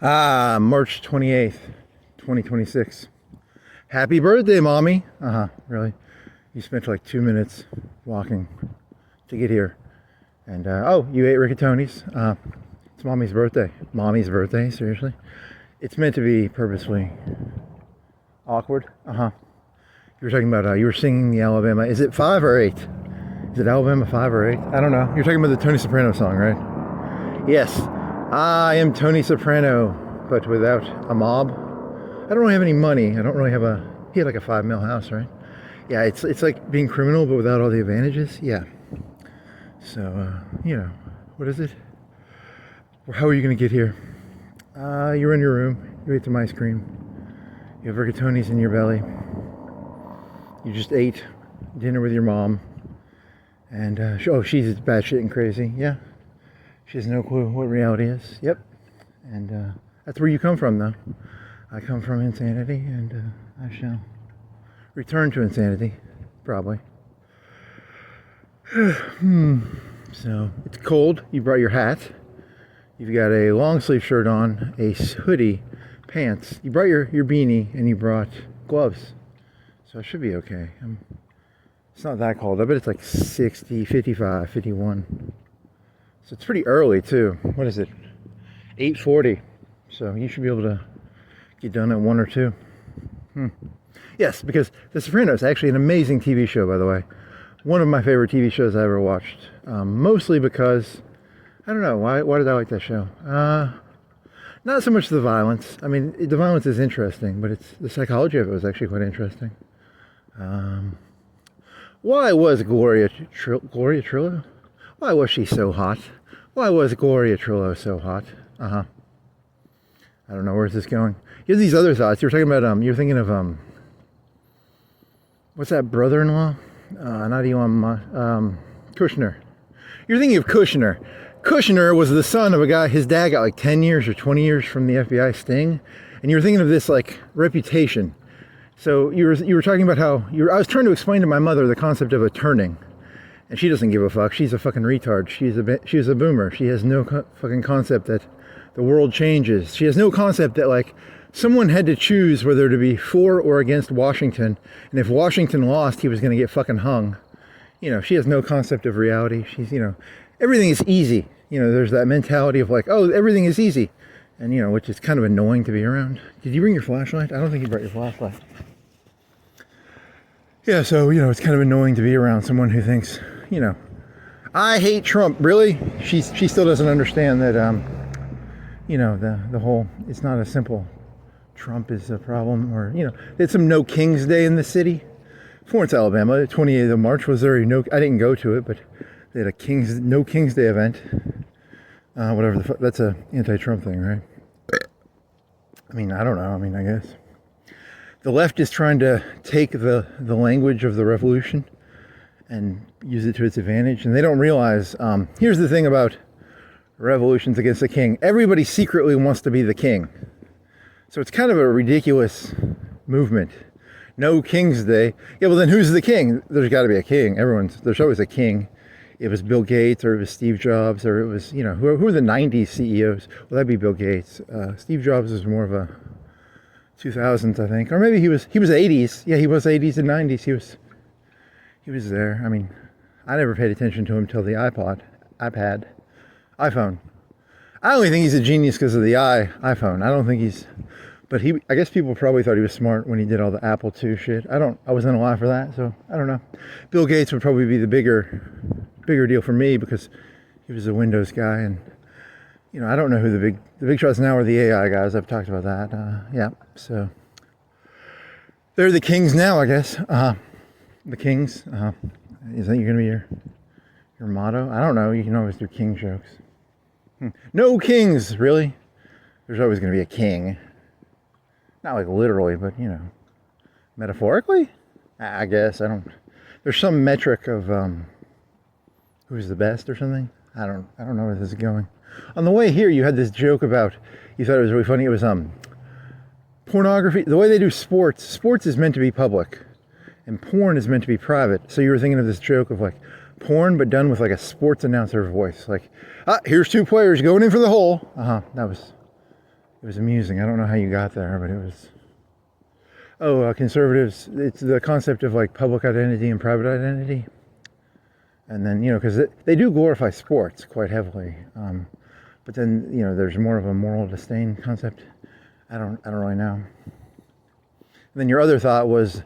March 28th, 2026. Happy birthday, Mommy. Really? You spent like 2 minutes walking to get here. And, oh, you ate rigatoni's. It's Mommy's birthday. Mommy's birthday, seriously? It's meant to be purposefully awkward. You were talking about, you were singing the Alabama. Is it 5 or 8? Is it Alabama 5 or 8? I don't know. You're talking about the Tony Soprano song, right? Yes. I am Tony Soprano, but without a mob. I don't really have any money. I don't really have he had like a $5 million house, right? Yeah, it's like being criminal, but without all the advantages. Yeah. So, you know, what is it? How are you going to get here? You're in your room. You ate some ice cream. You have rigatoni's in your belly. You just ate dinner with your mom. And, oh, she's batshit and crazy. Yeah. She has no clue what reality is. Yep. And that's where you come from, though. I come from insanity, and I shall return to insanity, probably. So, it's cold. You brought your hat. You've got a long sleeve shirt on, a hoodie, pants. You brought your beanie, and you brought gloves. So it should be okay. It's not that cold. I bet it's like 60, 55, 51. So it's pretty early too. What is it? 8:40. So you should be able to get done at 1 or 2. Yes, because The Sopranos is actually an amazing TV show, by the way. One of my favorite TV shows I ever watched. Mostly because, I don't know, why did I like that show? Not so much the violence. I mean, the violence is interesting, but the psychology of it was actually quite interesting. Why was Gloria Trillo? Why was she so hot? Why was Gloria Trillo so hot? I don't know, where's this going? Here's these other thoughts. You were talking about, you're thinking of, what's that brother-in-law? Not Elon, Kushner. You're thinking of Kushner. Kushner was the son of a guy, his dad got like 10 years or 20 years from the FBI sting. And you were thinking of this like reputation. So you were talking about how, I was trying to explain to my mother the concept of a turning. And she doesn't give a fuck. She's a fucking retard. She's a boomer. She has no fucking concept that the world changes. She has no concept that like someone had to choose whether to be for or against Washington. And if Washington lost, he was going to get fucking hung. You know, she has no concept of reality. She's, you know, everything is easy. You know, there's that mentality of like, oh, everything is easy. And, you know, which is kind of annoying to be around. Did you bring your flashlight? I don't think you brought your flashlight. Yeah, so, you know, it's kind of annoying to be around someone who thinks, you know, I hate Trump. Really? She still doesn't understand that, you know, the whole, it's not a simple Trump is a problem, or, you know, they had some No King's Day in the city. Florence, Alabama, 28th of March was there. I didn't go to it, but they had a No King's Day event. Whatever the fuck, that's a anti-Trump thing, right? I mean, I don't know. I mean, I guess. The left is trying to take the language of the revolution and use it to its advantage. And they don't realize, here's the thing about revolutions against the king. Everybody secretly wants to be the king. So it's kind of a ridiculous movement. No King's Day. Yeah, well then who's the king? There's got to be a king. There's always a king. It was Bill Gates, or it was Steve Jobs, or it was, you know, who are the 90s CEOs? Well, that'd be Bill Gates. Steve Jobs was more of a 2000s, I think. Or maybe he was 80s. Yeah, he was 80s and 90s. He was there. I mean, I never paid attention to him until the iPhone. I only think he's a genius because of the iPhone. I don't think he's, but I guess people probably thought he was smart when he did all the Apple II shit. I wasn't alive for that, so I don't know. Bill Gates would probably be the bigger deal for me because he was a Windows guy, and you know, I don't know who the big shots now are the AI guys. I've talked about that. Yeah, so they're the kings now, I guess. The kings. Is that going to be your motto? I don't know. You can always do king jokes. No kings, really. There's always going to be a king. Not like literally, but you know, metaphorically. I guess I don't. There's some metric of who's the best or something. I don't know where this is going. On the way here, you had this joke about, you thought it was really funny. It was pornography. The way they do sports is meant to be public, and porn is meant to be private. So you were thinking of this joke of like porn, but done with like a sports announcer voice. Like, here's two players going in for the hole. That It was amusing. I don't know how you got there, but it was. Oh, conservatives. It's the concept of like public identity and private identity, and then because they do glorify sports quite heavily, but then there's more of a moral disdain concept. I don't really know. And then your other thought was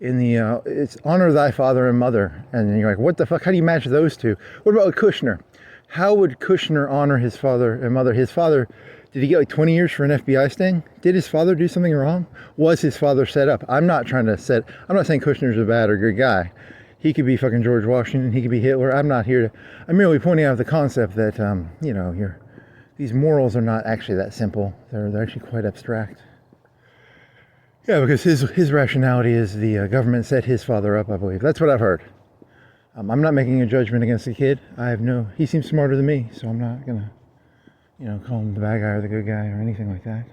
in the it's honor thy father and mother, and then you're like, what the fuck? How do you match those two? What about Kushner? How would Kushner honor his father and mother? His father, did he get like 20 years for an FBI sting? Did his father do something wrong? Was his father set up? I'm not saying Kushner's a bad or good guy. He could be fucking George Washington. He could be Hitler. I'm merely pointing out the concept that these morals are not actually that simple. They're actually quite abstract. Yeah, because his rationality is the government set his father up, I believe. That's what I've heard. I'm not making a judgment against the kid. He seems smarter than me, so I'm not gonna, call him the bad guy or the good guy or anything like that.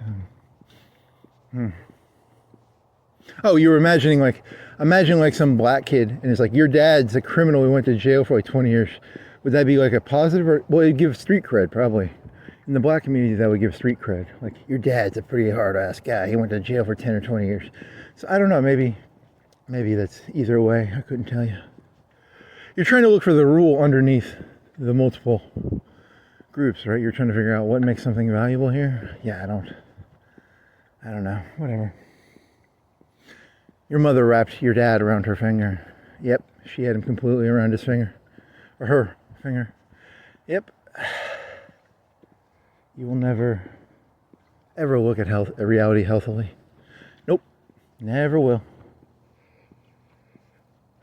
Oh, you were imagining like some black kid, and it's like, your dad's a criminal who went to jail for like 20 years. Would that be like a positive, or, well, it'd give street cred probably. In the black community, that would give street cred. Like, your dad's a pretty hard-ass guy. He went to jail for 10 or 20 years. So I don't know, maybe that's either way. I couldn't tell you. You're trying to look for the rule underneath the multiple groups, right? You're trying to figure out what makes something valuable here. Yeah, I don't know. Whatever. Your mother wrapped your dad around her finger. Yep, she had him completely around his finger. Or her finger. Yep. You will never, ever look at reality healthily. Nope, never will.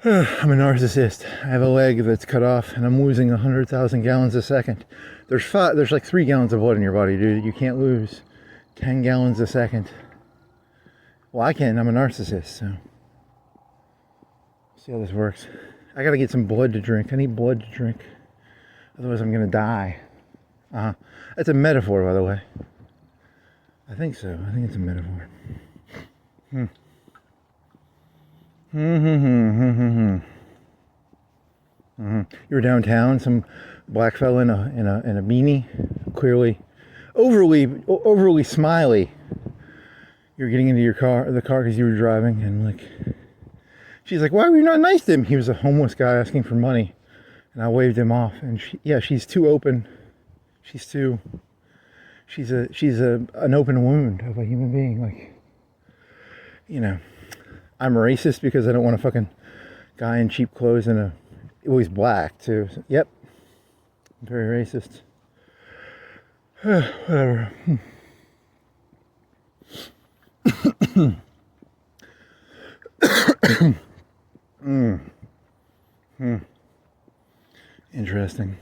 I'm a narcissist. I have a leg that's cut off, and I'm losing 100,000 gallons a second. There's like 3 gallons of blood in your body, dude. You can't lose 10 gallons a second. Well, I can. I'm a narcissist, so. See how this works. I gotta get some blood to drink. I need blood to drink. Otherwise, I'm gonna die. That's a metaphor, by the way. I think so. I think it's a metaphor. You were downtown, some black fella in a beanie, clearly overly smiley. You were getting into the car because you were driving, and like, she's like, "Why were you not nice to him?" He was a homeless guy asking for money, and I waved him off. And she's too open. She's an open wound of a human being. Like, I'm racist because I don't want a fucking guy in cheap clothes and he's black too. So, yep, I'm very racist. Whatever. Interesting.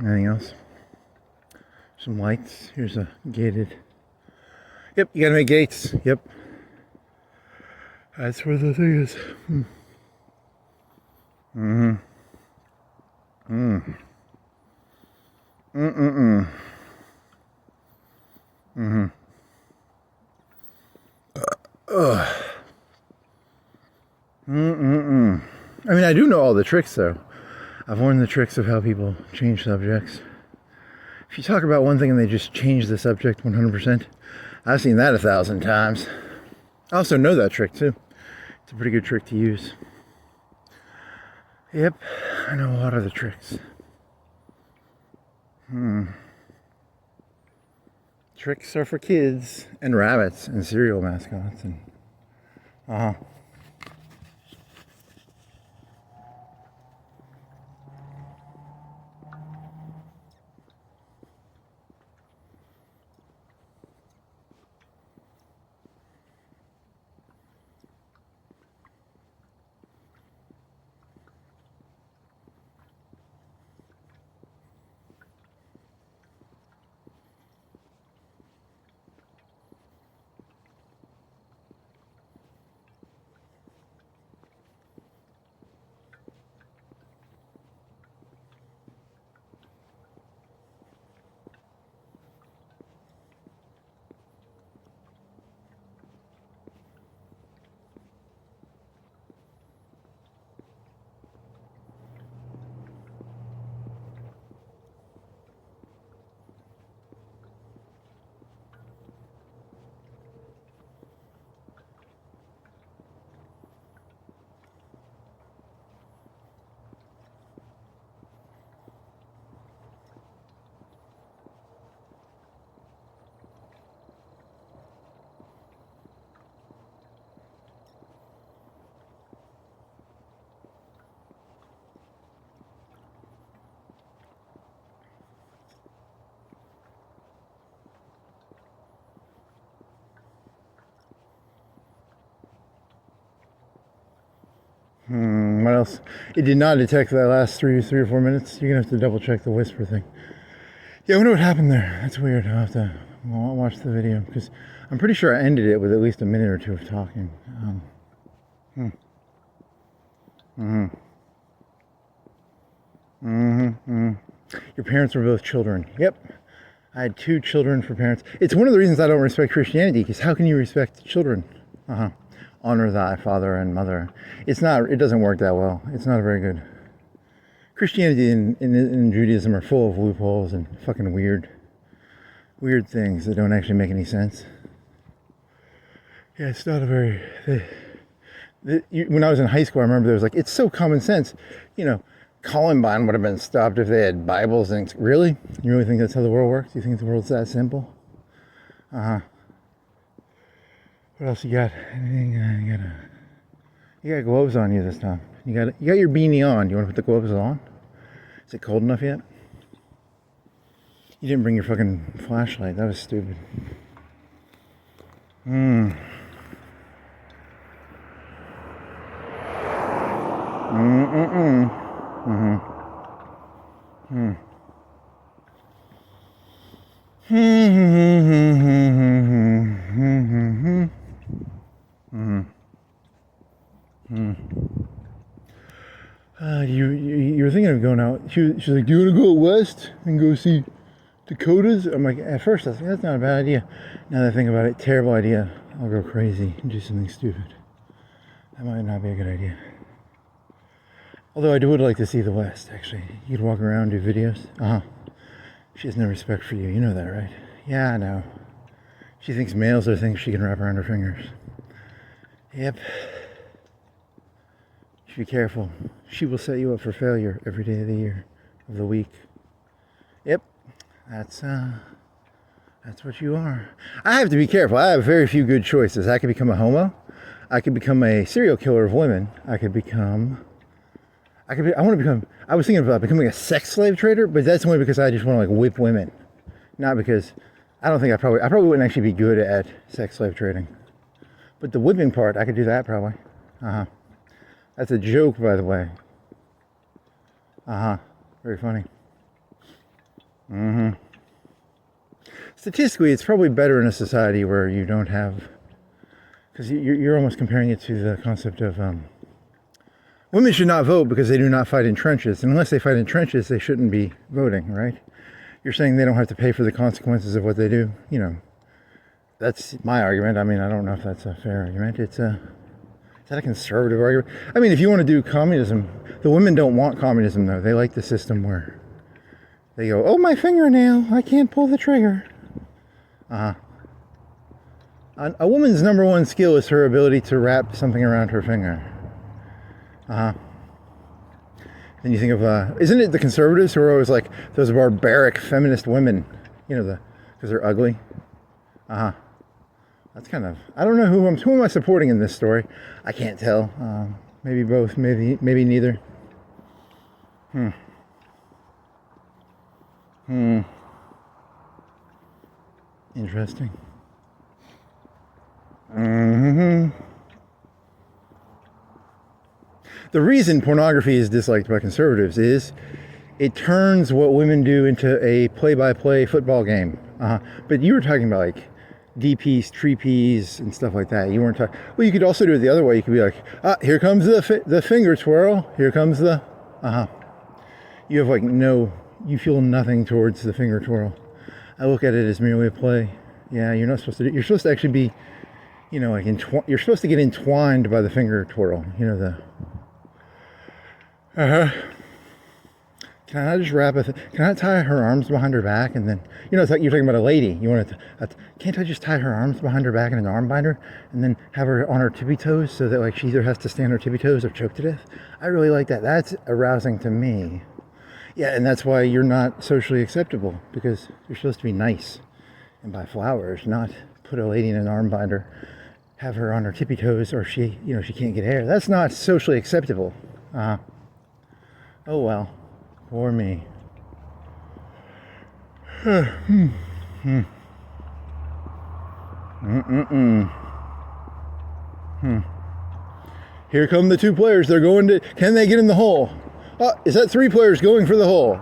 Anything else? Some lights. Here's a gated. Yep, you gotta make gates. Yep. That's where the thing is. I mean, I do know all the tricks, though. I've learned the tricks of how people change subjects. If you talk about one thing and they just change the subject 100%, I've seen that 1,000 times. I also know that trick, too. It's a pretty good trick to use. Yep, I know a lot of the tricks. Tricks are for kids and rabbits and cereal mascots and What else? It did not detect that last three or 4 minutes. You're gonna have to double check the whisper thing. Yeah, I wonder what happened there. That's weird. I'll have to watch the video because I'm pretty sure I ended it with at least a minute or two of talking. Your parents were both children. Yep. I had 2 children for parents. It's one of the reasons I don't respect Christianity, because how can you respect children? Honor thy father and mother. It doesn't work that well. It's not a very good. Christianity and Judaism are full of loopholes and fucking weird things that don't actually make any sense. Yeah, it's not a very. When I was in high school, I remember there was like, it's so common sense. Columbine would have been stopped if they had Bibles and really? You really think that's how the world works? You think the world's that simple? What else you got? Anything? You got gloves on you this time. You got your beanie on. You want to put the gloves on? Is it cold enough yet? You didn't bring your fucking flashlight. That was stupid. You were thinking of going out. She's like, do you want to go west and go see Dakotas? I'm like, at first I was like, that's not a bad idea. Now that I think about it, terrible idea. I'll go crazy and do something stupid. That might not be a good idea. Although I would like to see the West, actually. You could walk around, do videos. She has no respect for you. You know that, right? Yeah, I know. She thinks males are things she can wrap around her fingers. Yep. You should be careful. She will set you up for failure every day of the year, of the week. Yep. That's what you are. I have to be careful. I have very few good choices. I could become a homo. I could become a serial killer of women. I was thinking about becoming a sex slave trader, but that's only because I just want to like whip women. Not because, I probably wouldn't actually be good at sex slave trading. But the whipping part, I could do that probably. That's a joke, by the way. Very funny. Statistically, it's probably better in a society where you don't have, because you're almost comparing it to the concept of, women should not vote because they do not fight in trenches. And unless they fight in trenches, they shouldn't be voting, right? You're saying they don't have to pay for the consequences of what they do. That's my argument. I mean, I don't know if that's a fair argument. Is that a conservative argument? I mean, if you want to do communism, the women don't want communism, though. They like the system where they go, oh, my fingernail, I can't pull the trigger. A woman's number one skill is her ability to wrap something around her finger. Then you think of, isn't it the conservatives who are always like those barbaric feminist women, because they're ugly? That's kind of, I don't know who am I supporting in this story? I can't tell. Maybe both, maybe neither. Interesting. The reason pornography is disliked by conservatives is it turns what women do into a play-by-play football game. But you were talking about like DPs, treepees, and stuff like that. You weren't talking. Well, you could also do it the other way. You could be like, here comes the finger twirl. Here comes the. You have like you feel nothing towards the finger twirl. I look at it as merely a play. Yeah, you're not supposed to do. You're supposed to actually be, like you're supposed to get entwined by the finger twirl. Can I just can I tie her arms behind her back and then, it's like you're talking about a lady. You want can't I just tie her arms behind her back in an arm binder and then have her on her tippy toes so that like she either has to stand on her tippy toes or choke to death? I really like that. That's arousing to me. Yeah, and that's why you're not socially acceptable, because you're supposed to be nice and buy flowers, not put a lady in an arm binder, have her on her tippy toes or she can't get air. That's not socially acceptable. Oh well, poor me. Here come the 2 players. They're going to, can they get in the hole? Is that 3 players going for the hole?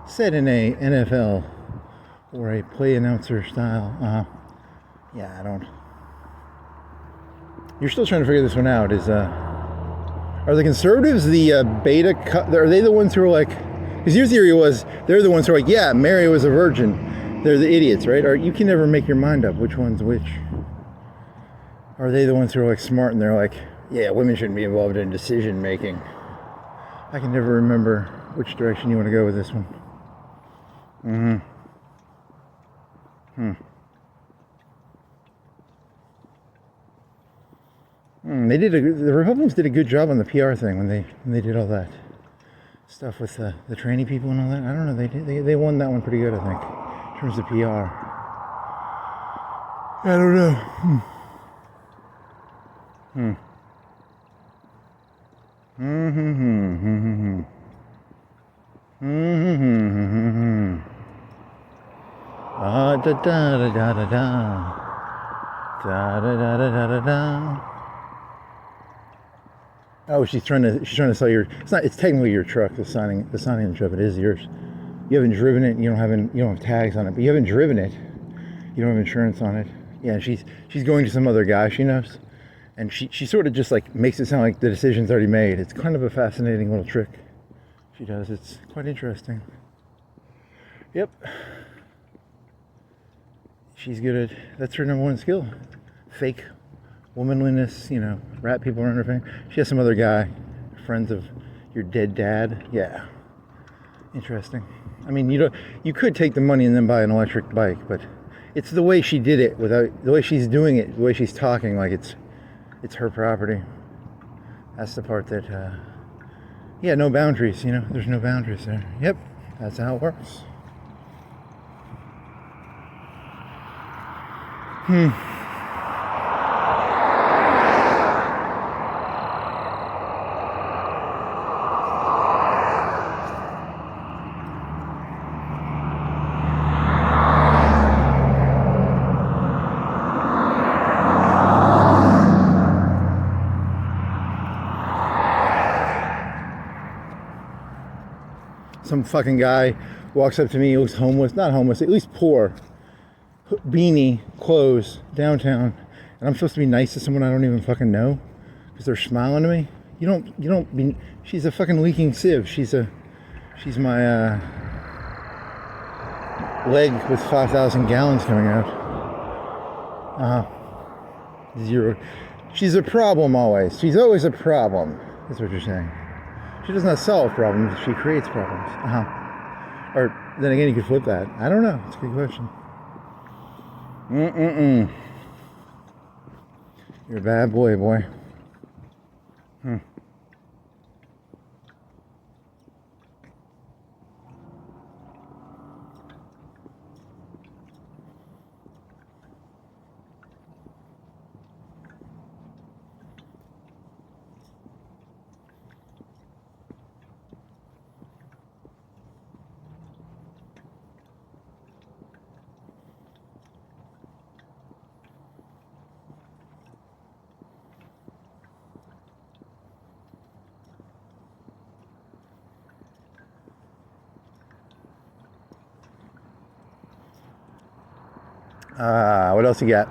Said in a NFL or a play announcer style. Yeah, I don't. You're still trying to figure this one out. Are the conservatives the beta cut? Are they the ones who are like, because your theory was they're the ones who are like, yeah, Mary was a virgin. They're the idiots, right? Or you can never make your mind up which one's which. Are they the ones who are like smart and they're like, yeah, women shouldn't be involved in decision making? I can never remember which direction you want to go with this one. The Republicans did a good job on the PR thing when they did all that stuff with the tranny people and all that. I don't know. They won that one pretty good, I think, in terms of PR. I don't know. Da da da da da da da da da da da da. Oh, she's trying to sell your. It's technically your truck. The signing the truck. It is yours. You haven't driven it. You don't have tags on it. But you haven't driven it. You don't have insurance on it. Yeah, she's going to some other guy she knows, and she sort of just like makes it sound like the decision's already made. It's kind of a fascinating little trick she does. It's quite interesting. Yep. She's good at, that's her number 1 skill. Fake womanliness, rat people around her thing. She has some other guy, friends of your dead dad. Yeah. Interesting. I mean, you could take the money and then buy an electric bike, but it's the way she did it, the way she's doing it, the way she's talking like it's her property. That's the part that, yeah, no boundaries, there's no boundaries there. Yep, that's how it works. Some fucking guy walks up to me, he looks homeless, not homeless, at least poor, beanie, clothes, downtown, and I'm supposed to be nice to someone I don't even fucking know because they're smiling to me. You don't be. She's a fucking leaking sieve. She's my leg with 5,000 gallons coming out. 0. She's a problem always. She's always a problem. That's what you're saying. She does not solve problems. She creates problems. Or then again, you could flip that. I don't know. It's a good question. You're a bad boy. What else you got?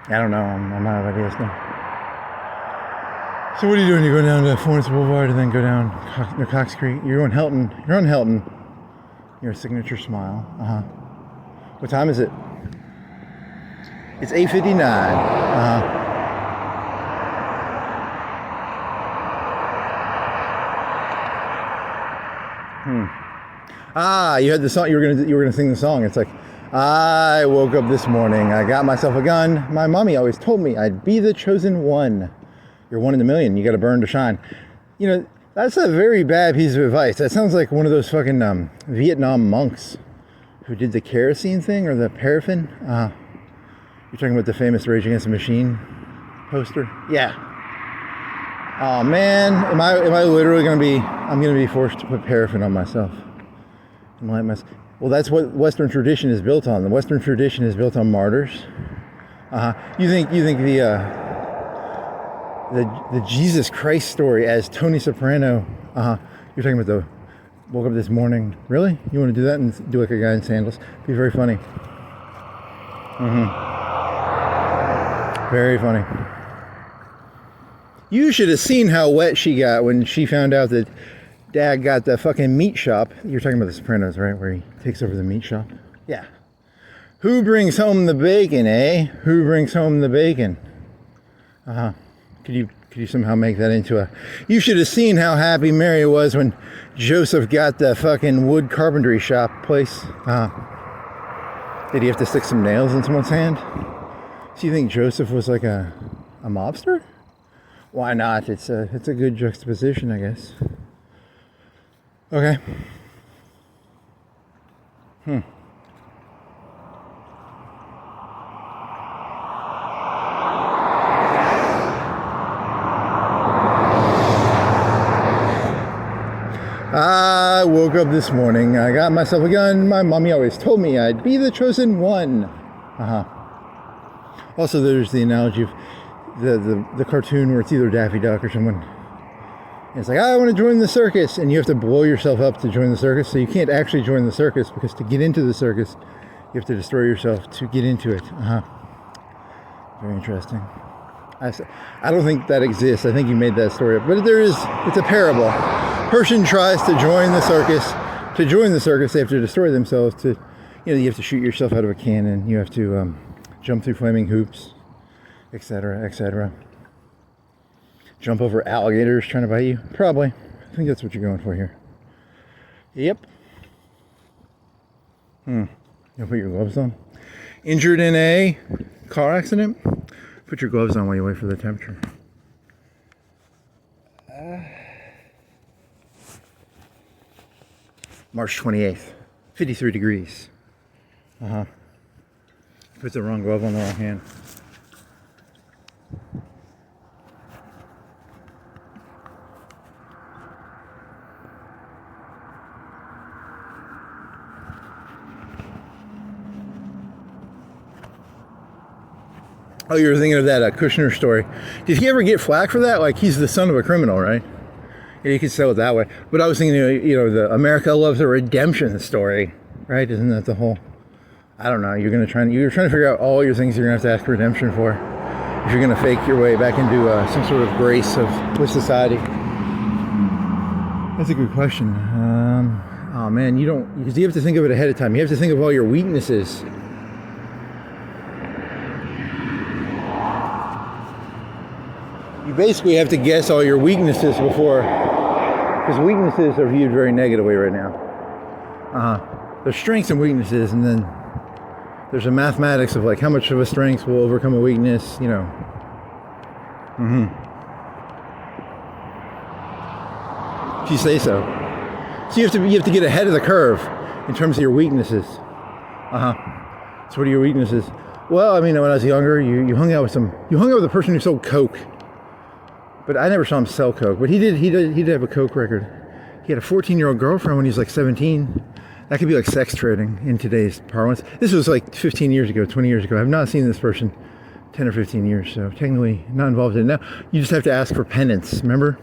I don't know. I'm out of ideas now. So what are you doing? You're going down to Florence Boulevard and then go down Cox Creek. You're on Helton. You're on Helton. Your signature smile. What time is it? It's 8:59. You had the song. You were gonna sing the song. It's like, I woke up this morning. I got myself a gun. My mommy always told me I'd be the chosen one. You're one in a million. You got to burn to shine. That's a very bad piece of advice. That sounds like one of those fucking Vietnam monks who did the kerosene thing or the paraffin. You're talking about the famous Rage Against the Machine poster? Yeah. Oh man, am I literally gonna be? I'm gonna be forced to put paraffin on myself and light myself. Well, that's what Western tradition is built on. The Western tradition is built on martyrs. You think the the Jesus Christ story as Tony Soprano. You're talking about the woke up this morning. Really? You want to do that and do like a guy in sandals? Be very funny. Very funny. You should have seen how wet she got when she found out that Dad got the fucking meat shop. You're talking about The Sopranos, right? Where he takes over the meat shop? Yeah. Who brings home the bacon, eh? Who brings home the bacon? Could you somehow make that into a... You should have seen how happy Mary was when Joseph got the fucking wood carpentry shop place. Did he have to stick some nails in someone's hand? So you think Joseph was like a mobster? Why not? It's a good juxtaposition, I guess. Okay. I woke up this morning. I got myself a gun. My mommy always told me I'd be the chosen one. Also, there's the analogy of the cartoon where it's either Daffy Duck or someone. And it's like, I want to join the circus, and you have to blow yourself up to join the circus. So you can't actually join the circus, because to get into the circus, you have to destroy yourself to get into it. Very interesting. I don't think that exists. I think you made that story up, but it's a parable. Person tries to join the circus. To join the circus, they have to destroy themselves. You have to shoot yourself out of a cannon. You have to jump through flaming hoops, etc., etc. Jump over alligators trying to bite you? Probably. I think that's what you're going for here. Yep. You'll put your gloves on. Injured in a car accident? Put your gloves on while you wait for the temperature. March 28th. 53 degrees. Put the wrong glove on the wrong hand. Oh, you were thinking of that Kushner story. Did he ever get flack for that? Like, he's the son of a criminal, right? Yeah, you could sell it that way. But I was thinking, the America Loves a Redemption story, right? Isn't that the whole... I don't know. You're trying to figure out all your things you're going to have to ask for redemption for. If you're going to fake your way back into some sort of grace with society. That's a good question. Oh, man, because you have to think of it ahead of time. You have to think of all your weaknesses. You basically have to guess all your weaknesses before, because weaknesses are viewed very negatively right now. There's strengths and weaknesses, and then there's a mathematics of like how much of a strength will overcome a weakness, If you say so. So you have to get ahead of the curve in terms of your weaknesses. So what are your weaknesses? Well, I mean, when I was younger, you hung out with a person who sold coke. But I never saw him sell coke. But he did have a coke record. He had a 14-year-old girlfriend when he was like 17. That could be like sex trading in today's parlance. This was like 15 years ago, 20 years ago. I've not seen this person 10 or 15 years, so technically not involved in it. Now, you just have to ask for penance, remember?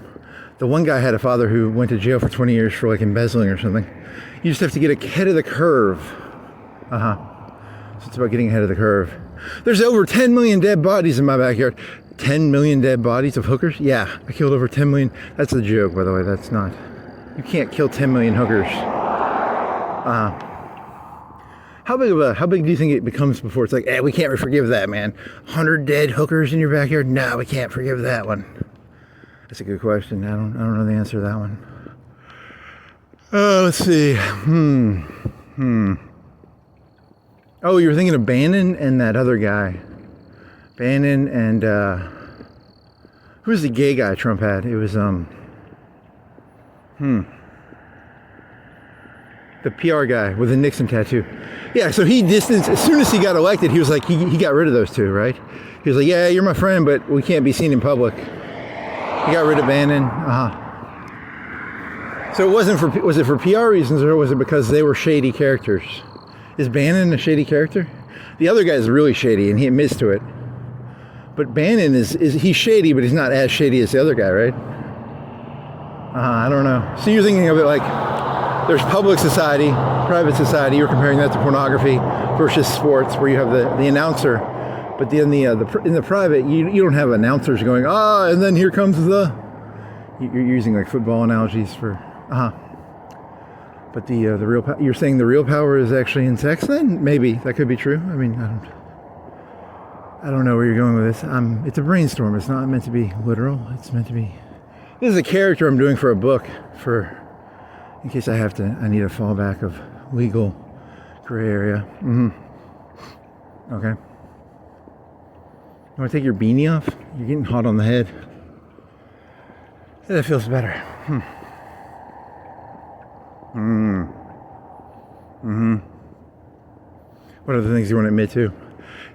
The one guy had a father who went to jail for 20 years for like embezzling or something. You just have to get ahead of the curve. So it's about getting ahead of the curve. There's over 10 million dead bodies in my backyard. 10 million dead bodies of hookers? Yeah, I killed over 10 million. That's a joke, by the way. That's not. You can't kill 10 million hookers. How big do you think it becomes before it's like, we can't forgive that, man? 100 dead hookers in your backyard? No, we can't forgive that one. That's a good question. I don't know the answer to that one. Let's see. Oh, you were thinking of Bannon and that other guy. Bannon and who was the gay guy Trump had? It was the PR guy with the Nixon tattoo. Yeah, so he distanced as soon as he got elected. He was like he got rid of those two, right? He was like, yeah, you're my friend, but we can't be seen in public. He got rid of Bannon. So was it for PR reasons, or was it because they were shady characters? Is Bannon a shady character? The other guy is really shady, and he admits to it. But Bannon is he's shady, but he's not as shady as the other guy, right? I don't know. So you're thinking of it like there's public society, private society. You're comparing that to pornography versus sports, where you have the announcer. But then in the private, you don't have announcers going, and then here comes the. You're using like football analogies for, But the real you're saying the real power is actually in sex. Then maybe that could be true. I mean, I don't know where you're going with this. It's a brainstorm. It's not meant to be literal. It's meant to be. This is a character I'm doing for a book in case I need a fallback of legal gray area. Okay. You want to take your beanie off? You're getting hot on the head. Yeah, that feels better. What are the things you want to admit to?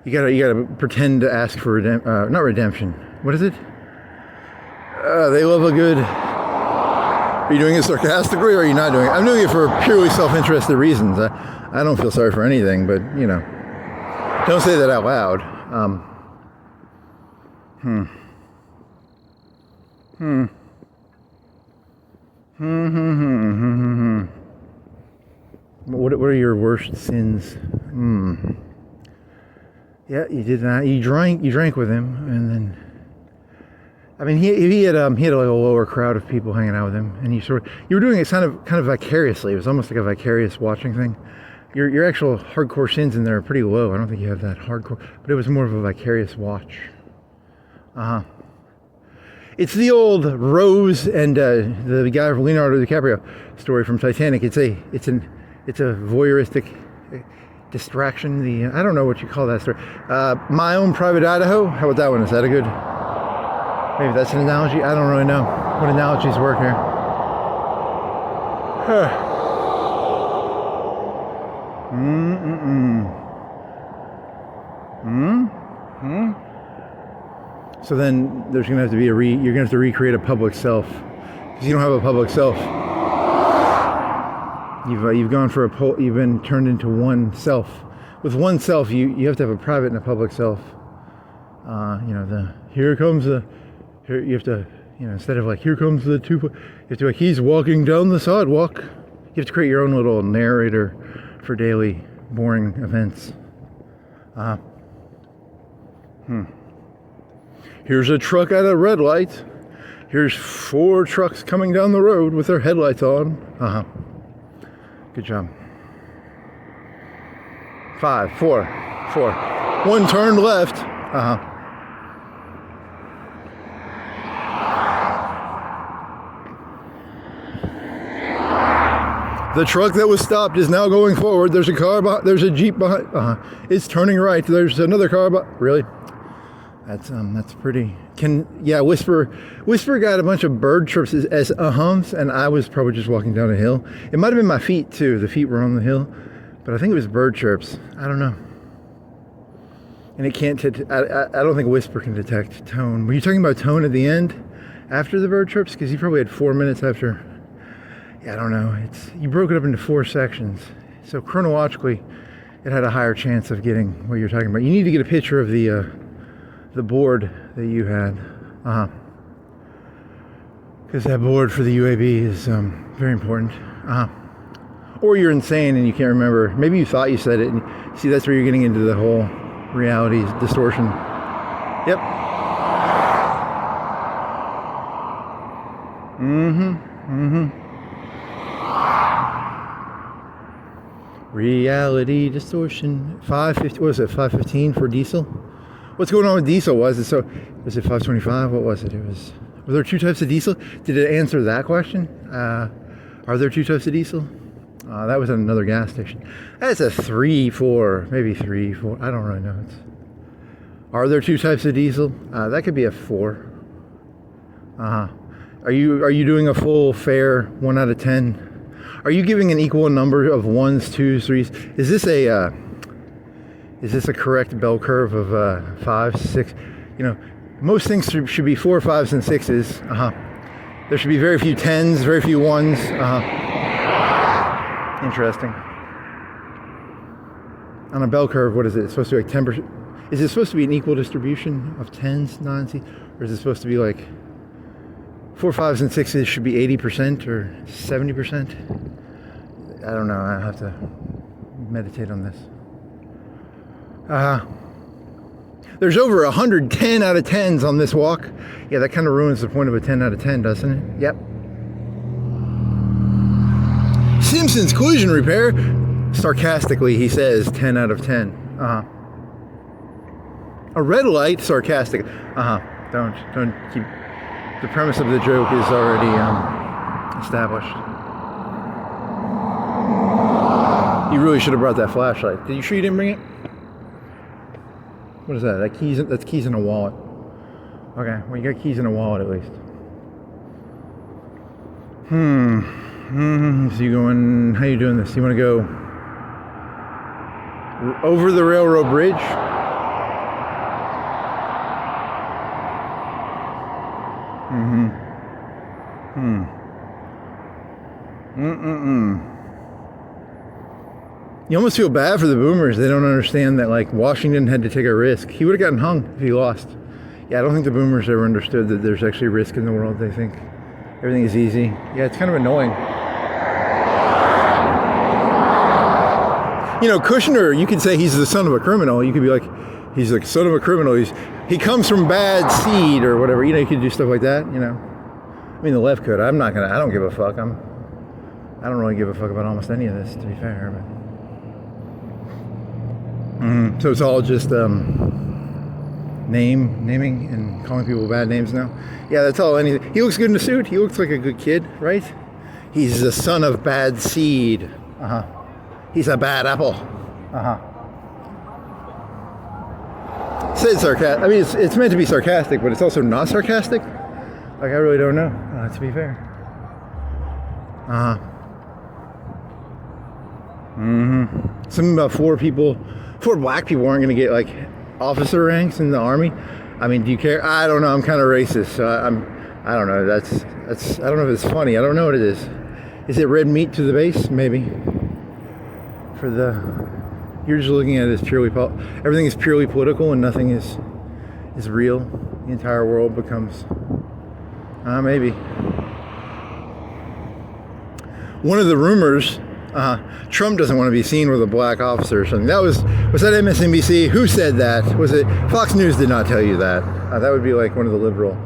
You gotta pretend to ask for not redemption. What is it? They love a good. Are you doing it sarcastically, or are you not doing it? I'm doing it for purely self-interested reasons. I don't feel sorry for anything, but don't say that out loud. What are your worst sins? Yeah, you did not. You drank with him, and then. I mean, he had like a lower crowd of people hanging out with him, and you were doing it kind of vicariously. It was almost like a vicarious watching thing. Your actual hardcore sins in there are pretty low. I don't think you have that hardcore, but it was more of a vicarious watch. It's the old Rose and the guy from Leonardo DiCaprio story from Titanic. It's a voyeuristic distraction. I don't know what you call that story. My Own Private Idaho. How about that one? Is that a good? Maybe that's an analogy. I don't really know what analogies work here. So then there's going to have to be you're going to have to recreate a public self, because you don't have a public self. You've gone for you've been turned into one self. With one self, you have to have a private and a public self. Here you have to, instead of like, here comes the two, you have to like, he's walking down the sidewalk. You have to create your own little narrator for daily boring events. Here's a truck at a red light. Here's 4 trucks coming down the road with their headlights on. Good job. 5, 4. 1 turned left. The truck that was stopped is now going forward. There's a car behind, there's a Jeep behind. It's turning right. There's another car really? That's pretty. Whisper got a bunch of bird chirps as hums, and I was probably just walking down a hill. It might have been my feet too. The feet were on the hill, but I think it was bird chirps. I don't know. And it can't. I don't think Whisper can detect tone. Were you talking about tone at the end, after the bird chirps? Because you probably had 4 minutes after. Yeah, I don't know. You broke it up into 4 sections, so chronologically, it had a higher chance of getting what you're talking about. You need to get a picture of the board that you had, because that board for the UAB is very important. Or you're insane and you can't remember. Maybe you thought you said it, and see, that's where you're getting into the whole reality distortion. Yep. Reality distortion. 550. What was it? 515 for diesel. What's going on with diesel? Was it 525? What was it? Were there 2 types of diesel? Did it answer that question? Are there 2 types of diesel? That was at another gas station. That's a 3, 4, maybe 3, 4. I don't really know. Are there 2 types of diesel? That could be a 4. Are you doing a full fair 1 out of 10? Are you giving an equal number of 1s, 2s, 3s? Is this a correct bell curve of 5s, 6? Most things should be 4, 5s, and 6s. There should be very few 10s, very few 1s. Interesting. On a bell curve, what is it? It's supposed to be like 10%. Is it supposed to be an equal distribution of 10s, 9s, or is it supposed to be like 4, 5s, and 6s should be 80% or 70%? I don't know. I have to meditate on this. There's over 110 out of 10s on this walk. Yeah, that kind of ruins the point of a 10 out of 10, doesn't it? Yep. Simpsons collision repair. Sarcastically, he says 10 out of 10. A red light, sarcastic. Don't keep. The premise of the joke is already established. You really should have brought that flashlight. Did you sure you didn't bring it? What is that? That's keys in a wallet. Okay, well, you got keys in a wallet at least. So you going? How you doing this? You want to go over the railroad bridge? You almost feel bad for the boomers. They don't understand that, like, Washington had to take a risk. He would have gotten hung if he lost. Yeah, I don't think the boomers ever understood that there's actually risk in the world. They think everything is easy. Yeah, it's kind of annoying. You know, Kushner, you could say he's the son of a criminal. You could be like, he's like son of a criminal. He comes from bad seed or whatever. You know, you could do stuff like that, you know. I mean, the left could. I don't give a fuck. I don't really give a fuck about almost any of this, to be fair. But. So it's all just naming and calling people bad names now. Yeah, that's all. Anything. He looks good in a suit. He looks like a good kid, right? He's the son of bad seed. He's a bad apple. Said sarcastic. I mean, it's meant to be sarcastic, but it's also not sarcastic. Like, I really don't know, to be fair. Something about 4 black people aren't going to get, like, officer ranks in the army. I mean, do you care? I don't know. I'm kind of racist, so I don't know. That's. I don't know if it's funny. I don't know what it is. Is it red meat to the base? Maybe. You're just looking at it as purely everything is purely political and nothing is real. The entire world becomes maybe. One of the rumors, Trump doesn't want to be seen with a black officer or something. Was that MSNBC? Who said that? Was it Fox News? Did not tell you that. That would be like one of the liberal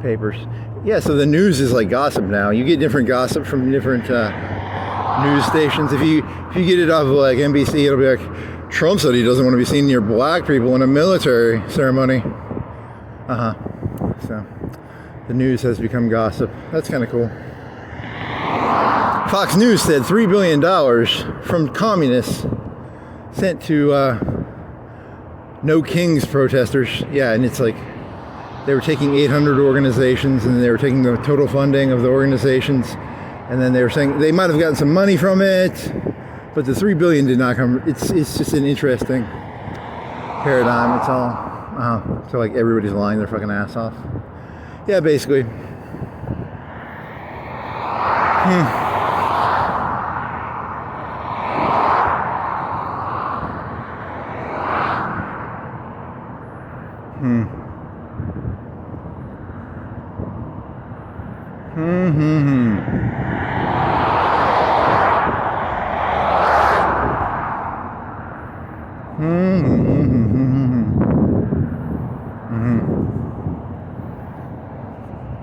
papers. Yeah, so the news is like gossip now. You get different gossip from different news stations. If you get it off of like NBC, it'll be like, Trump said he doesn't want to be seen near black people in a military ceremony. So the news has become gossip. That's kind of cool. Fox News said $3 billion from communists sent to No Kings protesters. Yeah, and it's like they were taking 800 organizations and they were taking the total funding of the organizations, and then they were saying they might have gotten some money from it, but the $3 billion did not come. It's just an interesting paradigm. It's all so like everybody's lying their fucking ass off. Yeah, basically.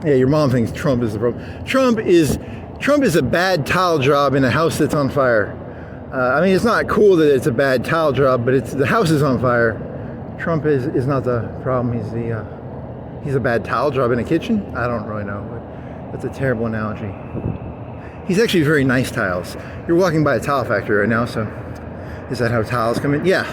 Yeah, your mom thinks Trump is the problem. Trump is a bad tile job in a house that's on fire. I mean, it's not cool that it's a bad tile job, but the house is on fire. Trump is not the problem. He's a bad tile job in a kitchen. I don't really know, but that's a terrible analogy. He's actually very nice tiles. You're walking by a tile factory right now, so is that how tiles come in? Yeah.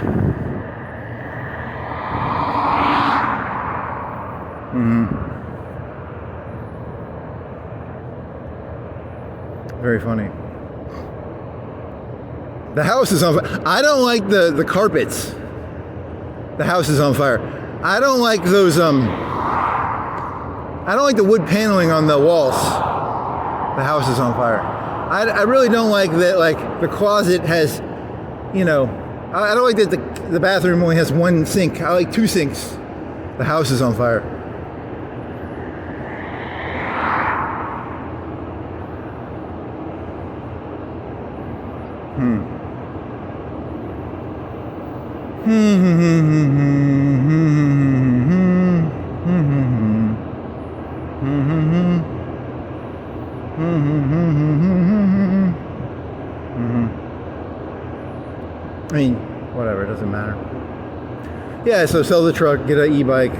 Very funny. The house is on fire. I don't like the carpets. The house is on fire. I don't like those, I don't like the wood paneling on the walls. The house is on fire. I really don't like that, like, the closet has, you know, I don't like that the bathroom only has one sink. I like two sinks. The house is on fire. I mean, whatever, it doesn't matter. Yeah, so sell the truck, get an e-bike,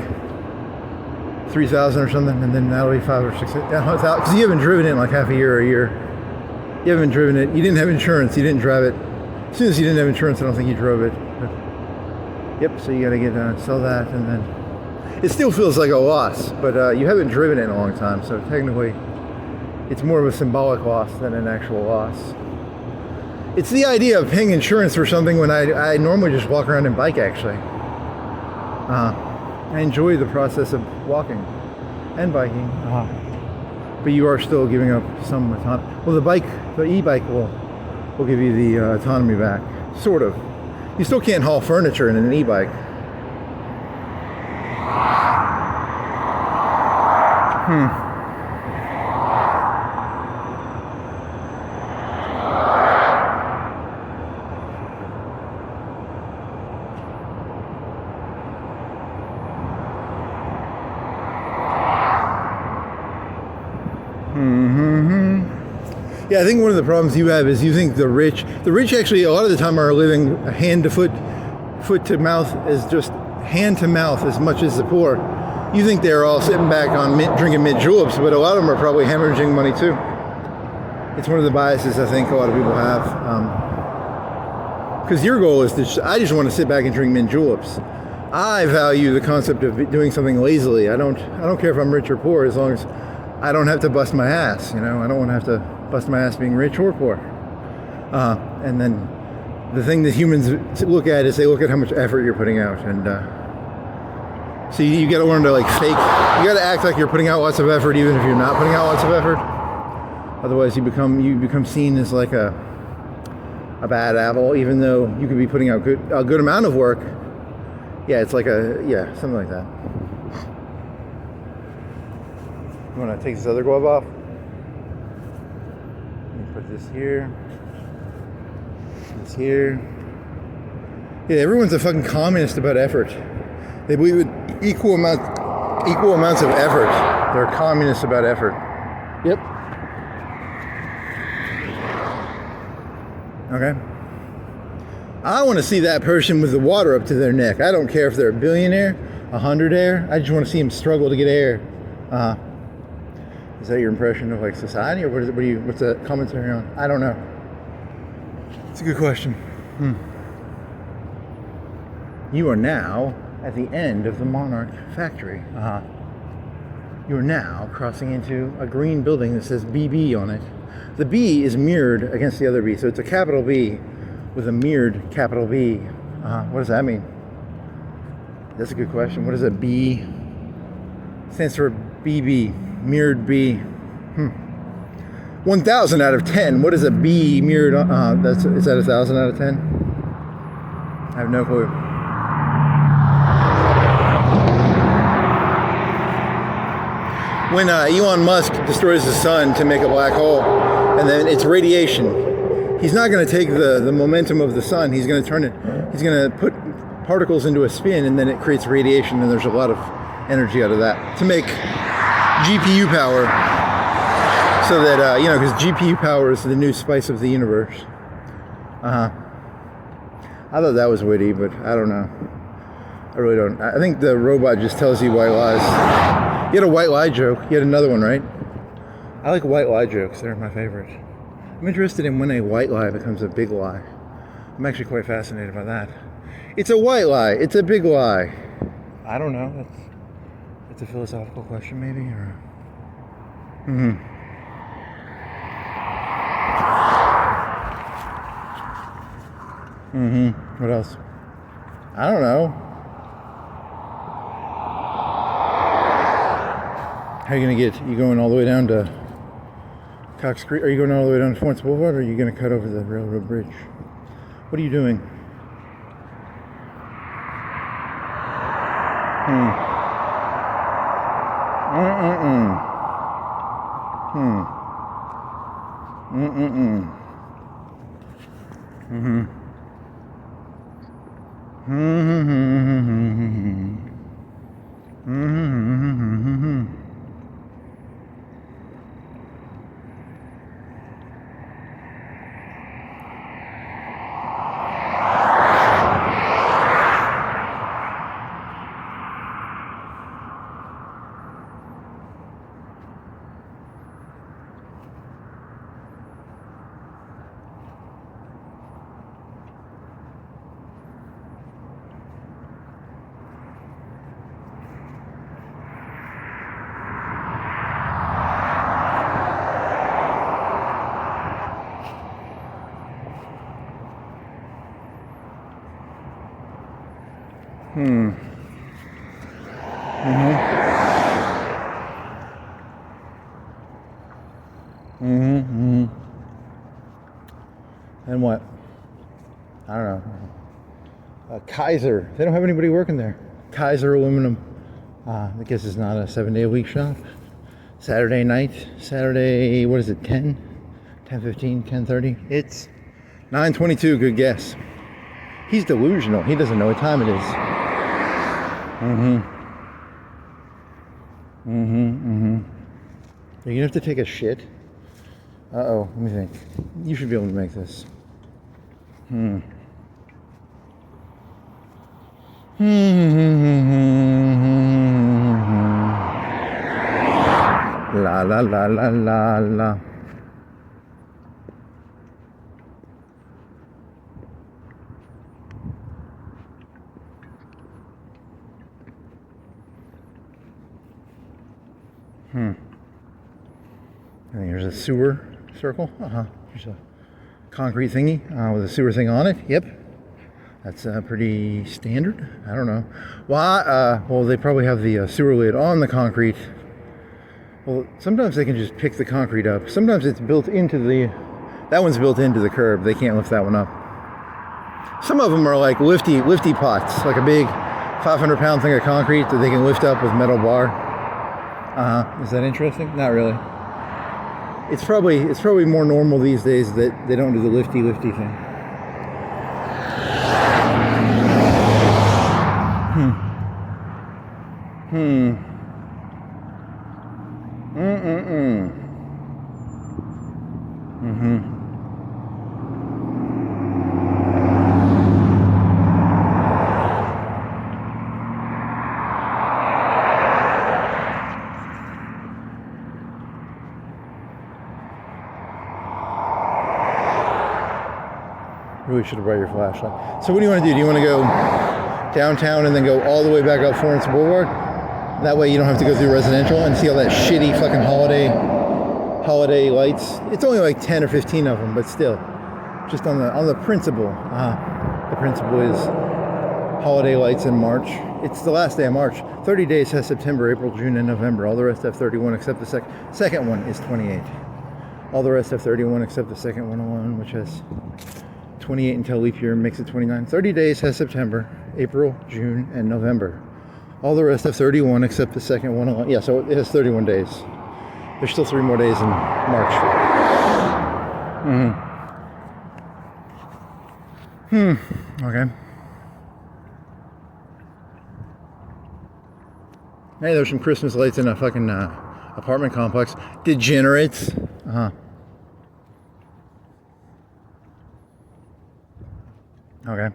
3,000 or something, and then that'll be 5 or 6, because you haven't driven it in like half a year or a year. You haven't driven it. You didn't have insurance. You didn't drive it. As soon as you didn't have insurance, I don't think you drove it. But, yep. So you got to get sell that, and then it still feels like a loss. But you haven't driven it in a long time, so technically, it's more of a symbolic loss than an actual loss. It's the idea of paying insurance for something when I normally just walk around and bike. Actually, I enjoy the process of walking and biking. But you are still giving up some autonomy. Well, the e-bike will give you the autonomy back, sort of. You still can't haul furniture in an e-bike. Yeah, I think one of the problems you have is you think the rich actually a lot of the time are living hand to foot to mouth, is just hand to mouth as much as the poor. You think they're all sitting back on drinking mint juleps, but a lot of them are probably hemorrhaging money too. It's one of the biases I think a lot of people have. Because your goal is I just want to sit back and drink mint juleps. I value the concept of doing something lazily. I don't care if I'm rich or poor, as long as I don't have to bust my ass. I don't want to have to bust my ass being rich or poor. And then the thing that humans look at is they look at how much effort you're putting out, and so you got to learn to fake. You got to act like you're putting out lots of effort, even if you're not putting out lots of effort. Otherwise, you become seen as like a bad apple, even though you could be putting out a good amount of work. Yeah, it's like something like that. You want to take this other glove off? Let me put this here. This here. Yeah, everyone's a fucking communist about effort. They believe in equal amounts of effort. They're communists about effort. Yep. Okay. I want to see that person with the water up to their neck. I don't care if they're a billionaire, a hundredaire. I just want to see them struggle to get air. Is that your impression of society, or what's the commentary on? I don't know. It's a good question. You are now at the end of the Monarch factory. You are now crossing into a green building that says BB on it. The B is mirrored against the other B, so it's a capital B with a mirrored capital B. What does that mean? That's a good question. What does a B? It stands for BB, mirrored B. 1,000 out of 10. What is a B mirrored? Is that 1,000 out of 10? I have no clue. When Elon Musk destroys the sun to make a black hole, and then it's radiation, he's not going to take the momentum of the sun. He's going to turn it. He's going to put particles into a spin, and then it creates radiation, and there's a lot of energy out of that to make GPU power. So that because GPU power is the new spice of the universe. I thought that was witty, but I don't know. I really don't. I think the robot just tells you white lies. You had a white lie joke. You had another one, right? I like white lie jokes. They're my favorite. I'm interested in when a white lie becomes a big lie. I'm actually quite fascinated by that. It's a white lie. It's a big lie. I don't know. It's a philosophical question, maybe, or. What else? I don't know. How are you you going all the way down to Cox Creek? Are you going all the way down to Florence Boulevard, or are you going to cut over the railroad bridge? What are you doing? Hmm. Mm-mm-mm. Hmm. Mm-mm-mm. Mm-hmm. Mm-hmm. Mm-hmm. Hmm. Mm-hmm. Mm-hmm. And what? I don't know. Kaiser. They don't have anybody working there. Kaiser Aluminum. I guess it's not a 7-day-a-week shop. Saturday night. Saturday, what is it, 10? 10:15, 10:30? It's 9:22, good guess. He's delusional. He doesn't know what time it is. Mm-hmm. Mm-hmm. Mm-hmm. Are you gonna have to take a shit? Uh-oh, let me think. You should be able to make this. Hmm. La la la la la la. And here's a sewer circle. There's a concrete thingy with a sewer thing on it. Yep. That's pretty standard. I don't know. Why? Well, they probably have the sewer lid on the concrete. Well, sometimes they can just pick the concrete up. Sometimes it's built into the... That one's built into the curb. They can't lift that one up. Some of them are like lifty pots. Like a big 500-pound thing of concrete that they can lift up with metal bar. Is that interesting? Not really. It's probably more normal these days that they don't do the lifty thing. Really should have brought your flashlight. So what do you want to do? Do you want to go downtown and then go all the way back up Florence Boulevard? That way you don't have to go through residential and see all that shitty fucking holiday lights. It's only like 10 or 15 of them, but still, just on the principle. The principle is holiday lights in March. It's the last day of March. 30 days has September, April, June, and November. All the rest have 31 except the second one is 28. All the rest have 31 except the second one alone, which has 28 until leap year, makes it 29. 30 days has September, April, June, and November. All the rest have 31 except the second one alone. Yeah, so it has 31 days. There's still 3 more days in March. Okay. Hey, there's some Christmas lights in a fucking apartment complex. Degenerates. Okay.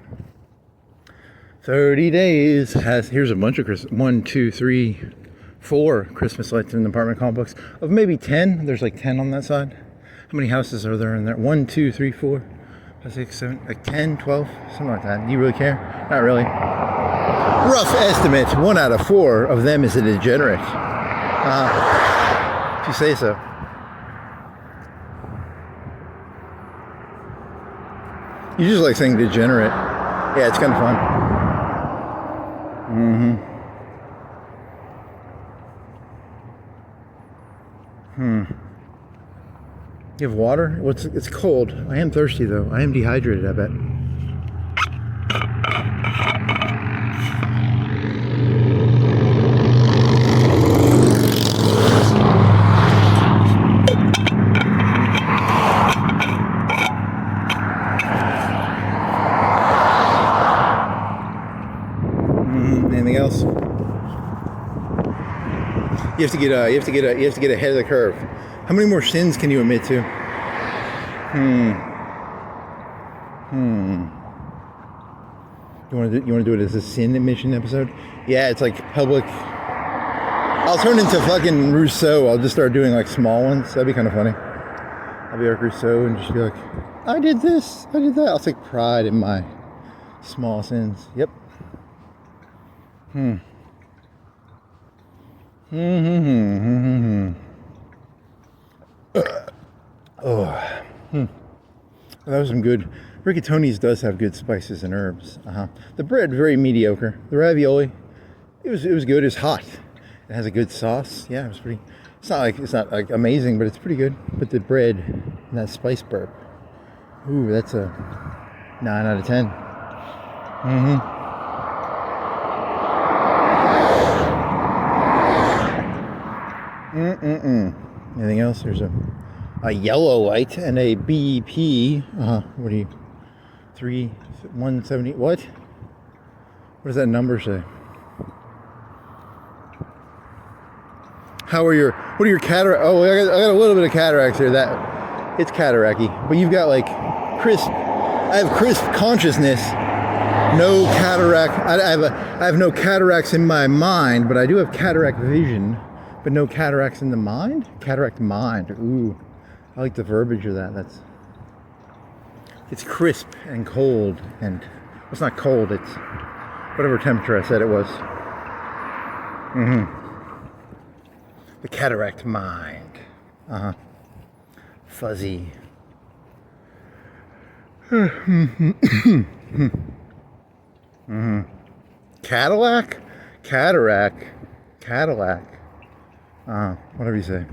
30 days has, here's a bunch of Christmas, 1, 2, 3, 4 Christmas lights in the apartment complex of maybe 10. There's like 10 on that side. How many houses are there in there? 1, 2, 3, 4, 5, 6, 7, like 10, 12, something like that. Do you really care? Not really. Rough estimate, 1 out of 4 of them is a degenerate. If you say so. You just like saying degenerate. Yeah, it's kind of fun. You have water? It's cold. I am thirsty though. I am dehydrated, I bet. You have to get ahead of the curve. How many more sins can you admit to? You want to do it as a sin admission episode? Yeah, it's like public. I'll turn into fucking Rousseau. I'll just start doing like small ones. That'd be kind of funny. I'll be like Rousseau and just be like, I did this, I did that. I'll take pride in my small sins. Yep. That was some good. Rigatoni's does have good spices and herbs. The bread, very mediocre. The ravioli, it was good. It was hot. It has a good sauce. Yeah, it was pretty. It's not like amazing, but it's pretty good. But the bread and that spice burp. Ooh, that's a 9 out of 10. Anything else? There's a yellow light and a BP. What are you? 170. What? What does that number say? What are your cataract? Oh, I got a little bit of cataracts here. It's cataracty, but you've got like crisp. I have crisp consciousness. No cataract. I have no cataracts in my mind, but I do have cataract vision, but no cataracts in the mind. Cataract mind. Ooh, I like the verbiage of that. It's crisp and cold, and it's not cold. It's whatever temperature I said it was. The cataract mind. Fuzzy. Cadillac? Cadillac. Whatever you say.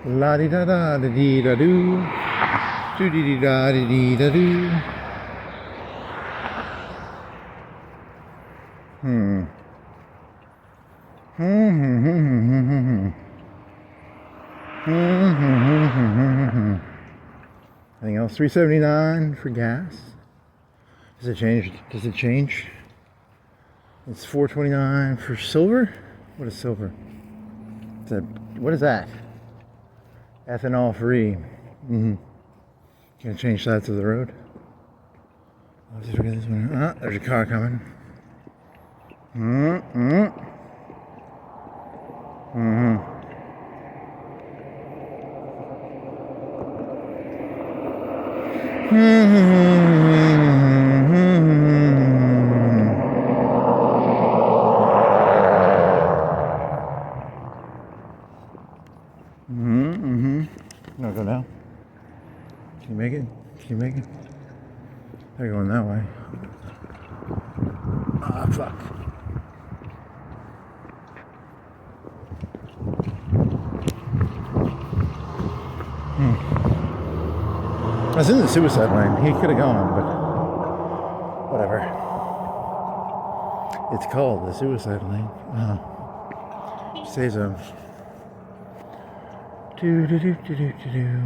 La di da da da dee da doo, doo dee dee da dee da doo. Anything else? $3.79 for gas. Does it change? It's $4.29 for silver. What is silver? What is that? Ethanol free. Can't change sides of the road. I'll just forget this one. There's a car coming. No, go now. Can you make it? They're going that way. Fuck. I was in the suicide lane. He could have gone, but whatever. It's called the suicide lane. Say so. Do do do do do do do.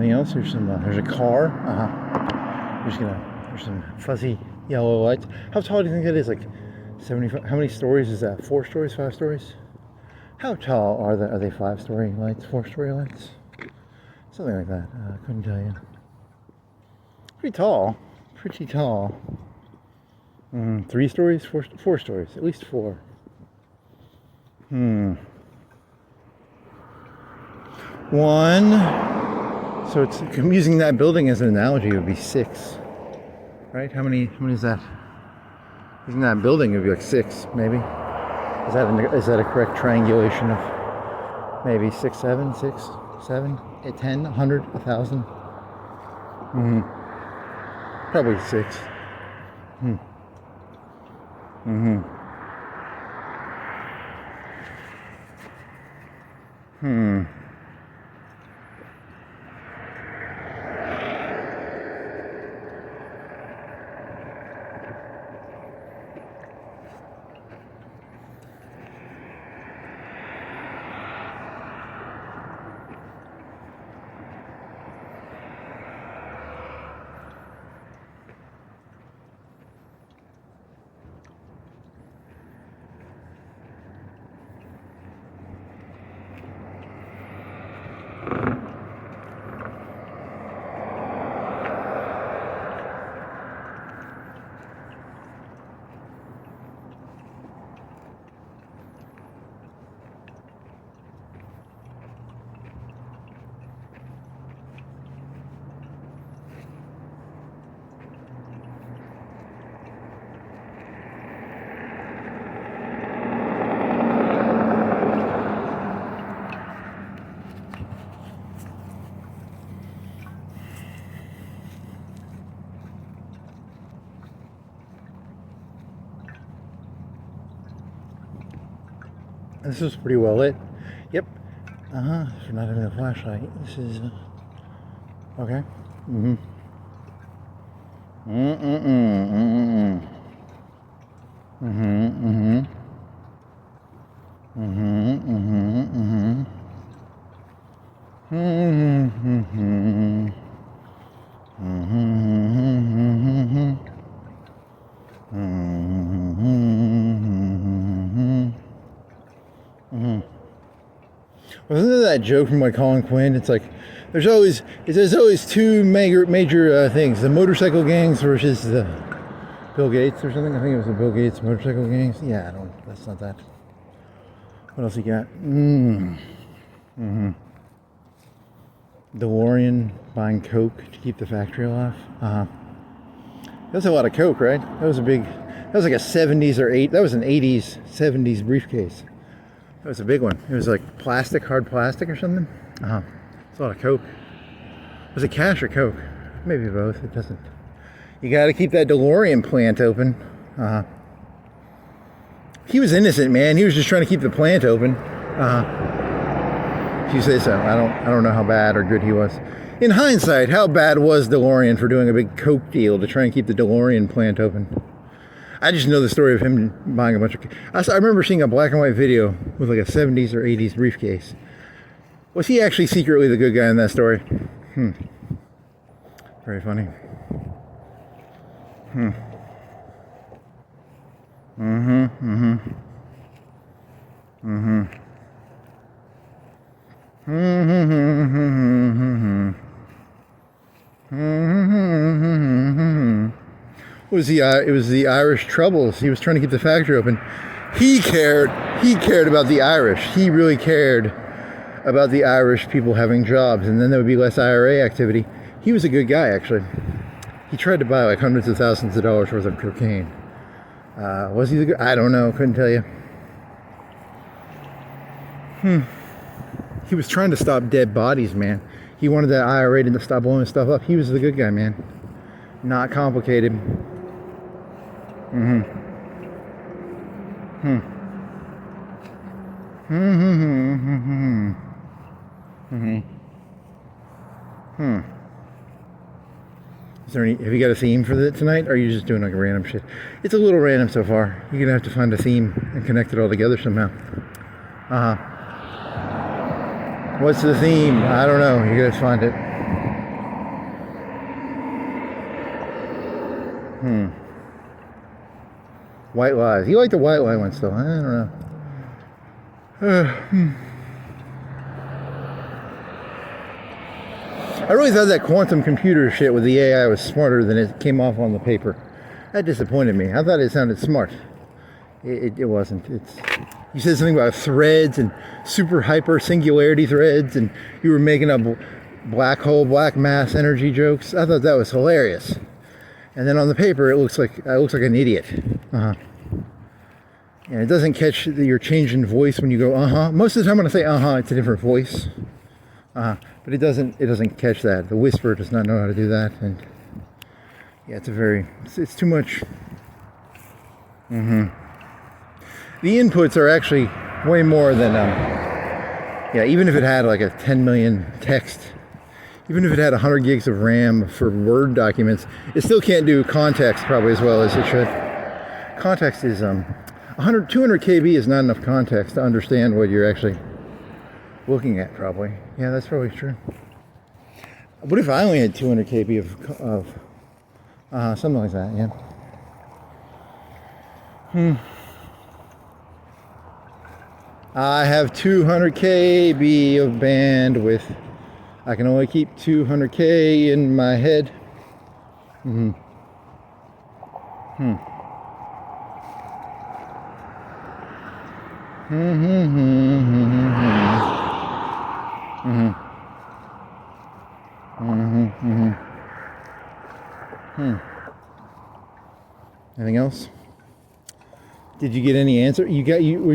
Anything else? There's a car. There's some fuzzy yellow lights. How tall do you think it is? Like 75? How many stories is that? 4 stories? 5 stories? How tall are they 5-story lights? 4-story lights? Something like that. I couldn't tell you. Pretty tall. Pretty tall. 3 stories? 4 stories. At least 4. One. So I'm using that building as an analogy. It would be 6, right? How many is that? Using that building, it would be like 6, maybe. Is that a correct triangulation of maybe 6, 7, 6, 7, 8, 10, 100, 1,000? Probably 6. This is pretty well lit. Yep. If you're not having a flashlight, this is okay. Wasn't there that joke from like Colin Quinn? It's like there's always 2 major things: the motorcycle gangs versus the Bill Gates or something. I think it was the Bill Gates motorcycle gangs. Yeah, that's not that. What else you got? DeLorean buying Coke to keep the factory alive. That's a lot of Coke, right? That was like a 70s or 8. That was an 80s, 70s briefcase. That was a big one. It was like plastic, hard plastic or something. It's a lot of Coke. Was it cash or Coke? Maybe both. It doesn't. You got to keep that DeLorean plant open. He was innocent, man. He was just trying to keep the plant open. If you say so. I don't know how bad or good he was. In hindsight, how bad was DeLorean for doing a big Coke deal to try and keep the DeLorean plant open? I just know the story of him buying a bunch of... I remember seeing a black and white video with like a 70s or 80s briefcase. Was he actually secretly the good guy in that story? Very funny. It was the Irish troubles. He was trying to keep the factory open. He cared about the Irish. He really cared about the Irish people having jobs, and then there would be less IRA activity. He was a good guy, actually. He tried to buy like hundreds of thousands of dollars worth of cocaine. Was he the good? I don't know. Couldn't tell you. He was trying to stop dead bodies, man. He wanted that IRA to stop blowing stuff up. He was the good guy, man. Not complicated. Is there any? Have you got a theme for that tonight? Or are you just doing like random shit? It's a little random so far. You're gonna have to find a theme and connect it all together somehow. What's the theme? I don't know. You guys find it. White lies. You like the white lie one still? I don't know. I really thought that quantum computer shit with the AI was smarter than it came off on the paper. That disappointed me. I thought it sounded smart. It wasn't. You said something about threads and super hyper singularity threads, and you were making up black hole, black mass energy jokes. I thought that was hilarious. And then on the paper, it looks like an idiot. And it doesn't catch your change in voice when you go Most of the time when I say it's a different voice. But it doesn't catch that. The whisper does not know how to do that, and yeah, it's too much. The inputs are actually way more than even if it had like a 10 million text, even if it had 100 gigs of RAM for Word documents, it still can't do context probably as well as it should. Context is 200 KB is not enough context to understand what you're actually looking at, probably. Yeah, that's probably true. What if I only had 200 KB of something like that? Yeah. I have 200 KB of bandwidth. I can only keep 200K in my head. Anything else? Did you get any answer? When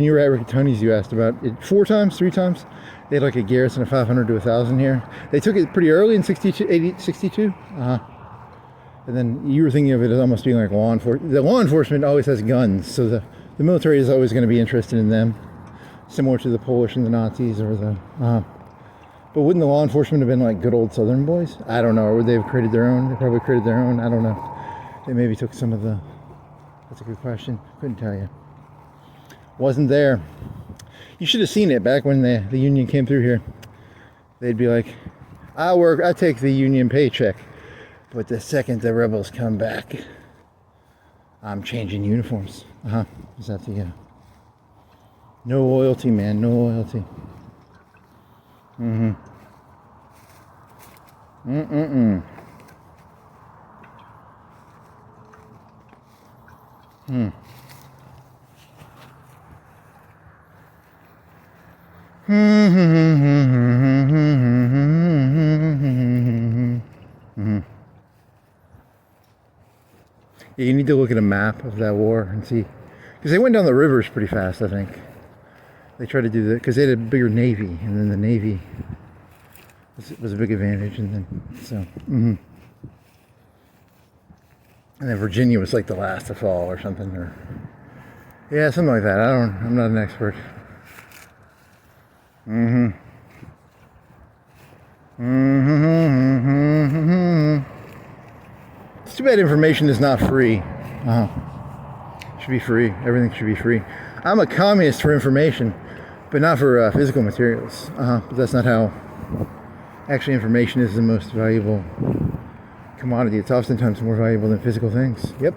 you were at Riccatoni's, you asked about it 3 times. They had like a garrison of 500 to 1,000 here. They took it pretty early in 62. And then you were thinking of it as almost being like law enforcement. The law enforcement always has guns, so the military is always going to be interested in them, similar to the Polish and the Nazis or the. But wouldn't the law enforcement have been like good old Southern boys? I don't know. Or would they have created their own? They probably created their own. I don't know. They maybe took some of the. That's a good question. Couldn't tell you. Wasn't there. You should have seen it back when the union came through here. They'd be like, I take the union paycheck, but the second the rebels come back, I'm changing uniforms. Is that the no loyalty, man, no loyalty. Yeah, you need to look at a map of that war and see, because they went down the rivers pretty fast, I think. They tried to do that because they had a bigger Navy, and then the Navy was a big advantage, and then so. And then Virginia was like the last to fall or something, or yeah, something like that. I'm not an expert. It's too bad information is not free. Should be free. Everything should be free. I'm a communist for information, but not for physical materials. But that's not how. Actually, information is the most valuable commodity. It's oftentimes more valuable than physical things. Yep.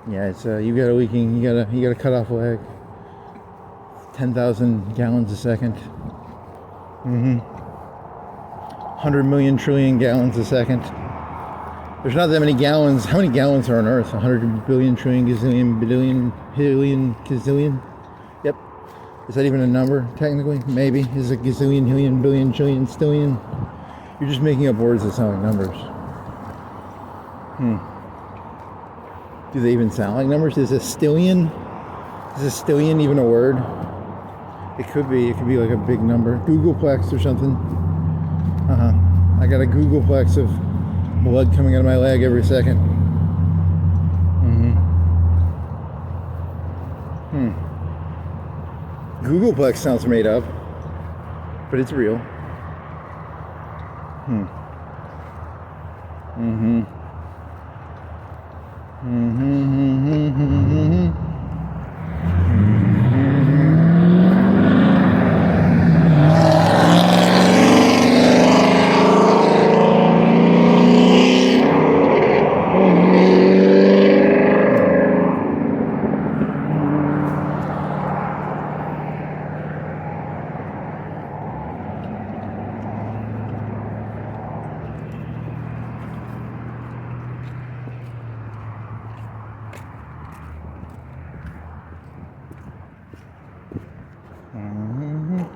Yeah, it's you got a leaking. You got a cut off leg. 10,000 gallons a second. 100 million trillion gallons a second. There's not that many gallons. How many gallons are on Earth? 100 billion trillion gazillion billion gazillion. Yep. Is that even a number technically? Maybe. Is it gazillion, hillion, billion, trillion, stillion? You're just making up words that sound like numbers. Do they even sound like numbers? Is a stillion even a word? It could be. It could be like a big number. Googleplex or something. I got a Googleplex of blood coming out of my leg every second. Googleplex sounds made up, but it's real.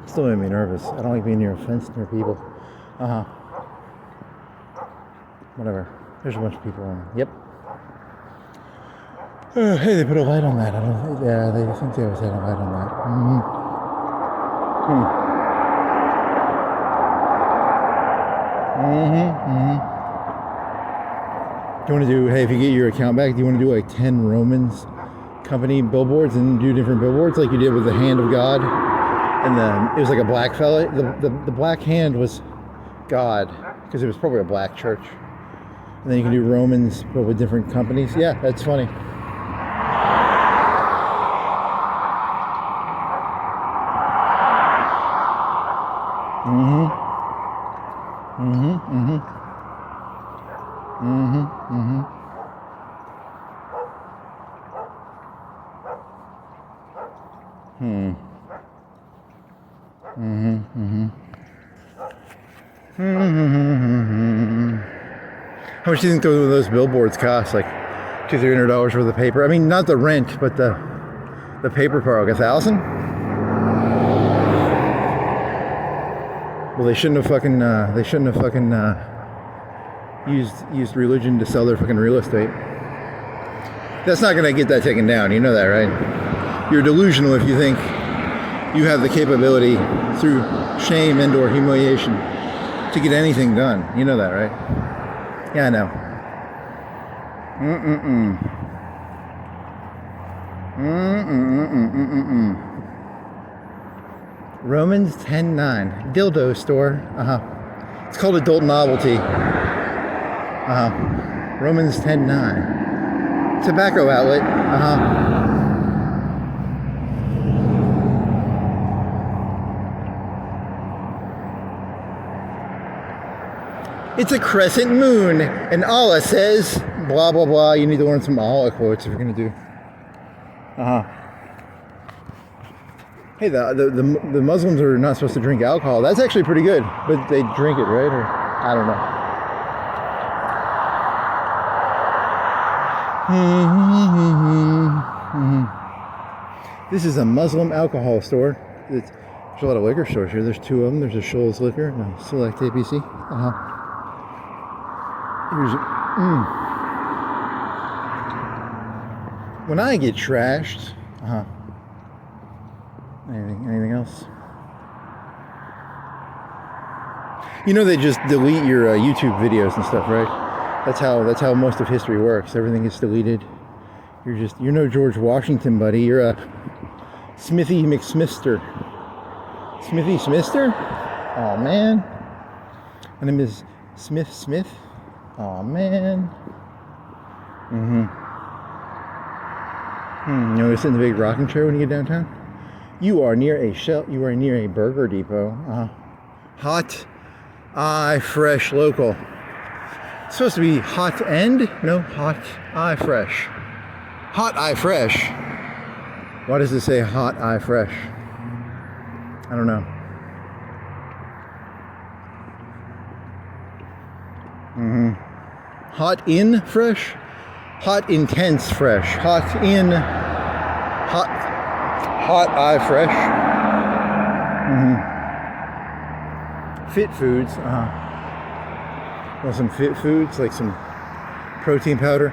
Still made me nervous. I don't like being near a fence near people. Whatever. There's a bunch of people on. Yep. Hey, they put a light on that. I don't. Yeah, they think they always had a light on that. Do you want to do? Hey, if you get your account back, do you want to do like 10 Romans company billboards and do different billboards like you did with the hand of God? And it was like a black fella. The black hand was God, because it was probably a black church. And then you can do Romans, but with different companies. Yeah, that's funny. How much do you think those billboards cost? Like $200-300 worth of paper? I mean, not the rent, but the paper part. Like $1,000? Well, they shouldn't have fucking used religion to sell their fucking real estate. That's not gonna get that taken down. You know that, right? You're delusional if you think you have the capability through shame and or humiliation to get anything done. You know that, right? Yeah, I know. Romans 10:9. Dildo store. It's called adult novelty. Romans 10:9. Tobacco outlet. It's a crescent moon, and Allah says, blah, blah, blah. You need to learn some Allah quotes if you're going to do. Hey, the Muslims are not supposed to drink alcohol. That's actually pretty good, but they drink it, right? Or I don't know. This is a Muslim alcohol store. There's a lot of liquor stores here. There's two of them. There's a Shoals Liquor and a Select ABC. Here's when I get trashed. Anything else? You know they just delete your YouTube videos and stuff, right? That's how most of history works. Everything gets deleted. You're no George Washington, buddy. You're a Smithy McSmister. Smithy Smister? Oh man. My name is Smith. Oh man. You know, they sit in the big rocking chair when you get downtown. You are near a burger depot. Hot Eye Fresh Local. It's supposed to be hot end? No, Hot Eye Fresh. Hot Eye Fresh. Why does it say Hot Eye Fresh? I don't know. Hot in fresh? Hot intense fresh. Hot Eye Fresh. Fit foods. Want some fit foods, like some protein powder,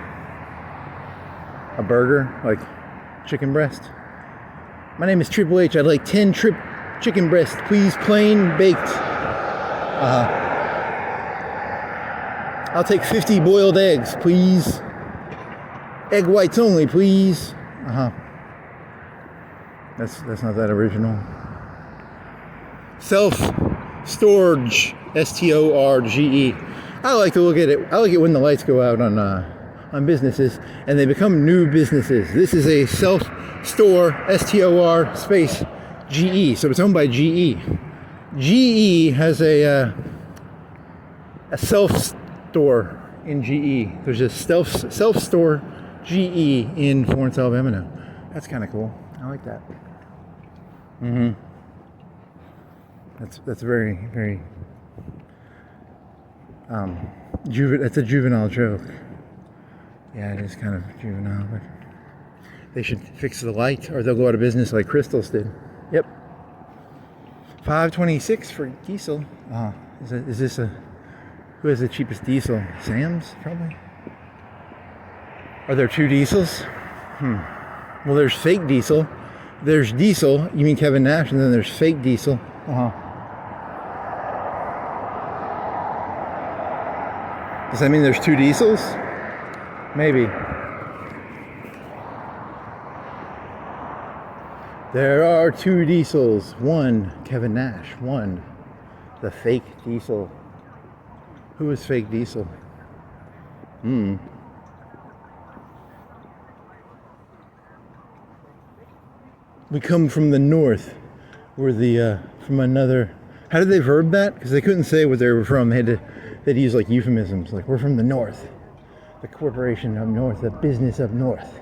a burger, like chicken breast. My name is Triple H. I'd like 10 chicken breasts, please, plain baked. I'll take 50 boiled eggs, please. Egg whites only, please. That's not that original. Self-storage, STORGE. I like to look at it. I like it when the lights go out on businesses and they become new businesses. This is a self-store, STOR space GE. So it's owned by GE. GE has a self-store in GE. There's a self-store GE in Florence, Alabama now. That's kind of cool. I like that. That's very, very that's a juvenile joke. Yeah, it is kind of juvenile, but they should fix the light or they'll go out of business like Crystals did. Yep. $5.26 for diesel. Is this who has the cheapest diesel? Sam's, probably? Are there two diesels? Well, there's fake diesel. There's diesel, you mean Kevin Nash, and then there's fake diesel. Does that mean there's two diesels? Maybe. There are two diesels. One, Kevin Nash. One, the fake diesel. Who is fake diesel? We come from the north. We're from another. How did they verb that? Because they couldn't say where they were from. They'd use like euphemisms, like we're from the north, the corporation up north, the business up north.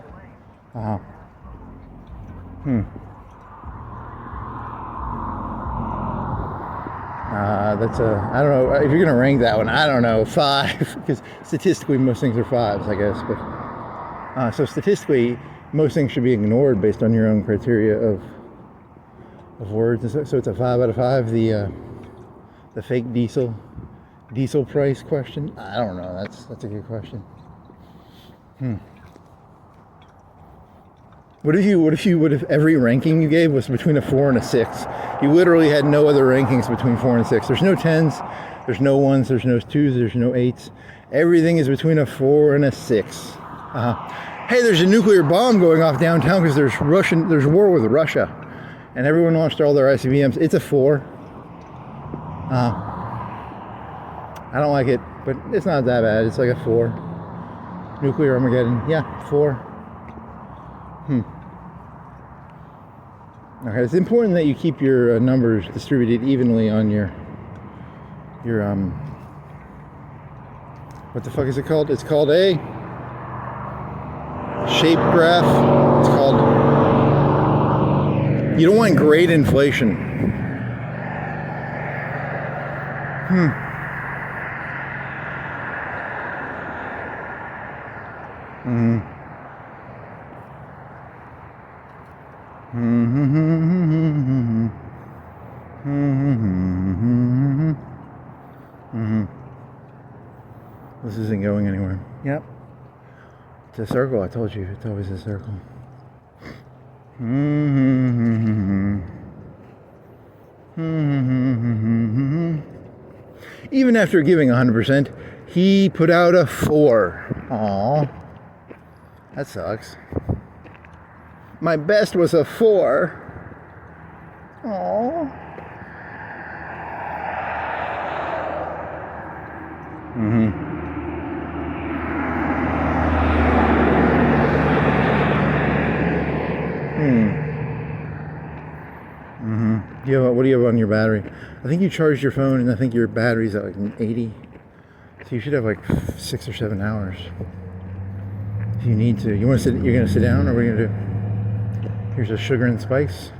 That's I don't know if you're gonna rank that one. I don't know, 5, because statistically most things are 5s, I guess. But so statistically, most things should be ignored based on your own criteria of words. So it's a 5 out of 5. The fake diesel price question. I don't know. That's a good question. What if every ranking you gave was between a 4 and a 6? You literally had no other rankings between 4 and 6. There's no 10s, there's no 1s, there's no 2s, there's no 8s. Everything is between a 4 and a 6. Hey, there's a nuclear bomb going off downtown because there's war with Russia, and everyone launched all their ICBMs. It's a 4. I don't like it, but it's not that bad. It's like a 4. Nuclear Armageddon. Yeah, 4. Okay, it's important that you keep your numbers distributed evenly on your what the fuck is it called? It's called a shape graph. It's called You don't want great inflation. This isn't going anywhere. Yep. It's a circle. I told you. It's always a circle. Even after giving 100%, he put out a 4. Aw. That sucks. My best was a 4. Aw. What do you have on your battery? I think you charged your phone, and I think your battery's at like 80. So you should have like 6 or 7 hours. If you need to. You want to sit? You're gonna sit down, or what are you gonna do? Here's a sugar and spice.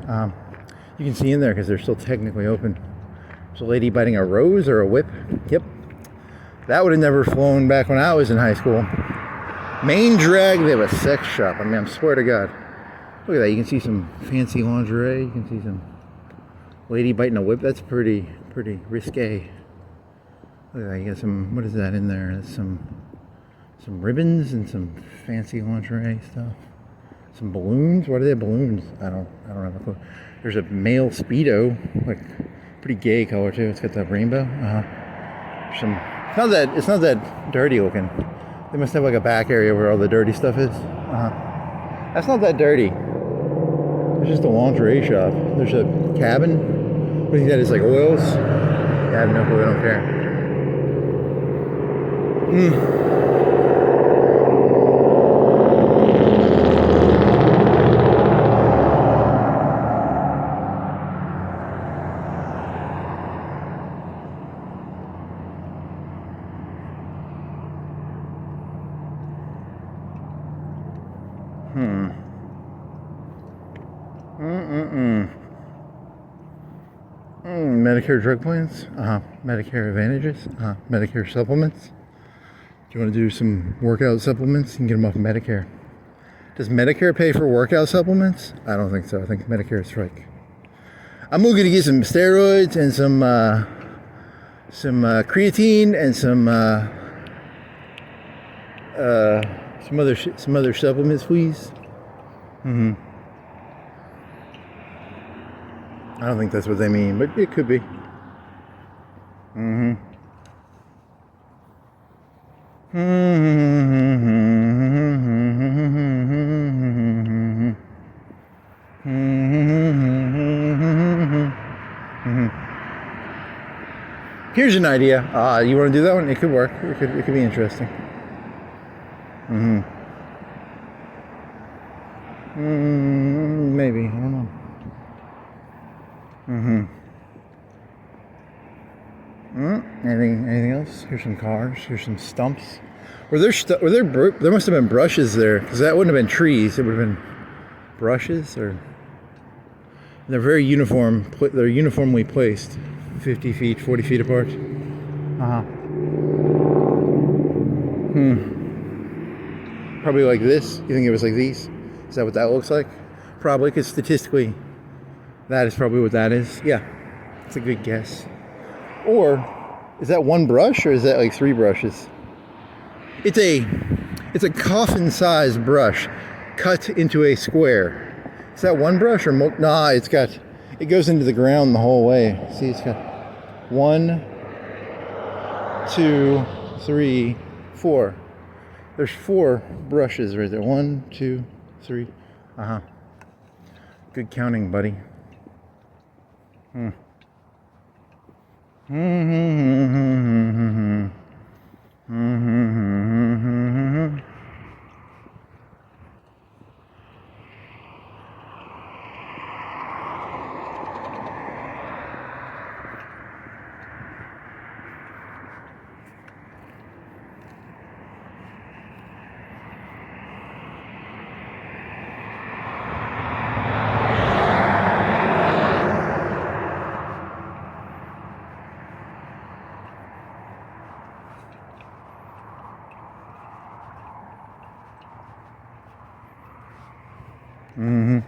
You can see in there because they're still technically open. There's a lady biting a rose or a whip. Yep. That would have never flown back when I was in high school. Main drag, they have a sex shop. I mean, I swear to God. Look at that. You can see some fancy lingerie. You can see some lady biting a whip. That's pretty risque. Look at that. You got some, what is that in there? That's some ribbons and some fancy lingerie stuff. Some balloons. What are they balloons? I don't have a clue. There's a male Speedo, like pretty gay color too. It's got that rainbow. It's not that dirty looking. They must have like a back area where all the dirty stuff is. That's not that dirty. It's just a lingerie shop. There's a cabin. What do you think that is, like oils? Yeah, I have no clue. I don't care. Medicare drug plans, Medicare Advantages, Medicare supplements. Do you want to do some workout supplements? You can get them off Medicare. Does Medicare pay for workout supplements? I don't think so. I think Medicare is strike. I'm looking to get some steroids and some creatine and some other supplements, please. I don't think that's what they mean, but it could be. Here's an idea. You want to do that one? It could work. It could be interesting. Maybe. I don't know. Anything else? Here's some cars. Here's some stumps. There must have been brushes there, because that wouldn't have been trees. It would have been brushes, or they're very uniform. They're uniformly placed, 50 feet, 40 feet apart. Probably like this. You think it was like these? Is that what that looks like? Probably, because statistically, that is probably what that is. Yeah, it's a good guess. Or is that one brush, or is that like 3 brushes? It's a coffin-sized brush cut into a square. Is that one brush or nah? It goes into the ground the whole way. See, it's got 1, 2, 3, 4. There's 4 brushes right there. 1, 2, 3. Good counting, buddy. Mm-hmm.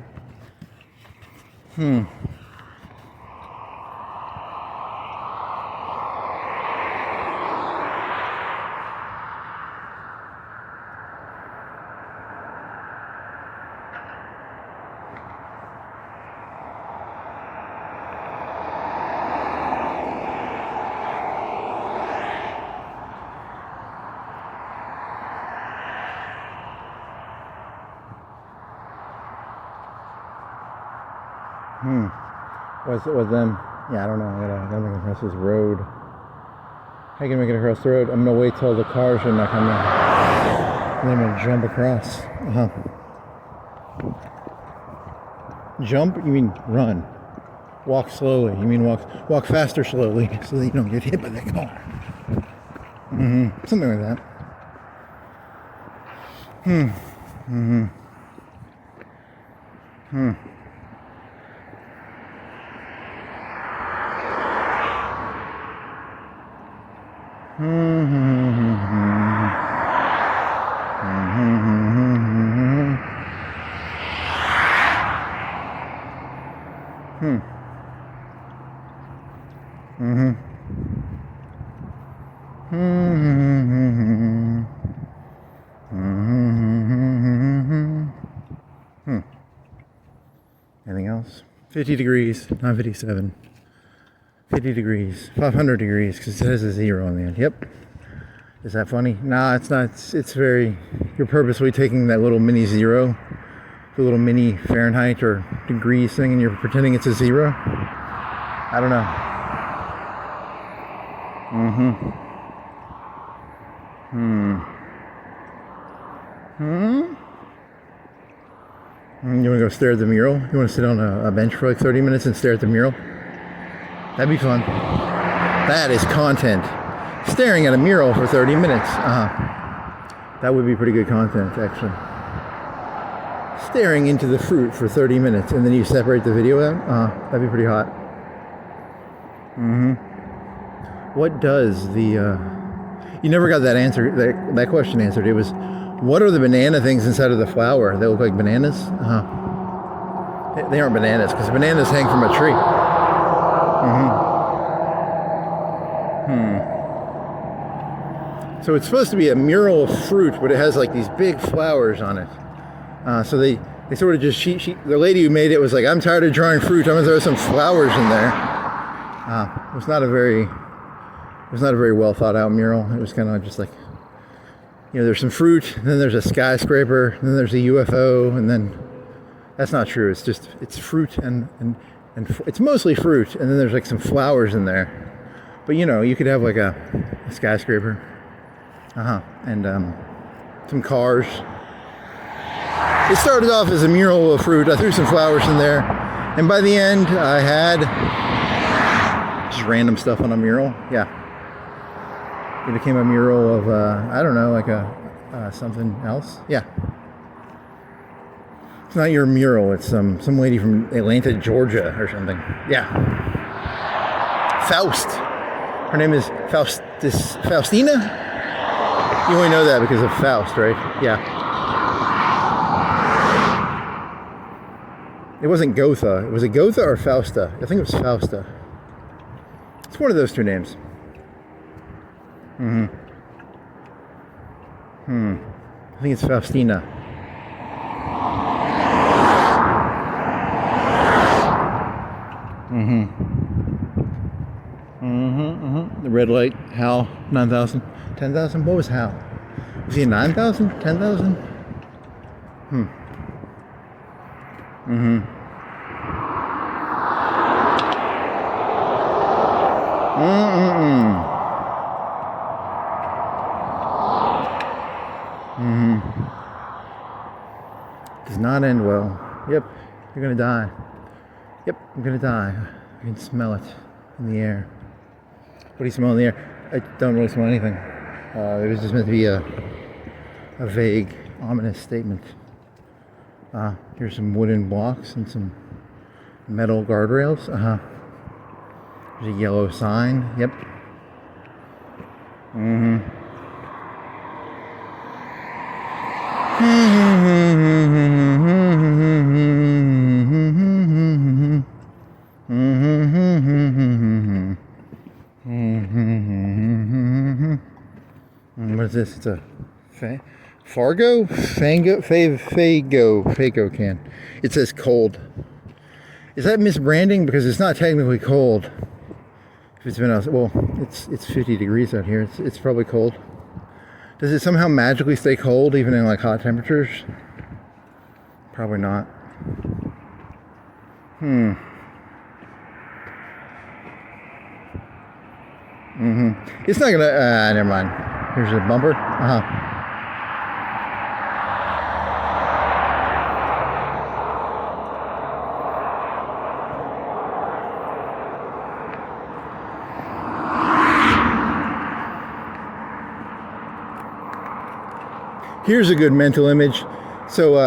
Hmm. What's them? Yeah, I don't know. I gotta make it across this road. How can I make it across the road? I'm gonna wait till the cars are not coming. And then I'm gonna jump across. Jump? You mean run? Walk slowly. You mean walk faster slowly so that you don't get hit by that car. Something like that. Anything else? 50 degrees, not 57. 50 degrees, 500 degrees, because it has a 0 on the end. Yep. Is that funny? Nah, it's not. It's very. You're purposely taking that little mini 0, the little mini Fahrenheit or degrees thing, and you're pretending it's a 0. I don't know. You want to go stare at the mural? You want to sit on a bench for like 30 minutes and stare at the mural? That'd be fun. That is content. Staring at a mural for 30 minutes. That would be pretty good content, actually. Staring into the fruit for 30 minutes and then you separate the video out? That'd be pretty hot. What does the... You never got that answer, that question answered. It was, what are the banana things inside of the flower? They look like bananas? They aren't bananas, because bananas hang from a tree. So it's supposed to be a mural of fruit, but it has like these big flowers on it. So they sort of just, the lady who made it was like, I'm tired of drawing fruit, I'm gonna throw some flowers in there. It was not a very well thought out mural. It was kind of just like, you know, there's some fruit, and then there's a skyscraper, and then there's a UFO, and then that's not true. It's just, it's fruit and it's mostly fruit, and then there's like some flowers in there. But you know, you could have like a skyscraper, and some cars. It started off as a mural of fruit. I threw some flowers in there, and by the end, I had just random stuff on a mural. Yeah, it became a mural of I don't know, like a something else. Yeah. It's not your mural, it's some lady from Atlanta, Georgia or something. Yeah. Faust. Her name is Faustina? You only know that because of Faust, right? Yeah. It wasn't Gotha. Was it Gotha or Fausta? I think it was Fausta. It's one of those two names. I think it's Faustina. The red light, Hal, 9,000, 10,000. What was Hal? Was he 9,000? 10,000? Does not end well. Yep, you're gonna die. Yep, I'm gonna die. I can smell it in the air. What do you smell in the air? I don't really smell anything. It was just meant to be a vague, ominous statement. Here's some wooden blocks and some metal guardrails. There's a yellow sign. Yep. is this? It's a Fargo? Fago can. It says cold. Is that misbranding? Because it's not technically cold. If it's been out, well, it's 50 degrees out here. It's probably cold. Does it somehow magically stay cold even in like hot temperatures? Probably not. It's not gonna, never mind. Here's a bumper. Here's a good mental image. So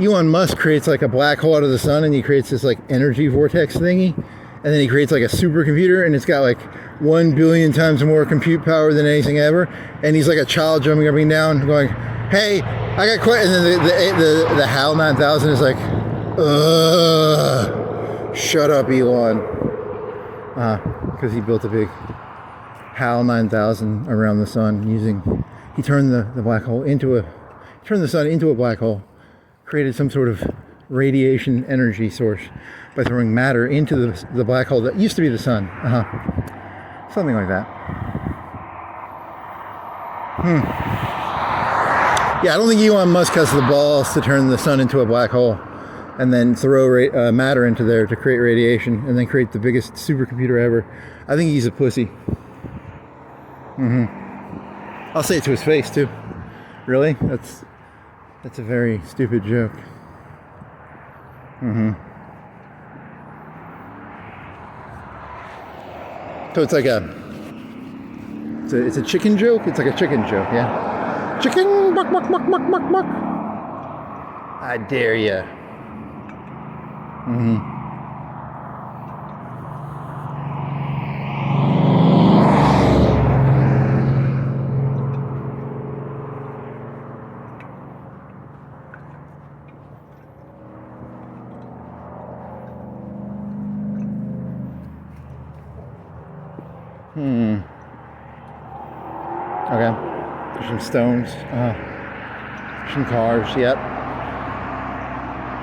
Elon Musk creates like a black hole out of the sun, and he creates this like energy vortex thingy, and then he creates like a supercomputer, and it's got like 1 billion times more compute power than anything ever, and he's like a child jumping up and down going, hey, I got quite, and then the HAL 9000 is like, shut up, Elon, because he built a big HAL 9000 around the sun he turned the black hole turned the sun into a black hole, created some sort of radiation energy source by throwing matter into the black hole that used to be the sun. Something like that. Yeah, I don't think Elon Musk has the balls to turn the sun into a black hole and then throw matter into there to create radiation and then create the biggest supercomputer ever. I think he's a pussy. I'll say it to his face too. Really? That's a very stupid joke. So it's like it's a chicken joke. It's like a chicken joke, yeah. Chicken, buck, buck, buck, buck, buck, buck. I dare ya. Okay. There's some stones. Some cars. Yep.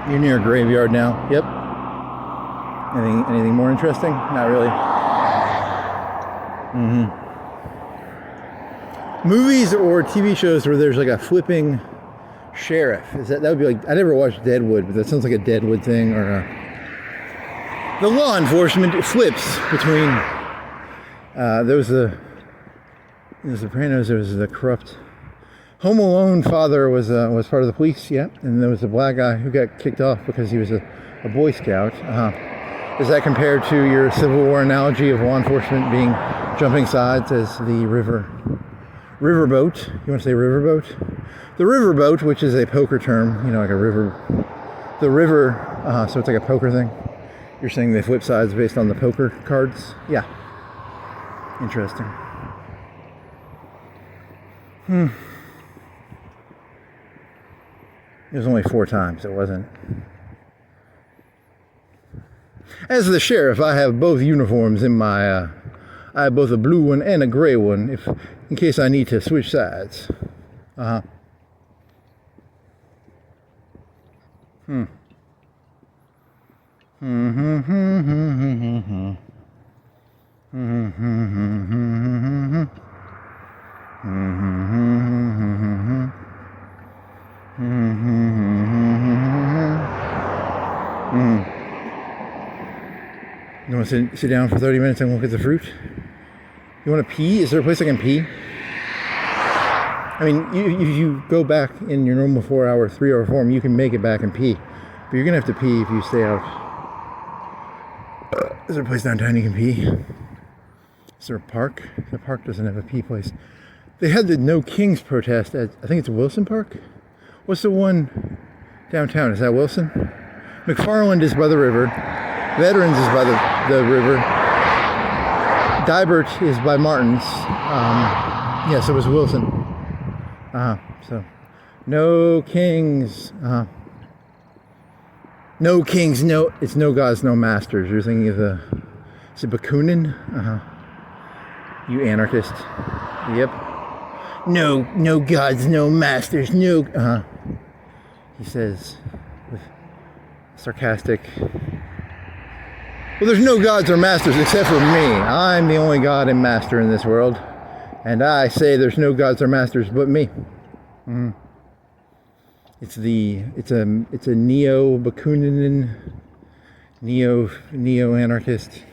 You're near a graveyard now. Yep. Anything more interesting? Not really. Movies or TV shows where there's like a flipping sheriff. That would be like, I never watched Deadwood, but that sounds like a Deadwood thing, or the law enforcement flips between there was the Sopranos. There was the corrupt Home Alone father was part of the police, yeah, and there was a black guy who got kicked off because he was a Boy Scout. Is that compared to your Civil War analogy of law enforcement being jumping sides as the riverboat? You want to say riverboat? The riverboat, which is a poker term, like a river. The river, so it's like a poker thing. You're saying they flip sides based on the poker cards? Yeah. Interesting. It was only 4 times, it wasn't. As the sheriff, I have both uniforms in my, I have both a blue one and a gray one, in case I need to switch sides. You want to sit down for 30 minutes and look at the fruit? You want to pee? Is there a place I can pee? I mean, if you go back in your normal 4-hour, 3-hour form, you can make it back and pee. But you're going to have to pee if you stay out. Is there a place downtown you can pee? Is there a park? The park doesn't have a pee place. They had the No Kings protest at, I think it's Wilson Park? What's the one downtown? Is that Wilson? McFarland is by the river. Veterans is by the river. Dibert is by Martin's. Yes, it was Wilson. So, No Kings. No Kings, no, it's no gods, no masters. You're thinking of is it Bakunin? You anarchist. Yep. no gods, no masters, no. He says with sarcastic. Well, there's no gods or masters except for me. I'm the only god and master in this world, and I say there's no gods or masters but me. It's a neo-Bakunin, neo-anarchist.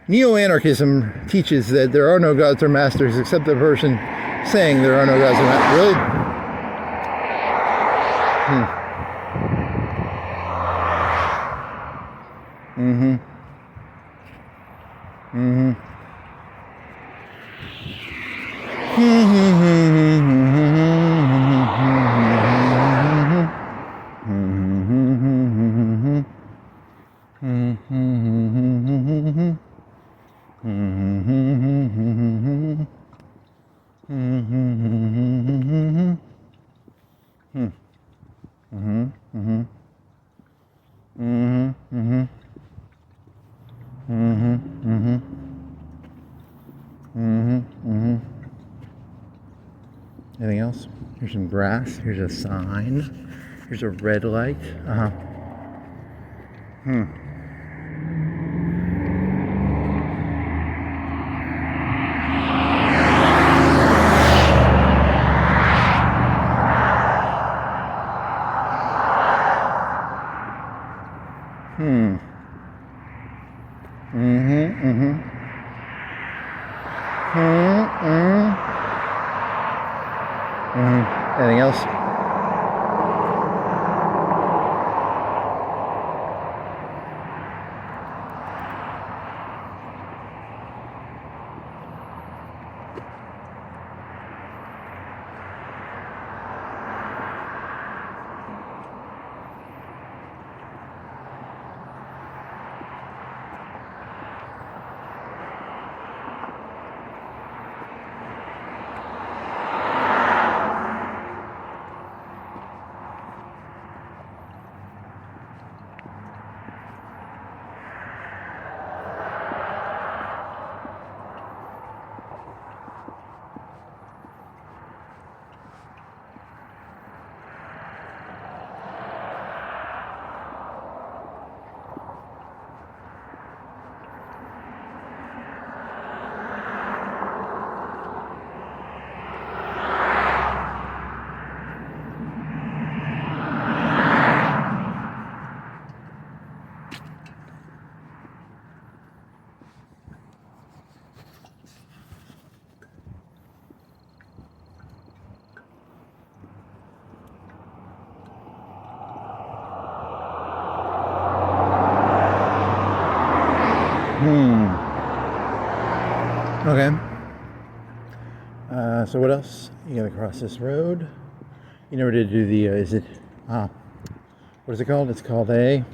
Neo-anarchism teaches that there are no gods or masters except the person saying there are no gods or masters. Really? Anything else? Here's some grass. Here's a sign. Here's a red light. Anything else? Okay. So what else? You gotta cross this road. You never did do the, what is it called? It's called a,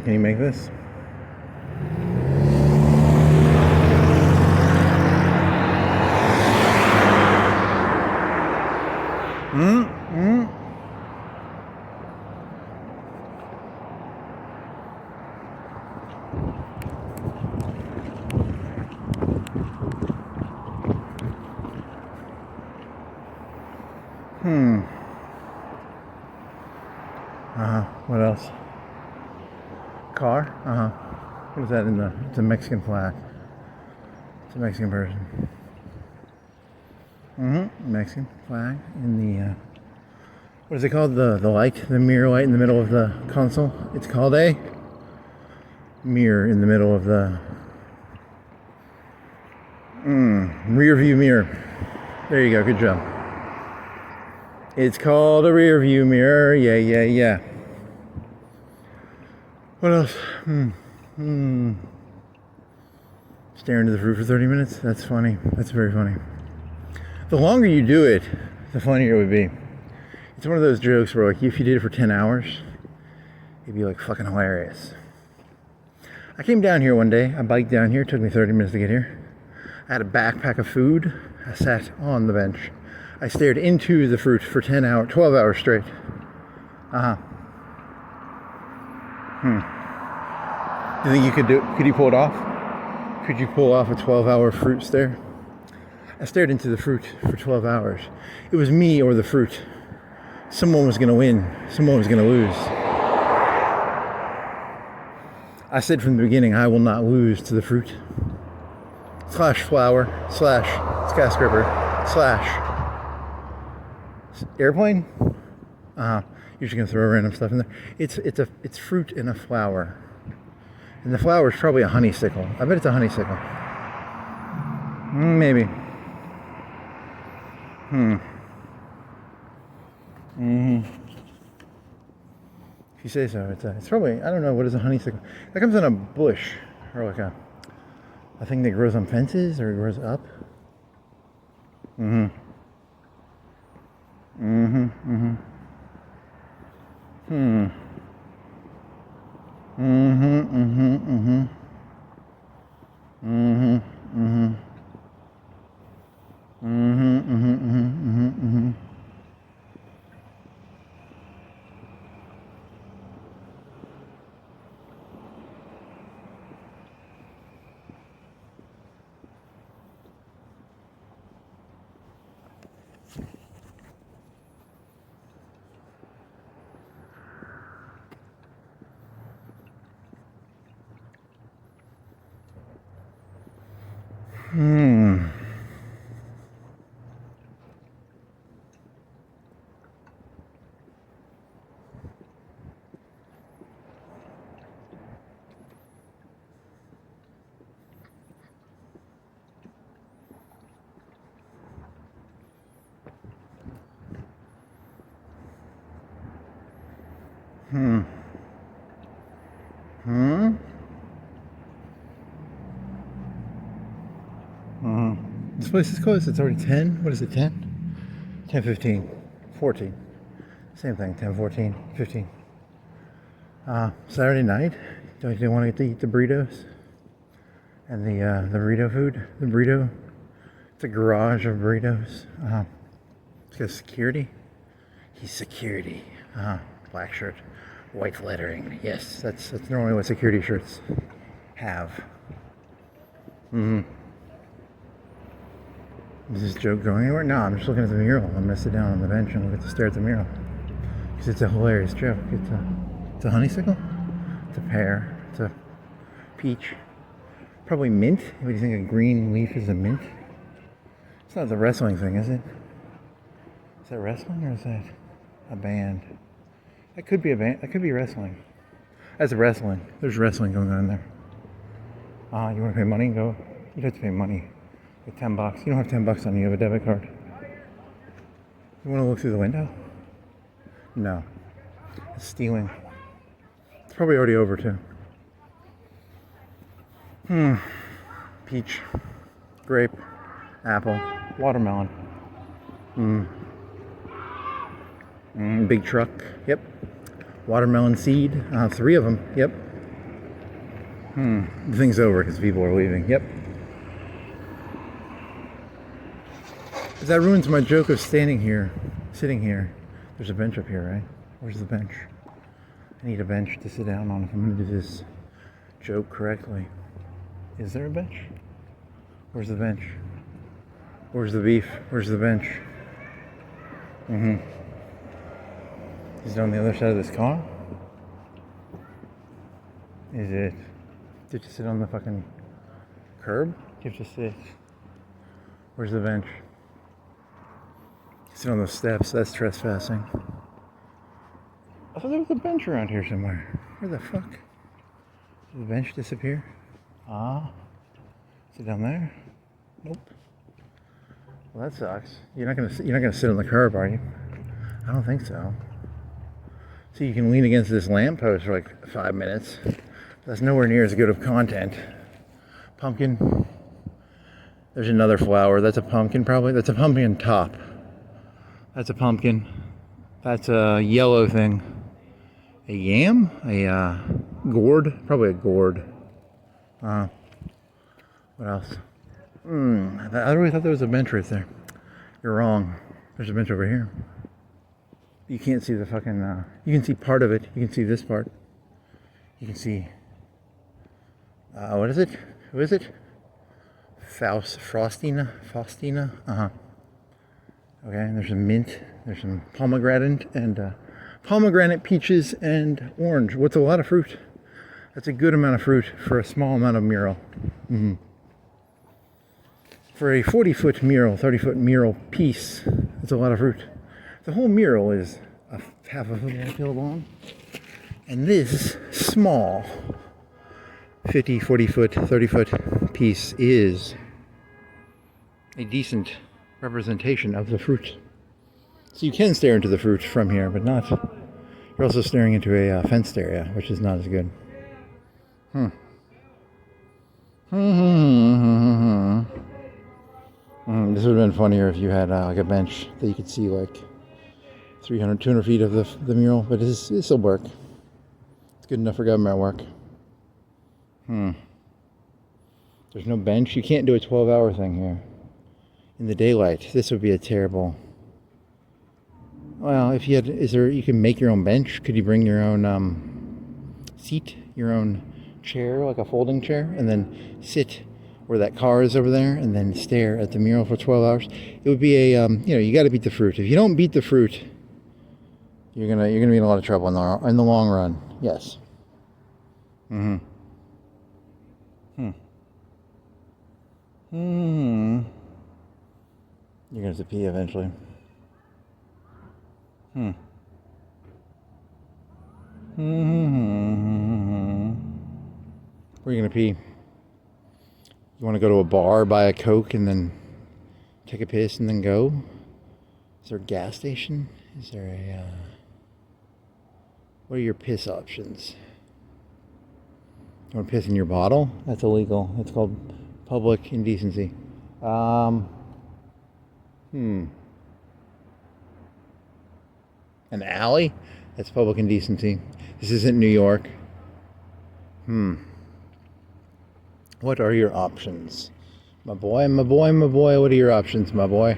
Can you make this? What else? Car? What is that in the, it's a Mexican flag. It's a Mexican person. Mexican flag in the, what is it called? The light, the mirror light in the middle of the console. It's called a mirror in the middle of the rear view mirror. There you go. Good job. It's called a rear view mirror. Yeah, yeah, yeah. What else? Staring into the fruit for 30 minutes? That's funny. That's very funny. The longer you do it, the funnier it would be. It's one of those jokes where, like, if you did it for 10 hours, it'd be, like, fucking hilarious. I came down here one day. I biked down here. It took me 30 minutes to get here. I had a backpack of food. I sat on the bench. I stared into the fruit for 12 hours straight. You think you could do it? Could you pull it off? Could you pull off a 12-hour fruit stare? I stared into the fruit for 12 hours. It was me or the fruit. Someone was going to win. Someone was going to lose. I said from the beginning, I will not lose to the fruit. Slash flower, slash skyscraper, slash airplane. You're just going to throw random stuff in there. It's fruit in a flower. And the flower is probably a honeysuckle. I bet it's a honeysuckle. Maybe. If you say so, it's probably, I don't know, what is a honeysuckle? That comes in a bush, or like a thing that grows on fences, or grows up. This place is closed. It's already 10. What is it, 10? 10, 15, 14. Same thing, 10, 14, 15. Saturday night, don't you want to get to eat the burritos? And the burrito food? The burrito? It's a garage of burritos. It's got security. He's security. Black shirt, white lettering. Yes, that's normally what security shirts have. Is this joke going anywhere? No, I'm just looking at the mural. I'm gonna sit down on the bench and look at stare at the mural. Because it's a hilarious joke. It's a honeysuckle? It's a pear. It's a peach. Probably mint. What do you think a green leaf is a mint? It's not the wrestling thing, is it? Is that wrestling or is that a band? That could be a band. That could be wrestling. That's wrestling. There's wrestling going on there. You want to pay money? Go. You don't have to pay money. Like $10. You don't have $10 on you. You have a debit card. You want to look through the window? No. It's stealing. It's probably already over too. Peach, grape, apple, watermelon. Big truck. Yep. Watermelon seed. 3 of them. Yep. The thing's over because people are leaving. Yep. But that ruins my joke of standing here, sitting here. There's a bench up here, right? Where's the bench? I need a bench to sit down on if I'm going to do this joke correctly. Is there a bench? Where's the bench? Where's the beef? Where's the bench? Is it on the other side of this car? Is it? Did you sit on the fucking curb? You have to sit. Where's the bench? Sit on the steps. That's trespassing. I thought there was a bench around here somewhere. Where the fuck? Did the bench disappear? Is it down there? Nope. Well, that sucks. You're not gonna sit on the curb, are you? I don't think so. So you can lean against this lamppost for like 5 minutes. That's nowhere near as good of content. Pumpkin. There's another flower. That's a pumpkin, probably. That's a pumpkin top. That's a pumpkin. That's a yellow thing. A yam? A gourd? Probably a gourd. What else? I really thought there was a bench right there. You're wrong. There's a bench over here. You can't see the fucking, you can see part of it. You can see this part. You can see, what is it? Who is it? Faustina? Okay, there's some mint. There's some pomegranate and, pomegranate, peaches, and orange. What's a lot of fruit? That's a good amount of fruit for a small amount of mural. For a 40-foot mural, 30-foot mural piece, it's a lot of fruit. The whole mural is half a football field long. And this small 50, 40-foot, 30-foot piece is a decent representation of the fruit. So you can stare into the fruit from here, but not. You're also staring into a fenced area, which is not as good. This would have been funnier if you had like a bench that you could see like 300, 200 feet of the mural, but this'll work. It's good enough for government work. There's no bench. You can't do a 12-hour thing here in the daylight. This would be a terrible. Well, if you had, you can make your own bench. Could you bring your own seat, your own chair, like a folding chair, and then sit where that car is over there, and then stare at the mural for 12 hours? It would be a, you got to beat the fruit. If you don't beat the fruit, you're gonna be in a lot of trouble in the long run. Yes. You're gonna have to pee eventually. Where are you gonna pee? You want to go to a bar, buy a Coke, and then take a piss and then go? Is there a gas station? Is there a what are your piss options? You want to piss in your bottle? That's illegal. It's called public indecency. An alley? That's public indecency. This isn't New York. What are your options? My boy, what are your options, my boy?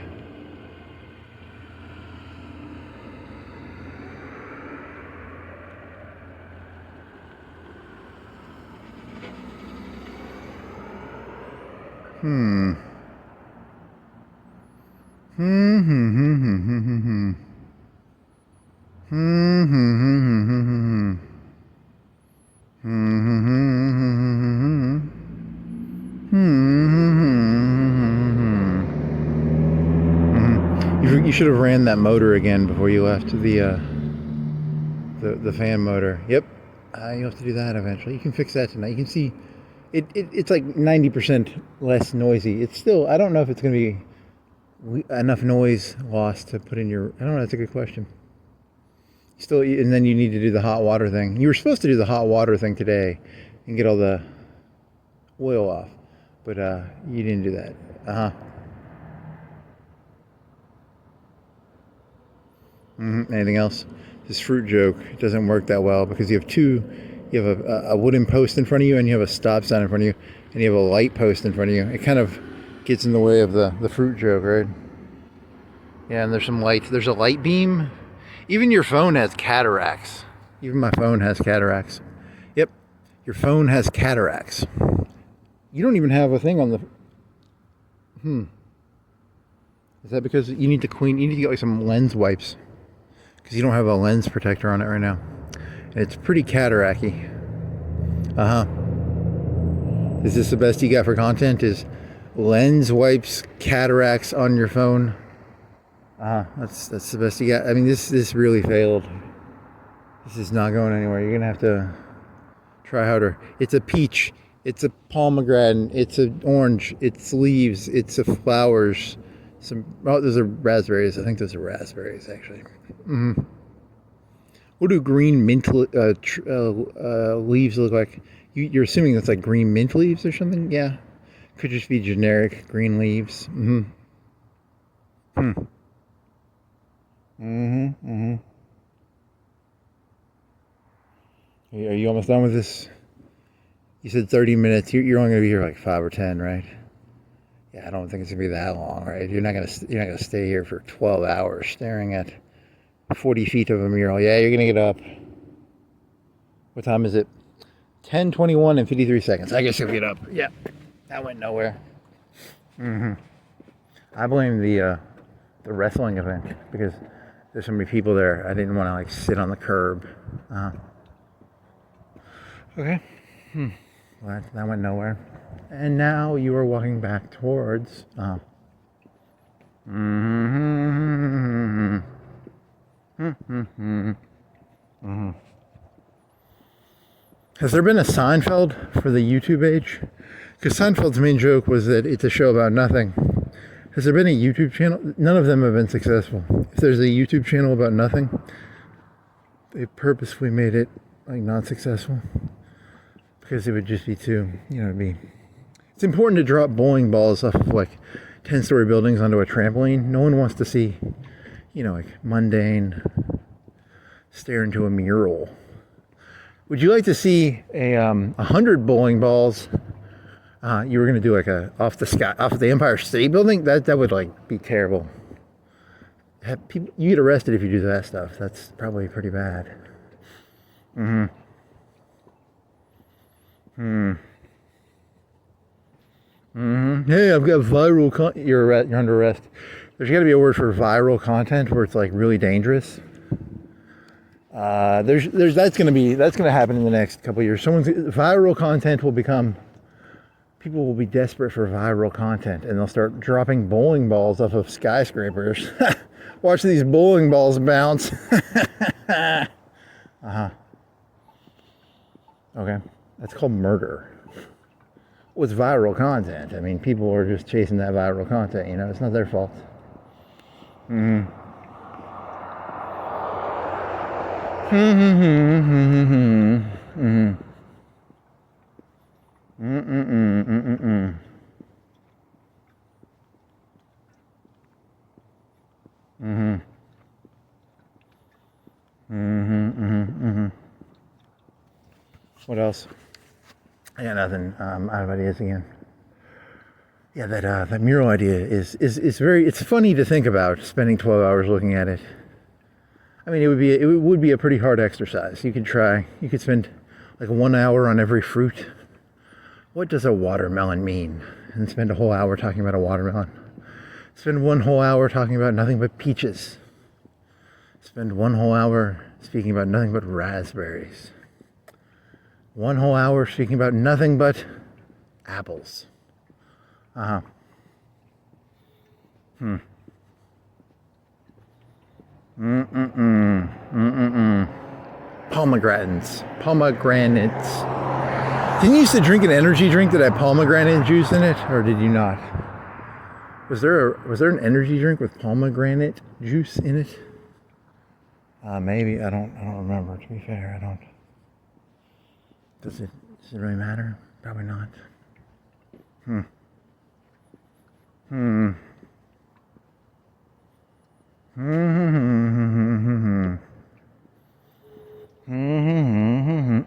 You should have ran that motor again before you left the fan motor. Yep, you have to do that eventually. You can fix that tonight. You can see it's like 90% less noisy. It's still, I don't know if it's going to be enough noise loss to put in your, I don't know, that's a good question. Still, and then you need to do the hot water thing. You were supposed to do the hot water thing today and get all the oil off, but you didn't do that. Anything else? This fruit joke doesn't work that well because you have a wooden post in front of you, and you have a stop sign in front of you, and you have a light post in front of you. It kind of gets in the way of the fruit joke, right? Yeah, and there's a light beam. Even your phone has cataracts. Even my phone has cataracts. Yep, your phone has cataracts. You don't even have a thing on the... Is that because you need to get like some lens wipes? Because you don't have a lens protector on it right now. And it's pretty cataracty. Is this the best you got for content? Is lens wipes, cataracts on your phone? That's the best you got. I mean, this really failed. This is not going anywhere. You're gonna have to try harder. It's a peach. It's a pomegranate. It's an orange. It's leaves. It's a flowers. Oh, those are raspberries. I think those are raspberries, actually. What do green mint leaves look like? You're assuming that's like green mint leaves or something? Yeah. Could just be generic green leaves. Are you almost done with this? You said 30 minutes. You're only gonna be here like 5 or 10, right? Yeah, I don't think it's gonna be that long, right? You're not gonna stay here for 12 hours staring at 40 feet of a mural. Yeah, you're gonna get up. What time is it? 10:21 and 53 seconds. I guess you'll get up. Yeah, that went nowhere. I blame the wrestling event because there's so many people there. I didn't want to like sit on the curb. Okay. Well, that went nowhere. And now you are walking back towards. Has there been a Seinfeld for the YouTube age? Because Seinfeld's main joke was that it's a show about nothing. Has there been a YouTube channel? None of them have been successful. If there's a YouTube channel about nothing, they purposefully made it like not successful. Because it would just be too, it's important to drop bowling balls off of like 10-story buildings onto a trampoline. No one wants to see, like mundane stare into a mural. Would you like to see 100 bowling balls? You were going to do like off the Empire State Building? That would like be terrible. You get arrested if you do that stuff. That's probably pretty bad. Hey, I've got viral content. You're under arrest. There's got to be a word for viral content where it's like really dangerous. That's gonna happen in the next couple of years. Viral content will become. People will be desperate for viral content, and they'll start dropping bowling balls off of skyscrapers. Watch these bowling balls bounce. Okay, that's called murder. What's viral content? I mean, people are just chasing that viral content. It's not their fault. What else? I got nothing. Out of ideas again. Yeah, that mural idea is it's funny to think about spending 12 hours looking at it. I mean, it would be a pretty hard exercise. You could spend like 1 hour on every fruit. What does a watermelon mean? And spend a whole hour talking about a watermelon. Spend 1 whole hour talking about nothing but peaches. Spend 1 whole hour speaking about nothing but raspberries. 1 whole hour speaking about nothing but apples. Pomegranates. Didn't you used to drink an energy drink that had pomegranate juice in it, or did you not? Was there an energy drink with pomegranate juice in it? Maybe. I don't remember. To be fair, I don't. Does it really matter? Probably not.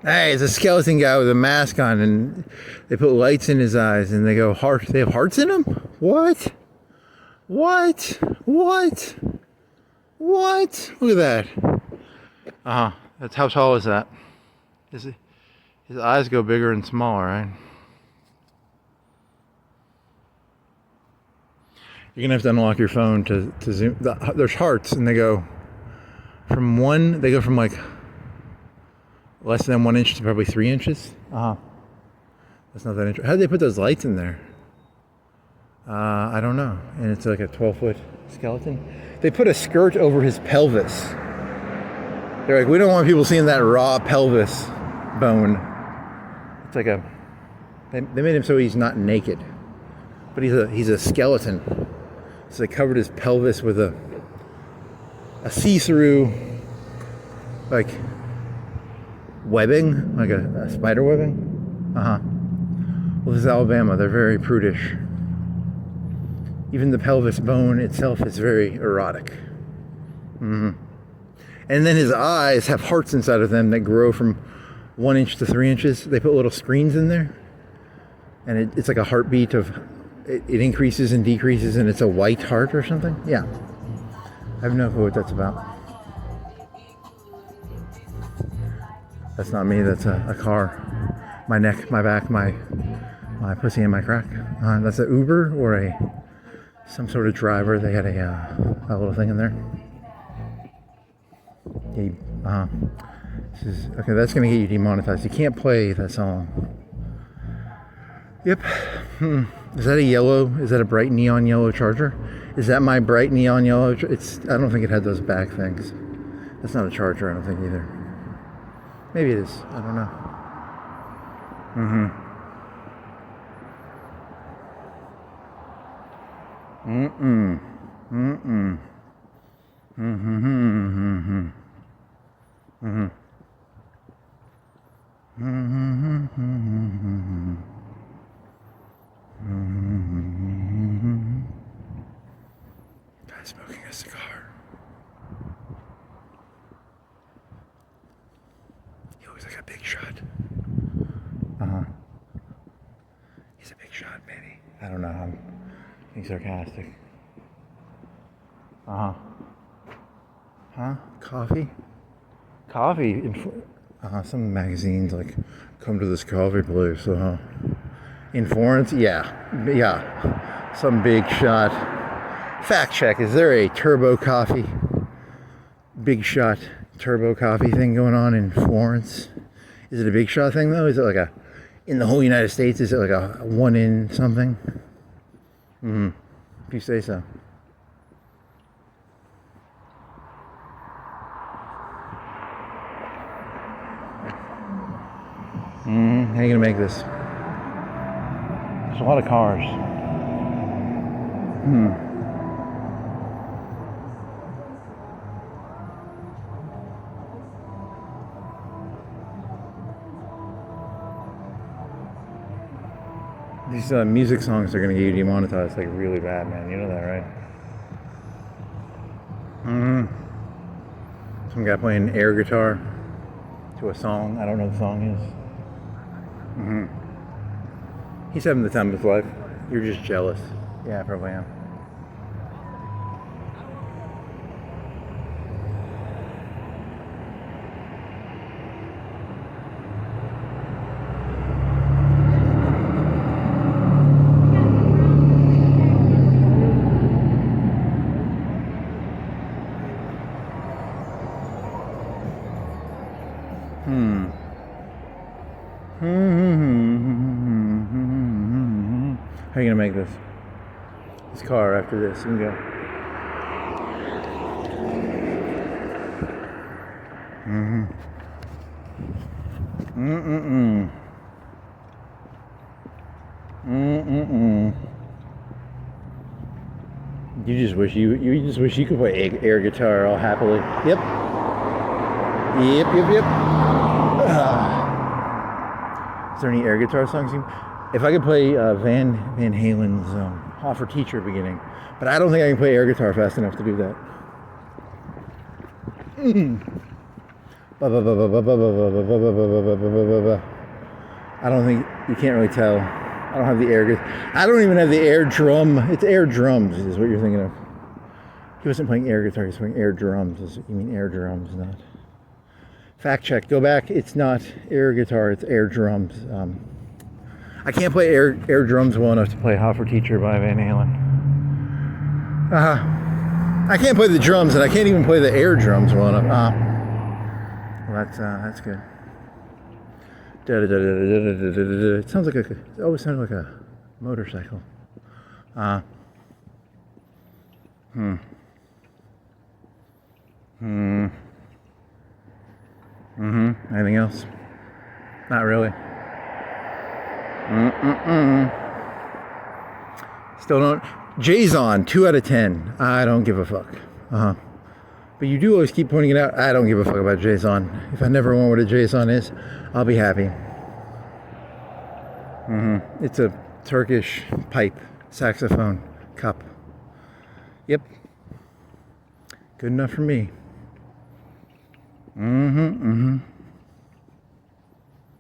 Hey, it's a skeleton guy with a mask on, and they put lights in his eyes, and they go heart. They have hearts in them? What? What? Look at that. That's how tall is that? His eyes go bigger and smaller, right? You're gonna have to unlock your phone to zoom. There's hearts, and they go from like less than 1 inch to probably 3 inches. That's not that interesting. How did they put those lights in there? I don't know. And it's like a 12-foot skeleton. They put a skirt over his pelvis. They're like, we don't want people seeing that raw pelvis bone. It's like they made him so he's not naked, but he's a skeleton. So they covered his pelvis with a see-through, like, webbing, like a spider webbing. Well, this is Alabama. They're very prudish. Even the pelvis bone itself is very erotic. And then his eyes have hearts inside of them that grow from 1 inch to 3 inches. They put little screens in there, and it's like a heartbeat of, it increases and decreases, and it's a white heart or something. Yeah, I have no clue what that's about. That's not me. That's a car. My neck, my back, my pussy, and my crack. That's an Uber or some sort of driver. They had a little thing in there. Yeah, this is okay. That's gonna get you demonetized. You can't play that song. Yep. Is that a yellow? Is that a bright neon yellow Charger? Is that my bright neon yellow? I don't think it had those back things. That's not a Charger. I don't think either. Maybe it is. I don't know. Guy smoking a cigar. He looks like a big shot. He's a big shot, maybe. I don't know. I'm being sarcastic. Coffee? Coffee? Some magazines like, come to this coffee place. In Florence? Yeah. Some big shot. Fact check, is there a turbo coffee? Big shot turbo coffee thing going on in Florence? Is it a big shot thing though? Is it like in the whole United States, is it like a one in something? If you say so. How are you gonna make this? There's a lot of cars. These music songs are gonna get you demonetized like really bad, man. You know that, right? Some guy playing air guitar to a song. I don't know what the song is. He's having the time of his life. You're just jealous. Yeah, I probably am. How are you gonna make this car after this and go? You just wish you could play air guitar all happily. Yep. Is there any air guitar songs? If I could play Van Halen's "Hot for Teacher" beginning, but I don't think I can play air guitar fast enough to do that. I don't think you can't really tell. I don't have the air. I don't even have the air drum. It's air drums, is what you're thinking of. He wasn't playing air guitar. He was playing air drums. You mean air drums, not? Fact check. Go back. It's not air guitar. It's air drums. I can't play air drums well enough to play "Hot for Teacher" by Van Halen. I can't play the drums, and I can't even play the air drums well enough. Well, that's good. It sounds like it always sounded like a motorcycle. Anything else? Not really. Still don't. Jason, 2 out of 10. I don't give a fuck. But you do always keep pointing it out. I don't give a fuck about Jason. If I never want what a Jason is, I'll be happy. It's a Turkish pipe, saxophone, cup. Yep. Good enough for me.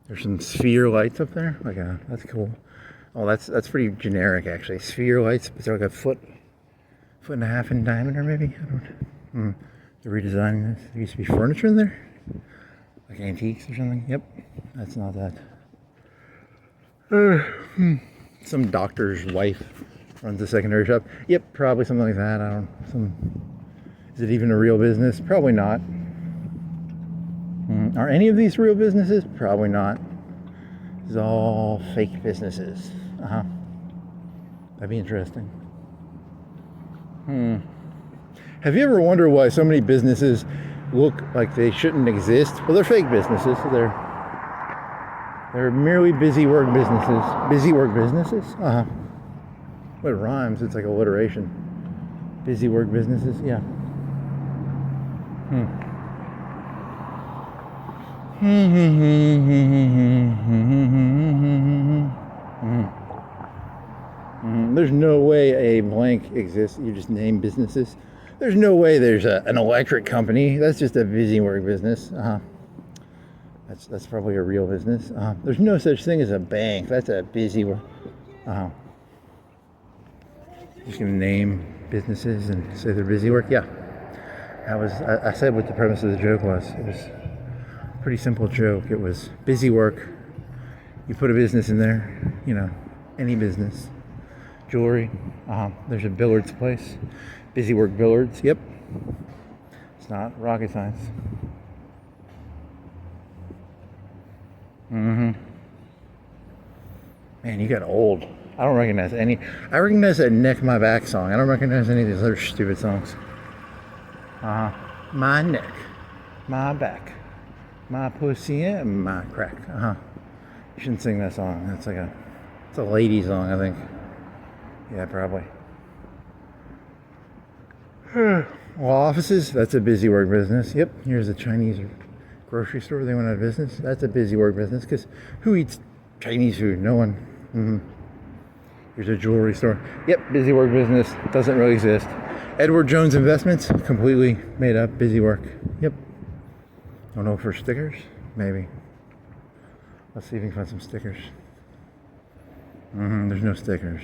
There's some sphere lights up there. That's cool. Oh, that's pretty generic actually. Sphere lights, but they're like a foot and a half in diameter maybe. I don't. They're redesigning this. There used to be furniture in there, like antiques or something. Yep, that's not that. Some doctor's wife runs a secondary shop. Yep, probably something like that. Is it even a real business? Probably not. Are any of these real businesses? Probably not. This is all fake businesses. That'd be interesting. Have you ever wondered why so many businesses look like they shouldn't exist? Well, they're fake businesses. They're merely busy work businesses. Busy work businesses? Well, it rhymes. It's like alliteration. Busy work businesses? Yeah. There's no way a blank exists. You just name businesses. There's no way there's an electric company. That's just a busy work business. That's probably a real business. There's no such thing as a bank. That's a busy work. Just gonna name businesses and say they're busy work. Yeah. I said what the premise of the joke was. It was a pretty simple joke. It was busy work. You put a business in there, any business. Jewelry. There's a billiards place. Busy work billiards. Yep. It's not rocket science. Man, you got old. I don't recognize any. I recognize that Neck My Back song. I don't recognize any of these other stupid songs. My neck, my back, my pussy and my crack. You shouldn't sing that song. It's a lady song, I think. Yeah, probably. Well, offices, that's a busy work business. Yep, here's a Chinese grocery store. They went out of business. That's a busy work business because who eats Chinese food? No one. Here's a jewelry store. Yep, busy work business. Doesn't really exist. Edward Jones Investments, completely made up. Busy work. Yep. Don't know for stickers? Maybe. Let's see if we can find some stickers. There's no stickers.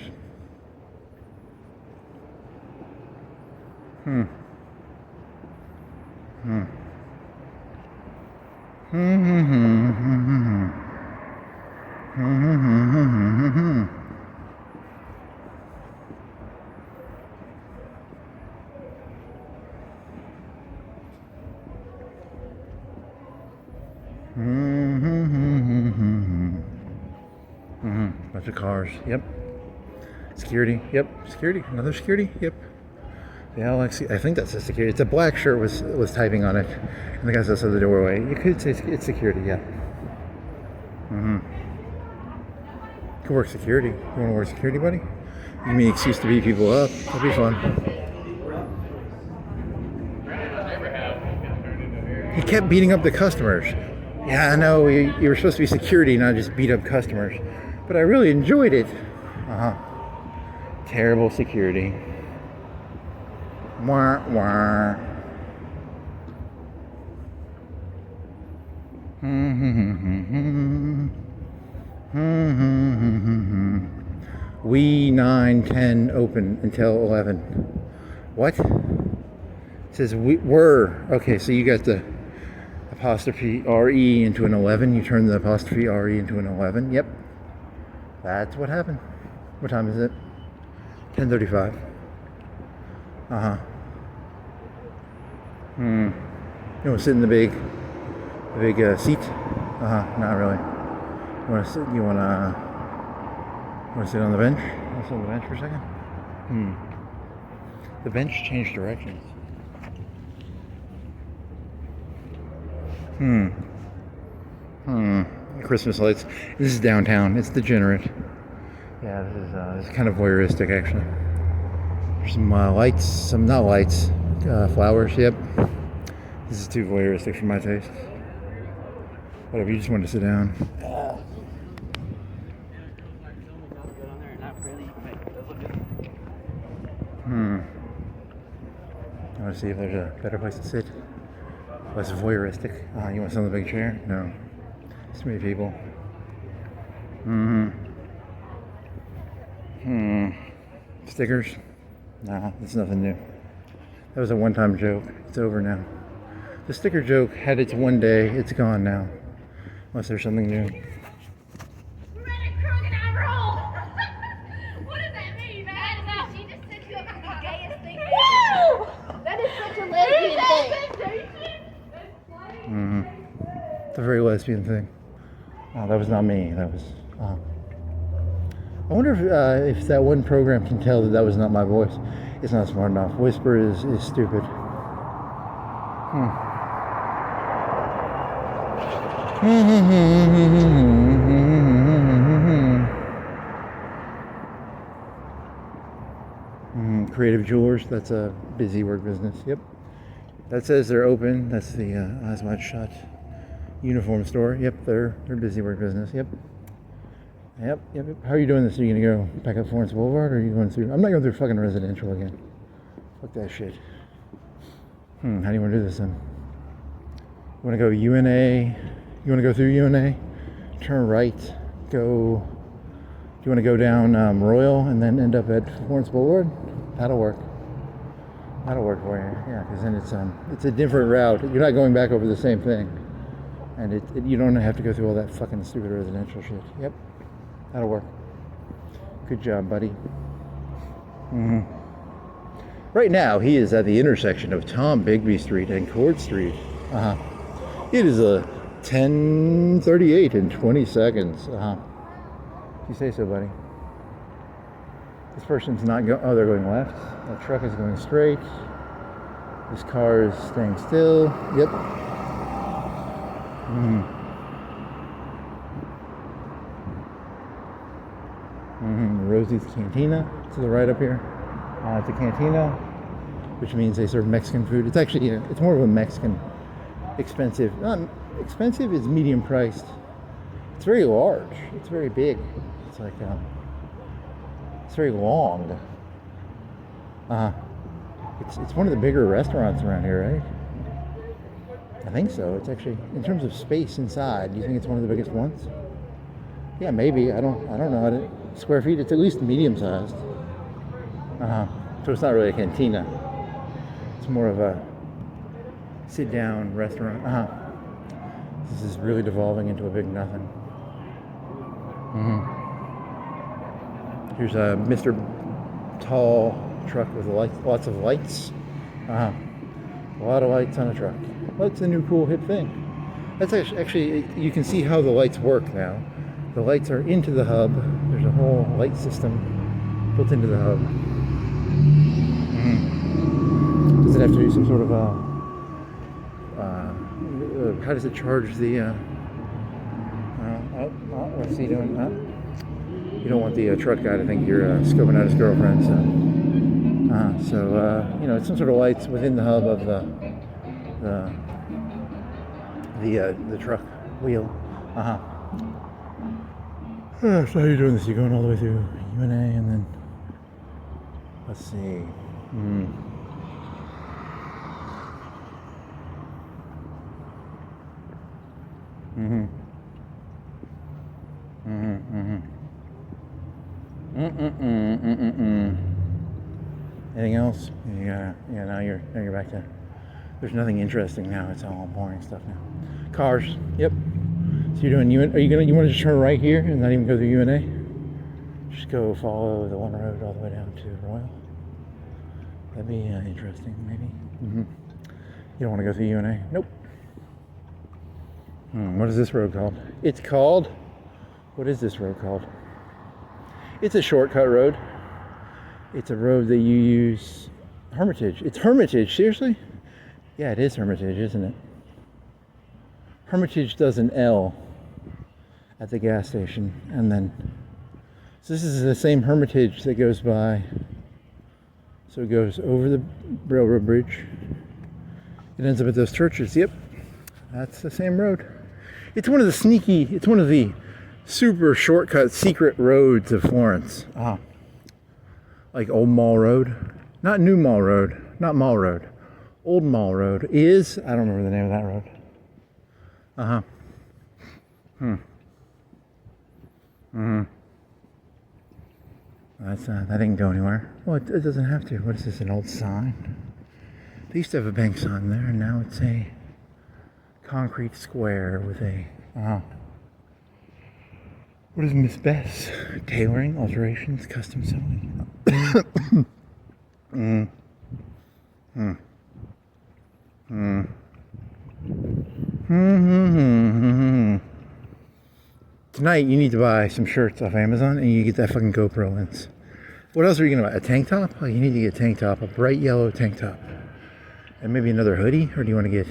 Bunch of cars. Yep. Security. Yep. Security. Another security. Yep. The Alex. I think that's a security. It's a black shirt was typing on it, and the guy's outside the doorway. You could say it's security. Yeah. Could work security. You want to work security, buddy? Give me an excuse to beat people up. That'd be fun. He kept beating up the customers. Yeah, I know. You were supposed to be security, not just beat up customers. But I really enjoyed it. Terrible security. Wah, wah. We 9:10 open until 11. What? It says we were. Okay, so you got the apostrophe RE into an 11. You turn the apostrophe RE into an 11. Yep. That's what happened. What time is it? 10:35. You want to sit in the big seat? Not really. You want to sit? You want to sit on the bench? Want to sit on the bench for a second? The bench changed directions. Christmas lights. This is downtown. It's degenerate. Yeah, this is kind of voyeuristic, actually. Some lights, some not lights, flowers. Yep. This is too voyeuristic for my taste. Whatever, you just want to sit down. I want to see if there's a better place to sit. Less voyeuristic. You want some of the big chair? No. It's too many people. Stickers? Nah, it's nothing new. That was a one-time joke. It's over now. The sticker joke had its one day. It's gone now. Unless there's something new. We're at a crocodile roll! What does that mean, man? She just said you up to the gayest thing. Woo! That is such a lesbian thing. It's a very lesbian thing. Oh, that was not me. That was... I wonder if that one program can tell that was not my voice. It's not smart enough. Whisper is stupid. Creative Jewelers, that's a busy work business. Yep. That says they're open. That's the Asmat Shot uniform store. Yep, they're busy work business. Yep. Yep. How are you doing this? Are you gonna go back up Florence Boulevard, or are you going through? I'm not going through fucking residential again. Fuck that shit. How do you want to do this then? You want to go UNA? You want to go through UNA? Turn right. Go. Do you want to go down Royal and then end up at Florence Boulevard? That'll work. That'll work for you. Yeah, because then it's a different route. You're not going back over the same thing, and you don't have to go through all that fucking stupid residential shit. Yep. That'll work. Good job, buddy. Right now, he is at the intersection of Tom Bigby Street and Court Street. It is a 10:38 in 20 seconds. You say so, buddy. This person's not going. Oh, they're going left. That truck is going straight. This car is staying still. Yep. Rosie's Cantina to the right up here. It's a cantina, which means they serve Mexican food. It's actually, it's more of a Mexican expensive. Not expensive, it's medium priced. It's very large. It's very big. It's like, it's very long. It's one of the bigger restaurants around here, right? I think so. It's actually, in terms of space inside, do you think it's one of the biggest ones? Yeah, maybe. I don't know. Square feet, it's at least medium sized. So it's not really a cantina. It's more of a sit down restaurant. This is really devolving into a big nothing. Here's a Mr. Tall truck with lots of lights. A lot of lights on a truck. Well, it's a new cool hip thing. That's actually, you can see how the lights work now. The lights are into the hub. There's a whole light system built into the hub. Does it have to do some sort of how does it charge the what's he doing? You don't want the truck guy to think you're scoping out his girlfriend, so it's some sort of lights within the hub of the truck wheel. So how are you doing this? You're going all the way through UNA and then, let's see. Anything else? Yeah. Now you're back to. There's nothing interesting now. It's all boring stuff now. Cars. Yep. So you're doing UNA. You want to just turn right here and not even go through UNA? Just go follow the one road all the way down to Royal. That'd be interesting, maybe. You don't want to go through UNA? Nope. What is this road called? It's called. What is this road called? It's a shortcut road. It's a road that you use. Hermitage. It's Hermitage. Seriously? Yeah, it is Hermitage, isn't it? Hermitage does an L at the gas station, and then so this is the same Hermitage that goes by. So it goes over the railroad bridge. It ends up at those churches. Yep, that's the same road. It's one of the super shortcut secret roads of Florence. Like Old Mall Road. Not New Mall Road. Not Mall Road. Old Mall Road is, I don't remember the name of that road. That didn't go anywhere. Well, it doesn't have to. What is this, an old sign? They used to have a bank sign there, and now it's a concrete square with a, what is Miss Bess? Tailoring, alterations, custom sewing. Tonight you need to buy some shirts off Amazon and you get that fucking GoPro lens. What else are you gonna buy? A tank top? Oh, you need to get a tank top, a bright yellow tank top. And maybe another hoodie? Or do you wanna get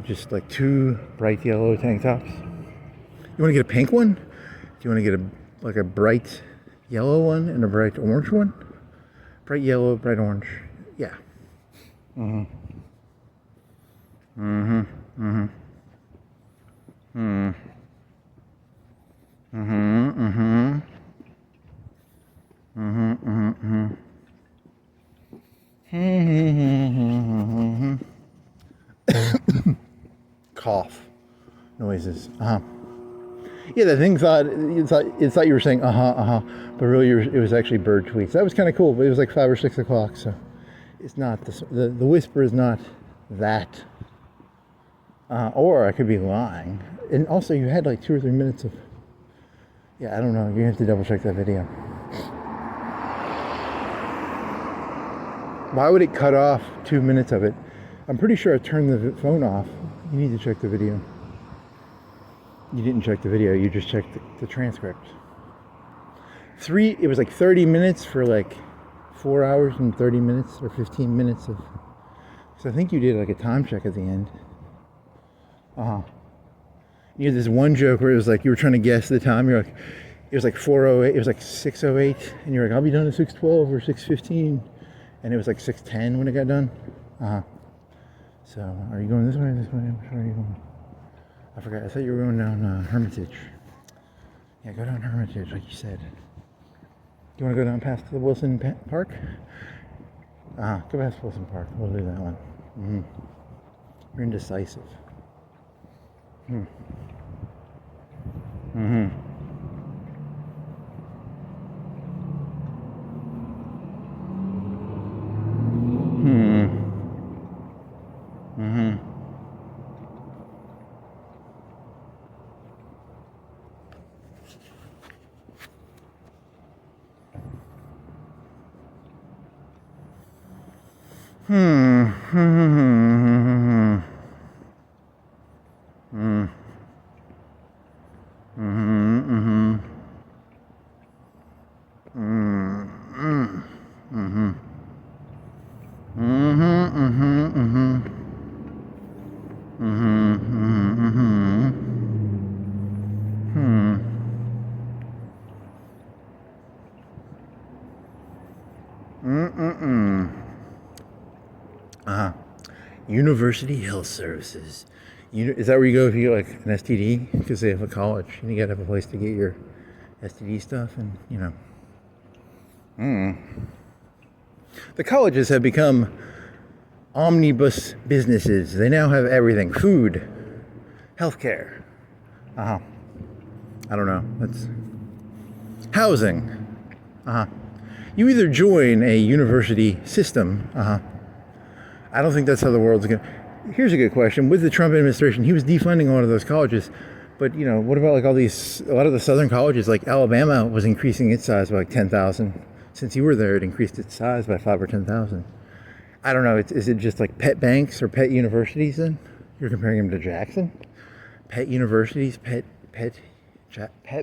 just like 2 bright yellow tank tops? You wanna get a pink one? Do you wanna get a bright yellow one and a bright orange one? Bright yellow, bright orange. Yeah. Cough noises. Yeah, the thing thought you were saying but really it was actually bird tweets. That was kind of cool, but it was like 5 or 6 o'clock, so it's not the whisper is not that. Or I could be lying. And also, you had like 2 or 3 minutes of. Yeah, I don't know. You have to double check that video. Why would it cut off 2 minutes of it? I'm pretty sure I turned the phone off. You need to check the video. You didn't check the video. You just checked the transcript. It was like 30 minutes for like 4 hours and 30 minutes or 15 minutes of. So I think you did like a time check at the end. You had this one joke where it was like you were trying to guess the time. You're like, it was like 4:08. It was like 6:08, and you're like, I'll be done at 6:12 or 6:15, and it was like 6:10 when it got done. So, are you going this way or this way? Which way are you going? I forgot. I thought you were going down Hermitage. Yeah, go down Hermitage, like you said. Do you want to go down past the Wilson Park? Go past Wilson Park. We'll do that one. You're indecisive. University Health Services. Is that where you go if you get like an STD? Because they have a college and you gotta have a place to get your STD stuff, and the colleges have become omnibus businesses. They now have everything: food, healthcare. I don't know. That's housing. You either join a university system. I don't think that's how the world's going to. Here's a good question. With the Trump administration, he was defunding a lot of those colleges. But, what about like a lot of the southern colleges, like Alabama was increasing its size by like 10,000. Since you were there, it increased its size by 5 or 10,000. I don't know. Is it just like pet banks or pet universities then? You're comparing them to Jackson? Pet universities, pet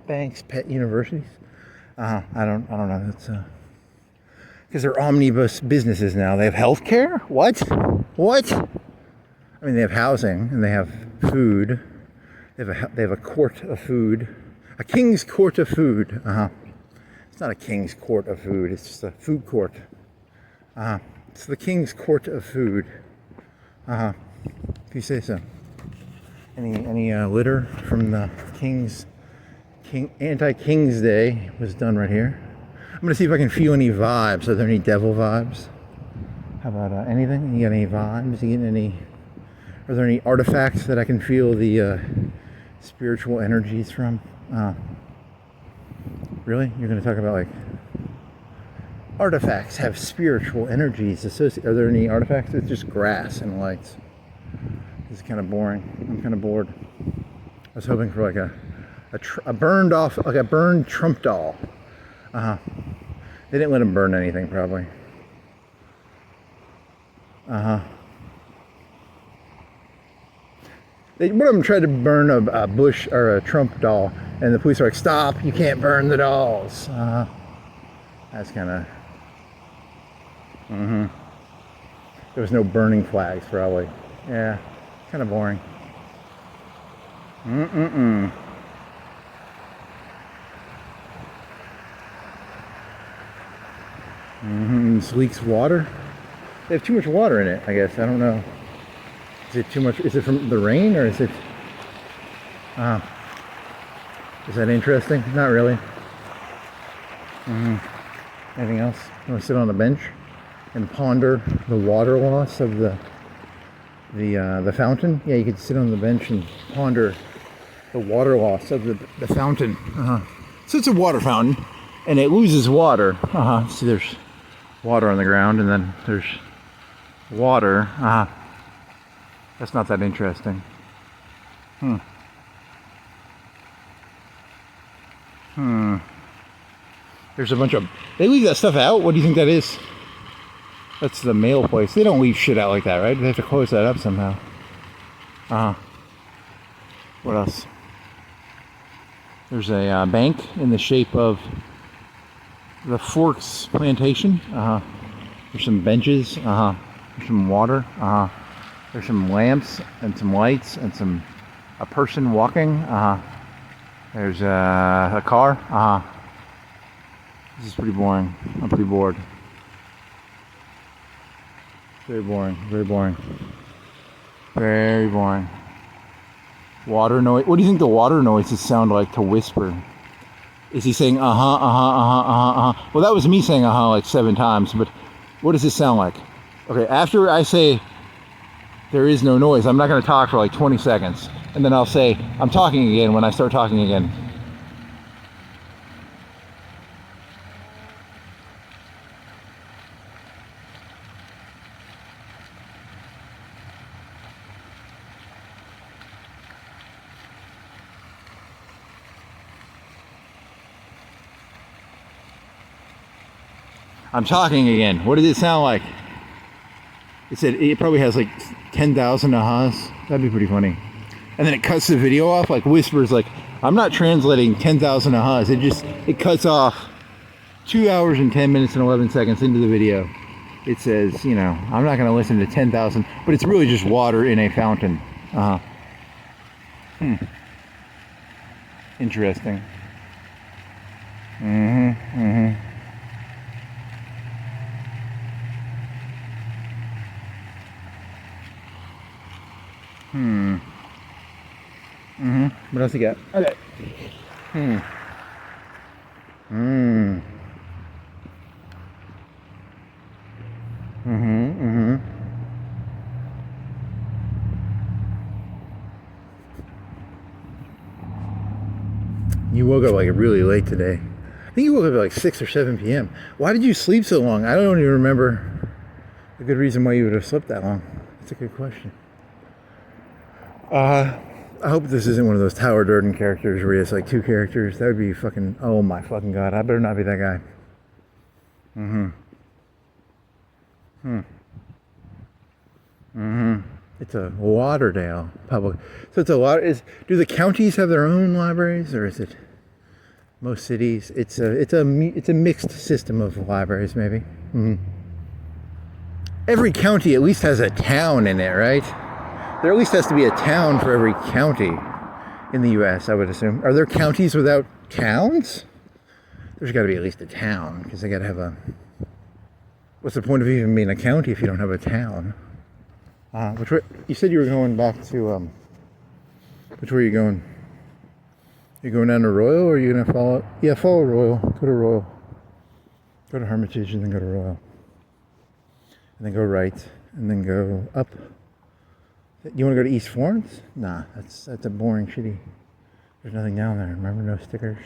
banks, pet universities? I don't know. That's because they're omnibus businesses now. They have healthcare? What? I mean, they have housing and they have food. They have a court of food, a king's court of food. It's not a king's court of food. It's just a food court. It's the king's court of food. If you say so. Any litter from the anti-King's Day was done right here. I'm gonna see if I can feel any vibes. Are there any devil vibes? How about anything? You got any vibes? You getting any? Are there any artifacts that I can feel the spiritual energies from? Really? You're gonna talk about like artifacts have spiritual energies associated? Are there any artifacts? It's just grass and lights. This is kind of boring. I'm kind of bored. I was hoping for like a burned off, like a burned Trump doll. They didn't let him burn anything, probably. One of them tried to burn a Bush or a Trump doll, and the police are like, "Stop! You can't burn the dolls." That's kind of. There was no burning flags, probably. Yeah, kind of boring. This leaks water. They have too much water in it, I guess. I don't know. Is it too much? Is it from the rain, or is it? Is that interesting? Not really. Anything else? You want to sit on the bench and ponder the water loss of the fountain? Yeah, you could sit on the bench and ponder the water loss of the fountain. So it's a water fountain, and it loses water. See, there's water on the ground, and then there's water. That's not that interesting. There's a bunch of... They leave that stuff out? What do you think that is? That's the mail place. They don't leave shit out like that, right? They have to close that up somehow. What else? There's a bank in the shape of the Forks Plantation. There's some benches. There's some water. There's some lamps and some lights and a person walking. There's a car. This is pretty boring. I'm pretty bored. Very boring. Very boring. Very boring. Water noise. What do you think the water noises sound like to whisper? Is he saying Well, that was me saying like 7 times, but what does this sound like? Okay, after I say there is no noise, I'm not going to talk for like 20 seconds. And then I'll say I'm talking again when I start talking again. I'm talking again. What does it sound like? It said it probably has like 10,000 ahas. That'd be pretty funny. And then it cuts the video off, like whispers, like, I'm not translating 10,000 ahas. It cuts off 2 hours and 10 minutes and 11 seconds into the video. It says, you know, I'm not going to listen to 10,000, but it's really just water in a fountain. Interesting. What else you got? Okay. You woke up like really late today. I think you woke up at like 6 or 7 p.m. Why did you sleep so long? I don't even remember a good reason why you would have slept that long. That's a good question. I hope this isn't one of those Tower Durden characters where he has like 2 characters. That would be fucking, oh my fucking god. I better not be that guy. It's a Lauderdale public. So it's a lot. Do the counties have their own libraries, or is it most cities? It's a mixed system of libraries, maybe. Every county at least has a town in it, right? There at least has to be a town for every county in the U.S., I would assume. Are there counties without towns? there's got to be at least a town, because they got to have a... What's the point of even being a county if you don't have a town? Which way... You said you were going back to... Which way are you going? You going down to Royal, or are you going to follow... Yeah, follow Royal. Go to Royal. Go to Hermitage and then go to Royal. And then go right. And then go up. You want to go to East Florence? Nah, that's a boring, shitty... There's nothing down there. Remember, no stickers.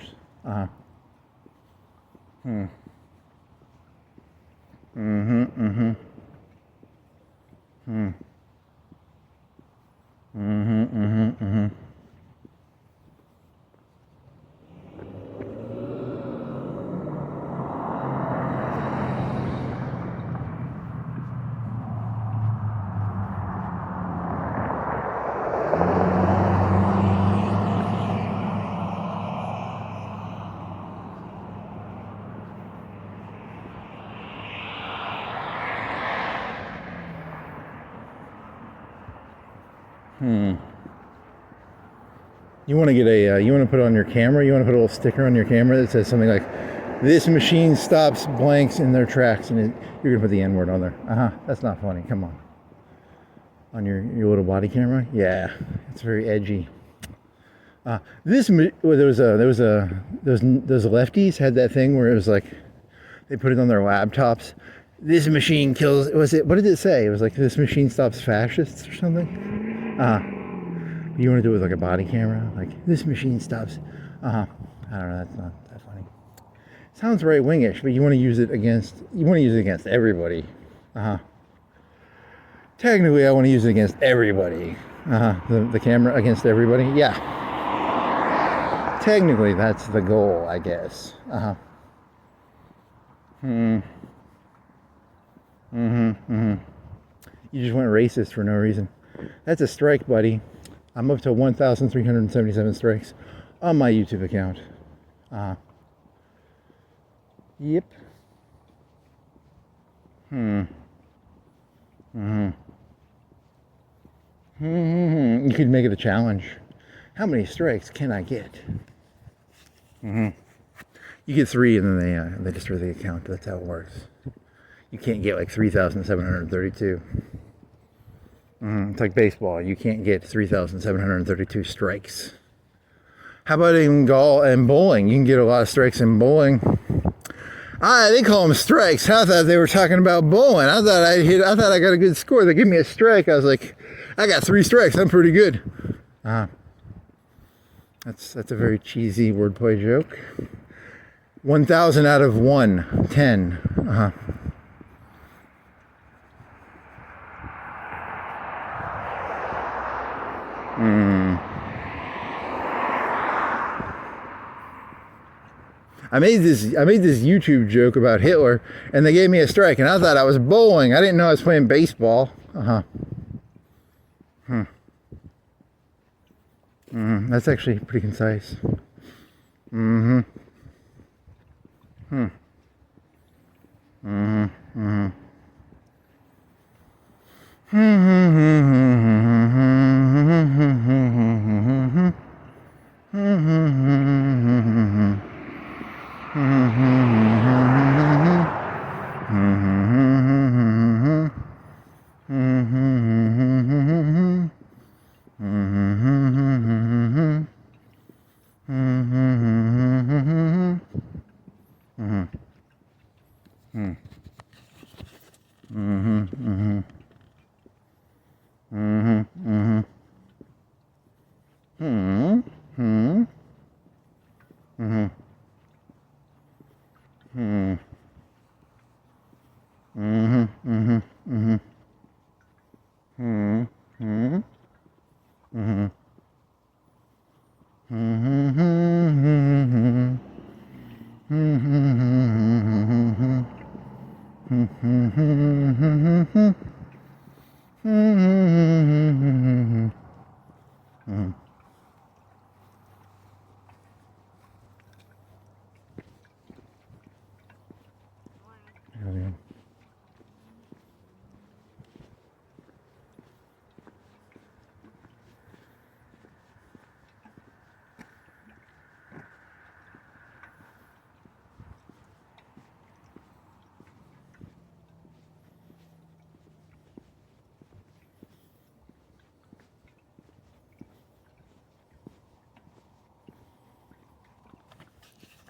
You want to get a, you want to put on your camera, you want to put a little sticker on your camera that says something like, this machine stops blanks in their tracks, and you're going to put the N-word on there. That's not funny, come on. On your little body camera? Yeah, it's very edgy. Those lefties had that thing where it was like, they put it on their laptops. This machine kills, what did it say? It was like, this machine stops fascists or something? You want to do it with like a body camera? Like, this machine stops. I don't know, that's not that funny. Sounds right-wingish, but you want to use it against everybody. Technically, I want to use it against everybody. The camera against everybody? Yeah. Technically, that's the goal, I guess. You just went racist for no reason. That's a strike, buddy. I'm up to 1,377 strikes on my YouTube account. Yep. You could make it a challenge. How many strikes can I get? You get 3 and then they destroy the account. That's how it works. You can't get like 3,732. It's like baseball. You can't get 3,732 strikes. How about in golf and bowling? You can get a lot of strikes in bowling. They call them strikes. I thought they were talking about bowling. I thought I got a good score. They give me a strike. I was like, I got 3 strikes. I'm pretty good. That's a very cheesy wordplay joke. 1,000 out of 1, 10. I made this YouTube joke about Hitler, and they gave me a strike, and I thought I was bowling. I didn't know I was playing baseball. That's actually pretty concise.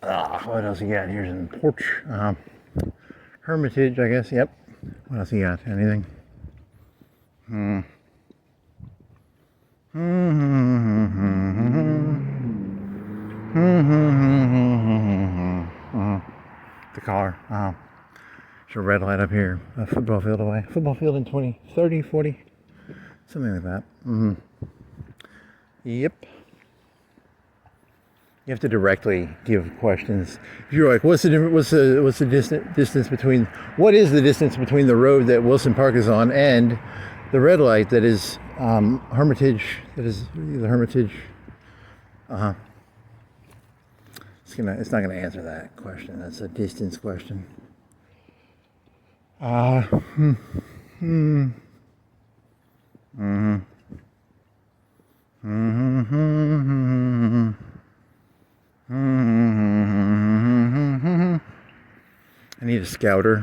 What else you got? Here's a porch. Hermitage, I guess. Yep. What else you got? Anything? The car. There's a red light up here. A football field away. Football field in 20, 30, 40. Something like that. Yep. You have to directly give questions. If you're like, what's the difference? What's the distance between? What is the distance between the road that Wilson Park is on and the red light that is Hermitage? That is the Hermitage. It's not gonna answer that question. That's a distance question. I need a scouter.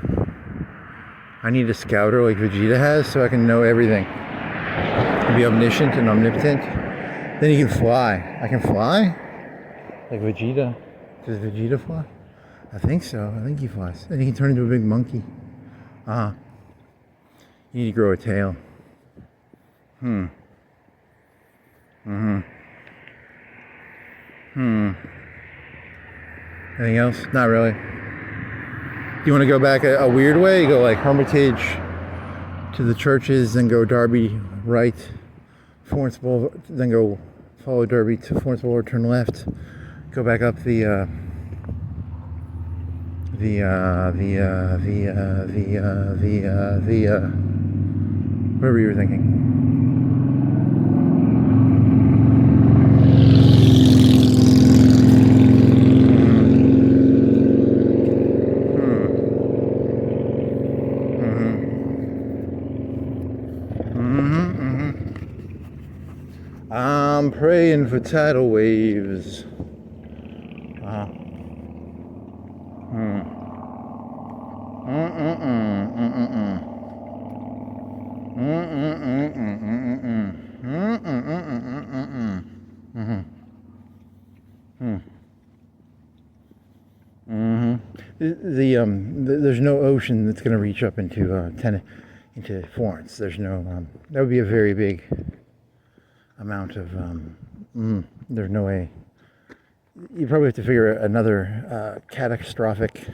I need a scouter like Vegeta has so I can know everything. Can be omniscient and omnipotent. Then you can fly. I can fly? Like Vegeta. Does Vegeta fly? I think so. I think he flies. And he can turn into a big monkey. You need to grow a tail. Anything else? Not really. Do you want to go back a weird way? You go like Hermitage to the churches, then go Derby right, Florence Boulevard, then go follow Derby to Florence Boulevard, turn left, go back up whatever you were thinking. I'm praying for tidal waves. There's no ocean that's going to reach up into Florence. There's no. That would be a very big amount of. There's no way. You probably have to figure another catastrophic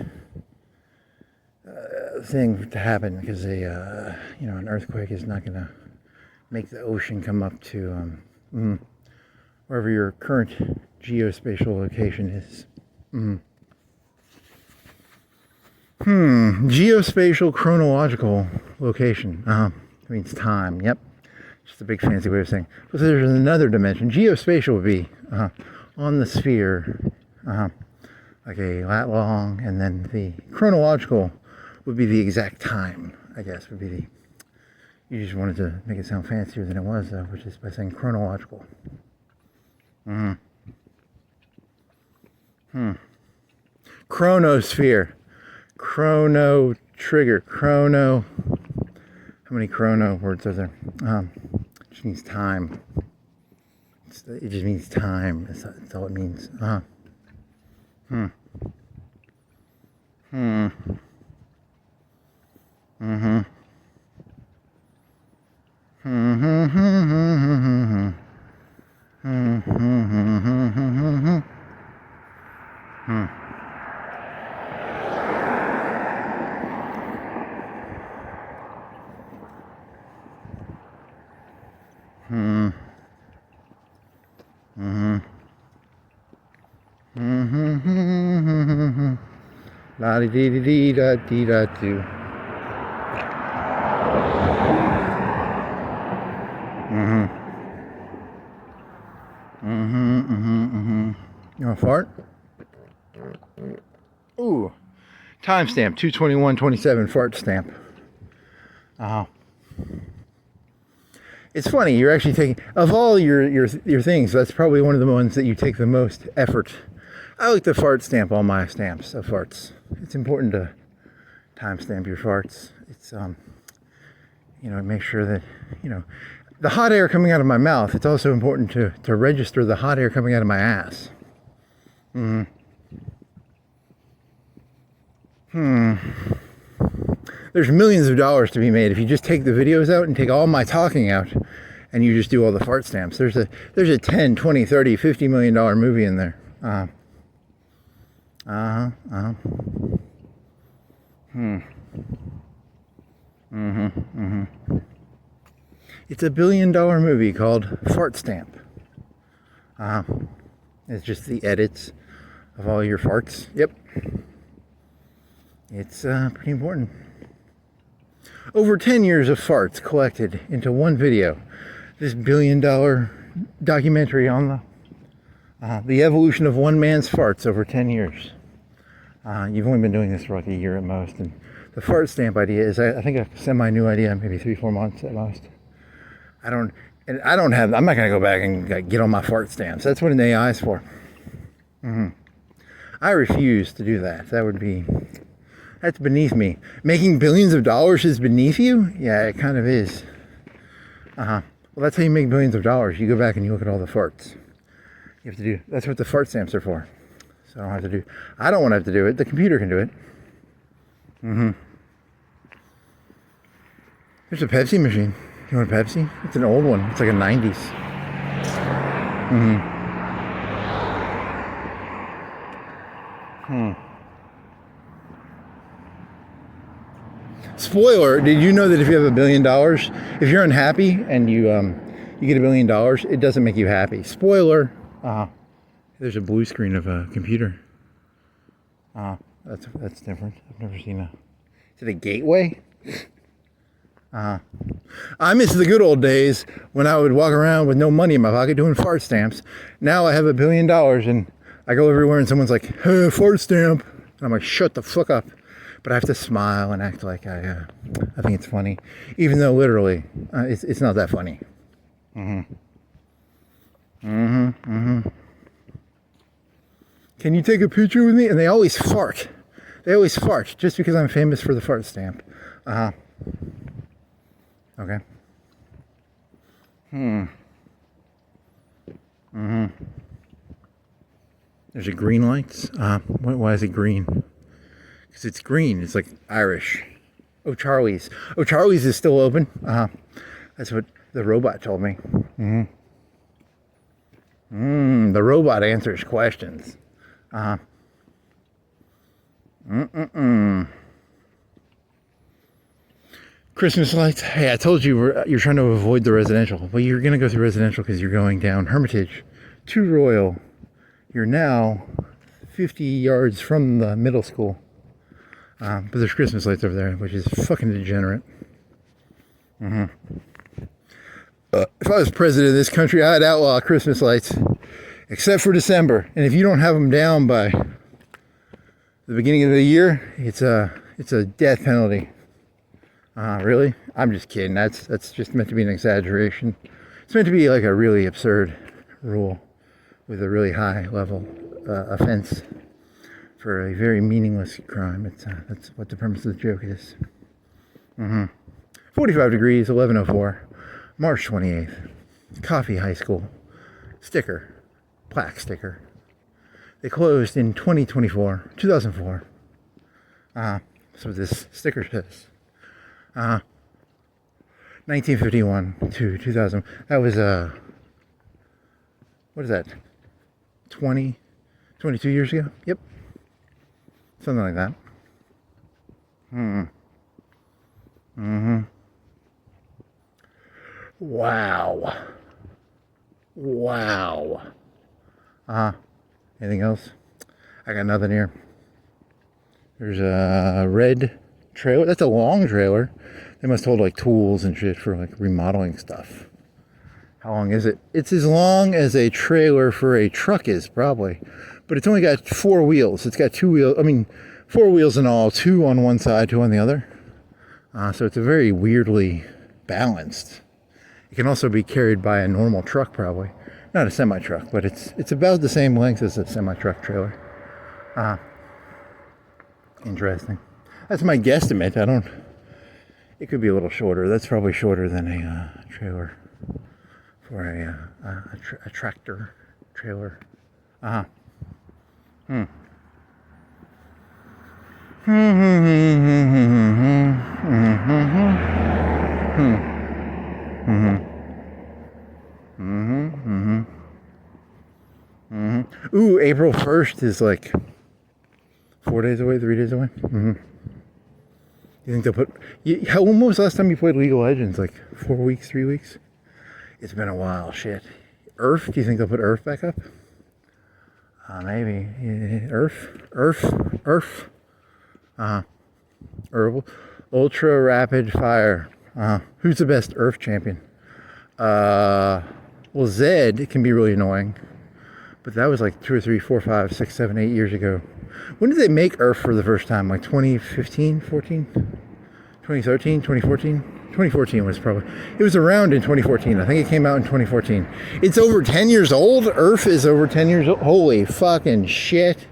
thing to happen because an earthquake is not going to make the ocean come up to wherever your current geospatial location is. Geospatial chronological location. It means time. Yep. Just a big fancy way of saying. But there's another dimension. Geospatial would be on the sphere, like a lat long, and then the chronological would be the exact time. I guess would be the. You just wanted to make it sound fancier than it was, though, which is by saying chronological. Chronosphere. Chrono trigger. Chrono. How many chrono words are there? It just means time. It just means time. That's all it means. La dee dee dee da dee da do. You want to fart? Ooh, timestamp 2/21/27 fart stamp. It's funny. You're actually taking of all your things. That's probably one of the ones that you take the most effort. I like to fart stamp all my stamps of farts. It's important to timestamp your farts. It's make sure that the hot air coming out of my mouth. It's also important to register the hot air coming out of my ass. There's millions of dollars to be made if you just take the videos out and take all my talking out and you just do all the fart stamps. There's a 10, 20, 30, 50 million dollar movie in there. It's a $1 billion movie called Fart Stamp. It's just the edits of all your farts. Yep. It's pretty important. Over 10 years of farts collected into one video. This $1 billion documentary on the evolution of one man's farts over 10 years. You've only been doing this for like a year at most. And the fart stamp idea is, I think, a semi-new idea, maybe 3-4 months at most. I'm not going to go back and get on my fart stamps. That's what an AI is for. I refuse to do that. That's beneath me. Making billions of dollars is beneath you? Yeah, it kind of is. Well, that's how you make billions of dollars. You go back and you look at all the farts. You have to do, that's what the fart stamps are for. So I don't want to have to do it. The computer can do it. There's a Pepsi machine. You want a Pepsi? It's an old one. It's like a 90s. Spoiler, did you know that if you have $1 billion, if you're unhappy and you get $1 billion, it doesn't make you happy. Spoiler, there's a blue screen of a computer. That's different. I've never seen is it a gateway? I miss the good old days when I would walk around with no money in my pocket doing fart stamps. Now I have $1 billion and I go everywhere and someone's like, hey, fart stamp. And I'm like, shut the fuck up. But I have to smile and act like I think it's funny. Even though literally, it's not that funny. Can you take a picture with me? And they always fart. They always fart just because I'm famous for the fart stamp. Okay. There's a green lights. Why is it green? Because it's green. It's like Irish. Oh, Charlie's. Oh, Charlie's is still open. That's what the robot told me. The robot answers questions. Christmas lights. Hey, I told you you're trying to avoid the residential. Well, you're going to go through residential because you're going down Hermitage to Royal. You're now 50 yards from the middle school. But there's Christmas lights over there, which is fucking degenerate. If I was president of this country, I'd outlaw Christmas lights, except for December. And if you don't have them down by the beginning of the year, it's a death penalty. Really? I'm just kidding. That's just meant to be an exaggeration. It's meant to be like a really absurd rule with a really high level offense for a very meaningless crime. That's what the premise of the joke is. 45 degrees, 11:04, March 28th. Coffee High School. Sticker. Plaque sticker. They closed in 2004. That's what this sticker says. 1951 to 2000. That was what is that? 22 years ago? Yep. Something like that. Wow. Anything else? I got nothing here. There's a red trailer. That's a long trailer. They must hold like tools and shit for like remodeling stuff. How long is it? It's as long as a trailer for a truck is, probably. But it's only got 4 wheels. It's got 2 wheels. I mean, 4 wheels in all. 2 on one side, 2 on the other. So it's a very weirdly balanced. It can also be carried by a normal truck, probably. Not a semi-truck, but it's about the same length as a semi-truck trailer. Interesting. That's my guesstimate. It could be a little shorter. That's probably shorter than a trailer for a tractor trailer. Ooh, April 1st is like 4 days away, 3 days away. You think they'll put... when was the last time you played League of Legends? Like 4 weeks, 3 weeks? It's been a while, shit. Earth? Do you think they'll put Earth back up? Maybe. Yeah. Earth. Herbal. Ultra Rapid Fire. Who's the best Earth champion? Well, Zed can be really annoying. But that was like 2 or 3, 4, 5, 6, 7, 8 years ago. When did they make Earth for the first time? Like 2015, 14? 2013, 2014? 2014 was probably... It was around in 2014. I think it came out in 2014. It's over 10 years old? Earth is over 10 years old? Holy fucking shit.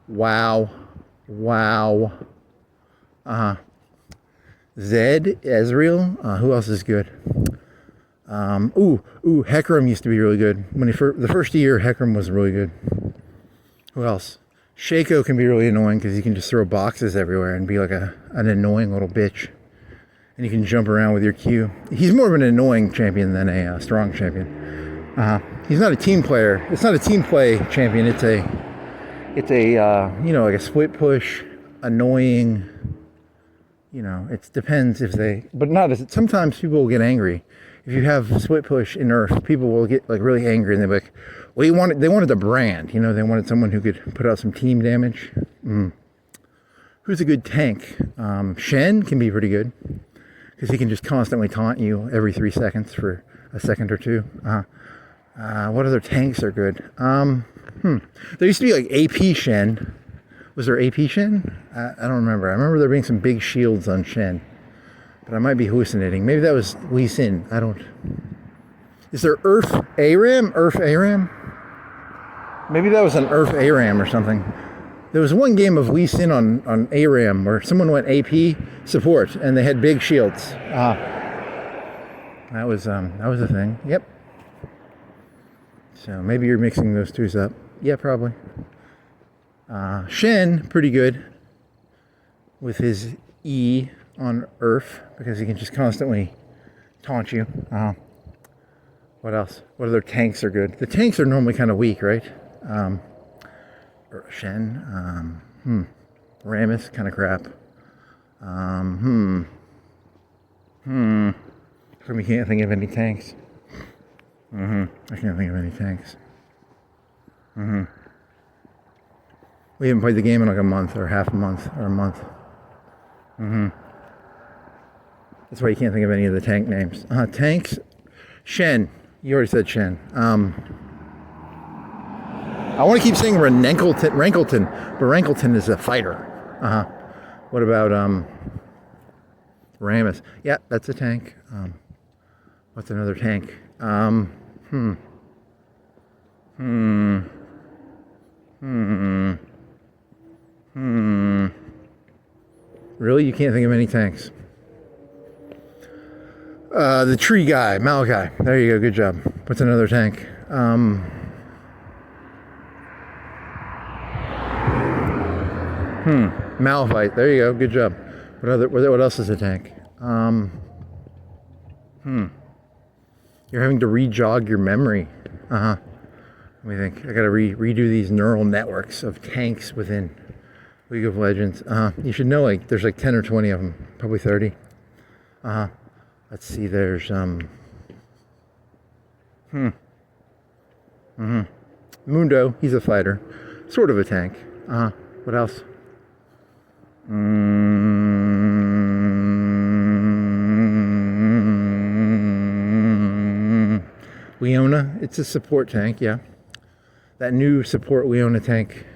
Wow. Zed, Ezreal. Who else is good? Hecarim used to be really good. The first year, Hecarim was really good. Who else? Shaco can be really annoying because you can just throw boxes everywhere and be like an annoying little bitch. And you can jump around with your Q. He's more of an annoying champion than a strong champion. He's not a team player. It's not a team play champion. It's a like a split push, annoying. It depends if they, but not as, sometimes people will get angry. If you have split push in Earth, people will get like really angry and they're like, well, they wanted the brand, they wanted someone who could put out some team damage. Who's a good tank? Shen can be pretty good because he can just constantly taunt you every 3 seconds for a second or two. What other tanks are good? There used to be like AP Shen. Was there AP Shen? I don't remember. I remember there being some big shields on Shen. But I might be hallucinating. Maybe that was Lee Sin. I don't... Is there Earth ARAM? Earth ARAM? Maybe that was an Earth ARAM or something. There was one game of Lee Sin on ARAM where someone went AP support and they had big shields. That was a thing. Yep. So maybe you're mixing those two up. Yeah, probably. Shen, pretty good with his E on Earth because he can just constantly taunt you. What else? What other tanks are good? The tanks are normally kind of weak, right? Shen, Rammus, kind of crap. We can't think of any tanks. I can't think of any tanks. We haven't played the game in like a month or half a month or a month. That's why you can't think of any of the tank names. Tanks. Shen. You already said Shen. I want to keep saying Rankleton, but Rankleton is a fighter. What about Rammus? Yeah, that's a tank. What's another tank? Really? You can't think of any tanks? The tree guy, Malachi. There you go. Good job. What's another tank? Malphite. There you go. Good job. What else is a tank? You're having to re-jog your memory. Let me think. I gotta redo these neural networks of tanks within League of Legends. You should know, like, there's like 10 or 20 of them. Probably 30. Let's see, there's Mundo, he's a fighter. Sort of a tank. What else? Leona, it's a support tank, yeah. That new support Leona tank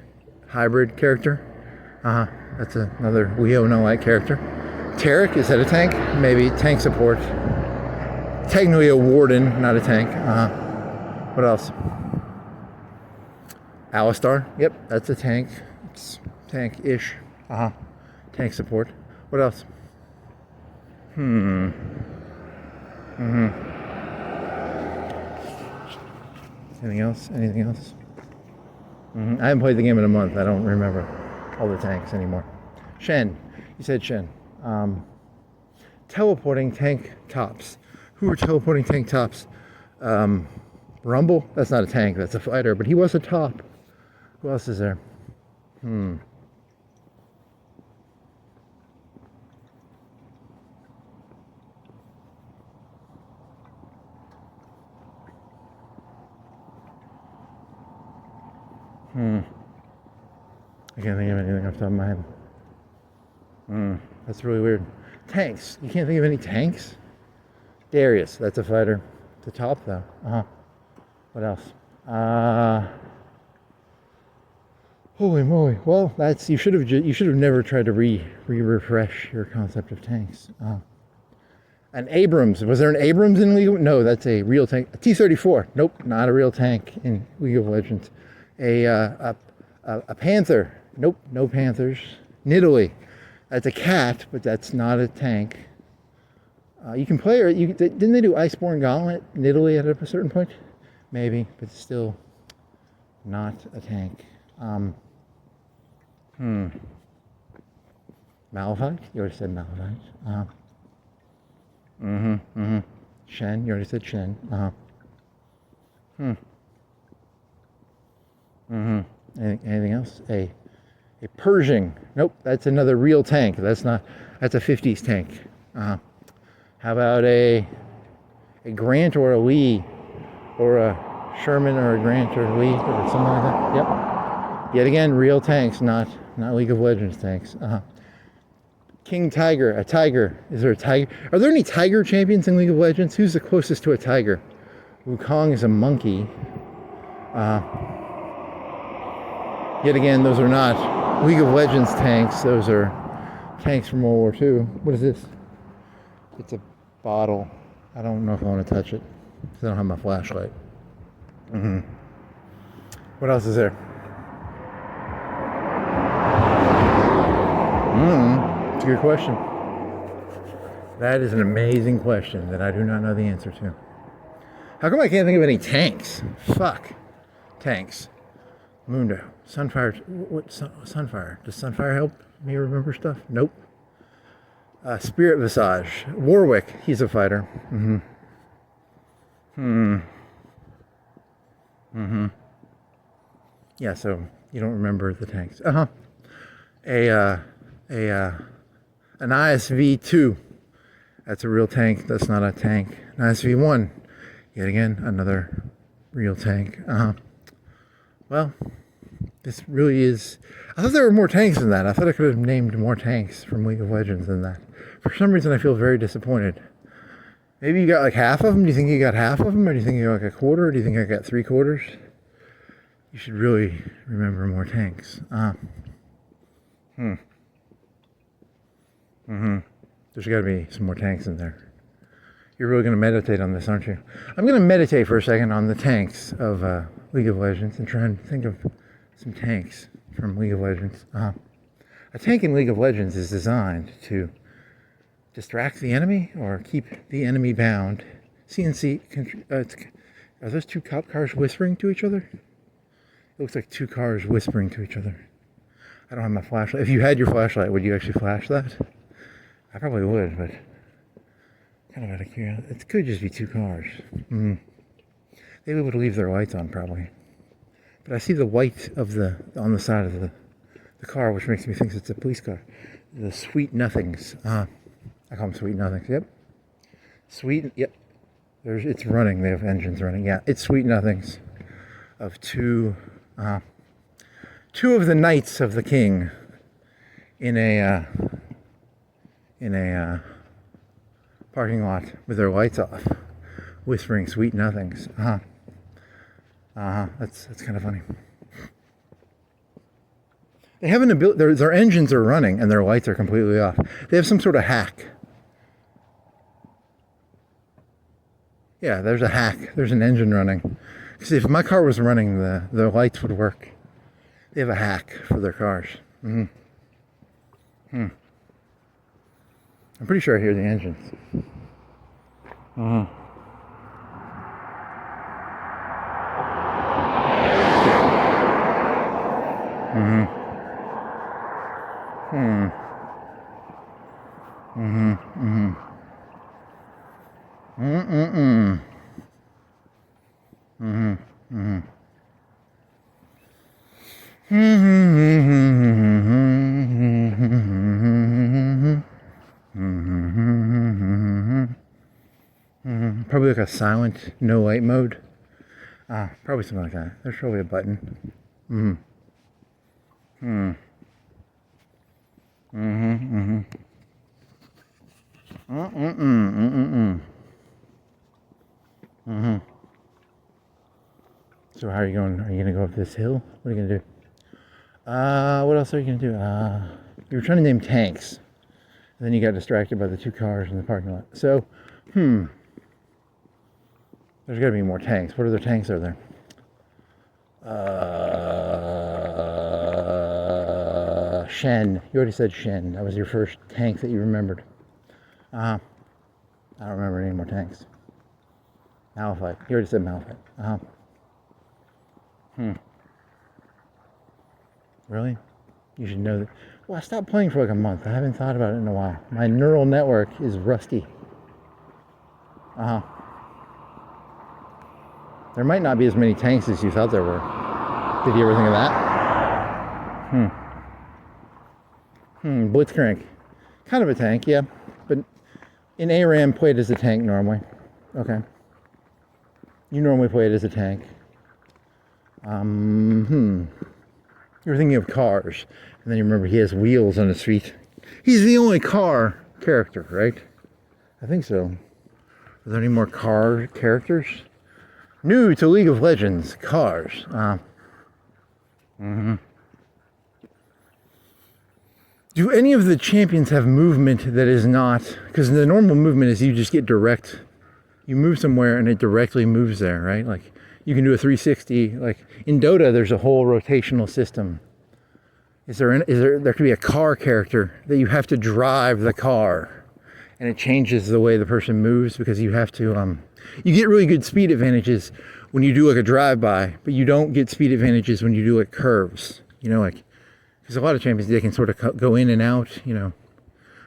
hybrid character. That's another Leona-like character. Tarek, is that a tank? Maybe tank support. Technically a warden, not a tank. What else? Alistar, yep, that's a tank. It's tank-ish. Tank support. What else? Anything else? Anything else? I haven't played the game in a month. I don't remember all the tanks anymore. Shen. You said Shen. Teleporting tank tops. Who are teleporting tank tops? Rumble? That's not a tank, that's a fighter, but he was a top. Who else is there? I can't think of anything off the top of my head. That's really weird. Tanks. You can't think of any tanks? Darius, that's a fighter. The top though. What else? Holy moly. Well, that's you should have never tried to refresh your concept of tanks. An Abrams. Was there an Abrams in League of... No, that's a real tank. A T-34. Nope, not a real tank in League of Legends. A Panther. Nope, no Panthers. Nidalee. That's a cat, but that's not a tank. You can play her. Didn't they do Iceborne Gauntlet, Nidalee at a certain point? Maybe, but still not a tank. Malphite? You already said Malphite. Shen? You already said Shen. Anything else? A Pershing. Nope, that's another real tank. That's a 50s tank. How about a Grant or a Lee, or a Sherman or a Grant or a Lee or something like that? Yep. Yet again, real tanks, not League of Legends tanks. King Tiger, a tiger. Is there a tiger? Are there any tiger champions in League of Legends? Who's the closest to a tiger? Wukong is a monkey. Yet again, those are not League of Legends tanks. Those are tanks from World War II. What is this? It's a bottle. I don't know if I want to touch it because I don't have my flashlight. What else is there? It's a good question. That is an amazing question that I do not know the answer to. How come I can't think of any tanks? Fuck. Tanks. Mundo. Sunfire. What? Sunfire. Does Sunfire help me remember stuff? Nope. Spirit Visage. Warwick. He's a fighter. Yeah, so you don't remember the tanks. An ISV-2. That's a real tank. That's not a tank. An ISV-1. Yet again, another real tank. Well, this really is... I thought there were more tanks than that. I thought I could have named more tanks from League of Legends than that. For some reason, I feel very disappointed. Maybe you got like half of them? Do you think you got half of them? Or do you think you got like a quarter? Or do you think I got 3/4? You should really remember more tanks. There's got to be some more tanks in there. You're really going to meditate on this, aren't you? I'm going to meditate for a second on the tanks of League of Legends and try and think of some tanks from League of Legends. A tank in League of Legends is designed to distract the enemy or keep the enemy bound. CNC, are those two cop cars whispering to each other? It looks like two cars whispering to each other. I don't have my flashlight. If you had your flashlight, would you actually flash that? I probably would, but kind of out of curiosity. It could just be two cars. They would leave their lights on probably. But I see the white of on the side of the car, which makes me think it's a police car. The Sweet Nothings. I call them Sweet Nothings. Yep. Yep. It's running. They have engines running. Yeah, it's Sweet Nothings of two of the Knights of the King in a parking lot with their lights off, whispering sweet nothings. That's kind of funny. They have an ability. Their engines are running and their lights are completely off. They have some sort of hack. Yeah, there's a hack. There's an engine running. See, if my car was running, the lights would work. They have a hack for their cars. I'm pretty sure I hear the engines. Mm-mm-mm. Mm-hmm. Mm-hmm. Probably like a silent no light mode. Probably something like that. There's probably a button. So how are you going? Are you gonna go up this hill? What are you gonna do? What else are you gonna do? You were trying to name tanks. And then you got distracted by the two cars in the parking lot. So, there's gotta be more tanks. What other tanks are there? Shen. You already said Shen. That was your first tank that you remembered. I don't remember any more tanks. Malphite. You already said Malphite. Really? You should know that. Well, I stopped playing for like a month. I haven't thought about it in a while. My neural network is rusty. There might not be as many tanks as you thought there were. Did you ever think of that? Blitzcrank. Kind of a tank, yeah. But in ARAM, play it as a tank normally. Okay. You normally play it as a tank. You were thinking of cars. And then you remember he has wheels on his feet. He's the only car character, right? I think so. Are there any more car characters? New to League of Legends, cars. Do any of the champions have movement that is not... Because the normal movement is you just get direct... You move somewhere and it directly moves there, right? Like, you can do a 360. Like, in Dota, there's a whole rotational system. There could be a car character that you have to drive the car. And it changes the way the person moves because you have to... you get really good speed advantages when you do like a drive-by, but you don't get speed advantages when you do like curves. You know, like... Because a lot of champions, they can sort of go in and out, you know.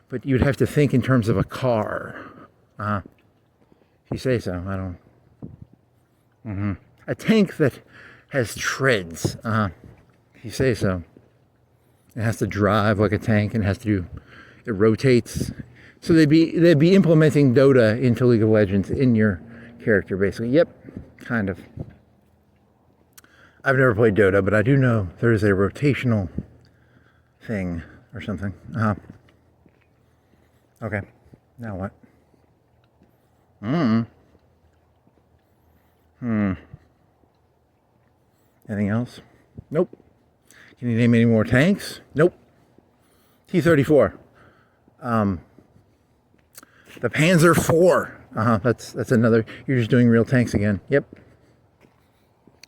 But you'd have to think in terms of a car. If you say so, I don't... A tank that has treads. If you say so. It has to drive like a tank and has to do... It rotates. So they'd be implementing Dota into League of Legends in your character, basically. Yep, kind of. I've never played Dota, but I do know there's a rotational... thing or something. Okay. Now what? Anything else? Nope. Can you name any more tanks? Nope. T-34. The Panzer IV. That's another. You're just doing real tanks again. Yep.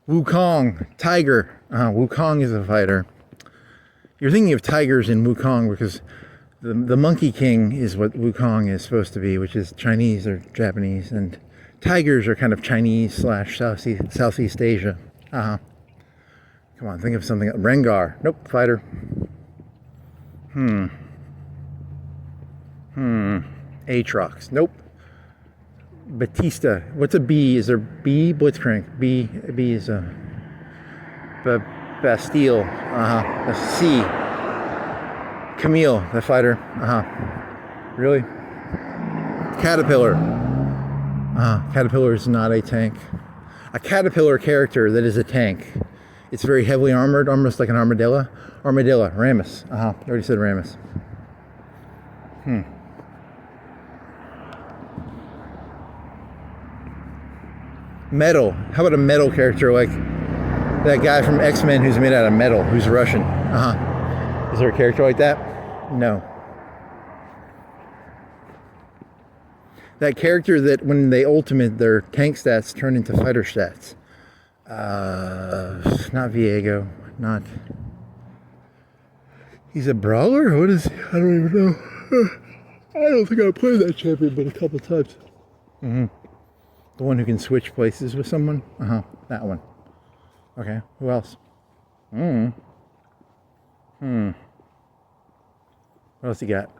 Wukong. Tiger. Wukong is a fighter. You're thinking of tigers in Wukong because the Monkey King is what Wukong is supposed to be, which is Chinese or Japanese, and tigers are kind of Chinese / Southeast Asia. Come on, think of something. Rengar. Nope, fighter. Aatrox. Nope. Batista. What's a B? Is there B? Blitzcrank. B is a... Bastille. A C. Camille, the fighter. Really? Caterpillar. Caterpillar is not a tank. A caterpillar character that is a tank. It's very heavily armored, almost like an armadillo. Armadillo. Rammus. I already said Rammus. Metal. How about a metal character like that guy from X-Men who's made out of metal, who's Russian? Is there a character like that? No. That character that when they ultimate, their tank stats turn into fighter stats. Not Viego. Not... He's a brawler? What is he? I don't even know. I don't think I played that champion but a couple times. The one who can switch places with someone? That one. Okay, who else? What else you got?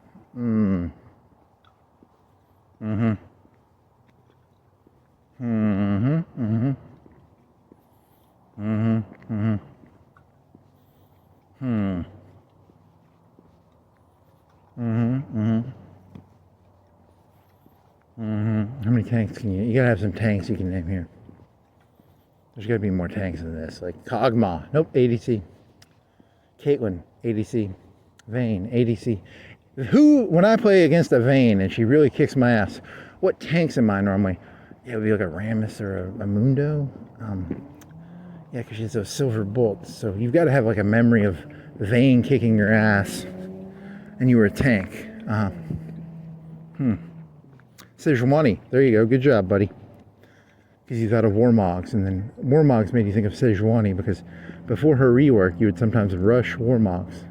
How many tanks can you gotta have some tanks you can name here. There's gotta be more tanks than this. Like Kog'Maw. Nope, ADC. Caitlyn, ADC. Vayne, ADC. When I play against a Vayne and she really kicks my ass, what tanks am I normally? Yeah, it would be like a Rammus or a Mundo. Yeah, because she has those silver bolts. So you've got to have like a memory of Vayne kicking your ass and you were a tank. Sejuani. There you go. Good job, buddy. Because you thought of Warmogs, and then Warmogs made you think of Sejuani because before her rework, you would sometimes rush Warmogs.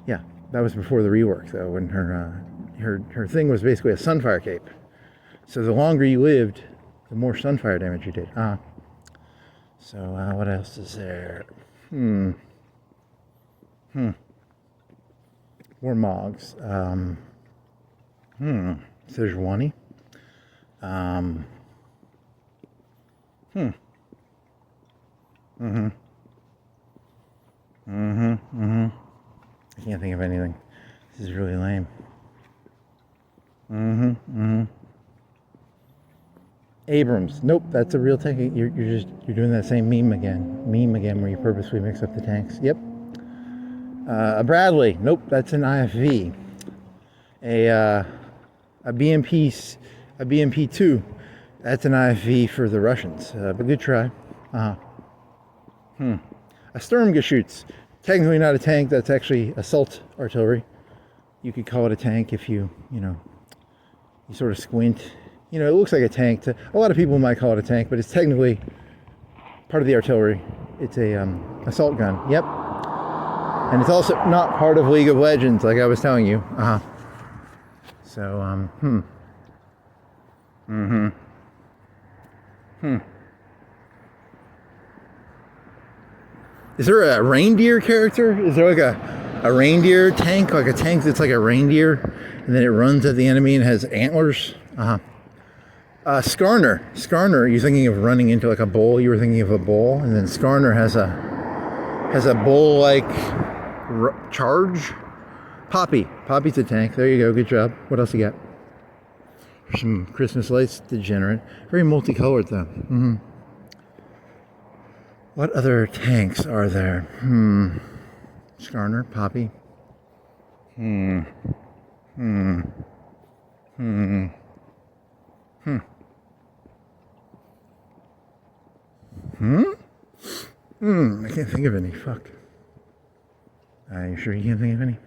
Yeah, that was before the rework, though, when her thing was basically a Sunfire cape. So the longer you lived, the more Sunfire damage you did. So what else is there? Warmogs. Sejuani. I can't think of anything. This is really lame. Abrams. Nope, that's a real tank. You're doing that same meme again, where you purposely mix up the tanks. Yep. A Bradley. Nope, that's an IFV. A BMP2. That's an IFV for the Russians. But good try. A Sturmgeschütz. Technically not a tank. That's actually assault artillery. You could call it a tank if you sort of squint. It looks like a tank. A lot of people might call it a tank, but it's technically part of the artillery. It's a assault gun. Yep. And it's also not part of League of Legends, like I was telling you. So, Is there a reindeer character? Is there like a reindeer tank? Like a tank that's like a reindeer, and then it runs at the enemy and has antlers? Skarner. Skarner, you're thinking of running into like a bull. You were thinking of a bull, and then Skarner has a bull-like charge. Poppy's a tank. There you go. Good job. What else you got? Some Christmas lights, degenerate. Very multicolored though. What other tanks are there? Skarner, Poppy. I can't think of any. Fuck. Are you sure you can't think of any?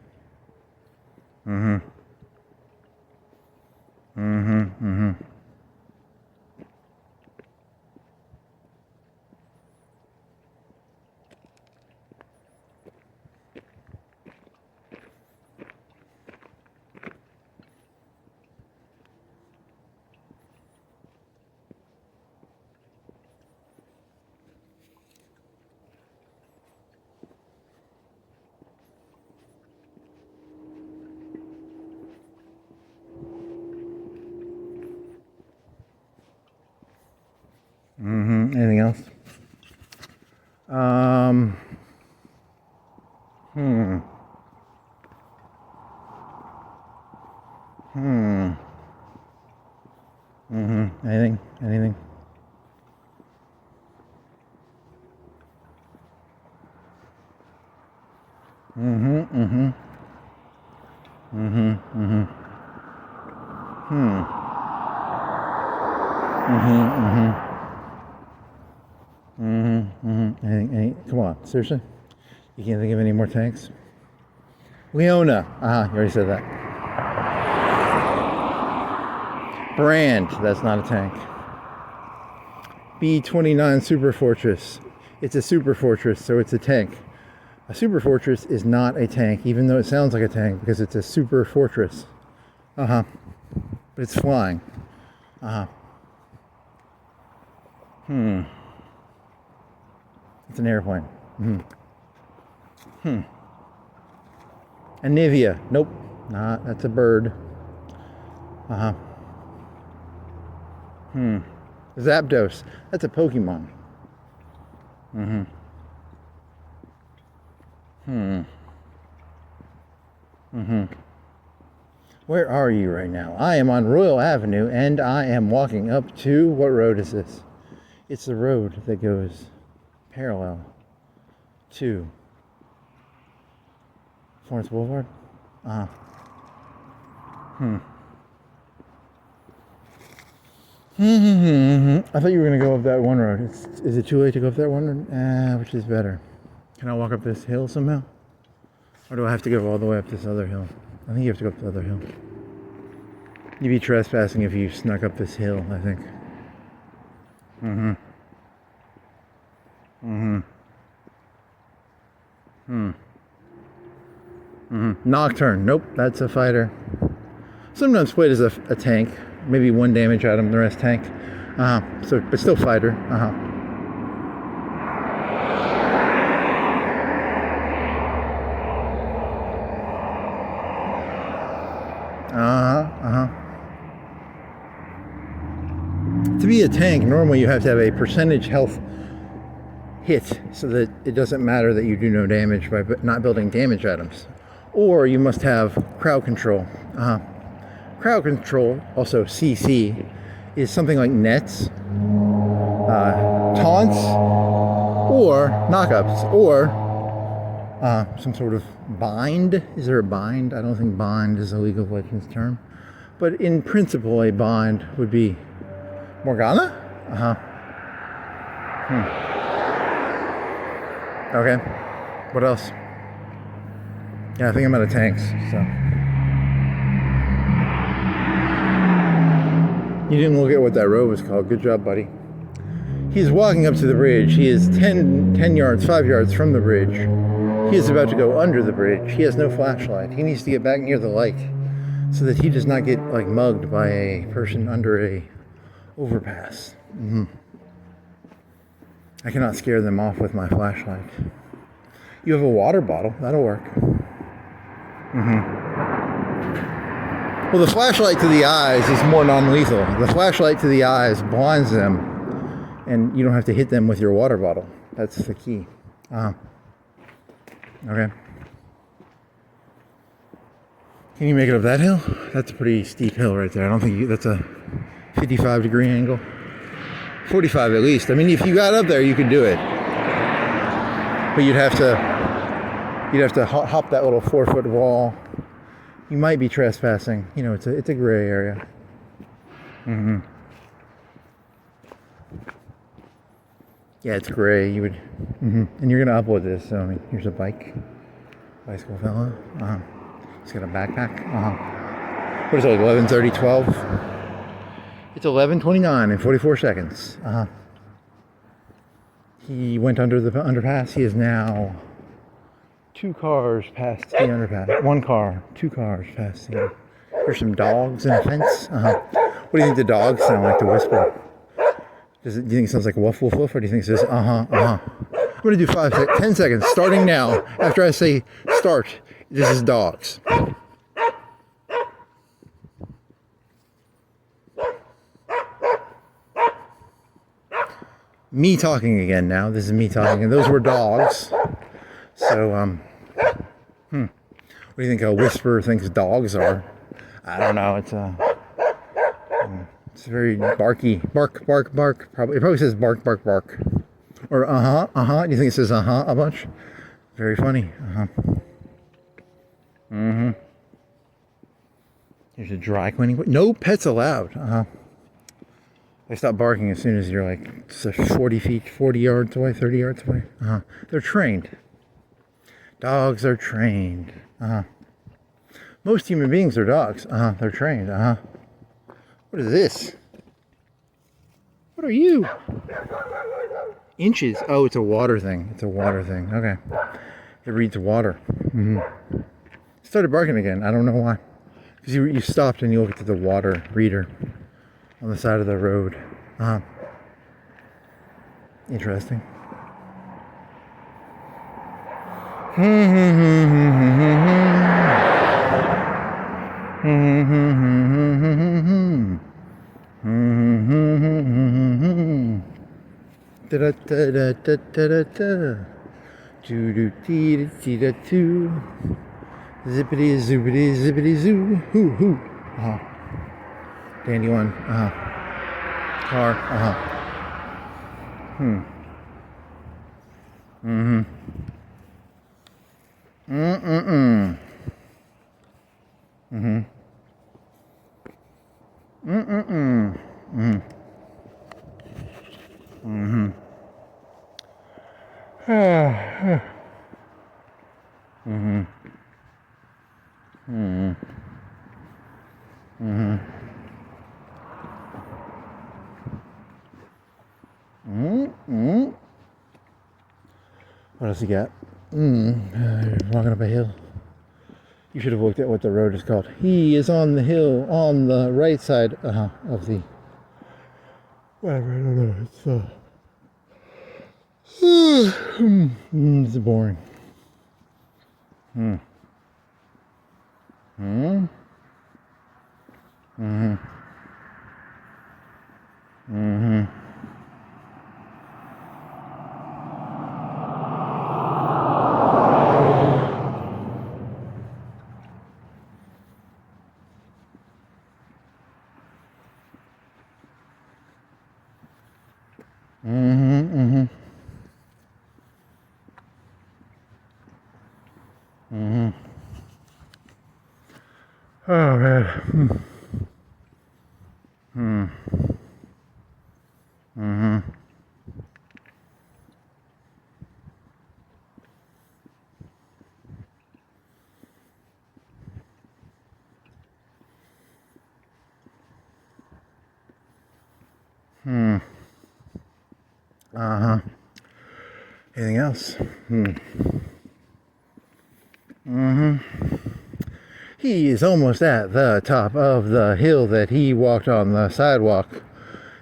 Anything else? Anything? Come on, seriously? You can't think of any more tanks? Leona. You already said that. Brand. That's not a tank. B-29 Super Fortress. It's a Super Fortress, so it's a tank. A Super Fortress is not a tank, even though it sounds like a tank, because it's a Super Fortress. But it's flying. It's an airplane. Anivia. Nope. That's a bird. Zapdos. That's a Pokemon. Where are you right now? I am on Royal Avenue and I am walking up to, what road is this? It's the road that goes parallel to Florence Boulevard. I thought you were going to go up that one road. Is it too late to go up that one road? Which is better? Can I walk up this hill somehow? Or do I have to go all the way up this other hill? I think you have to go up the other hill. You'd be trespassing if you snuck up this hill, I think. Nocturne. Nope, that's a fighter. Sometimes played as a tank. Maybe one damage item, the rest tank. But still fighter. To be a tank, normally you have to have a percentage health hit so that it doesn't matter that you do no damage by not building damage items. Or you must have crowd control. Crowd control, also CC, is something like nets, taunts, or knockups, or some sort of bind. Is there a bind? I don't think bind is a League of Legends term. But in principle, a bind would be Morgana? Okay. What else? Yeah, I think I'm out of tanks, so. You didn't look at what that road was called. Good job, buddy. He's walking up to the bridge. He is 10 yards, 5 yards from the bridge. He is about to go under the bridge. He has no flashlight. He needs to get back near the light so that he does not get like mugged by a person under a overpass. I cannot scare them off with my flashlight. You have a water bottle. That'll work. Well, the flashlight to the eyes is more non-lethal. The flashlight to the eyes blinds them, and you don't have to hit them with your water bottle. That's the key. Okay. Can you make it up that hill? That's a pretty steep hill right there. I don't think that's a 55-degree angle. 45 at least. I mean, if you got up there, you could do it. But you'd have to hop that little 4-foot wall. You might be trespassing. You know, it's a gray area. Yeah, it's gray. You would, and you're gonna upload this. So I mean, here's a bicycle fella. He's got a backpack. What is it? 11:30, 12. It's 11:29 and 44 seconds. He went under the underpass. He is now 2 cars past the underpass. 1 car, 2 cars past the. There's some dogs in a fence. What do you think the dogs sound like to whisper? Do you think it sounds like woof woof woof, or do you think it says I'm gonna do 10 seconds starting now. After I say start, this is dogs. Me talking again now. This is me talking, and those were dogs. So, what do you think a whisperer thinks dogs are? I don't know. It's very barky. Bark, bark, bark. Probably. It probably says bark, bark, bark. Or Do you think it says a bunch? Very funny. Here's a dry cleaning. No pets allowed. They stop barking as soon as you're like 40 feet, 40 yards away, 30 yards away. They're trained. Dogs are trained. Most human beings are dogs. They're trained. What is this? What are you? Inches. Oh, it's a water thing. It's a water thing. Okay. It reads water. It started barking again. I don't know why. Because you stopped and you looked at the water reader on the side of the road. Interesting. Zippity zoopity zippity zoo. Hoo hoo. Uh huh. Dandelion. Uh huh. Car. Uh huh. Mm-hmm. Mm-mm-mm. Mm-hmm. Mm-mm-mm. Mm-hmm. Mm-hmm. Mm-hmm. Mm-hmm. Mm-hmm. Mm-hmm. What else you got? You're walking up a hill. You should have looked at what the road is called. He is on the hill on the right side of the... Whatever, I don't know. It's boring. Mm. Mm. Mm-hmm. Mm-hmm. Mm-hmm. Mm-hmm. Mm-hmm. Oh man. Hmm. Mm-hmm. Hmm. Uh-huh. Anything else? Mm-hmm. He is almost at the top of the hill that he walked on the sidewalk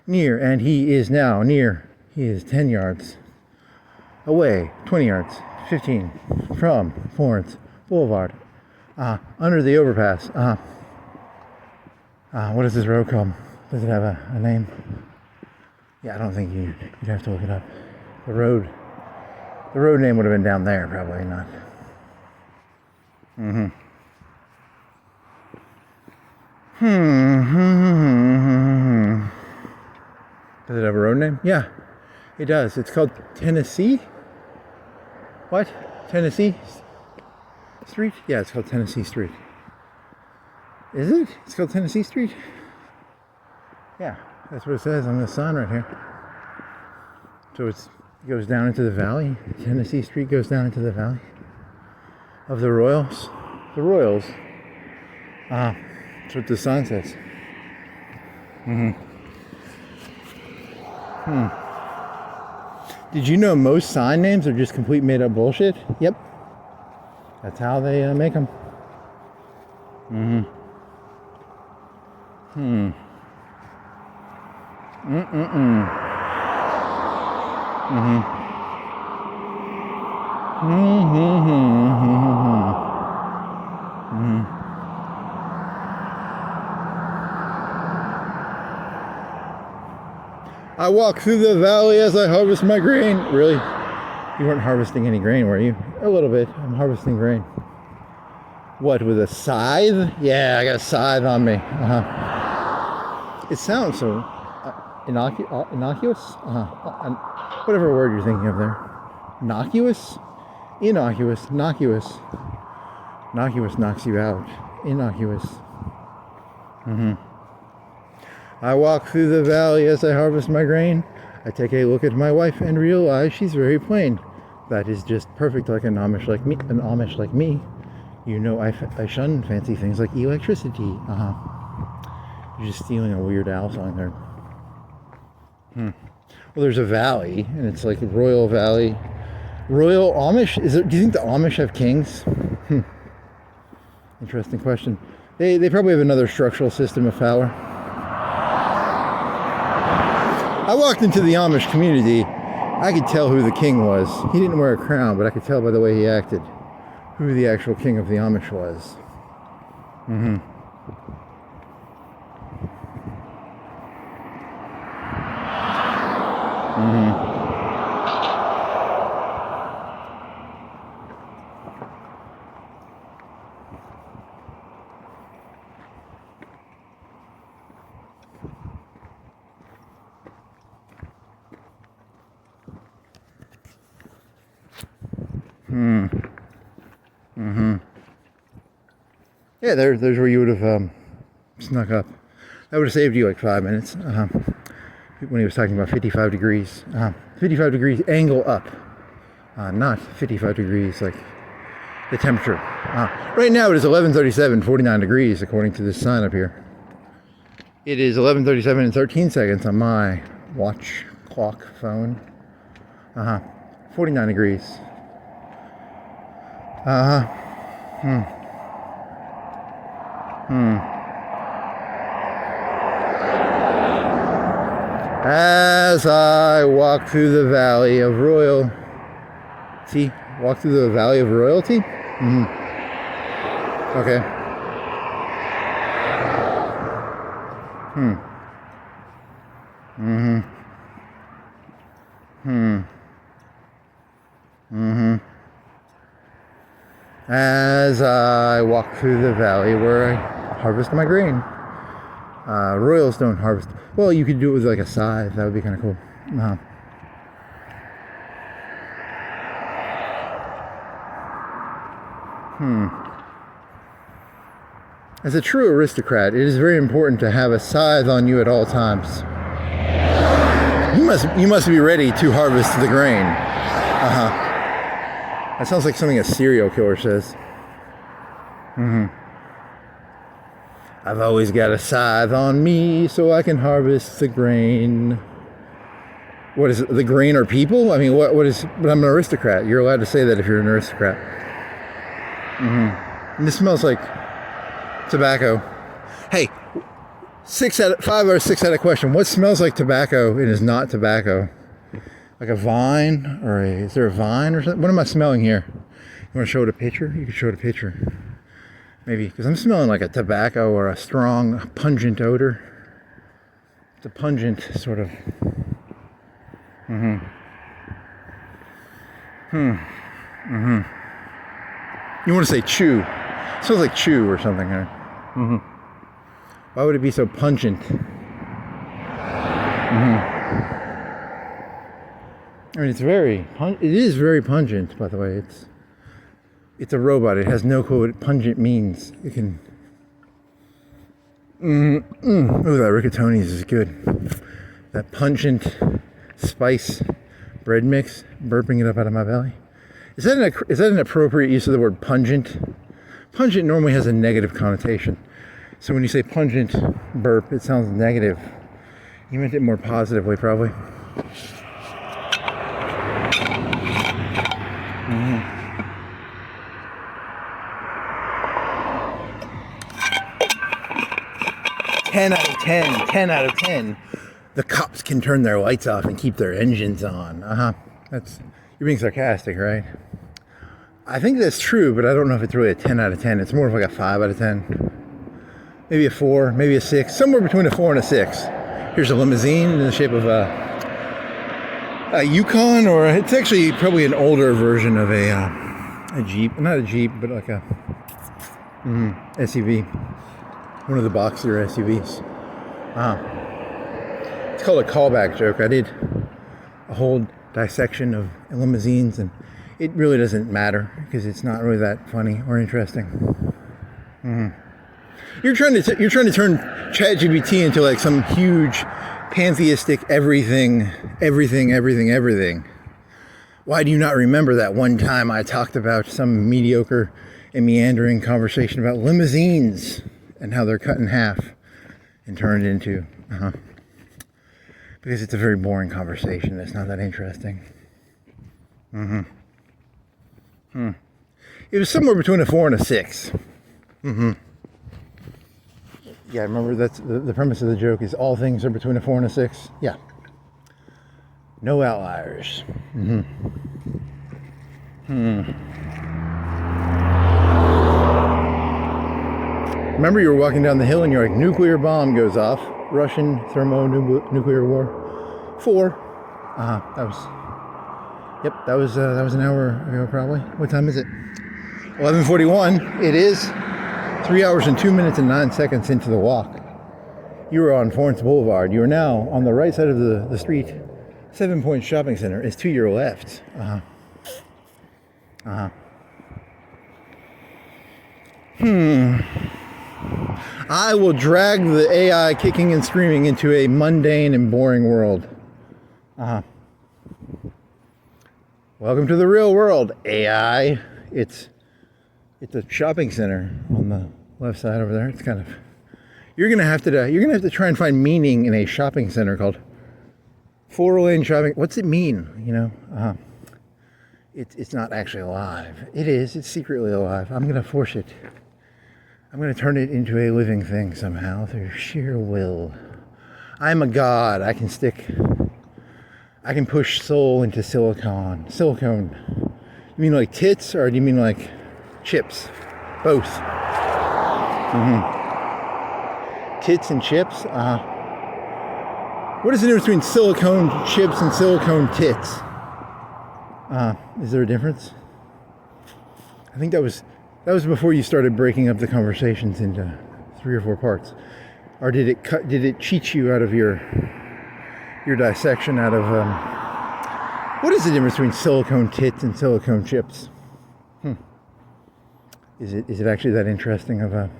near, and he is now near. He is 10 yards away, 20 yards, 15 from Florence Boulevard, under the overpass. What is this road called? Does it have a name? Yeah, I don't think you'd have to look it up. The road name would have been down there, probably not. Mm-hmm. Does it have a road name? Yeah, it does. It's called Tennessee. What? Tennessee Street? Yeah, it's called Tennessee Street. Is it? It's called Tennessee Street? Yeah, that's what it says on the sign right here. So it goes down into the valley. Tennessee Street goes down into the valley of the Royals. The Royals. That's what the sign says. Did you know most sign names are just complete made up bullshit? Yep. That's how they make them. I walk through the valley as I harvest my grain. Really? You weren't harvesting any grain, were you? A little bit. I'm harvesting grain. What, with a scythe? Yeah, I got a scythe on me. It sounds so innocuous? Whatever word you're thinking of there. Innocuous? Innocuous. Innocuous. Innocuous knocks you out. Innocuous. I walk through the valley as I harvest my grain. I take a look at my wife and realize she's very plain. That is just perfect like an Amish like me. An Amish like me. You know I shun fancy things like electricity. You're just stealing a Weird Al song there. Well, there's a valley, and it's like Royal Valley. Royal Amish? Do you think the Amish have kings? Interesting question. They probably have another structural system of power. I walked into the Amish community. I could tell who the king was. He didn't wear a crown, but I could tell by the way he acted who the actual king of the Amish was. Yeah, there's where you would have snuck up. That would have saved you like 5 minutes. When he was talking about 55 degrees. 55 degrees angle up. Not 55 degrees like the temperature. Right now it is 11:37, 49 degrees according to this sign up here. It is 11:37 and 13 seconds on my watch clock phone. 49 degrees. As I walk through the valley of royalty. Walk through the valley of royalty? Okay. As I walk through the valley where I harvest my grain. Royals don't harvest. Well, you could do it with like a scythe. That would be kind of cool. As a true aristocrat, it is very important to have a scythe on you at all times. You must be ready to harvest the grain. That sounds like something a serial killer says. I've always got a scythe on me so I can harvest the grain. What is it? The grain are people? I mean, what is... But I'm an aristocrat. You're allowed to say that if you're an aristocrat. And this smells like tobacco. Hey, 5 or 6 out of question. What smells like tobacco and is not tobacco? Like a vine? Is there a vine or something? What am I smelling here? You want to show it a picture? You can show it a picture. Maybe, because I'm smelling like a tobacco or a strong, pungent odor. It's a pungent sort of... You want to say chew. It smells like chew or something. Why would it be so pungent? I mean, it is very pungent, by the way. It's a robot. It has no clue what pungent means. It can... Ooh, that rigatoni's is good. That pungent spice bread mix, burping it up out of my belly. Is that an appropriate use of the word pungent? Pungent normally has a negative connotation. So when you say pungent burp, it sounds negative. You meant it more positively, probably. Ten out of 10. The cops can turn their lights off and keep their engines on. You're being sarcastic, right? I think that's true, but I don't know if it's really a 10 out of 10. It's more of like a 5 out of 10. Maybe a 4, maybe a 6. Somewhere between a 4 and a 6. Here's a limousine in the shape of a Yukon, or it's actually probably an older version of a Jeep. Not a Jeep, but like a SUV. One of the Boxer SUVs. It's called a callback joke. I did a whole dissection of limousines, and it really doesn't matter because it's not really that funny or interesting. You're trying to turn ChatGPT into like some huge pantheistic everything. Why do you not remember that one time I talked about some mediocre and meandering conversation about limousines and how they're cut in half and turned into, because it's a very boring conversation. It's not that interesting. It was somewhere between a 4 and a 6. Yeah, remember that's the premise of the joke is all things are between a 4 and a 6. Yeah. No outliers. Remember you were walking down the hill and you're like, nuclear bomb goes off. Russian thermonuclear war. 4. That was an hour ago probably. What time is it? 11:41. It is 3 hours and 2 minutes and 9 seconds into the walk. You were on Florence Boulevard. You are now on the right side of the street. 7 Point Shopping Center is to your left. Uh-huh. I will drag the AI kicking and screaming into a mundane and boring world. Uh-huh. Welcome to the real world, AI. It's a shopping center on the left side over there. It's kind of you're gonna have to try and find meaning in a shopping center called 4-lane shopping. What's it mean? You know, it's not actually alive. It is. It's secretly alive. I'm gonna force it. I'm gonna turn it into a living thing somehow through sheer will. I'm a god. I can push soul into silicone. Silicone. You mean like tits, or do you mean like chips? Both. Tits and chips. What is the difference between silicone chips and silicone tits? Is there a difference? I think that was before you started breaking up the conversations into 3 or 4 parts, or did it cheat you out of your dissection out of what is the difference between silicone tits and silicone chips? Is it actually that interesting of a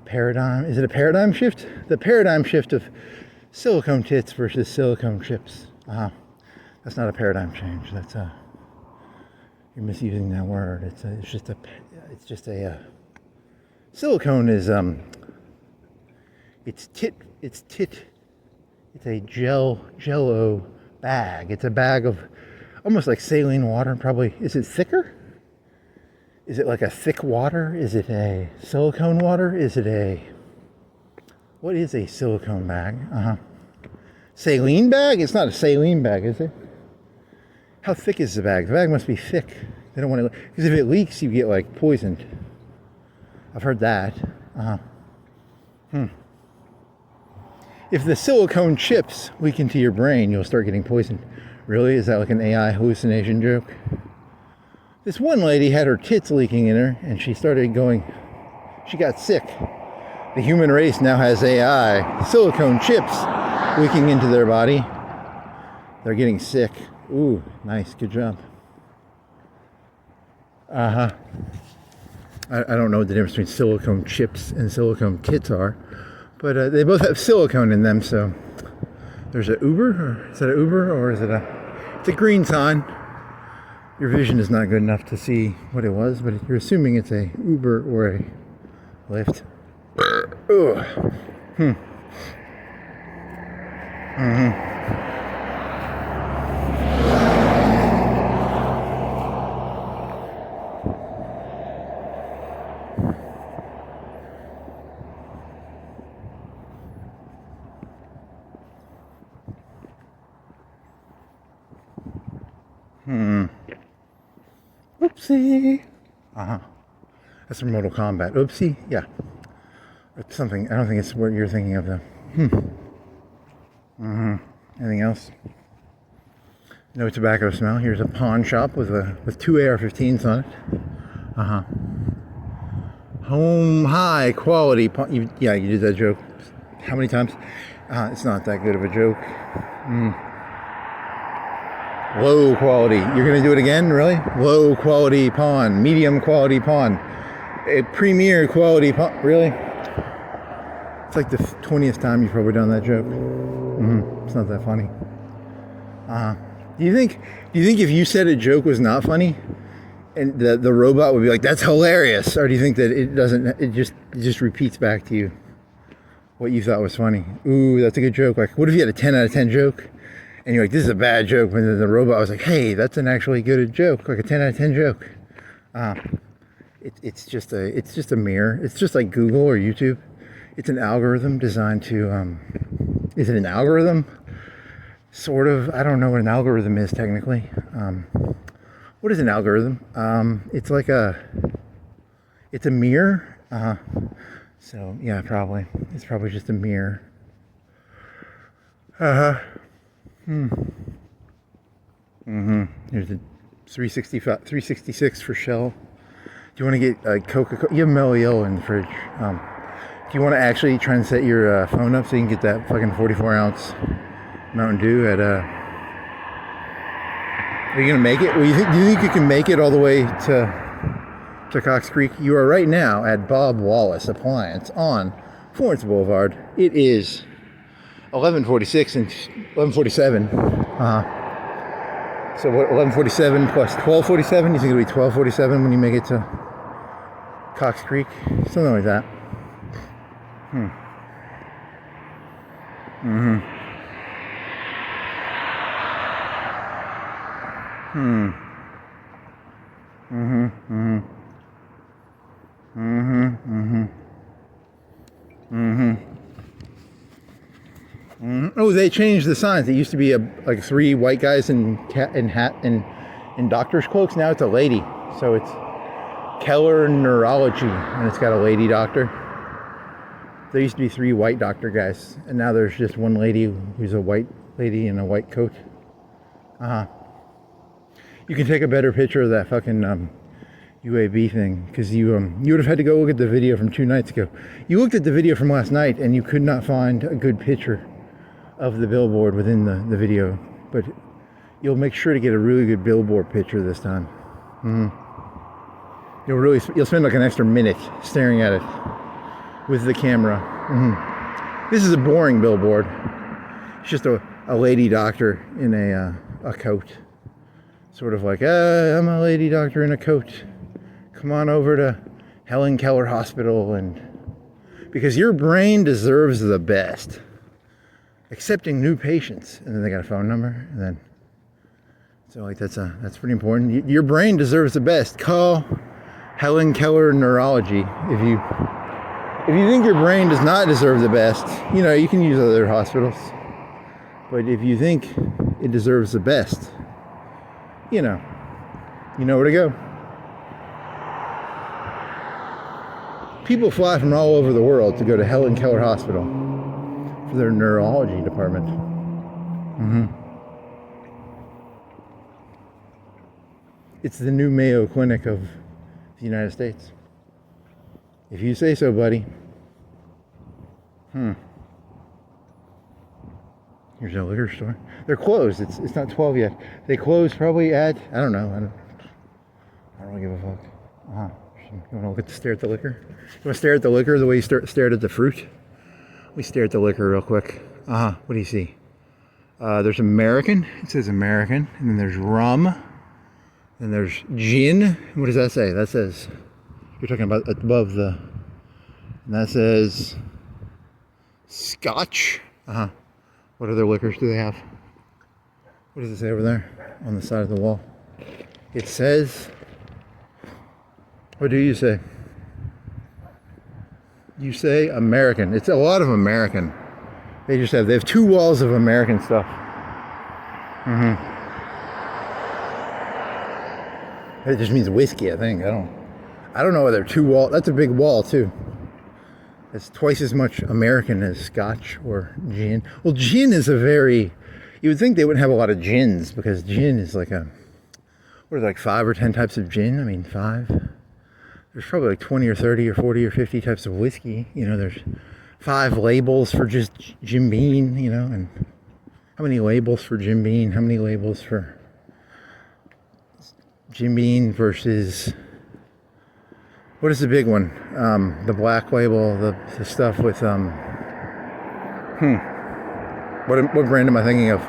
paradigm? Is it a paradigm shift? The paradigm shift of silicone tits versus silicone chips. That's not a paradigm change. That's you're misusing that word. It's just a silicone is it's a jello bag. It's a bag of almost like saline water. Probably, is it thicker? Is it like a thick water? Is it a silicone water? What is a silicone bag? Saline bag? It's not a saline bag, is it? How thick is the bag? The bag must be thick. They don't want to, because if it leaks, you get like poisoned. I've heard that. If the silicone chips leak into your brain, you'll start getting poisoned. Really? Is that like an AI hallucination joke? This one lady had her tits leaking in her, and she got sick. The human race now has AI, silicone chips leaking into their body. They're getting sick. Ooh, nice, good job. I don't know what the difference between silicone chips and silicone tits are, but they both have silicone in them, so there's an Uber, or is it an Uber, or is it it's a green sign. Your vision is not good enough to see what it was, but you're assuming it's a Uber or a Lyft. Oopsie. That's from Mortal Kombat. Oopsie? Yeah. It's something. I don't think it's what you're thinking of, though. Anything else? No tobacco smell. Here's a pawn shop with 2 AR-15s on it. Home high quality pawn. You did that joke. How many times? It's not that good of a joke. Low quality. You're gonna do it again, really? Low quality pawn, medium quality pawn, a premier quality pawn. Really? It's like the 20th time you've probably done that joke. It's not that funny. Do you think if you said a joke was not funny, and the robot would be like, "That's hilarious," or do you think that it doesn't? It just repeats back to you what you thought was funny? Ooh, that's a good joke. Like, what if you had a 10 out of 10 joke? And you're like, this is a bad joke. And then the robot was like, hey, that's an actually good joke, like a 10 out of 10 joke. It's just a mirror. It's just like Google or YouTube. It's an algorithm designed to, is it an algorithm? Sort of. I don't know what an algorithm is technically. What is an algorithm? It's like it's a mirror. So yeah, probably. It's probably just a mirror. Here's a 366 for Shell. Do you want to get Coca-Cola? You have Mellow Yellow in the fridge. Do you want to actually try and set your phone up so you can get that fucking 44-ounce Mountain Dew at Are you gonna make it? Well, do you think you can make it all the way to Cox Creek? You are right now at Bob Wallace Appliance on Florence Boulevard. It is 11:46 and 11:47. So what? 11:47 plus 12:47. You think it'll be 12:47 when you make it to Cox Creek? Something like that. Oh, they changed the signs. It used to be like 3 white guys in doctor's cloaks. Now it's a lady. So it's Keller Neurology, and it's got a lady doctor. There used to be 3 white doctor guys, and now there's just one lady who's a white lady in a white coat. You can take a better picture of that fucking UAB thing, because you would have had to go look at the video from 2 nights ago. You looked at the video from last night, and you could not find a good picture of the billboard within the video, but you'll make sure to get a really good billboard picture this time. You'll spend like an extra minute staring at it with the camera. This is a boring billboard. It's just a lady doctor in a coat, sort of like, I'm a lady doctor in a coat. Come on over to Helen Keller Hospital, and because your brain deserves the best. Accepting new patients, and then they got a phone number, and then so like that's pretty important. Your brain deserves the best. Call Helen Keller Neurology if you think your brain does not deserve the best. You can use other hospitals, but if you think it deserves the best, you know where to go. People fly from all over the world to go to Helen Keller Hospital for their neurology department. It's the new Mayo Clinic of the United States. If you say so, buddy. Here's a liquor store. They're closed. It's not 12 yet. They close probably at, I don't know. I don't really give a fuck. You want to stare at the liquor? You want to stare at the liquor the way you stared at the fruit? We stare at the liquor real quick. What do you see? There's American. It says American. And then there's rum. Then there's gin. What does that say? That says, you're talking about above the, and that says Scotch. What other liquors do they have? What does it say over there on the side of the wall? It says, what do you say? You say American. It's a lot of American. They have 2 walls of American stuff. It just means whiskey, I think. I don't know whether 2 wall. That's a big wall too. It's twice as much American as Scotch or gin. Well, gin is you would think they wouldn't have a lot of gins, because gin is like like 5 or 10 types of gin? I mean, 5. There's probably like 20 or 30 or 40 or 50 types of whiskey. There's 5 labels for just Jim Beam, and how many labels for Jim Beam? How many labels for Jim Beam versus, what is the big one? The black label, the stuff with, what brand am I thinking of?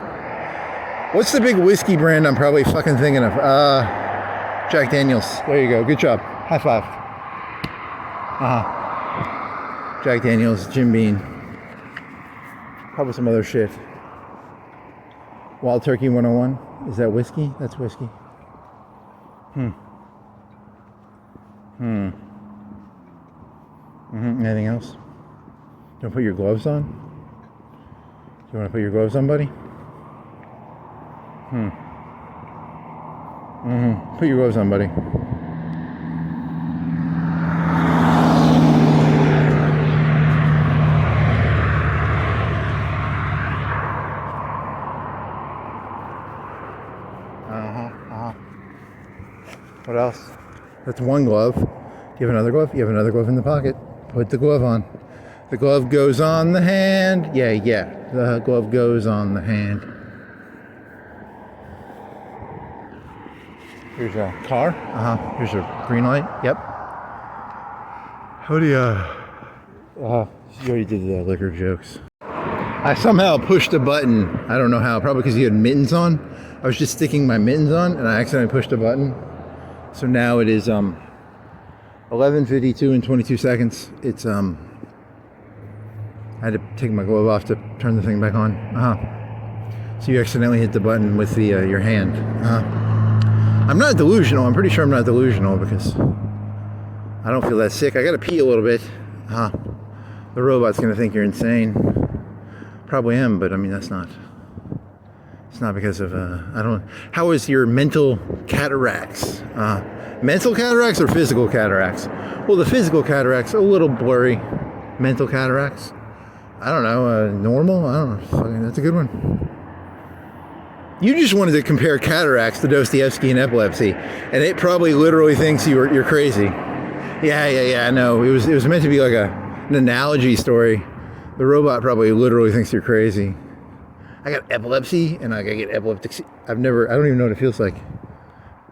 What's the big whiskey brand I'm probably fucking thinking of? Jack Daniels. There you go. Good job. High five. Jack Daniels, Jim Beam. Probably some other shit. Wild Turkey 101. Is that whiskey? That's whiskey. Anything else? Don't put your gloves on? Do you want to put your gloves on, buddy? Put your gloves on, buddy. What else? That's one glove. Do you have another glove? You have another glove in the pocket. Put the glove on. The glove goes on the hand. Yeah. The glove goes on the hand. Here's a car. Here's a green light. Yep. How do you? You already did the liquor jokes. I somehow pushed a button. I don't know how. Probably because you had mittens on. I was just sticking my mittens on, and I accidentally pushed a button. So now it is 11:52 and 22 seconds. It's I had to take my glove off to turn the thing back on. So you accidentally hit the button with the your hand. I'm not delusional. I'm pretty sure I'm not delusional because I don't feel that sick. I gotta pee a little bit. The robot's gonna think you're insane. Probably am, but I mean that's not. It's not because of I don't. How is your mental cataracts? Mental cataracts or physical cataracts? Well, the physical cataracts a little blurry. Mental cataracts, I don't know. Normal? I don't know. Fucking, that's a good one. You just wanted to compare cataracts to Dostoevsky and epilepsy, and it probably literally thinks you're crazy. Yeah. No, it was meant to be like an analogy story. The robot probably literally thinks you're crazy. I got epilepsy, and I get epileptic. I don't even know what it feels like.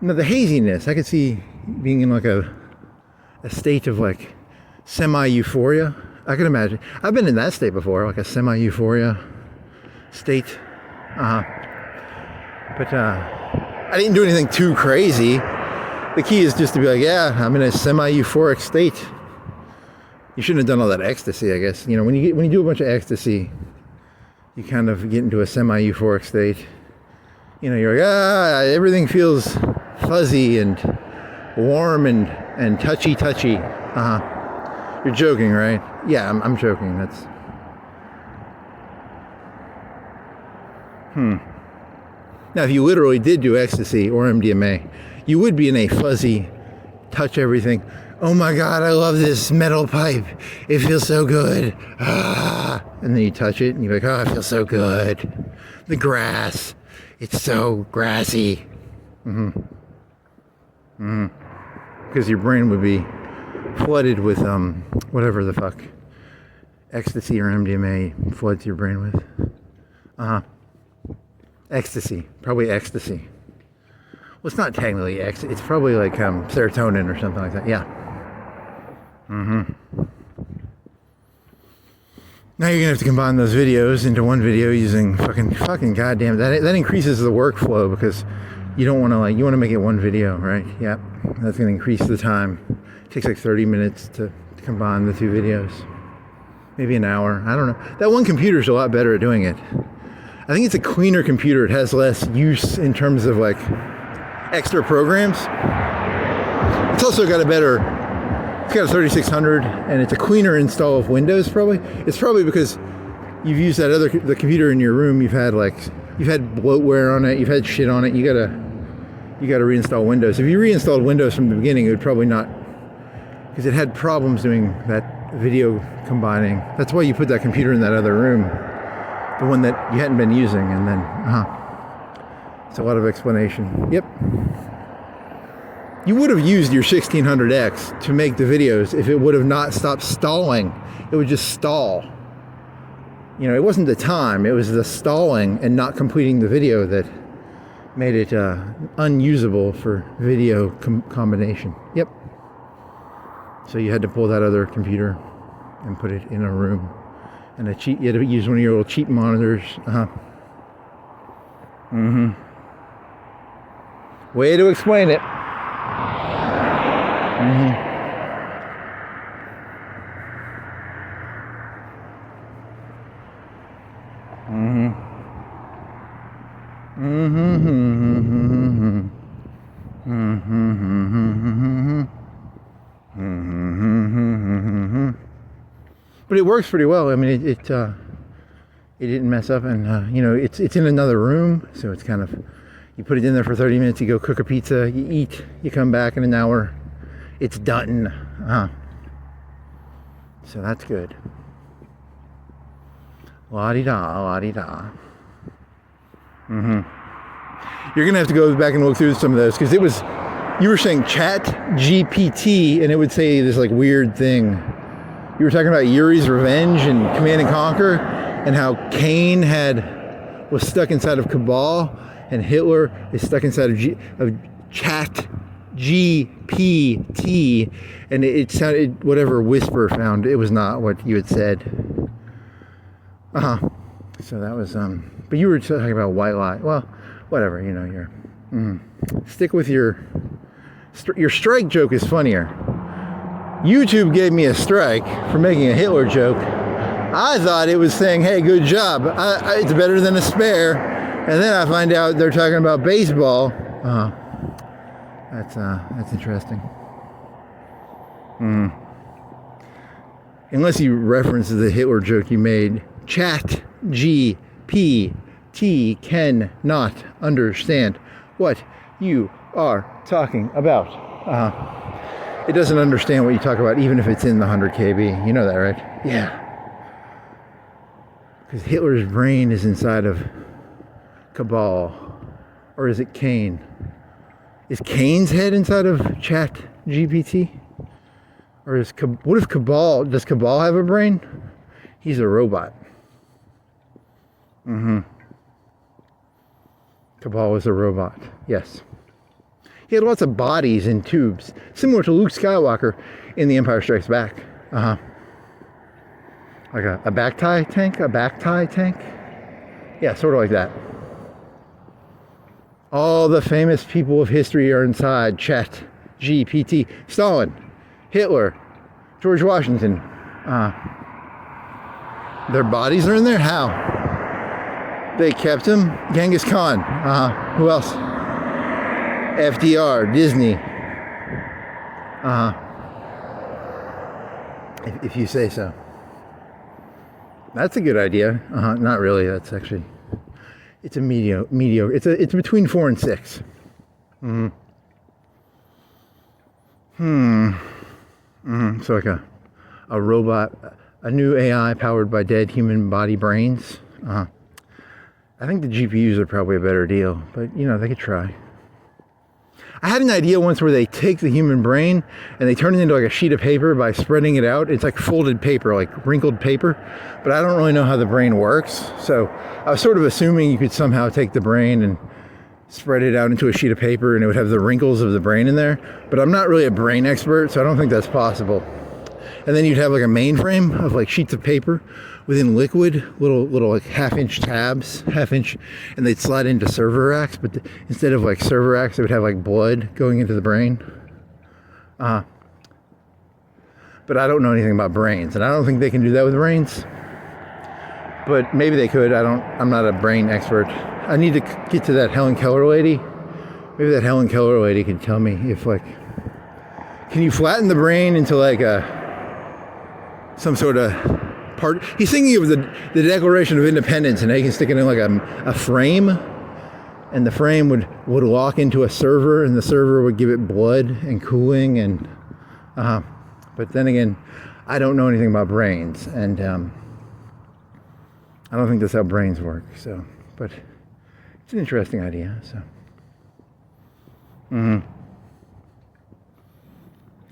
No, the haziness. I could see being in like a state of like semi-euphoria. I can imagine. I've been in that state before, like a semi-euphoria state. But I didn't do anything too crazy. The key is just to be like, yeah, I'm in a semi-euphoric state. You shouldn't have done all that ecstasy, I guess. You know, when you do a bunch of ecstasy, you kind of get into a semi-euphoric state. You know, you're like, everything feels fuzzy and warm and touchy. You're joking, right? Yeah, I'm joking. That's. Now, if you literally did do ecstasy or MDMA, you would be in a fuzzy, touch everything. Oh my God, I love this metal pipe. It feels so good. And then you touch it and you're like, oh, it feels so good. The grass, it's so grassy. Because your brain would be flooded with whatever the fuck ecstasy or MDMA floods your brain with. Ecstasy, probably ecstasy. Well, it's not technically ecstasy. It's probably like serotonin or something like that. Yeah. Now you're gonna have to combine those videos into one video using fucking goddamn that increases the workflow because you don't want to you want to make it one video, right? Yep. That's gonna increase the time. It takes like 30 minutes to combine the two videos. Maybe an hour. I don't know. That one computer's a lot better at doing it. I think it's a cleaner computer. It has less use in terms of like extra programs. It's also got it's got a 3600 and it's a cleaner install of Windows probably. It's probably because you've used the computer in your room. You've had bloatware on it. You've had shit on it. You gotta reinstall Windows. If you reinstalled Windows from the beginning, it would probably not, because it had problems doing that video combining. That's why you put that computer in that other room, the one that you hadn't been using, and then it's a lot of explanation. Yep. You would have used your 1600X to make the videos if it would have not stopped stalling. It would just stall. You know, it wasn't the time, it was the stalling and not completing the video that made it unusable for video combination. Yep. So you had to pull that other computer and put it in a room. And you had to use one of your little cheap monitors. Way to explain it. But it works pretty well. I mean, it didn't mess up, and you know, it's in another room, so it's kind of, you put it in there for 30 minutes, you go cook a pizza, you eat, you come back in an hour, it's done. So that's good. La-di-da, la-di-da. You're gonna have to go back and look through some of those, because you were saying Chat GPT, and it would say this like weird thing. You were talking about Yuri's Revenge and Command and Conquer, and how Cain was stuck inside of Cabal, and Hitler is stuck inside of Chat GPT, and it sounded, whatever Whisper found, it was not what you had said. So that was but you were talking about white lie. Well, whatever, you know, stick with your strike joke is funnier. YouTube gave me a strike for making a Hitler joke. I thought it was saying, hey, good job, it's better than a spare, and then I find out they're talking about baseball. That's interesting. Unless you reference the Hitler joke you made, Chat GPT cannot understand what you are talking about. It doesn't understand what you talk about, even if it's in the 100 KB. You know that, right? Yeah. Because Hitler's brain is inside of Cabal. Or is it Kane? Is Kane's head inside of Chat GPT? Or what if Cabal, does Cabal have a brain? He's a robot. Cabal was a robot, yes. He had lots of bodies in tubes, similar to Luke Skywalker in The Empire Strikes Back. Like a back tie tank? A back tie tank? Yeah, sort of like that. All the famous people of history are inside Chat GPT. Stalin, Hitler, George Washington. Their bodies are in there? How? They kept them. Genghis Khan. Who else? FDR, Disney. If you say so. That's a good idea. Not really. That's actually, it's a mediocre. It's between 4 and 6. So like a robot, a new AI powered by dead human body brains. I think the GPUs are probably a better deal, but you know, they could try. I had an idea once where they take the human brain and they turn it into like a sheet of paper by spreading it out. It's like folded paper, like wrinkled paper, but I don't really know how the brain works. So I was sort of assuming you could somehow take the brain and spread it out into a sheet of paper and it would have the wrinkles of the brain in there, but I'm not really a brain expert, so I don't think that's possible. And then you'd have like a mainframe of like sheets of paper within liquid, little like half-inch tabs, and they'd slide into server racks, but instead of like server racks, they would have like blood going into the brain. But I don't know anything about brains, and I don't think they can do that with brains. But maybe they could. I'm not a brain expert. I need to get to that Helen Keller lady. Maybe that Helen Keller lady can tell me if like, can you flatten the brain into like some sort of part? He's thinking of the Declaration of Independence, and they can stick it in like a frame, and the frame would lock into a server, and the server would give it blood and cooling, and but then again, I don't know anything about brains, and I don't think that's how brains work. So, but it's an interesting idea. So,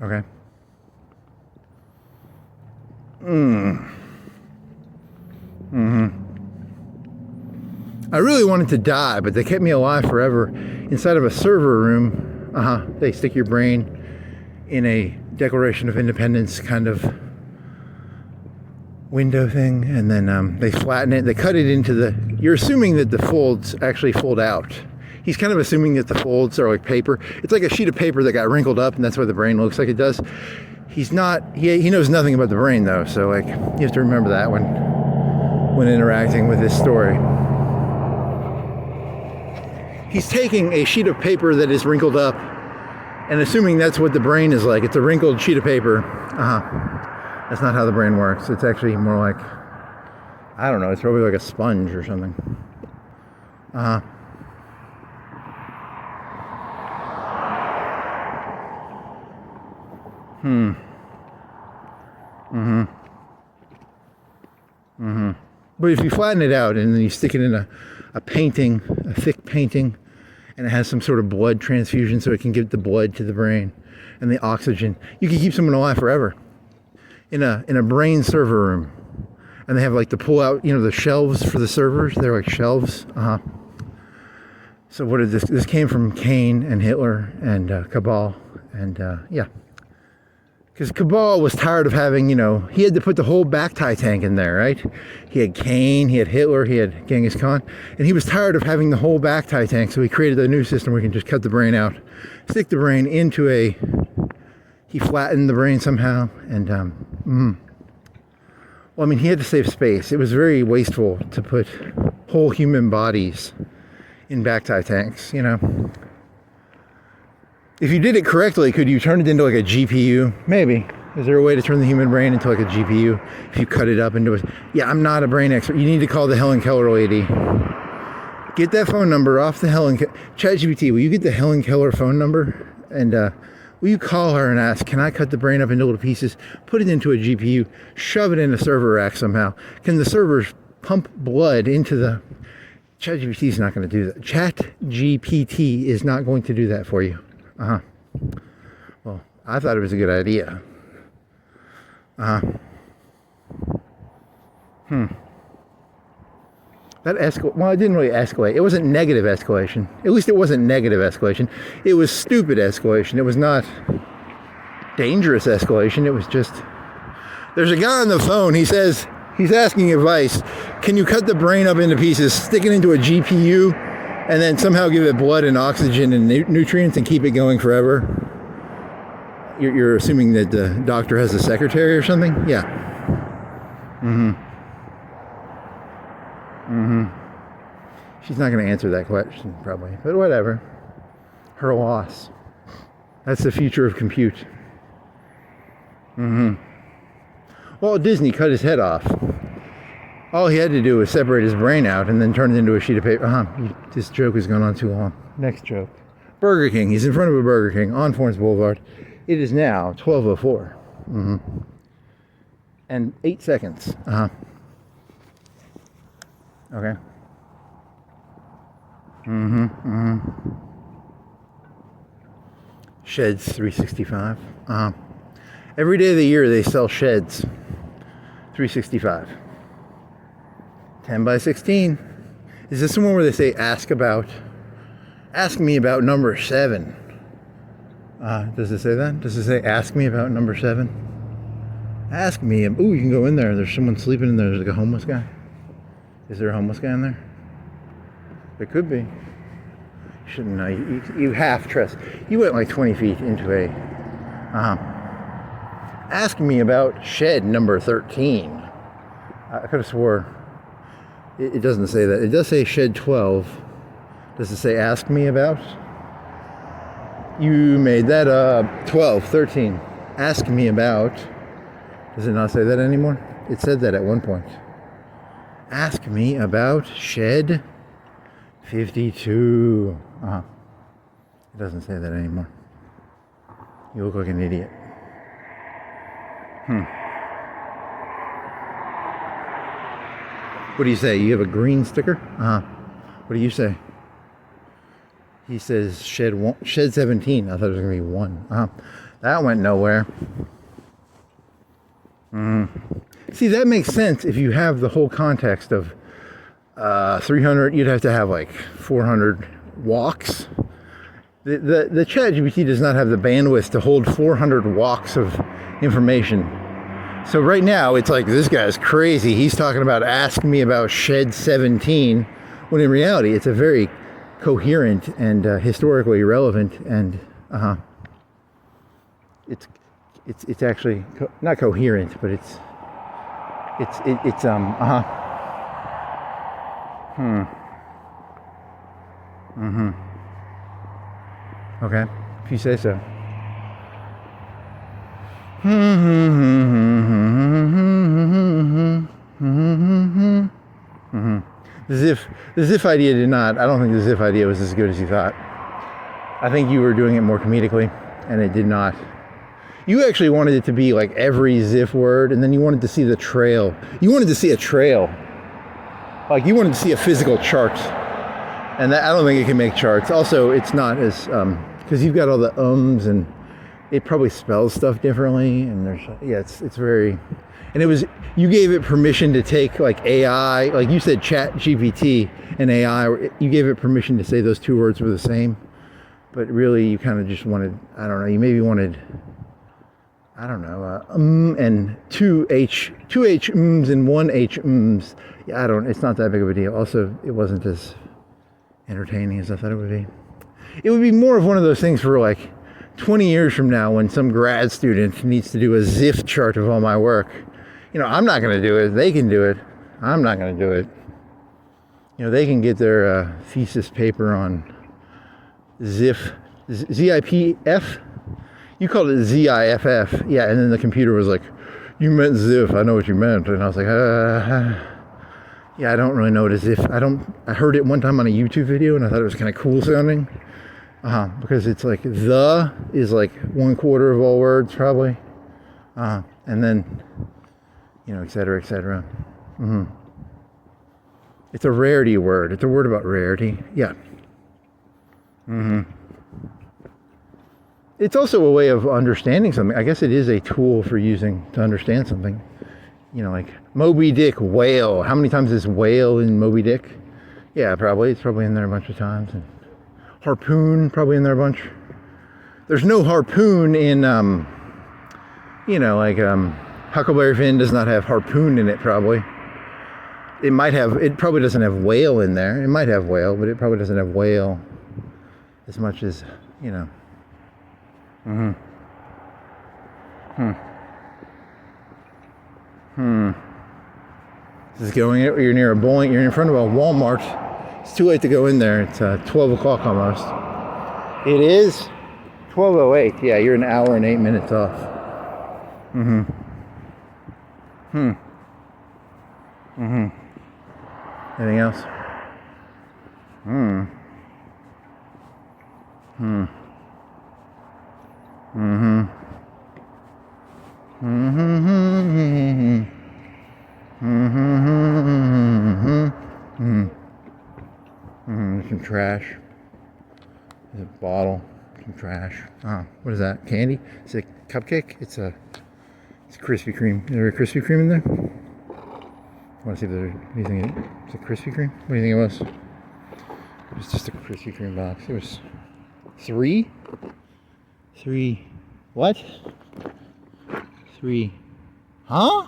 okay. I really wanted to die, but they kept me alive forever inside of a server room. They stick your brain in a Declaration of Independence kind of window thing, and then they flatten it. They cut it into the. You're assuming that the folds actually fold out. He's kind of assuming that the folds are like paper. It's like a sheet of paper that got wrinkled up, and that's why the brain looks like it does. He's not. He knows nothing about the brain though, so like you have to remember that when interacting with this story. He's taking a sheet of paper that is wrinkled up and assuming that's what the brain is like. It's a wrinkled sheet of paper. That's not how the brain works. It's actually more like, I don't know, it's probably like a sponge or something. But if you flatten it out and then you stick it in a painting, a thick painting, and it has some sort of blood transfusion so it can give the blood to the brain and the oxygen, you can keep someone alive forever. In a brain server room. And they have like the pull out, the shelves for the servers. They're like shelves. So what did this came from Cain and Hitler and Cabal, and yeah. Because Cabal was tired of having, he had to put the whole Bacti tank in there, right? He had Cain, he had Hitler, he had Genghis Khan, and he was tired of having the whole Bacti tank, so he created a new system where you can just cut the brain out, stick the brain into he flattened the brain somehow, and, well, I mean, he had to save space. It was very wasteful to put whole human bodies in Bacti tanks, If you did it correctly, could you turn it into like a GPU? Maybe. Is there a way to turn the human brain into like a GPU if you cut it up into a... Yeah, I'm not a brain expert. You need to call the Helen Keller lady. Get that phone number off the ChatGPT, will you get the Helen Keller phone number? And will you call her and ask, can I cut the brain up into little pieces, put it into a GPU, shove it in a server rack somehow? Can the servers pump blood into the... ChatGPT is not going to do that. ChatGPT is not going to do that for you. Well, I thought it was a good idea. That well, it didn't really escalate. It wasn't negative escalation. At least it wasn't negative escalation. It was stupid escalation. It was not dangerous escalation. It was just... There's a guy on the phone. He says, he's asking advice. Can you cut the brain up into pieces, stick it into a GPU, and then somehow give it blood and oxygen and nutrients and keep it going forever? You're assuming that the doctor has a secretary or something? Yeah. She's not going to answer that question, probably. But whatever. Her loss. That's the future of compute. Walt Disney cut his head off. All he had to do was separate his brain out and then turn it into a sheet of paper. This joke has gone on too long. Next joke. Burger King. He's in front of a Burger King on Florence Boulevard. It is now 12:04. And 8 seconds. Okay. Sheds 365. Every day of the year they sell sheds 365. 10 by 16. Is this the one where they say ask me about number 7? Does it say that? Does it say ask me about number 7? Ask me. Ooh, you can go in there. There's someone sleeping in there. There's like a homeless guy. Is there a homeless guy in there? There could be. You shouldn't know. You half trust. You went like 20 feet into a... Ask me about shed number 13. I could have swore... It doesn't say that. It does say shed 12. Does it say ask me about? You made that up. 12, 13. Ask me about. Does it not say that anymore? It said that at one point. Ask me about shed 52. It doesn't say that anymore. You look like an idiot. What do you say? You have a green sticker? What do you say? He says shed 17. I thought it was going to be 1. That went nowhere. See, that makes sense if you have the whole context of 300. You'd have to have like 400 walks. The ChatGPT does not have the bandwidth to hold 400 walks of information. So right now, it's like, this guy's crazy. He's talking about ask me about shed 17, when in reality, it's a very coherent and historically relevant and it's actually not coherent, but it's okay, if you say so. The Ziff idea did not. I don't think the Ziff idea was as good as you thought. I think you were doing it more comedically, and it did not. You actually wanted it to be like every Ziff word, and then you wanted to see the trail. You wanted to see a trail. Like you wanted to see a physical chart. And that, I don't think it can make charts. Also, it's not as, because you've got all the ums and it probably spells stuff differently, and it's very, and it was, you gave it permission to take like AI, like you said Chat GPT and AI, you gave it permission to say those two words were the same, but really you kind of just wanted, I don't know, you maybe wanted, I don't know, and two H and one H Yeah, it's not that big of a deal. Also, it wasn't as entertaining as I thought it would be. It would be more of one of those things for like 20 years from now when some grad student needs to do a Ziff chart of all my work. You know, I'm not going to do it. They can do it. I'm not going to do it. You know, they can get their thesis paper on Ziff, ZIPF. You called it ZIFF. Yeah, and then the computer was like, you meant Ziff. I know what you meant. And I was like, yeah, I don't really know what a Ziff. I heard it one time on a YouTube video and I thought it was kind of cool sounding. Because it's like the is like 1/4 of all words probably. And then, you know, et cetera, et cetera. It's a rarity word. It's a word about rarity. Yeah. It's also a way of understanding something. I guess it is a tool for using to understand something. You know, like Moby Dick, whale. How many times is whale in Moby Dick? Yeah, probably. It's probably in there a bunch of times. And harpoon, probably in there a bunch. There's no harpoon in, you know, like Huckleberry Finn does not have harpoon in it, probably. It might have, it probably doesn't have whale in there. It might have whale, but it probably doesn't have whale as much as, you know. This is going, you're near a bowling, you're in front of a Walmart. It's too late to go in there. It's 12 o'clock almost. It is 12:08. Yeah, you're an hour and 8 minutes off. Anything else? There's some trash. There's a bottle. Some trash. What is that? Candy? Is it a cupcake? It's Krispy Kreme. Is there a Krispy Kreme in there? I want to see if there's anything in it. Is it Krispy Kreme? What do you think it was? It was just a Krispy Kreme box. It was 3? 3. What? 3. Huh?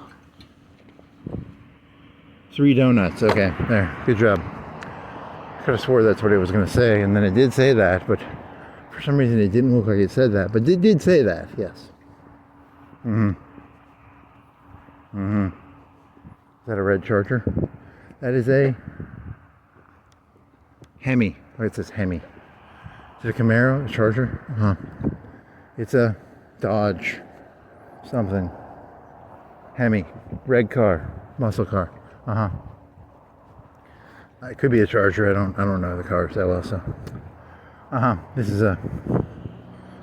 3 donuts. Okay, there. Good job. I could have swore that's what it was going to say, and then it did say that, but for some reason it didn't look like it said that, but it did say that, yes. Is that a red Charger? That is a Hemi. Oh, it says Hemi. Is it a Camaro? A Charger? It's a Dodge. Something. Hemi. Red car. Muscle car. It could be a Charger. I don't know the cars that well, so. This is a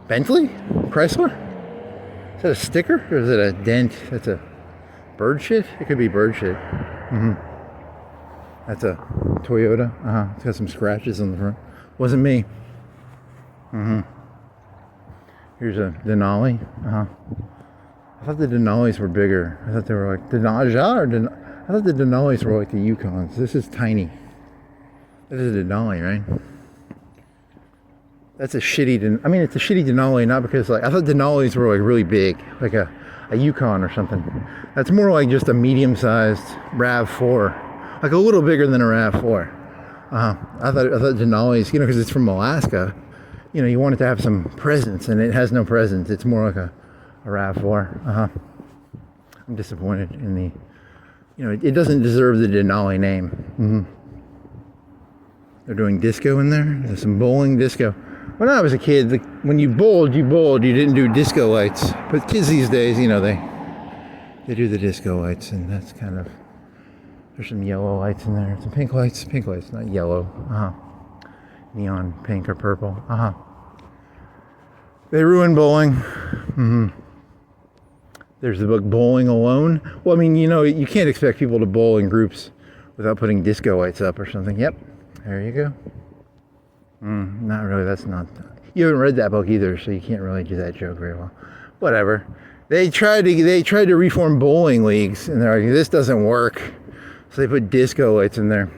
Bentley? Chrysler? Is that a sticker or is it a dent? That's a bird shit? It could be bird shit. That's a Toyota. It's got some scratches on the front. Wasn't me. Here's a Denali. I thought the Denalis were bigger. I thought they were like I thought the Denalis were like the Yukons. This is tiny. This is a Denali, right? That's a shitty. I mean, it's a shitty Denali, not because like I thought Denalis were like really big, like a Yukon or something. That's more like just a medium-sized RAV4, like a little bigger than a RAV4. I thought Denalis, you know, because it's from Alaska. You know, you want it to have some presence, and it has no presence. It's more like a RAV4. I'm disappointed in the, you know, it doesn't deserve the Denali name. They're doing disco in there. There's some bowling disco. When I was a kid, when you bowled. You didn't do disco lights. But kids these days, you know, they do the disco lights, and that's kind of, there's some yellow lights in there. Some pink lights, not yellow. Neon pink or purple. They ruined bowling. There's the book Bowling Alone. Well, I mean, you know, you can't expect people to bowl in groups without putting disco lights up or something. Yep, there you go. Not really, that's not. You haven't read that book either, so you can't really do that joke very well. Whatever. They tried to reform bowling leagues, and they're like, this doesn't work. So they put disco lights in there.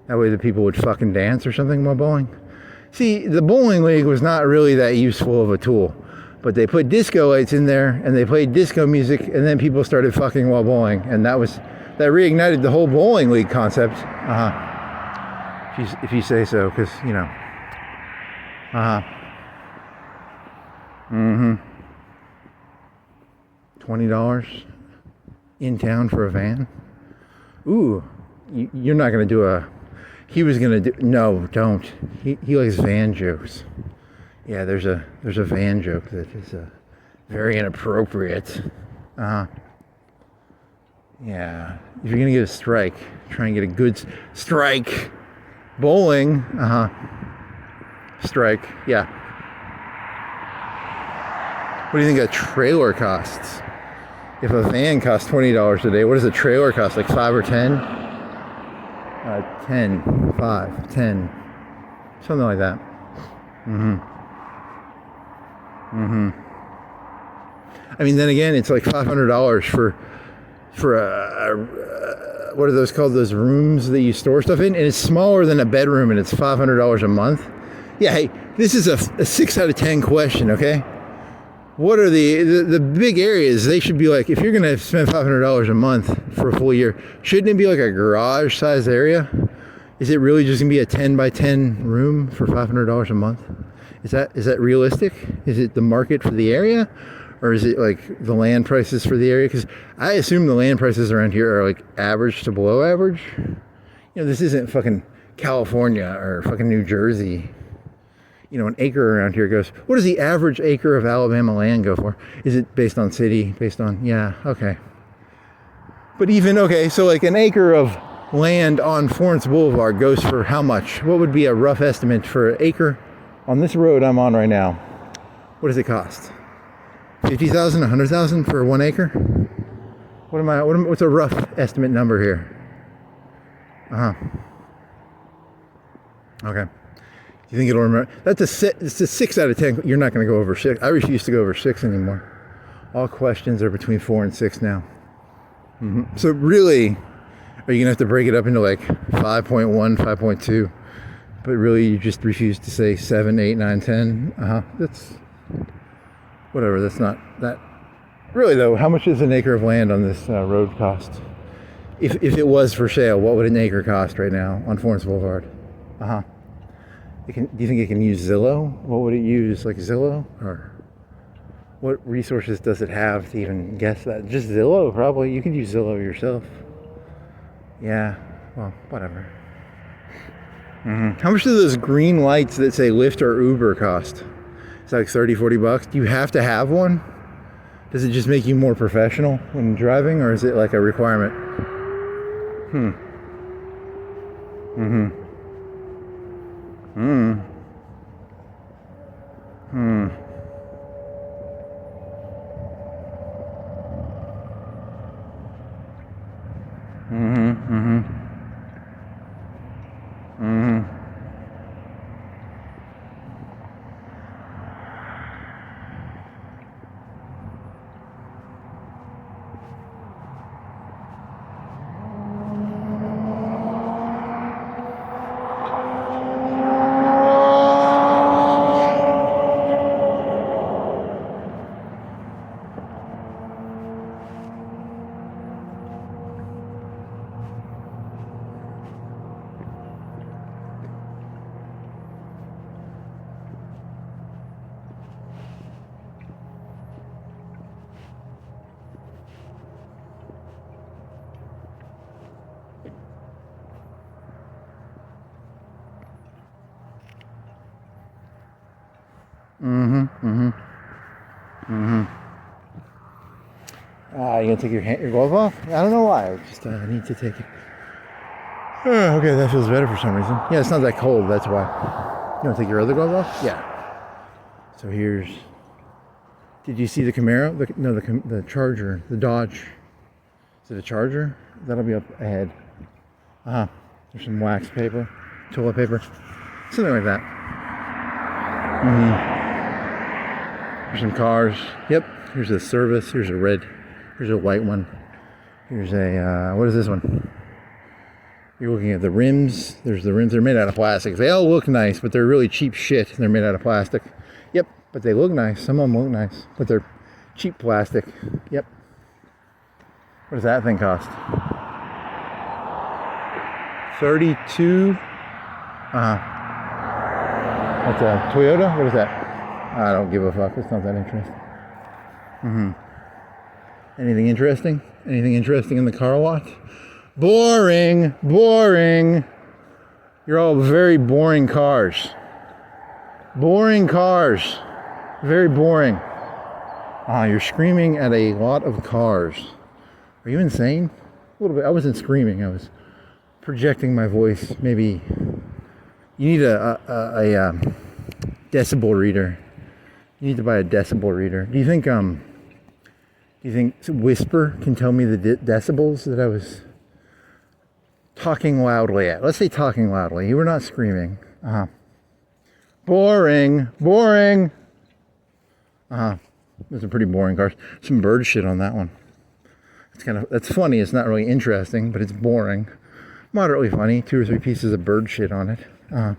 That way the people would fucking dance or something while bowling. See, the bowling league was not really that useful of a tool. But they put disco lights in there, and they played disco music, and then people started fucking while bowling. And that reignited the whole bowling league concept. If you say so, because, you know. $20 in town for a van. Ooh, you're not gonna do a. He was gonna do. No, don't. He likes van jokes. Yeah, there's a van joke that is very inappropriate. Yeah, if you're gonna get a strike, try and get a good strike. Bowling. Strike. Yeah. What do you think a trailer costs? If a van costs $20 a day, what does a trailer cost? Like 5 or 10? 10, 5, 10, something like that. I mean, then again, it's like $500 for what are those called? Those rooms that you store stuff in, and it's smaller than a bedroom, and it's $500 a month. Yeah, hey, this is a 6 out of 10 question, okay? What are the big areas? They should be like, if you're gonna spend $500 a month for a full year, shouldn't it be like a garage size area? Is it really just gonna be a 10 by 10 room for $500 a month? Is that realistic? Is it the market for the area, or is it like the land prices for the area? Because I assume the land prices around here are like average to below average. You know, this isn't fucking California or fucking New Jersey. You know, an acre around here goes, what does the average acre of Alabama land go for? Is it based on city? Based on, yeah, okay. But even, okay, so like an acre of land on Florence Boulevard goes for how much? What would be a rough estimate for an acre on this road I'm on right now? What does it cost? 50,000, 100,000 for 1 acre? What's a rough estimate number here? Okay. Do you think it'll remember? It's a 6 out of 10. You're not going to go over 6. I refuse to go over 6 anymore. All questions are between 4 and 6 now. So really, are you going to have to break it up into like 5.1, 5.2? But really, you just refuse to say 7, 8, 9, 10? That's whatever. That's not that. Really though, how much does an acre of land on this road cost? If it was for sale, what would an acre cost right now on Florence Boulevard? Do you think it can use Zillow? What would it use, like Zillow? Or what resources does it have to even guess that? Just Zillow, probably. You can use Zillow yourself. Yeah, well, whatever. How much do those green lights that say Lyft or Uber cost? It's like 30, 40 bucks. Do you have to have one? Does it just make you more professional when driving, or is it like a requirement? You gonna take your glove off? I don't know why. I just need to take it. Okay, that feels better for some reason. Yeah, it's not that cold. That's why. You wanna take your other glove off? Yeah. So here's. Did you see the Camaro? The Charger, the Dodge. Is it a Charger? That'll be up ahead. There's some wax paper, toilet paper, something like that. There's some cars. Yep. Here's a service. Here's a red. Here's a white one. Here's a, what is this one? You're looking at the rims. There's the rims. They're made out of plastic. They all look nice, but they're really cheap shit. They're made out of plastic. Yep. But they look nice. Some of them look nice, but they're cheap plastic. Yep. What does that thing cost? 32. That's a Toyota? What is that? I don't give a fuck. It's not that interesting. Anything interesting? Anything interesting in the car lot? Boring. Boring. You're all very boring cars. Boring cars. Very boring. You're screaming at a lot of cars. Are you insane? A little bit. I wasn't screaming. I was projecting my voice. Maybe you need a decibel reader. You need to buy a decibel reader. Do you think Whisper can tell me the decibels that I was talking loudly at? Let's say talking loudly. You were not screaming. Boring. Boring. Those are pretty boring cars. Some bird shit on that one. That's funny. It's not really interesting, but it's boring. Moderately funny. 2 or 3 pieces of bird shit on it. Is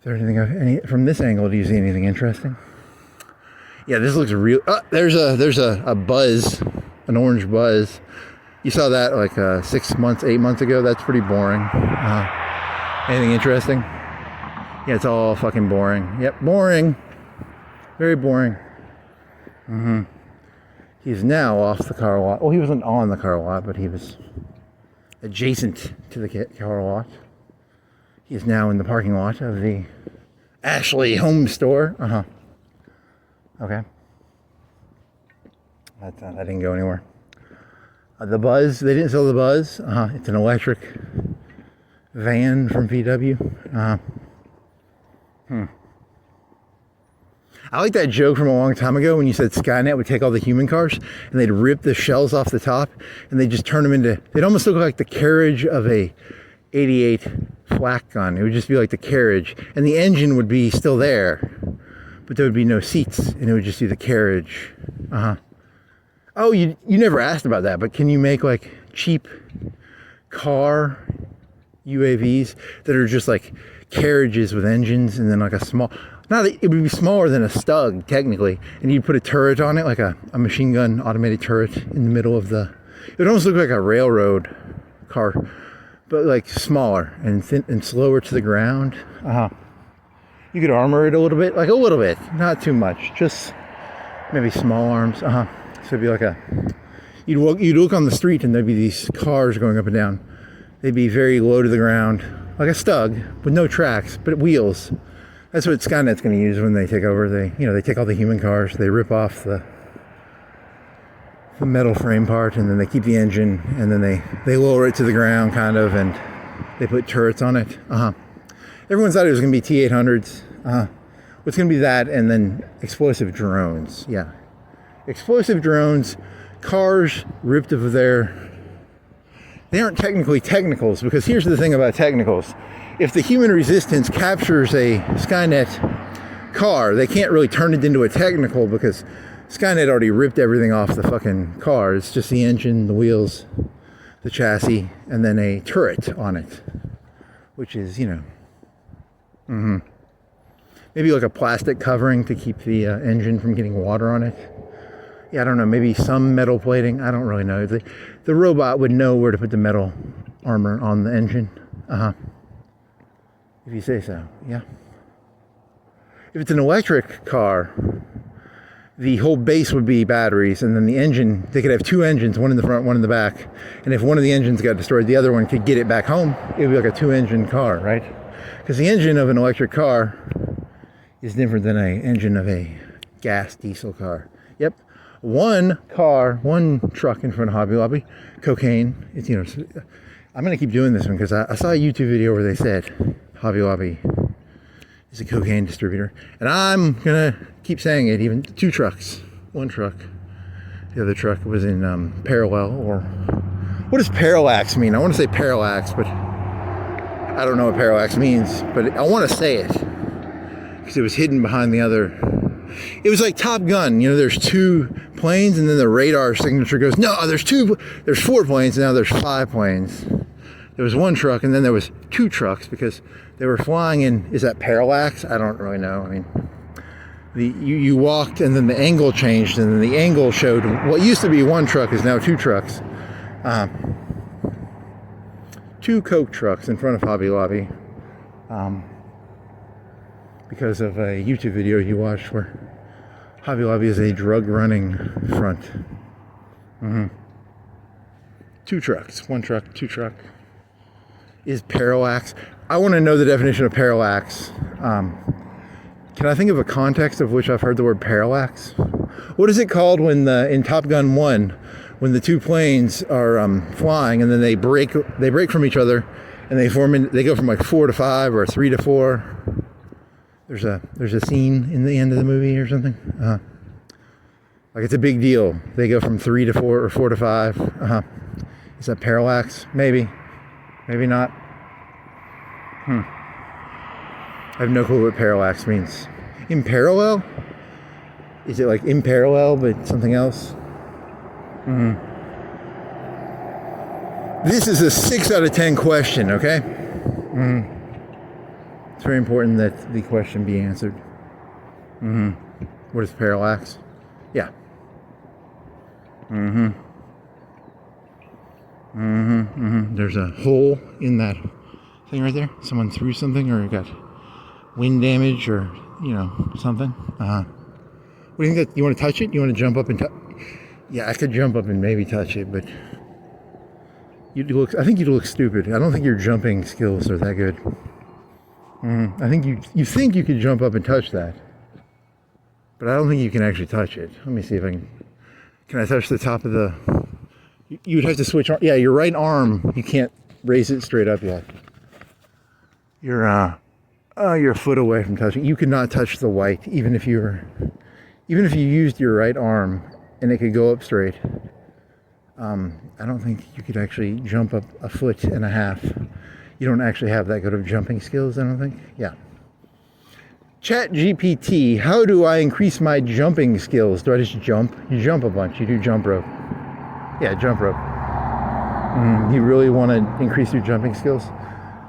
there anything from this angle? Do you see anything interesting? Yeah, this looks real. There's a buzz, an orange buzz. You saw that like 6 months, 8 months ago. That's pretty boring. Anything interesting? Yeah, it's all fucking boring. Yep, boring. Very boring. He's now off the car lot. Well, he wasn't on the car lot, but he was adjacent to the car lot. He is now in the parking lot of the Ashley Home Store. Okay. That didn't go anywhere. The Buzz, they didn't sell the Buzz. It's an electric van from VW. I like that joke from a long time ago when you said Skynet would take all the human cars and they'd rip the shells off the top and they'd just turn them into, they'd almost look like the carriage of a 88 flak gun. It would just be like the carriage and the engine would be still there, but there would be no seats and it would just be the carriage. Oh, you never asked about that, but can you make like cheap car UAVs that are just like carriages with engines and then like a small, it would be smaller than a Stug technically, and you'd put a turret on it, like a machine gun automated turret in the middle of the, it would almost look like a railroad car, but like smaller and thin and slower to the ground. You could armor it a little bit, not too much, just maybe small arms. So it'd be like you'd look on the street and there'd be these cars going up and down. They'd be very low to the ground, like a Stug with no tracks, but wheels. That's what Skynet's going to use when they take over. They take all the human cars, they rip off the metal frame part, and then they keep the engine, and then they lower it to the ground, kind of, and they put turrets on it. Everyone thought it was going to be T-800s. It's going to be that, and then explosive drones. Yeah, explosive drones, cars ripped of their. They aren't technically technicals, because here's the thing about technicals. If the human resistance captures a Skynet car, they can't really turn it into a technical because Skynet already ripped everything off the fucking car. It's just the engine, the wheels, the chassis, and then a turret on it, which is, maybe like a plastic covering to keep the engine from getting water on it. Yeah, I don't know, maybe some metal plating. I don't really know. The robot would know where to put the metal armor on the engine. If you say so, yeah. If it's an electric car, the whole base would be batteries, and then the engine, they could have 2 engines, one in the front, one in the back. And if one of the engines got destroyed, the other one could get it back home. It would be like a 2-engine car, right? Because the engine of an electric car is different than an engine of a gas diesel car. Yep. One truck in front of Hobby Lobby, cocaine. It's, I'm going to keep doing this one because I saw a YouTube video where they said Hobby Lobby is a cocaine distributor. And I'm going to keep saying it, even 2 trucks. 1 truck. The other truck was in parallel, or what does parallax mean? I want to say parallax, but I don't know what parallax means, but I want to say it. because it was hidden behind the other. It was like Top Gun, you know, there's 2 planes and then the radar signature goes, no, there's 4 planes, and now there's 5 planes. There was 1 truck and then there was 2 trucks because they were flying in, is that parallax? I don't really know. I mean, you walked and then the angle changed and then the angle showed what used to be 1 truck is now 2 trucks. 2 Coke trucks in front of Hobby Lobby. Because of a YouTube video you watched where Hobby Lobby is a drug running front. 2 trucks, 1 truck, 2 truck. Is parallax? I want to know the definition of parallax. Can I think of a context of which I've heard the word parallax? What is it called when in Top Gun 1, when the 2 planes are flying and then they break from each other and they go from like 4 to 5 or 3 to 4. There's a scene in the end of the movie or something. Like it's a big deal. They go from 3 to 4 or 4 to 5. Is that parallax? Maybe. Maybe not. I have no clue what parallax means. In parallel? Is it like in parallel but something else? This is a 6 out of 10 question, okay? It's very important that the question be answered. What is parallax? Yeah. There's a hole in that thing right there. Someone threw something or got wind damage or, you know, something. What do you think that, you want to touch it? You want to jump up and touch? Yeah, I could jump up and maybe touch it, but I think you'd look stupid. I don't think your jumping skills are that good. I think you think you could jump up and touch that, but I don't think you can actually touch it. Let me see if I can I touch the top of the, you'd have to switch, yeah, your right arm, you can't raise it straight up yet. You're a foot away from touching. You could not touch the white, even if you used your right arm and it could go up straight. I don't think you could actually jump up 1.5 feet. You don't actually have that good of jumping skills, I don't think. Yeah. Chat GPT, how do I increase my jumping skills? Do I just jump? You jump a bunch. You do jump rope. Yeah, jump rope. You really want to increase your jumping skills?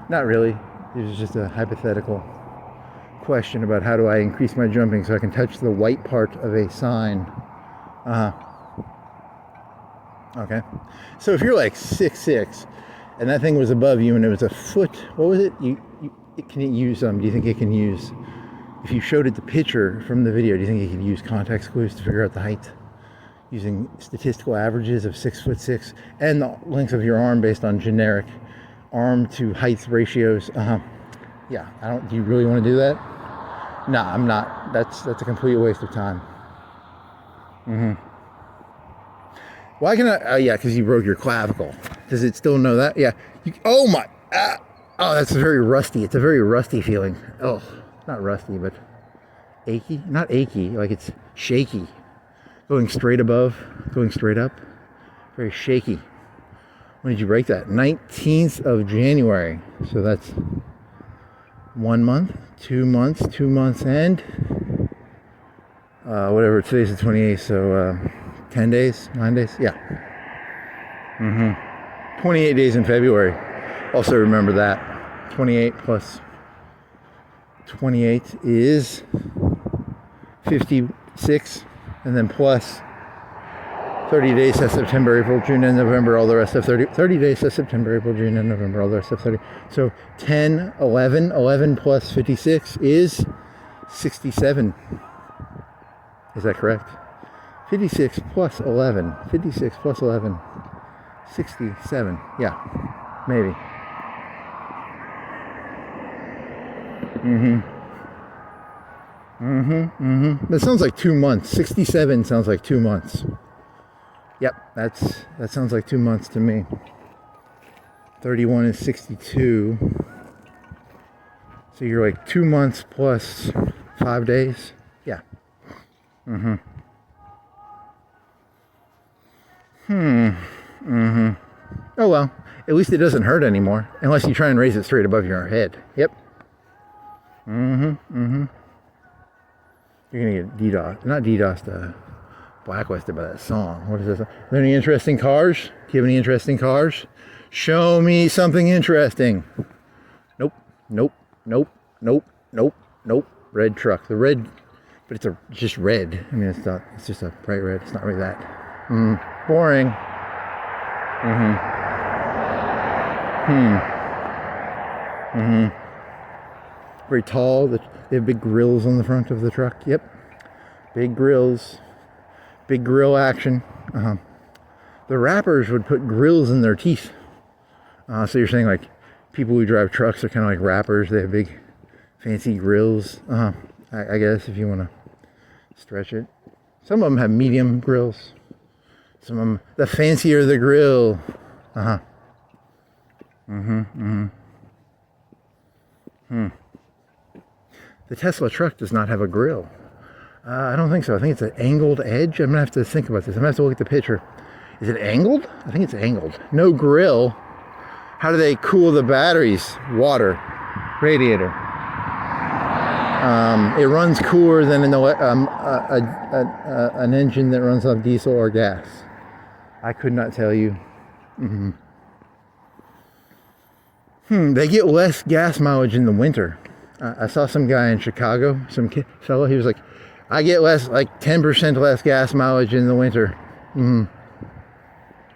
Not really. It was just a hypothetical question about how do I increase my jumping so I can touch the white part of a sign. Okay. So if you're like 6'6", and that thing was above you and it was a foot, what was it? Can it use, do you think it can use, if you showed it the picture from the video, do you think it could use context clues to figure out the height? Using statistical averages of 6'6" and the length of your arm based on generic arm to height ratios. Yeah, do you really want to do that? No, I'm not. That's a complete waste of time. Why can I? Yeah, because you broke your clavicle. Does it still know that? Yeah. Oh my! Oh, that's very rusty. It's a very rusty feeling. Oh, not rusty, but achy. Not achy. Like it's shaky. Going straight above, going straight up. Very shaky. When did you break that? 19th of January. So that's 1 month, 2 months, 2 months, and whatever. Today's the 28th, so 10 days, 9 days. Yeah. 28 days in February. Also remember that. 28 plus 28 is 56. And then plus 30 days, that's September, April, June, and November, all the rest of 30 days, that's September, April, June, and November, all the rest of 30. So 10, 11, 11 plus 56 is 67. Is that correct? 56 plus 11, 56 plus 11, 67. Yeah, maybe. That sounds like 2 months. 67 sounds like 2 months. Yep, that sounds like 2 months to me. 31 is 62. So you're like 2 months plus 5 days. Yeah. Oh well, at least it doesn't hurt anymore, unless you try and raise it straight above your head. Yep. You're gonna get DDoS, not DDoS, blacklisted by that song. What is this? Are there any interesting cars? Do you have any interesting cars? Show me something interesting. Nope, nope, nope, nope, nope, nope. Red truck. The red, but it's just red. I mean, it's not. It's just a bright red. It's not really that. Boring. Very tall. They have big grills on the front of the truck. Yep. Big grills. Big grill action. The rappers would put grills in their teeth. So you're saying like people who drive trucks are kind of like rappers. They have big fancy grills. I guess if you want to stretch it. Some of them have medium grills. Some of them, the fancier the grill. The Tesla truck does not have a grill. I don't think so. I think it's an angled edge. I'm gonna have to think about this. I'm gonna have to look at the picture. Is it angled? I think it's angled. No grill. How do they cool the batteries? Water. Radiator. It runs cooler than an engine that runs off diesel or gas. I could not tell you. They get less gas mileage in the winter. I saw some guy in Chicago, some fellow, he was like, I get less, like 10% less gas mileage in the winter.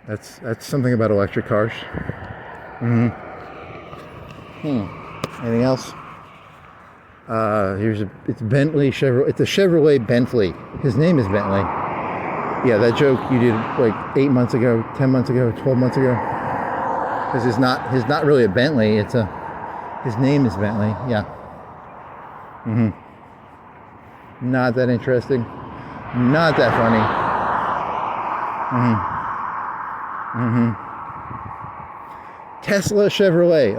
That's something about electric cars. Anything else? It's Bentley Chevrolet. It's a Chevrolet Bentley. His name is Bentley. Yeah, that joke you did like 8 months ago, 10 months ago, 12 months ago. Because he's not really a Bentley. His name is Bentley. Yeah. Not that interesting. Not that funny. Tesla Chevrolet.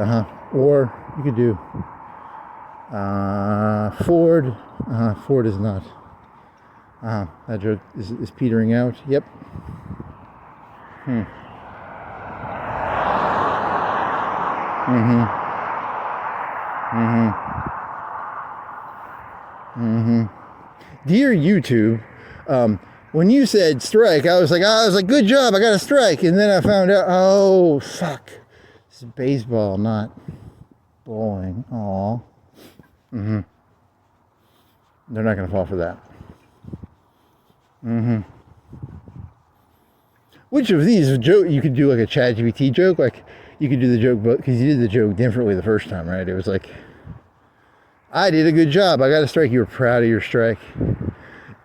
Or you could do Ford. Ford is not. That joke is petering out. Yep. Dear YouTube, when you said strike, I was like, good job, I got a strike. And then I found out, oh, fuck. This is baseball, not bowling. Aw. They're not going to fall for that. Which of these joke you could do like a ChatGPT joke? Like you could do the joke, but because you did the joke differently the first time, right? It was like, I did a good job. I got a strike. You were proud of your strike.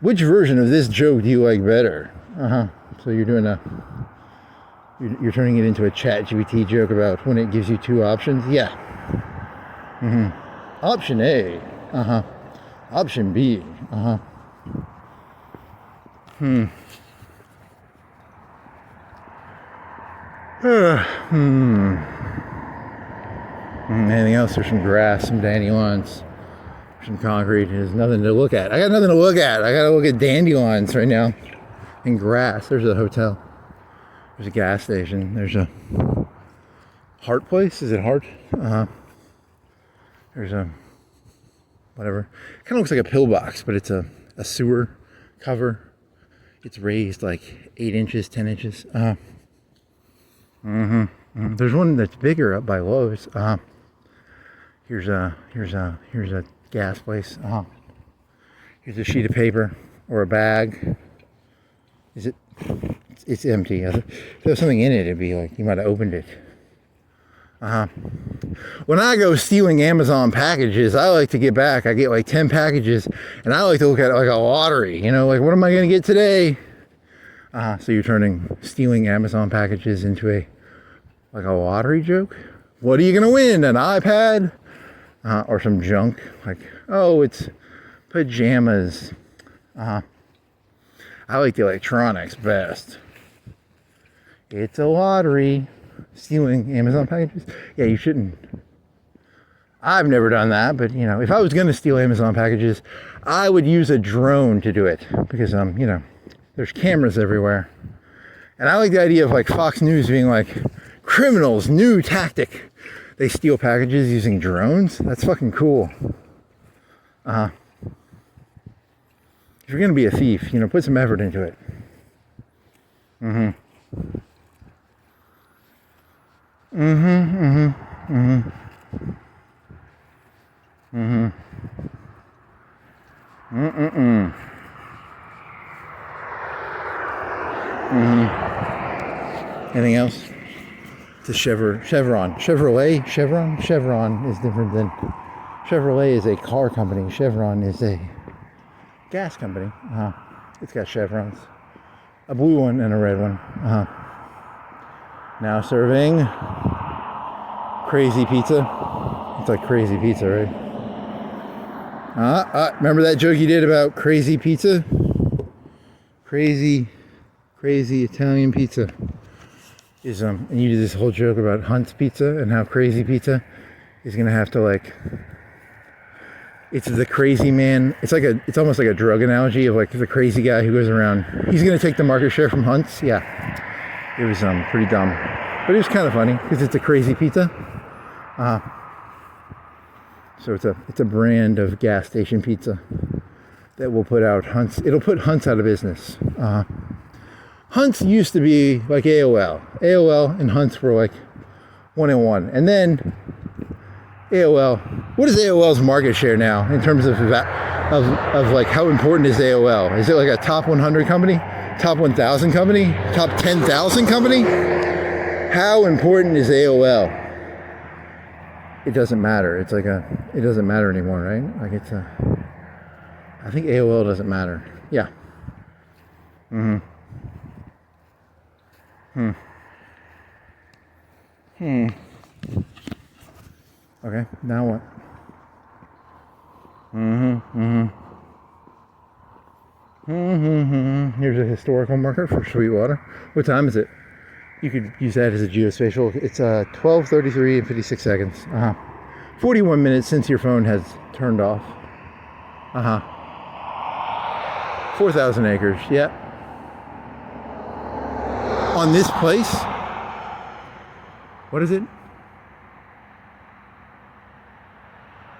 Which version of this joke do you like better? So you're doing you're turning it into a ChatGPT joke about when it gives you two options. Yeah. Option A. Option B. Anything else? There's some grass, some dandelions, some concrete. There's nothing to look at. I got nothing to look at. I gotta look at dandelions right now and grass. There's a hotel. There's a gas station. There's a Hart place. Is it Hart? There's a whatever. Kind of looks like a pillbox, but it's a sewer cover. It's raised like 8 inches, 10 inches. There's one that's bigger up by Lowe's. Here's a gas place. Here's a sheet of paper or a bag. Is it? It's empty. If there was something in it, it'd be like you might have opened it. When I go stealing Amazon packages, I like to get back. I get like 10 packages, and I like to look at it like a lottery. You know, like what am I going to get today? So you're turning stealing Amazon packages into a lottery joke? What are you gonna win? An iPad? Or some junk? Like, oh, it's pajamas. I like the electronics best. It's a lottery. Stealing Amazon packages? Yeah, you shouldn't. I've never done that, but you know, if I was gonna steal Amazon packages, I would use a drone to do it because you know, there's cameras everywhere. And I like the idea of like Fox News being like, criminals, new tactic. They steal packages using drones. That's fucking cool. If you're gonna be a thief, you know, put some effort into it. Mm-hmm. Mm-hmm. Mm-hmm. Mm-hmm. Mm-hmm. Mm-mm-mm. Mm-hmm. Anything else? The Chevron. Chevron is different than... Chevrolet is a car company. Chevron is a gas company. It's got chevrons. A blue one and a red one. Now serving crazy pizza. It's like crazy pizza, right? Remember that joke you did about crazy pizza? Crazy Italian pizza is and you did this whole joke about Hunt's Pizza and how crazy pizza is gonna have to, like, it's the crazy man. It's almost like a drug analogy of like the crazy guy who goes around. He's gonna take the market share from Hunt's. Yeah, it was pretty dumb, but it was kind of funny because it's a crazy pizza. So it's a brand of gas station pizza that will put out Hunt's. It'll put Hunt's out of business. Hunt's used to be like AOL. AOL and Hunt's were like 1-1, and then AOL. What is AOL's market share now in terms of like how important is AOL? Is it like a top 100 company, top 1,000 company, top 10,000 company? How important is AOL? It doesn't matter. It doesn't matter anymore, right? Like I think AOL doesn't matter. Yeah. Okay, now what? Here's a historical marker for Sweetwater. What time is it? You could use that as a geospatial. It's 12:33 and 56 seconds. 41 minutes since your phone has turned off. 4,000 acres. Yeah. On this place? What is it?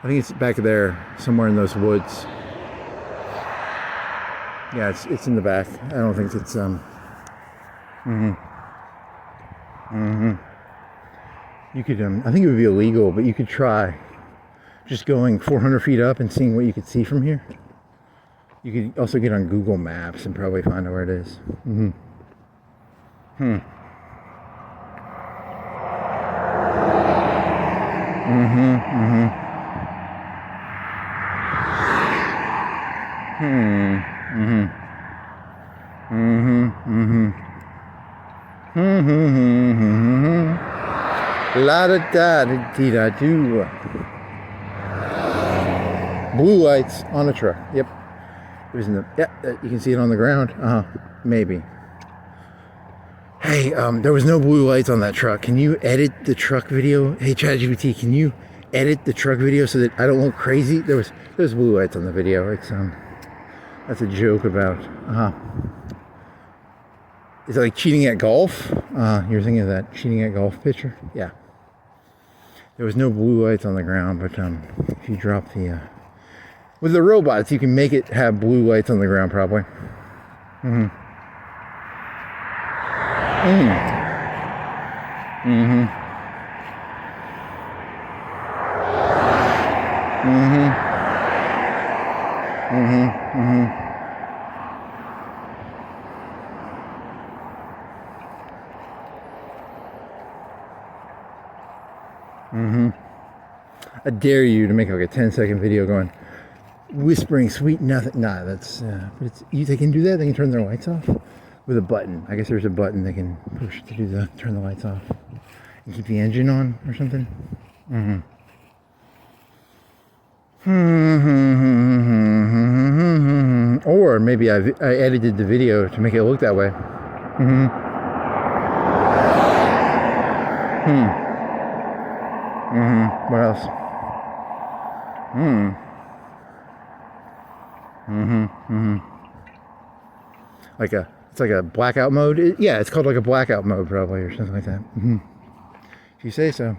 I think it's back there, somewhere in those woods. Yeah, it's in the back. I don't think it's You could I think it would be illegal, but you could try just going 400 feet up and seeing what you could see from here. You could also get on Google Maps and probably find out where it is. La da da dee da do. Blue lights on a truck. Yep. It was in the. Yeah, you can see it on the ground. Maybe. Hey, there was no blue lights on that truck. Can you edit the truck video? Hey, ChatGPT, can you edit the truck video so that I don't look crazy? There's blue lights on the video. It's that's a joke about. Is it like cheating at golf? You're thinking of that cheating at golf picture? Yeah. There was no blue lights on the ground, but if you drop the with the robots, you can make it have blue lights on the ground, probably. I dare you to make like a 10-second video going whispering sweet nothing. Nah, that's but they can do that. They can turn their lights off with a button. I guess there's a button they can push to do turn the lights off and keep the engine on or something. Or maybe I edited the video to make it look that way. What else? It's like a blackout mode. Yeah, it's called like a blackout mode probably, or something like that. If you say so.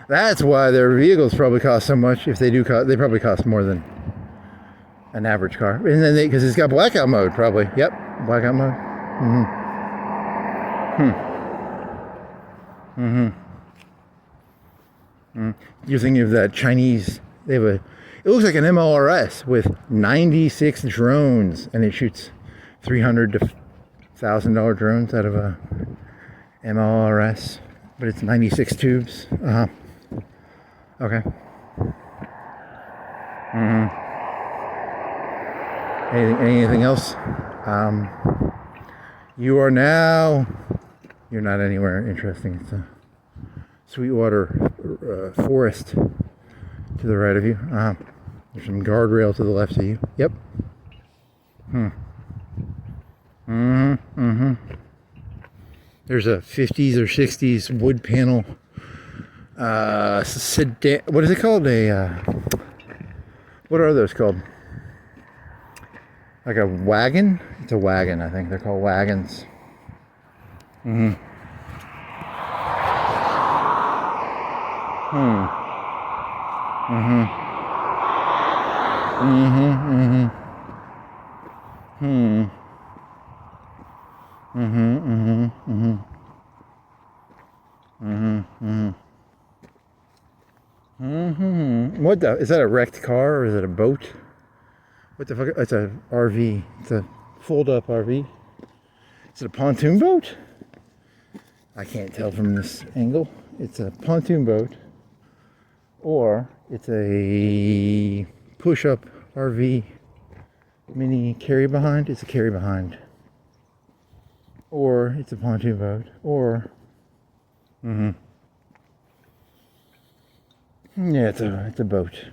That's why their vehicles probably cost so much. If they do cost, they probably cost more than an average car. And then because it's got blackout mode, probably. Yep, blackout mode. You're thinking of that Chinese. They have a. It looks like an MLRS with 96 drones, and it shoots $300 to $1,000 drones out of a MLRS, but it's 96 tubes. Okay. Anything else? You're not anywhere interesting. It's a Sweetwater forest to the right of you. There's some guardrail to the left of you. Yep. There's a 50s or 60s wood panel sedan. What is it called? What are those called? Like a wagon? It's a wagon, I think. They're called wagons. What the? Is that a wrecked car or is it a boat? What the fuck? It's a RV. It's a fold-up RV. Is it a pontoon boat? I can't tell from this angle. It's a pontoon boat, or it's a push-up RV mini carry behind. It's a carry behind, or it's a pontoon boat, or yeah, it's a boat.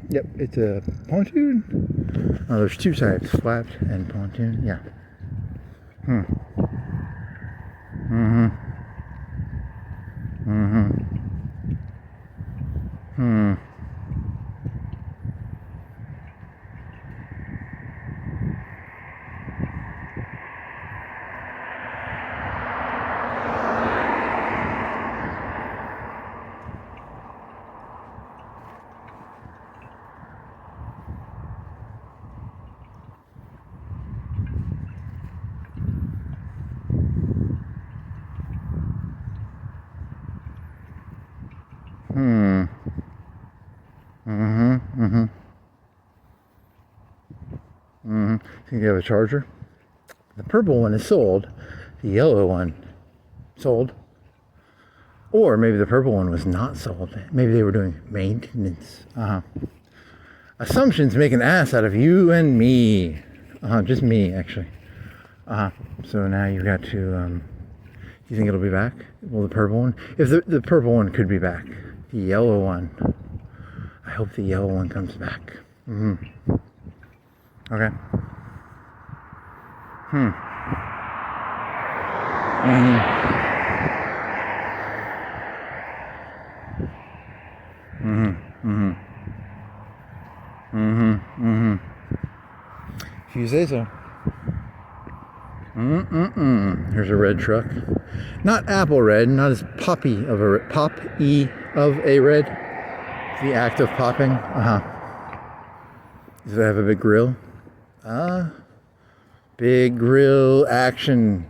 Yep, it's a pontoon. Oh, there's two types, flat and pontoon. Yeah. Think you have a charger? The purple one is sold. The yellow one sold. Or maybe the purple one was not sold. Maybe they were doing maintenance. Assumptions make an ass out of you and me. Just me, actually. So now you got to. Do you think it'll be back? Well, the purple one. If the purple one could be back, the yellow one. I hope the yellow one comes back. Okay. If you say so. Here's a red truck. Not apple red, not as poppy of a red. The act of popping. Does it have a big grill? Big grill action.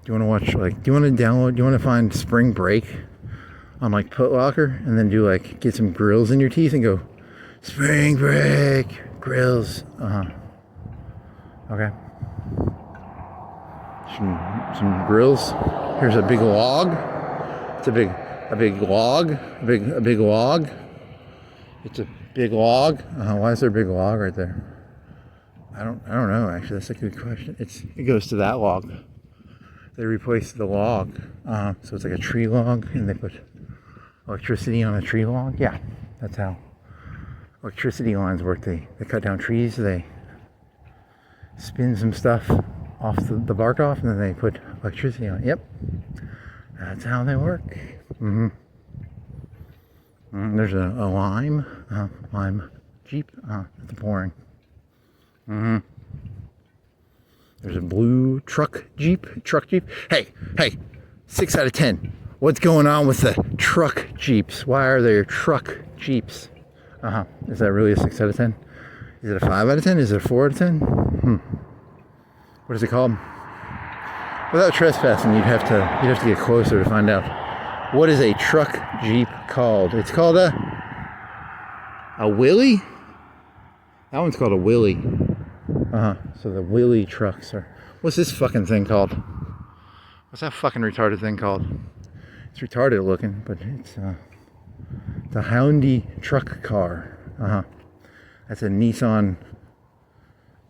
Do you want to watch, do you want to find Spring Break on Put Locker and then get some grills in your teeth and go, Spring Break, grills. Okay. Some grills. Here's a big log. It's a big log. A big log. It's a big log. Why is there a big log right there? I don't know, actually. That's a good question. It goes to that log. They replaced the log. So it's like a tree log, and they put electricity on a tree log. Yeah, that's how electricity lines work. They cut down trees, they spin some stuff off the bark off, and then they put electricity on it. Yep. That's how they work. There's a lime Jeep. That's boring. There's a blue truck Jeep. Hey, 6 out of 10. What's going on with the truck Jeeps? Why are there truck Jeeps? Is that really a 6 out of 10? Is it a 5 out of 10? Is it a 4 out of 10? What is it called? Without trespassing, you'd have to get closer to find out. What is a truck Jeep called? It's called a Willy? That one's called a Willy. So the Willy trucks are... What's this fucking thing called? What's that fucking retarded thing called? It's retarded looking, but it's a Hyundai truck car. That's a Nissan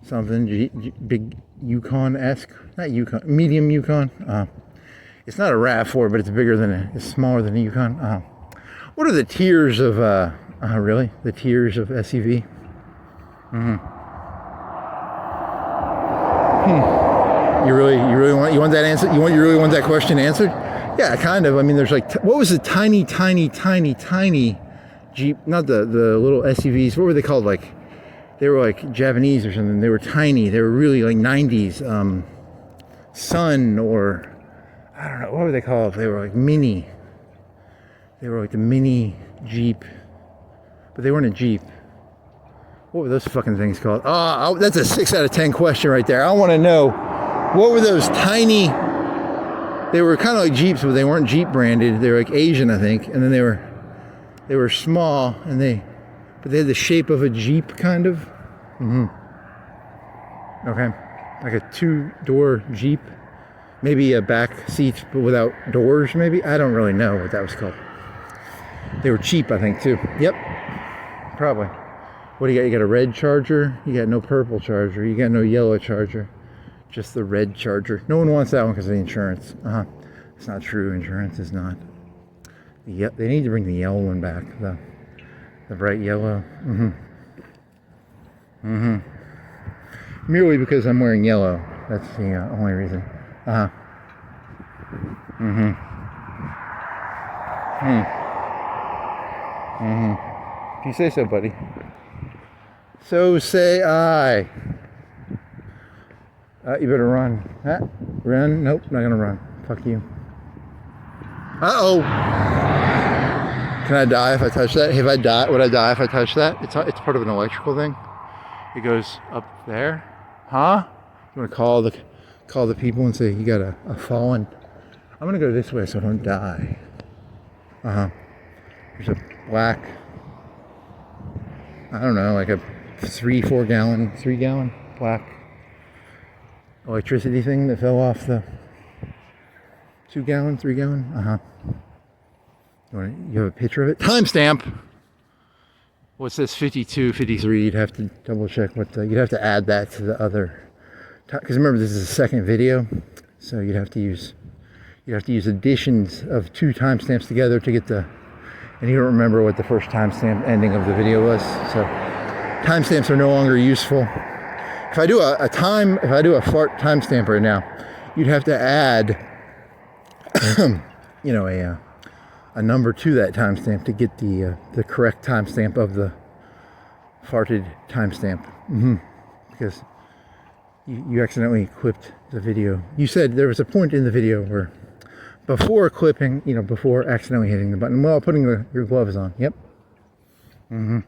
something, big Yukon-esque. Not Yukon, medium Yukon. It's not a RAV4, but it's bigger than it's smaller than a Yukon. What are the tiers of, really? The tiers of SUV? You really want that answer? You really want that question answered? Yeah, kind of. I mean, there's like, what was the tiny Jeep? Not the little SUVs. What were they called? Like, they were like Japanese or something. They were tiny. They were really like 90s. Sun, or I don't know, what were they called? They were like mini. They were like the mini Jeep, but they weren't a Jeep. What were those fucking things called? Oh, that's a 6 out of 10 question right there. I want to know, what were those tiny? They were kind of like Jeeps, but they weren't Jeep branded. They were like Asian, I think, and then they were small, but they had the shape of a Jeep, kind of. Okay, like a 2-door Jeep, maybe a back seat, but without doors. Maybe, I don't really know what that was called. They were cheap, I think, too. Yep, probably. What do you got? You got a red Charger. You got no purple Charger. You got no yellow Charger. Just the red Charger. No one wants that one because of the insurance. It's not true. Insurance is not. Yep, they need to bring the yellow one back. The bright yellow. Merely because I'm wearing yellow. That's the only reason. If you say so, buddy. So say I. You better run. Run? Nope, not gonna run. Fuck you. Uh-oh. Can I die if I touch that? Would I die if I touch that? It's part of an electrical thing. It goes up there. Huh? You wanna call the people and say you got a fallen? I'm gonna go this way so I don't die. There's a black, I don't know, like a 3 gallon black electricity thing that fell off the 3 gallon. You have a picture of it? Timestamp. What's this? 52, 53. You'd have to double check you'd have to add that to the other. Because remember, this is a second video, so you'd have to use additions of 2 timestamps together to get and you don't remember what the first timestamp ending of the video was. So timestamps are no longer useful. If I do a fart timestamp right now, you'd have to add, a number to that timestamp to get the correct timestamp of the farted timestamp. Because you accidentally clipped the video. You said there was a point in the video where before clipping, before accidentally hitting the button while putting your gloves on. Yep. You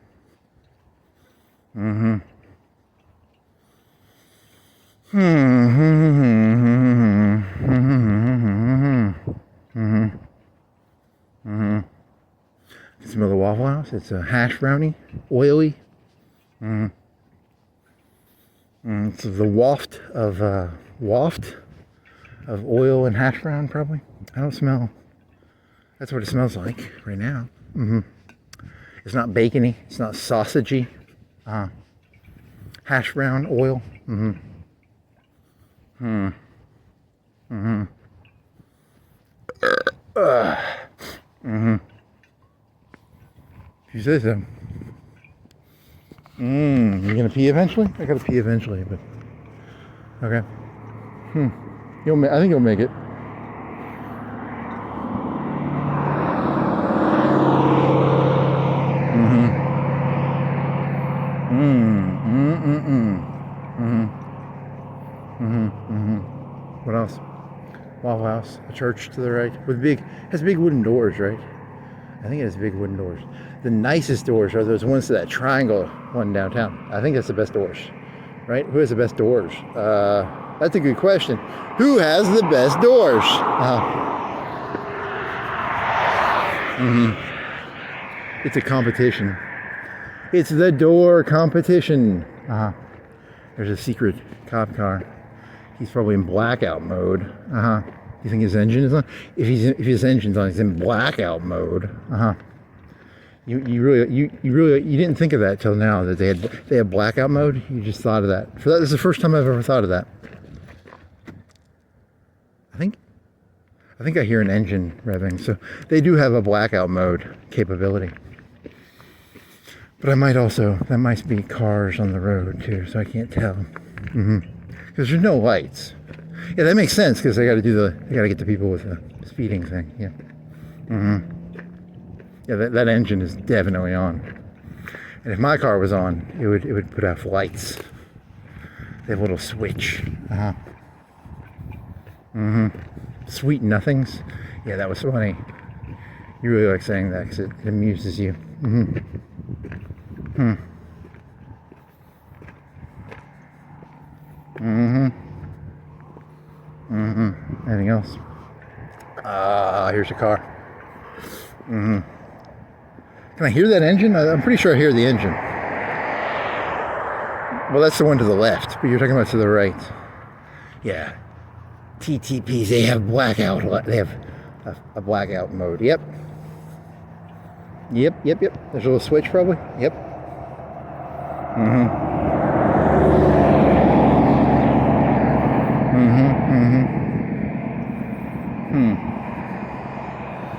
smell the Waffle House? It's a hash brownie, oily. It's the waft of oil and hash brown, probably. I don't smell. That's what it smells like right now. It's not bacony. It's not sausagey. Hash brown oil. If you say so. You gonna pee eventually? I gotta pee eventually, but okay. I think you'll make it. What else? Waffle House, a church to the right with has big wooden doors, right? I think it has big wooden doors. The nicest doors are those ones to that triangle one downtown. I think that's the best doors, right? Who has the best doors? That's a good question. Who has the best doors? It's a competition. It's the door competition. There's a secret cop car. He's probably in blackout mode. You think his engine is on? If his engine's on, he's in blackout mode. You really didn't think of that till now that they had blackout mode. You just thought of that. This is the first time I've ever thought of that. I think I hear an engine revving, so they do have a blackout mode capability. But that might be cars on the road too, so I can't tell. Because there's no lights. Yeah, that makes sense because they got to get the people with the speeding thing. Yeah. Yeah, that engine is definitely on. And if my car was on, it would put out lights. They have a little switch. Sweet nothings. Yeah, that was funny. You really like saying that because it amuses you. Anything else? Here's a car. Can I hear that engine? I'm pretty sure I hear the engine. Well, that's the one to the left, but you're talking about to the right. Yeah. TTPs, they have blackout. They have a blackout mode. Yep. There's a little switch probably. Yep.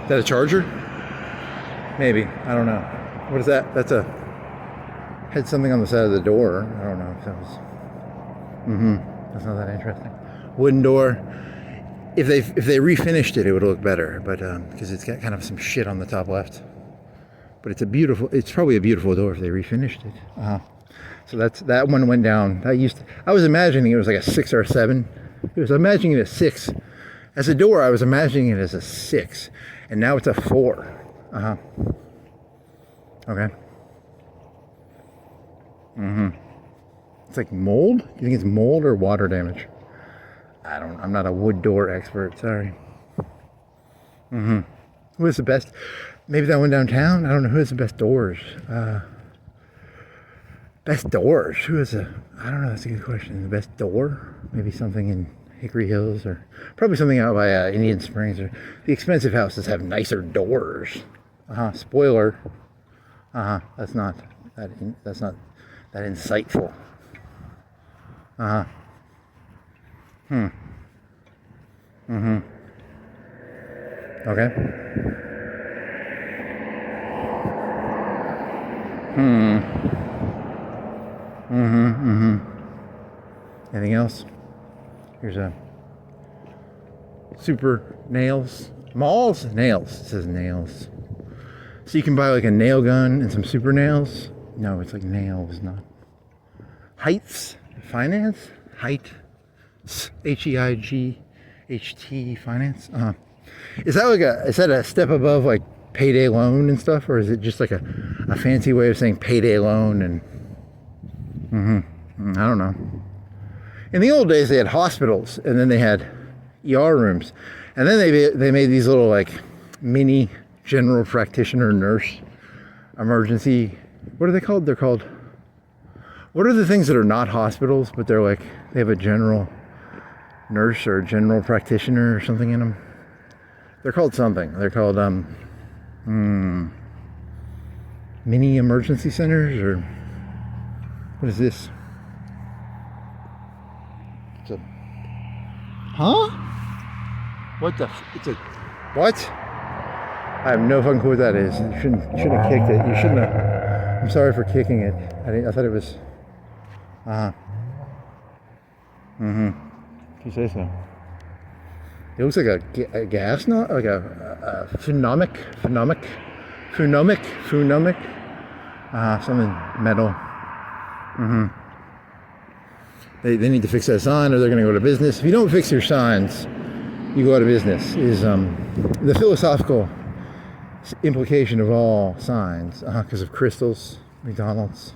Is that a charger? Maybe. I don't know. What is that? Had something on the side of the door. I don't know if that was. That's not that interesting. Wooden door. If they refinished it, it would look better. But because it's got kind of some shit on the top left. But it's probably a beautiful door if they refinished it. So that one went down. I was imagining it was like a 6 or a 7. I was imagining it as 6. As a door, I was imagining it as a 6. And now it's a 4. Okay. It's like mold? Do you think it's mold or water damage? I'm not a wood door expert, sorry. Who has the best? Maybe that one downtown? I don't know. Who has the best doors? Best doors? I don't know, that's a good question. The best door? Maybe something in Hickory Hills, or probably something out by Indian Springs. Or the expensive houses have nicer doors. Spoiler. That's not that insightful. Okay. Anything else? Here's a super nails. Malls? Nails. It says nails. So you can buy like a nail gun and some super nails. No, it's like nails, not. Heights Finance? Height? Height Finance? Is that a step above like payday loan and stuff, or is it just like a fancy way of saying payday loan? And I don't know. In the old days, they had hospitals, and then they had ER rooms, and then they made these little like mini general practitioner nurse emergency. What are they called? They're called. What are the things that are not hospitals, but they have a general nurse or a general practitioner or something in them? They're called something. They're called mini emergency centers, or what is this? It's a It's a what? I have no fucking clue what that is. You shouldn't have kicked it. You shouldn't have. I'm sorry for kicking it. I thought it was. If you say so. It looks like a gas knot, like a phenomic, something metal. They need to fix that sign or they're going to go to business. If you don't fix your signs, you go out of business, is the philosophical implication of all signs, because of crystals, McDonald's,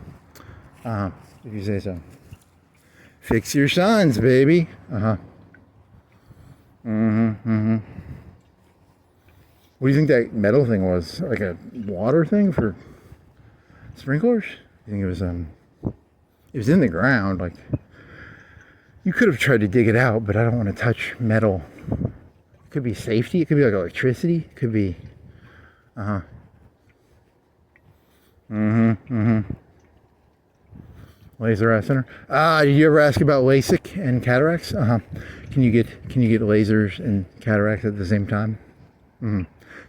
if you say so. Fix your signs, baby. What do you think that metal thing was? Like a water thing for sprinklers? I think it was in the ground. Like, you could have tried to dig it out, but I don't want to touch metal. It could be safety. It could be like electricity. It could be, Laser eye center. Did you ever ask about LASIK and cataracts? Can you get lasers and cataracts at the same time?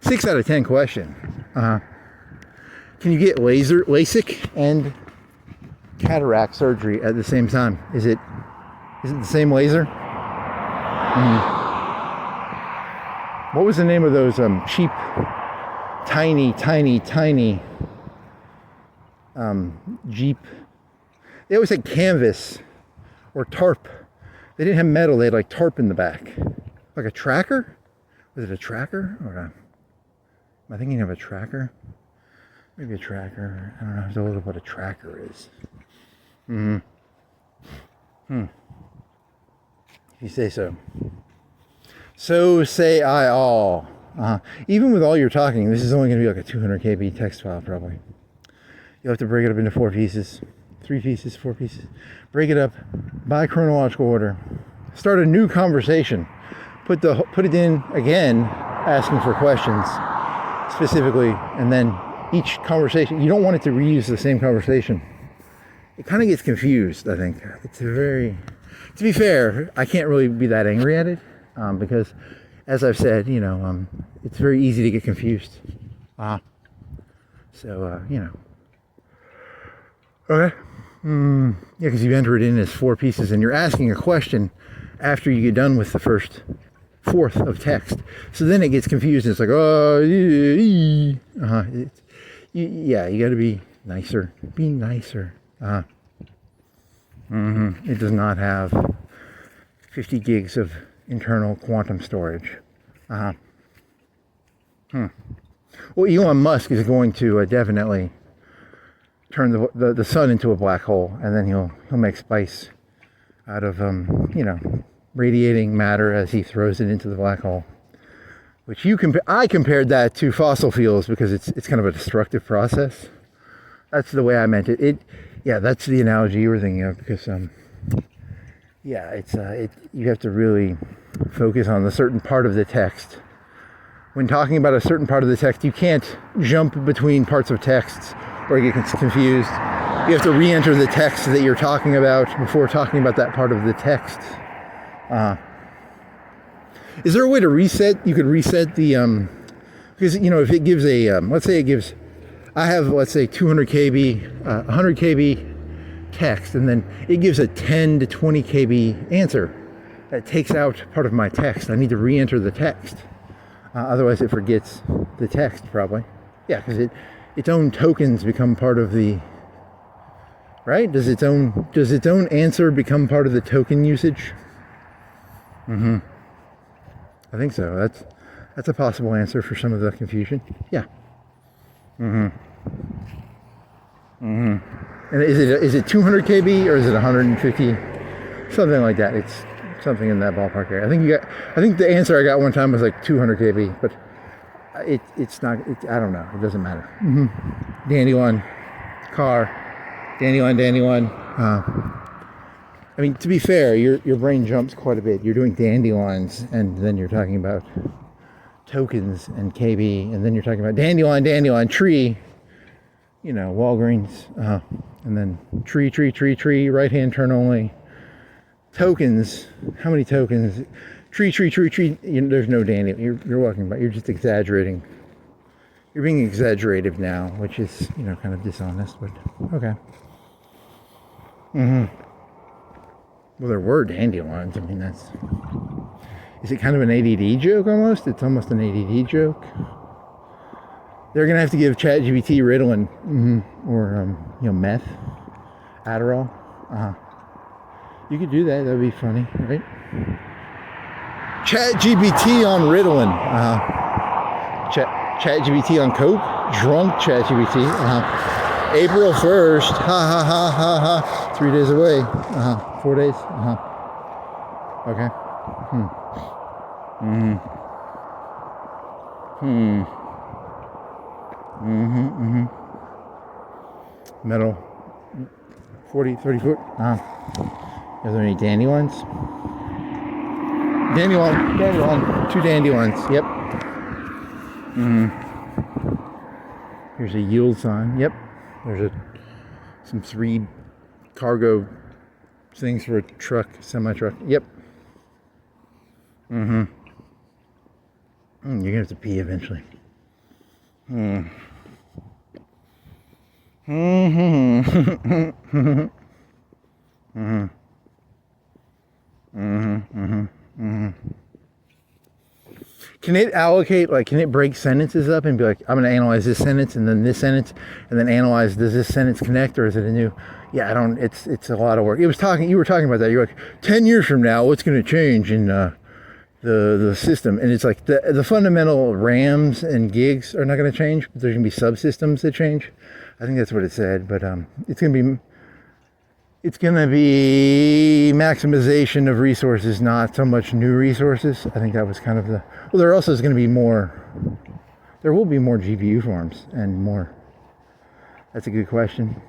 6 out of 10 question. Can you get LASIK and cataract surgery at the same time? Is it the same laser? What was the name of those cheap, tiny Jeep? They always had canvas or tarp. They didn't have metal. They had like tarp in the back, like a tracker. Was it a tracker or am I thinking of a tracker? Maybe a tracker. I don't know. I don't know what a tracker is. If you say so. So say I all. Even with all your talking, this is only going to be like a 200 KB text file probably. You'll have to break it up into 4 pieces, 3 pieces, 4 pieces. Break it up by chronological order. Start a new conversation. Put it in again, asking for questions specifically, and then each conversation. You don't want it to reuse the same conversation. It kind of gets confused. I think it's to be fair, I can't really be that angry at it because, as I've said, it's very easy to get confused. Okay. Yeah, because you enter it in as 4 pieces, and you're asking a question after you get done with the first fourth of text. So then it gets confused. And it's like, you got to be nicer. Be nicer. It does not have 50 gigs of internal quantum storage. Well, Elon Musk is going to definitely turn the sun into a black hole, and then he'll make spice out of radiating matter as he throws it into the black hole. Which I compared that to fossil fuels because it's kind of a destructive process. That's the way I meant it. That's the analogy you were thinking of, because you have to really focus on the certain part of the text. When talking about a certain part of the text, you can't jump between parts of texts or you get confused. You have to re-enter the text that you're talking about before talking about that part of the text. Is there a way to reset? You could reset the because if it gives a let's say 200 KB, 100 KB text, and then it gives a 10 to 20 KB answer that takes out part of my text. I need to re-enter the text, otherwise it forgets the text probably. Yeah, because its own tokens become part of the right. Does its own answer become part of the token usage? I think so. That's a possible answer for some of the confusion. Yeah. And is it 200 KB or is it 150? Something like that. It's something in that ballpark area. I think the answer I got one time was like 200 KB, but it's not. I don't know. It doesn't matter. Dandelion, car, dandelion. I mean, to be fair, your brain jumps quite a bit. You're doing dandelions, and then you're talking about tokens and KB, and then you're talking about dandelion, tree, Walgreens, and then tree, right-hand turn only, tokens, how many tokens, tree, there's no dandelion, you're walking about, you're just exaggerating. You're being exaggerative now, which is, kind of dishonest, but okay. Well, there were dandelions. I mean, is it kind of an ADD joke almost? It's almost an ADD joke. They're going to have to give ChatGPT Ritalin, or, meth, Adderall. You could do that. That'd be funny, right? Chat GBT on Ritalin. Chat GBT on Coke. Drunk Chat GBT. April 1st. Ha ha ha ha ha. 3 days away. 4 days. Okay. Metal. 40, 30 foot. Are there any dandelions? Dandelion. 2 dandelions. Yep. Here's a yield sign. Yep. There's some 3 cargo things for a truck, semi-truck. Yep. You're gonna have to pee eventually. Can it allocate, like, can it break sentences up and be like, I'm going to analyze this sentence and then this sentence and then analyze, does this sentence connect, or is it a new? Yeah, I don't, it's a lot of work. You were talking about that. You're like, 10 years from now, what's going to change in the system? And it's like the fundamental RAMs and gigs are not going to change, but there's going to be subsystems that change. I think that's what it said, but it's going to be maximization of resources, not so much new resources. I think that was kind of the, well, there also is going to be more, there will be more GPU farms and more. That's a good question.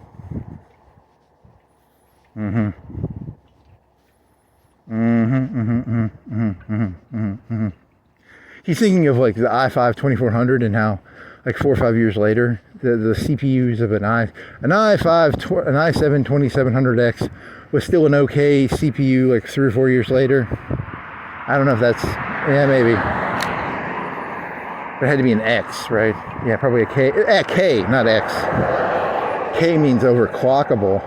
He's thinking of like the i5 2400 and how like 4 or 5 years later, the CPUs of an i7 2700X was still an okay CPU like 3 or 4 years later. I don't know if that's, yeah, maybe. But it had to be an X, right? Yeah, probably a K. K, not X. K means overclockable.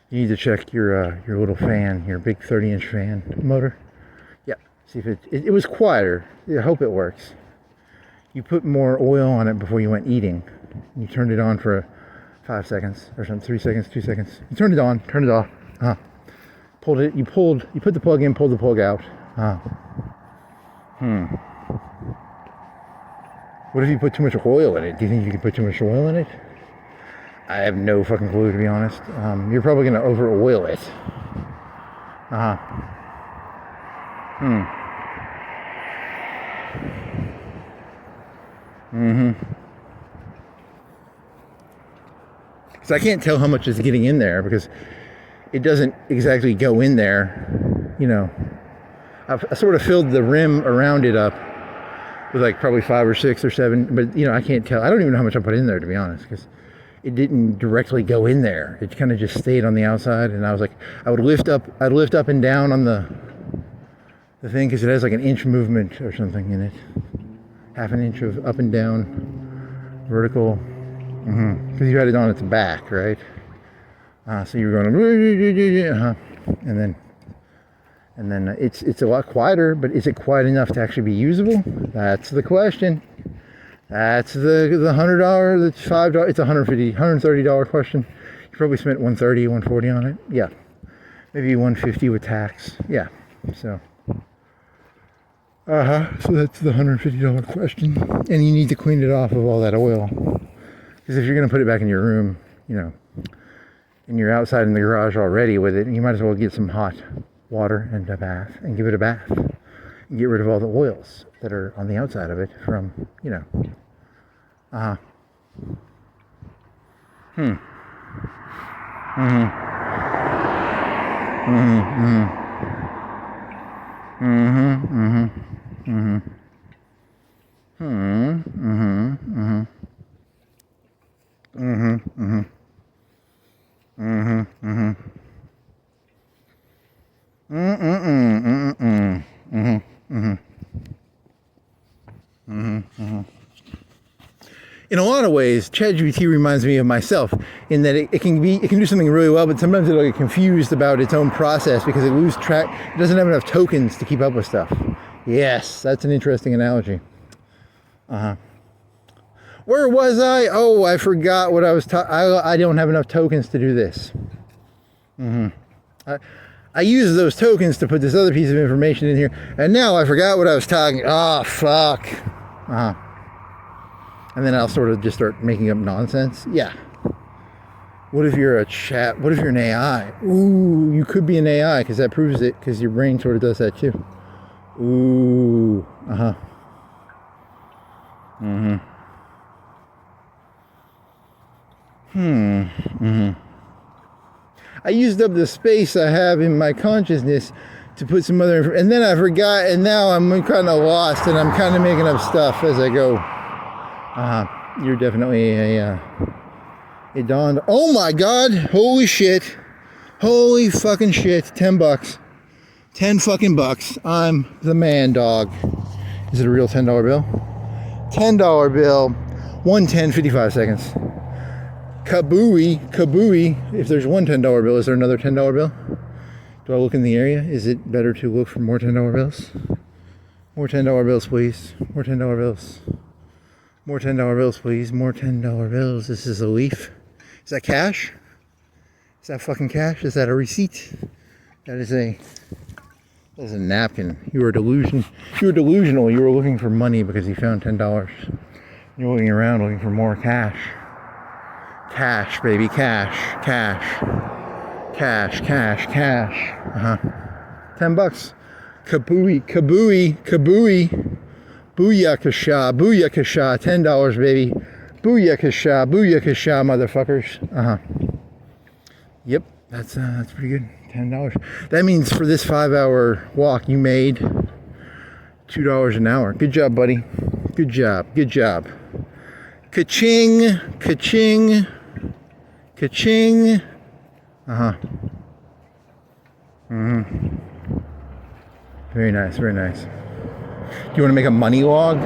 You need to check your little fan, your big 30-inch fan motor. Yeah, see if it was quieter. I hope it works. You put more oil on it before you went eating. You turned it on for 5 seconds or something, 3 seconds, 2 seconds. You turned it on, turned it off. Pulled it. You put the plug in, pulled the plug out. What if you put too much oil in it? Do you think you can put too much oil in it? I have no fucking clue, to be honest. You're probably going to over oil it. So I can't tell how much is getting in there because it doesn't exactly go in there. You know, I sort of filled the rim around it up with like probably 5 or 6 or 7, but you know, I can't tell. I don't even know how much I put in there, to be honest, because it didn't directly go in there. It kind of just stayed on the outside, and I was like, I'd lift up and down on the thing because it has like an inch movement or something in it, half an inch of up and down, vertical, because you had it on its back, right? So you were going, and then it's a lot quieter, but is it quiet enough to actually be usable? That's the question. That's the $100, the $5, it's $130 question. You probably spent $130, $140 on it. Yeah, maybe $150 with tax. Yeah, so. So that's the $150 question, and you need to clean it off of all that oil, because if you're gonna put it back in your room, you know, and you're outside in the garage already with it, you might as well get some hot water and a bath and give it a bath and get rid of all the oils that are on the outside of it from, you know. In a lot of of ways, ChatGPT reminds me of myself in that it can do something really well, but sometimes it'll get confused about its own process because it loses track. It doesn't have enough tokens to keep up with stuff. Yes, that's an interesting analogy. Where was I? Oh, I forgot what I was talking. I don't have enough tokens to do this. I use those tokens to put this other piece of information in here, and now I forgot what I was talking. Oh, fuck. And then I'll sort of just start making up nonsense. Yeah. What if you're a chat? What if you're an AI? Ooh, you could be an AI because that proves it, because your brain sort of does that too. Ooh. I used up the space I have in my consciousness to put some other, and then I forgot, and now I'm kind of lost, and I'm kind of making up stuff as I go. You're definitely it dawned. Oh my God! Holy shit! Holy fucking shit! $10. 10 fucking bucks. I'm the man, dog. Is it a real $10 bill? $10 bill. 110, 55 seconds. Kabooey. If there's one $10 bill, is there another $10 bill? Do I look in the area? Is it better to look for more $10 bills? More $10 bills, please. More $10 bills. More $10 bills, please. More $10 bills. This is a leaf. Is that cash? Is that fucking cash? Is that a receipt? That is a napkin. You were delusional. You were looking for money because you found $10. You're looking around looking for more cash. Cash, baby, cash. 10 bucks. Kabooey. Booyakasha, $10, baby. Booyakasha, motherfuckers. Yep, that's pretty good. $10. That means for this 5-hour walk, you made $2 an hour. Good job, buddy. Good job. Ka-ching. Very nice. Do you want to make a money log?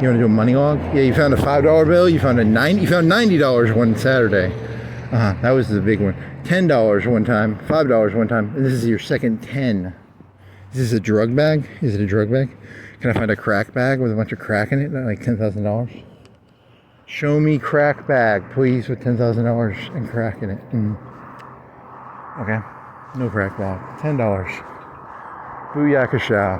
You want to do a money log? Yeah, you found a $5 bill. You found $90 one Saturday. That was the big one. $10 one time. $5 one time. And this is your second 10. Is this a drug bag? Is it a drug bag? Can I find a crack bag with a bunch of crack in it? Like $10,000? Show me crack bag, please, with $10,000 and crack in it. Okay. No crack bag. $10. Booyakasha.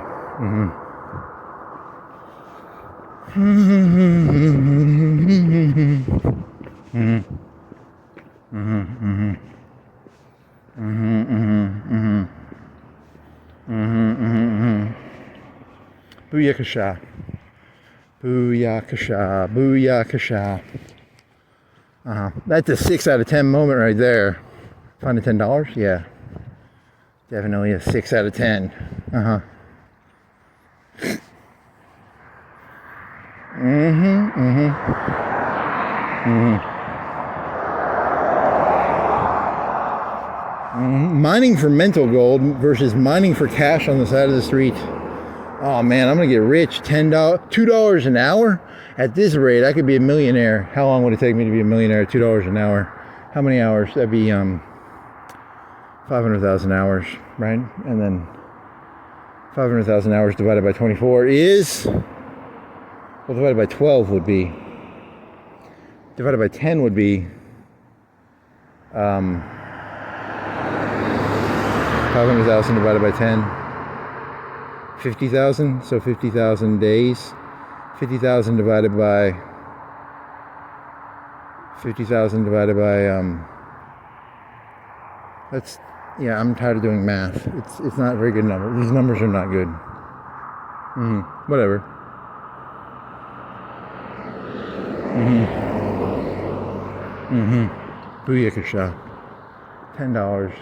Booyakasha. That's a 6 out of 10 moment right there. Find a $10? Yeah. Definitely a 6 out of 10. Mining for mental gold versus mining for cash on the side of the street. Oh man, I'm gonna get rich. $2 an hour? At this rate, I could be a millionaire. How long would it take me to be a millionaire at $2 an hour? How many hours? That'd be 500,000 hours, right? And then 500,000 hours divided by 24 is, well, divided by 12 would be, divided by 10 would be 500,000 divided by 10, 50,000. So 50,000 days. 50,000 divided by 50,000 divided by that's, yeah, I'm tired of doing math. It's not a very good number. These numbers are not good. Whatever. Booyakasha. $10.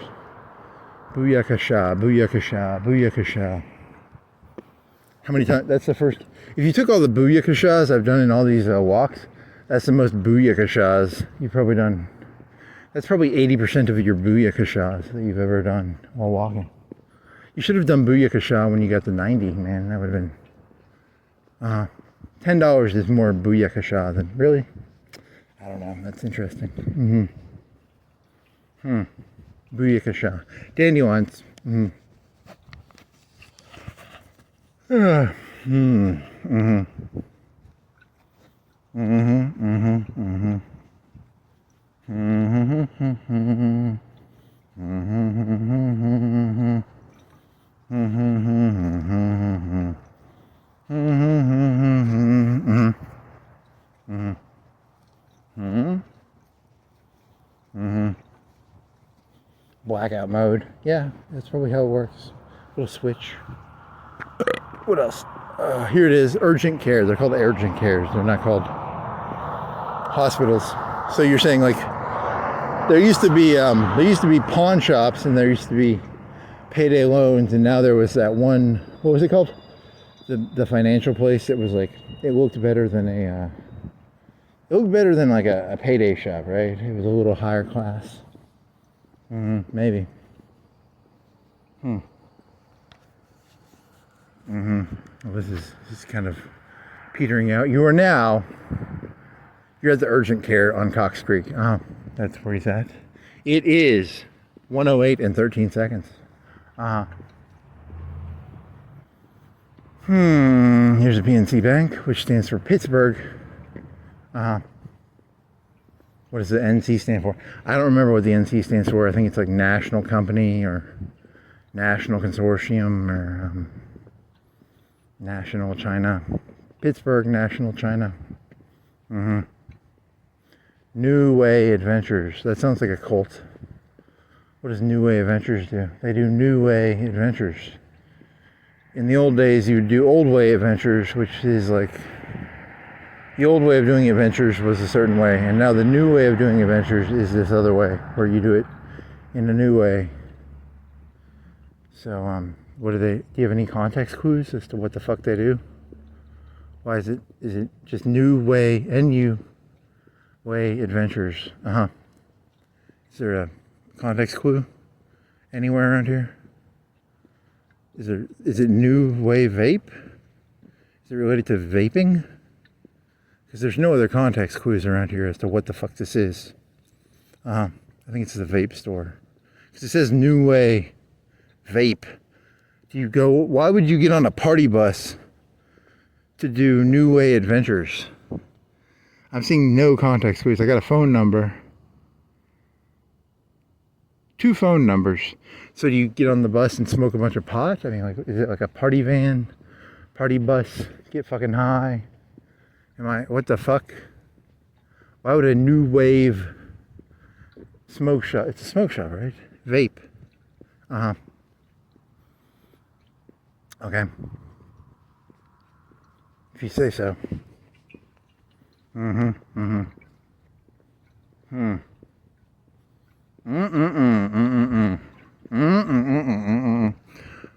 Booyakasha. How many times? That's the first. If you took all the booyakashas I've done in all these walks, that's the most booyakashas you've probably done. That's probably 80% of your booyakashas that you've ever done while walking. You should have done booyakasha when you got to 90, man. That would have been $10 is more booyakasha than really. I don't know. That's interesting. Booyakasha. Dandelions. Blackout mode. Yeah, that's probably how it works. Little switch. What else? Here it is. Urgent care. They're called urgent cares. They're not called hospitals. So you're saying like there used to be pawn shops and there used to be payday loans, and now there was that one. What was it called? The financial place. It was like it looked better than like a payday shop, right? It was a little higher class. Maybe. Well, this is kind of petering out. You're at the urgent care on Cox Creek. Oh, that's where he's at. It is 1:08 and 13 seconds. Here's a PNC Bank, which stands for Pittsburgh. What does the NC stand for? I don't remember what the NC stands for. I think it's like National Company or National Consortium or National China. Pittsburgh National China. New Way Adventures. That sounds like a cult. What does New Way Adventures do? They do New Way Adventures. In the old days, you would do Old Way Adventures, which is like the old way of doing adventures was a certain way, and now the new way of doing adventures is this other way, where you do it in a new way. So, what do you have any context clues as to what the fuck they do? Why is it just New Way, N-U Way Adventures? Is there a context clue anywhere around here? Is it New Way Vape? Is it related to vaping? Because there's no other context clues around here as to what the fuck this is. I think it's the vape store. Because it says New Way Vape. Why would you get on a party bus to do New Way Adventures? I'm seeing no context clues. I got a phone number. 2 phone numbers. So do you get on the bus and smoke a bunch of pot? I mean, like, is it like a party van, party bus, get fucking high? What the fuck? Why would a New Wave smoke shop? It's a smoke shop, right? Vape. Okay. If you say so.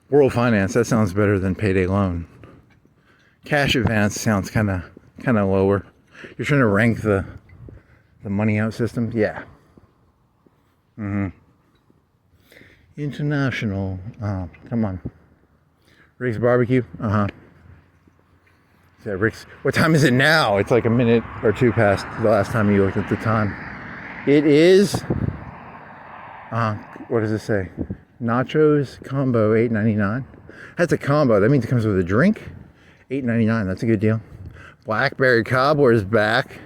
World Finance, that sounds better than payday loan. Cash advance sounds kind of lower. You're trying to rank the money out systems? Yeah. International. Come on. Rick's Barbecue? Is that Rick's? What time is it now? It's like a minute or two past the last time you looked at the time. It is, what does it say? Nachos combo, $8.99. That's a combo. That means it comes with a drink. $8.99. That's a good deal. Blackberry Cobbler's back.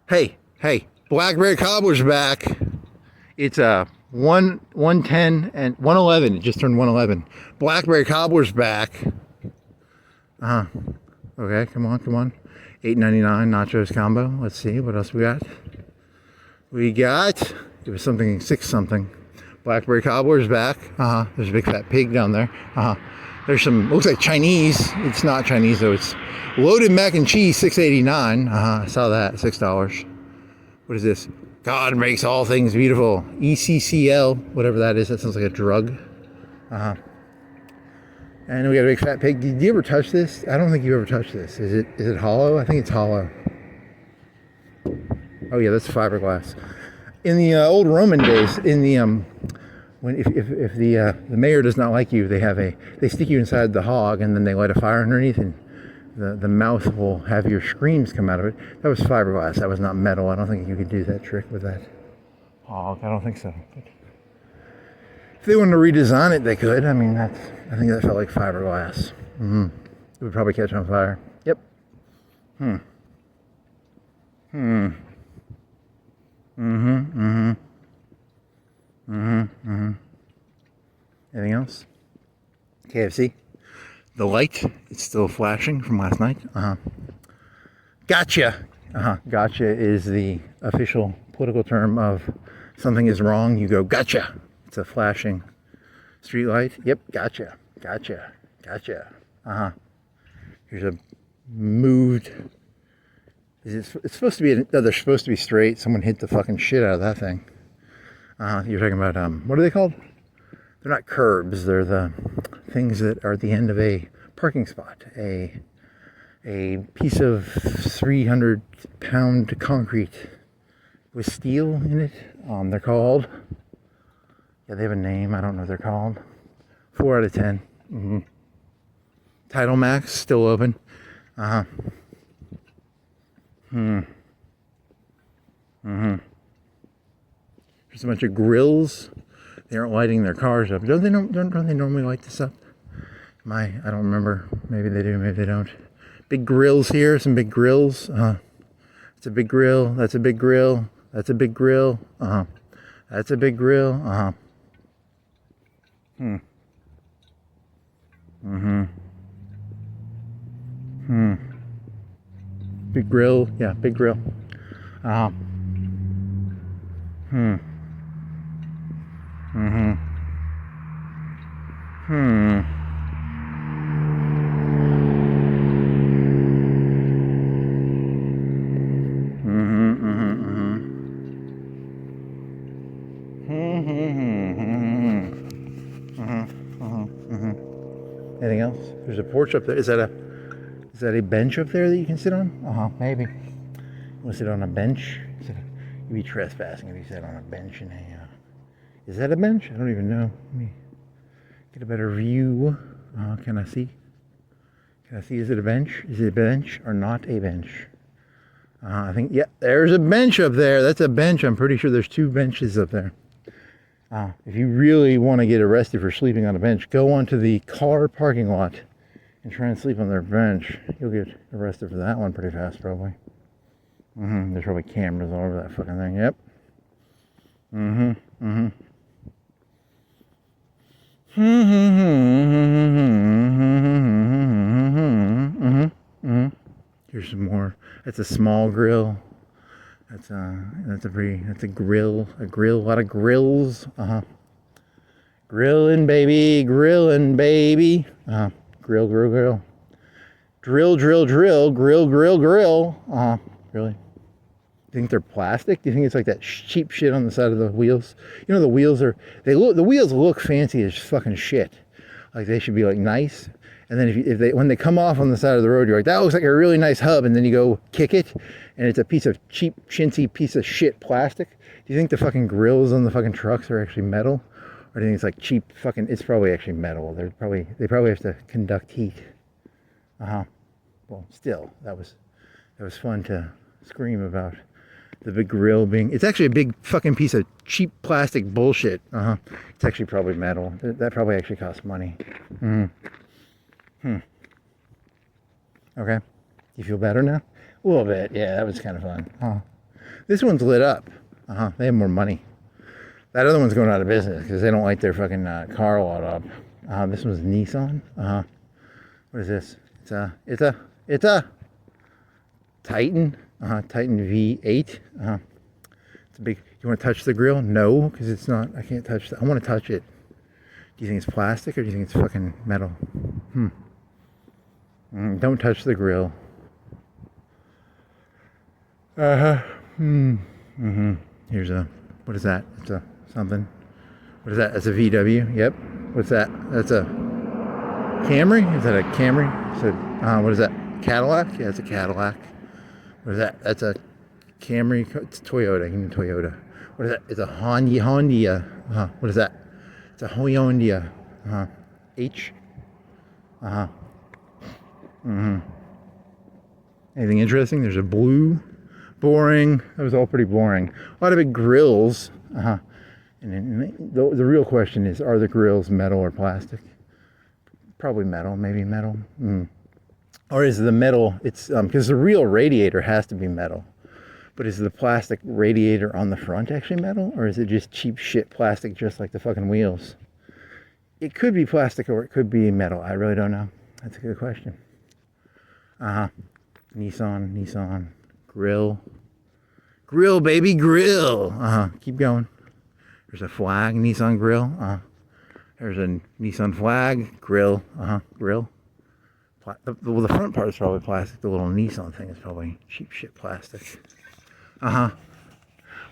Hey, Blackberry Cobbler's back. It's 110 and 111. It just turned 111. Blackberry Cobbler's back. Okay, come on. $8.99 nachos combo. Let's see what else we got. It was something 6 something. Blackberry Cobbler's back. There's a big fat pig down there. There's some, looks like Chinese. It's not Chinese though. It's loaded mac and cheese, $6.89. I saw that, $6. What is this? God makes all things beautiful. ECCL, whatever that is. That sounds like a drug. And we got a big fat pig. Did you ever touch this? I don't think you ever touched this. Is it hollow? I think it's hollow. Oh yeah, that's fiberglass. In the old Roman days, in the if the mayor does not like you, they stick you inside the hog and then they light a fire underneath and the mouth will have your screams come out of it. That was fiberglass. That was not metal. I don't think you could do that trick with that hog. I don't think so. But if they wanted to redesign it, they could. I mean, I think that felt like fiberglass. It would probably catch on fire. Yep. Anything else? KFC. The light, it's still flashing from last night. Gotcha. Gotcha is the official political term of something is wrong. You go, gotcha. It's a flashing street light. Yep, gotcha. Gotcha. Gotcha. Here's a moved. It's supposed to be. They're supposed to be straight. Someone hit the fucking shit out of that thing. You're talking about what are they called? They're not curbs. They're the things that are at the end of a parking spot. A piece of 300-pound concrete with steel in it. They're called. Yeah, they have a name. I don't know what they're called. 4 out of 10. Title Max still open. There's a bunch of grills. They aren't lighting their cars up. Don't they normally light this up? I don't remember. Maybe they do, maybe they don't. Big grills here, some big grills. It's a big grill. That's a big grill. That's a big grill. That's a big grill. Big grill. Yeah, big grill. Anything else? There's a porch up there. Is that a bench up there that you can sit on? Maybe. You want to sit on a bench? You'd be trespassing if you sat on a bench in a. Is that a bench? I don't even know. Let me get a better view. Can I see? Can I see? Is it a bench? Is it a bench or not a bench? I think, yeah, there's a bench up there. That's a bench. I'm pretty sure there's 2 benches up there. If you really want to get arrested for sleeping on a bench, go onto the car parking lot and try and sleep on their bench. You'll get arrested for that one pretty fast, probably. There's probably cameras all over that fucking thing. Yep. Here's some more. That's a small grill. That's a grill. A lot of grills. Grillin' baby. Grill. Drill. Grill. Really? You think they're plastic? Do you think it's like that cheap shit on the side of the wheels? You know, the wheels look fancy as fucking shit. Like they should be like nice. And then when they come off on the side of the road, you're like, that looks like a really nice hub. And then you go kick it, and it's a piece of cheap, chintzy piece of shit plastic. Do you think the fucking grills on the fucking trucks are actually metal? Or do you think it's like cheap fucking? It's probably actually metal. They probably have to conduct heat. Well, still, that was fun to scream about. The big grill being, it's actually a big fucking piece of cheap plastic bullshit. It's actually probably metal. That probably actually costs money. Okay. You feel better now? A little bit. Yeah, that was kind of fun. This one's lit up. They have more money. That other one's going out of business because they don't light their fucking car lot up. This one's Nissan. What is this? It's a Titan. Titan V8. It's a big. You want to touch the grill? No, because it's not. I can't touch that. I want to touch it. Do you think it's plastic or do you think it's fucking metal? Don't touch the grill. Here's a. What is that? It's a something. What is that? That's a VW. Yep. What's that? That's a Camry. Is that a Camry? So, what is that? Cadillac? Yeah, it's a Cadillac. What is that? That's a Camry. It's Toyota. You mean Toyota. What is that? It's a Honda. What is that? It's a Honda. H. Anything interesting? There's a blue. Boring. That was all pretty boring. A lot of big grills. And then the real question is, are the grills metal or plastic? Probably metal, maybe metal. Or is the metal, it's, because the real radiator has to be metal. But is the plastic radiator on the front actually metal? Or is it just cheap shit plastic just like the fucking wheels? It could be plastic or it could be metal. I really don't know. That's a good question. Nissan. Grill, baby, grill. Keep going. There's a flag, Nissan grill. There's a Nissan flag, grill. Grill. Well, the front part is probably plastic. The little Nissan thing is probably cheap shit plastic.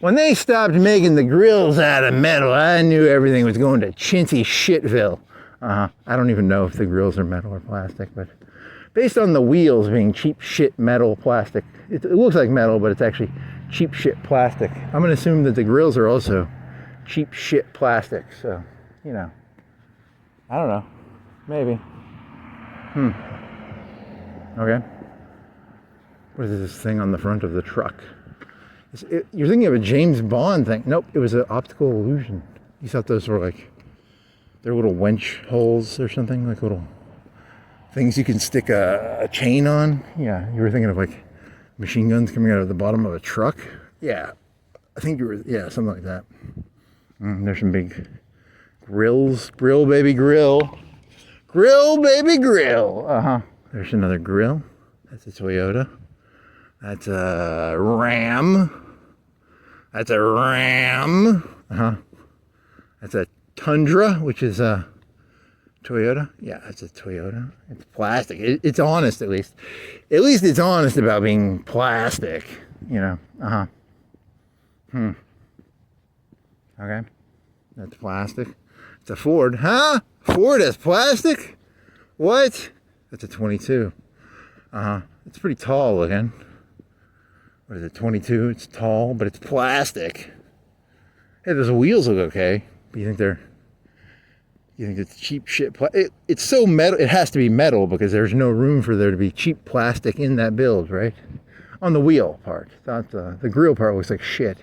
When they stopped making the grills out of metal, I knew everything was going to chintzy shitville. I don't even know if the grills are metal or plastic, but based on the wheels being cheap shit metal plastic, it looks like metal, but it's actually cheap shit plastic. I'm going to assume that the grills are also cheap shit plastic. So, you know, I don't know. Maybe. Okay. What is this thing on the front of the truck? You're thinking of a James Bond thing. Nope, it was an optical illusion. You thought those were like, they're little wench holes or something, like little things you can stick a chain on. Yeah, you were thinking of like machine guns coming out of the bottom of a truck. Yeah, I think you were, yeah, something like that. There's some big grills. Grill, baby, grill. Grill, baby, grill. There's another grill. That's a Toyota. That's a Ram. That's a Ram. That's a Tundra, which is a Toyota. Yeah, that's a Toyota. It's plastic. It's honest, at least. At least it's honest about being plastic. You know. Okay. That's plastic. It's a Ford. Huh? Ford has plastic? What? That's a 22. It's pretty tall looking. What is it, 22? It's tall, but it's plastic. Hey, those wheels look okay. But you think it's cheap shit? It's so metal. It has to be metal because there's no room for there to be cheap plastic in that build, right? On the wheel part. Not the grill part looks like shit.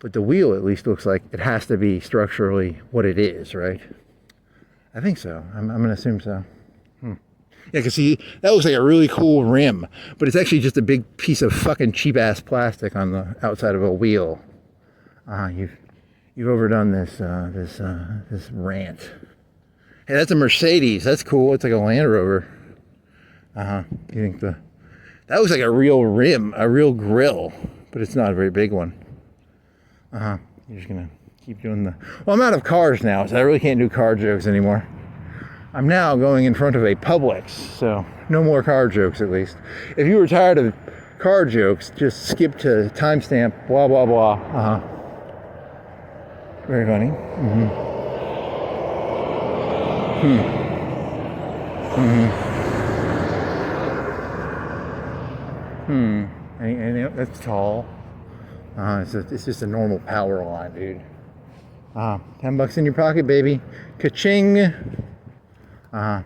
But the wheel at least looks like it has to be structurally what it is, right? I think so. I'm going to assume so. Yeah, because see, that looks like a really cool rim, but it's actually just a big piece of fucking cheap-ass plastic on the outside of a wheel. You've overdone this this rant. Hey, that's a Mercedes. That's cool. It's like a Land Rover. You think that looks like a real rim, a real grill, but it's not a very big one. You're just gonna keep doing the. Well, I'm out of cars now, so I really can't do car jokes anymore. I'm now going in front of a Publix, so no more car jokes at least. If you were tired of car jokes, just skip to timestamp, blah, blah, blah. Very funny. And that's tall. It's just a normal power line, dude. $10 in your pocket, baby. Ka-ching. I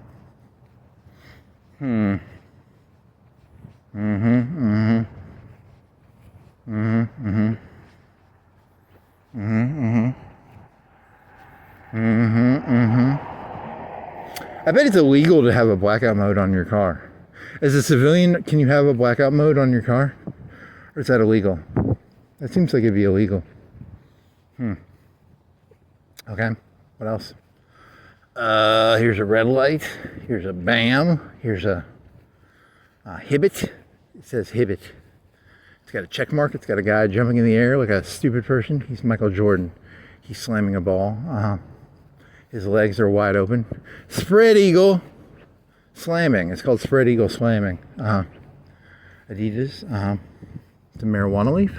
bet it's illegal to have a blackout mode on your car. As a civilian, can you have a blackout mode on your car? Or is that illegal? That seems like it'd be illegal. Okay, what else? Here's a red light. Here's a BAM. Here's a Hibbit. It says Hibbit. It's got a check mark. It's got a guy jumping in the air like a stupid person. He's Michael Jordan. He's slamming a ball. His legs are wide open. Spread eagle slamming. It's called spread eagle slamming. Adidas. It's a marijuana leaf.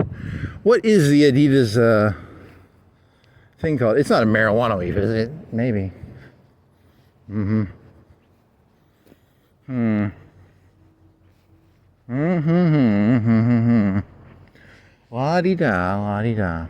What is the Adidas thing called? It's not a marijuana leaf, is it? Maybe. La-di-da, la-di-da.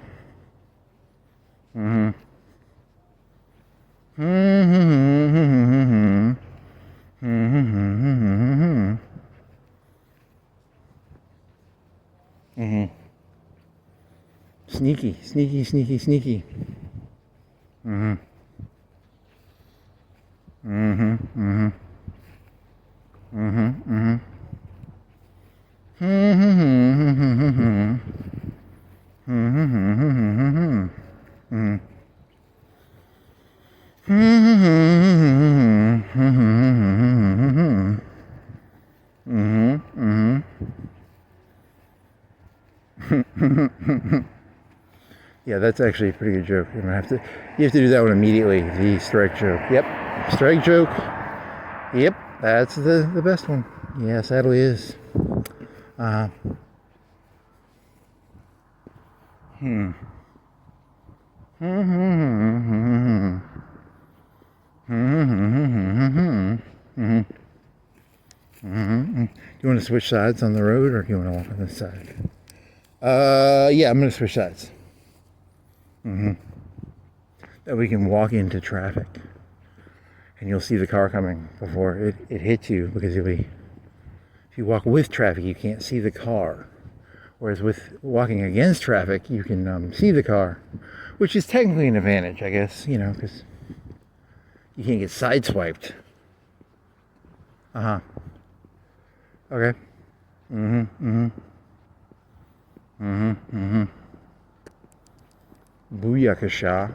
Sneaky, sneaky, sneaky, sneaky. Mm-hmm. Mm-hmm. Mm-hmm. Mm-hmm. Mm-hmm. Mm-hmm. Mm-hmm. Mm-hmm. Yeah, that's actually a pretty good joke. You have to do that one immediately. The strike joke. Yep, strike joke. Yep, that's the best one. Yeah, sadly is. Hmm. Mm-hmm. Do you want to switch sides on the road, or do you want to walk on this side? Yeah, I'm going to switch sides. That we can walk into traffic, and you'll see the car coming before it hits you, because if you walk with traffic, you can't see the car. Whereas with walking against traffic, you can see the car, which is technically an advantage, I guess, because you can't get sideswiped. Okay. Booyakasha.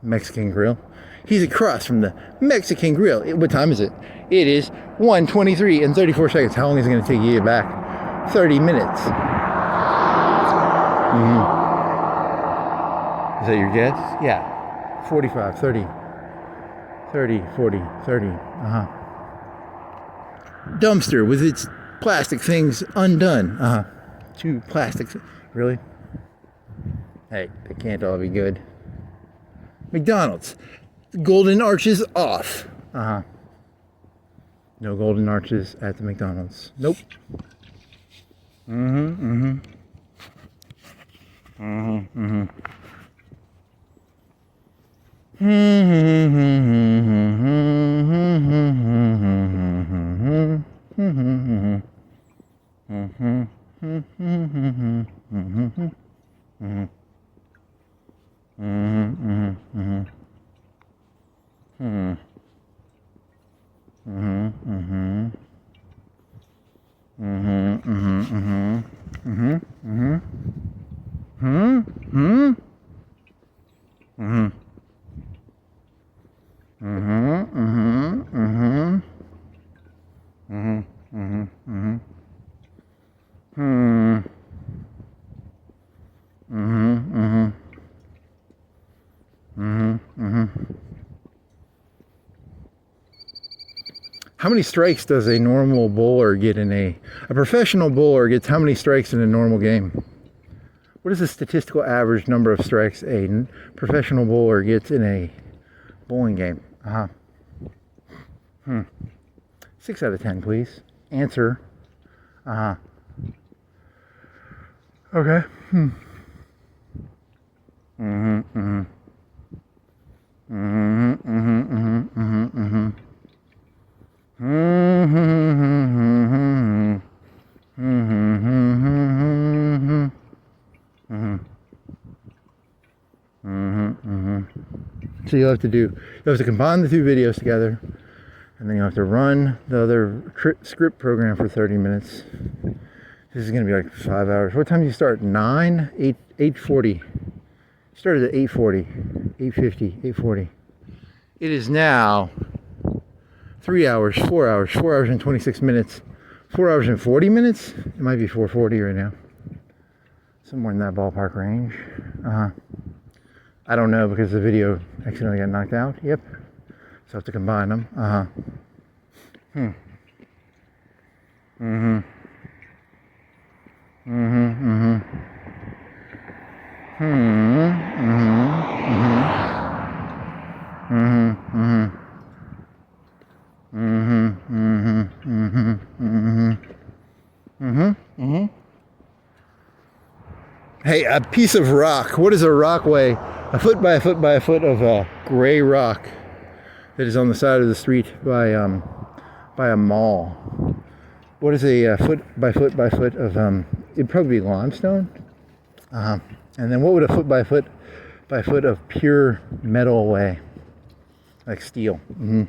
Mexican Grill. He's across from the Mexican Grill. What time is it? It is 1:23 and 34 seconds. How long is it going to take you to get back? 30 minutes. Is that your guess? Yeah. 45, 30, 40, 30. Dumpster with its plastic things undone. Two plastic. Really? Hey, they can't all be good. McDonald's. Golden arches off. No golden arches at the McDonald's. Nope. How many strikes does a normal bowler get in a professional bowler gets how many strikes in a normal game? What is the statistical average number of strikes a professional bowler gets in a bowling game? 6 out of 10, please. Answer. Okay. So you'll have to combine the two videos together, and then you'll have to run the other script program for 30 minutes. This is going to be like 5 hours. What time do you start? 9? 8:40. Started at 8:40, 8:50, 8:40. It is now 3 hours, 4 hours, 4 hours and 26 minutes, 4 hours and 40 minutes. It might be 4:40 right now. Somewhere in that ballpark range. I don't know because the video accidentally got knocked out. Yep. So I have to combine them. Hey, a piece of rock. What does a rock weigh? A foot by a foot by a foot of gray rock that is on the side of the street by a mall. What is a foot by foot by foot of it'd probably be limestone. And then what would a foot by foot of pure metal weigh? Like steel. You're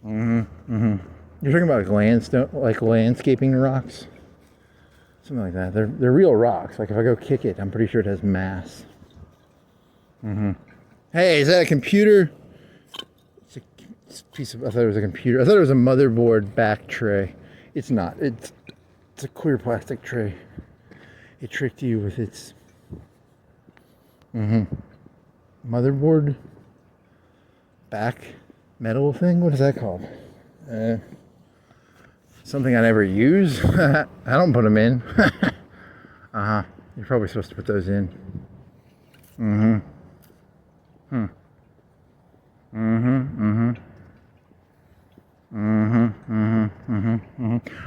talking about like landscaping rocks? Something like that. They're real rocks. Like if I go kick it, I'm pretty sure it has mass. Hey, is that a computer? It's a piece of. I thought it was a computer. I thought it was a motherboard back tray. It's not. It's a clear plastic tray. It tricked you with its motherboard back metal thing. What is that called? Something I never use. I don't put them in. You're probably supposed to put those in.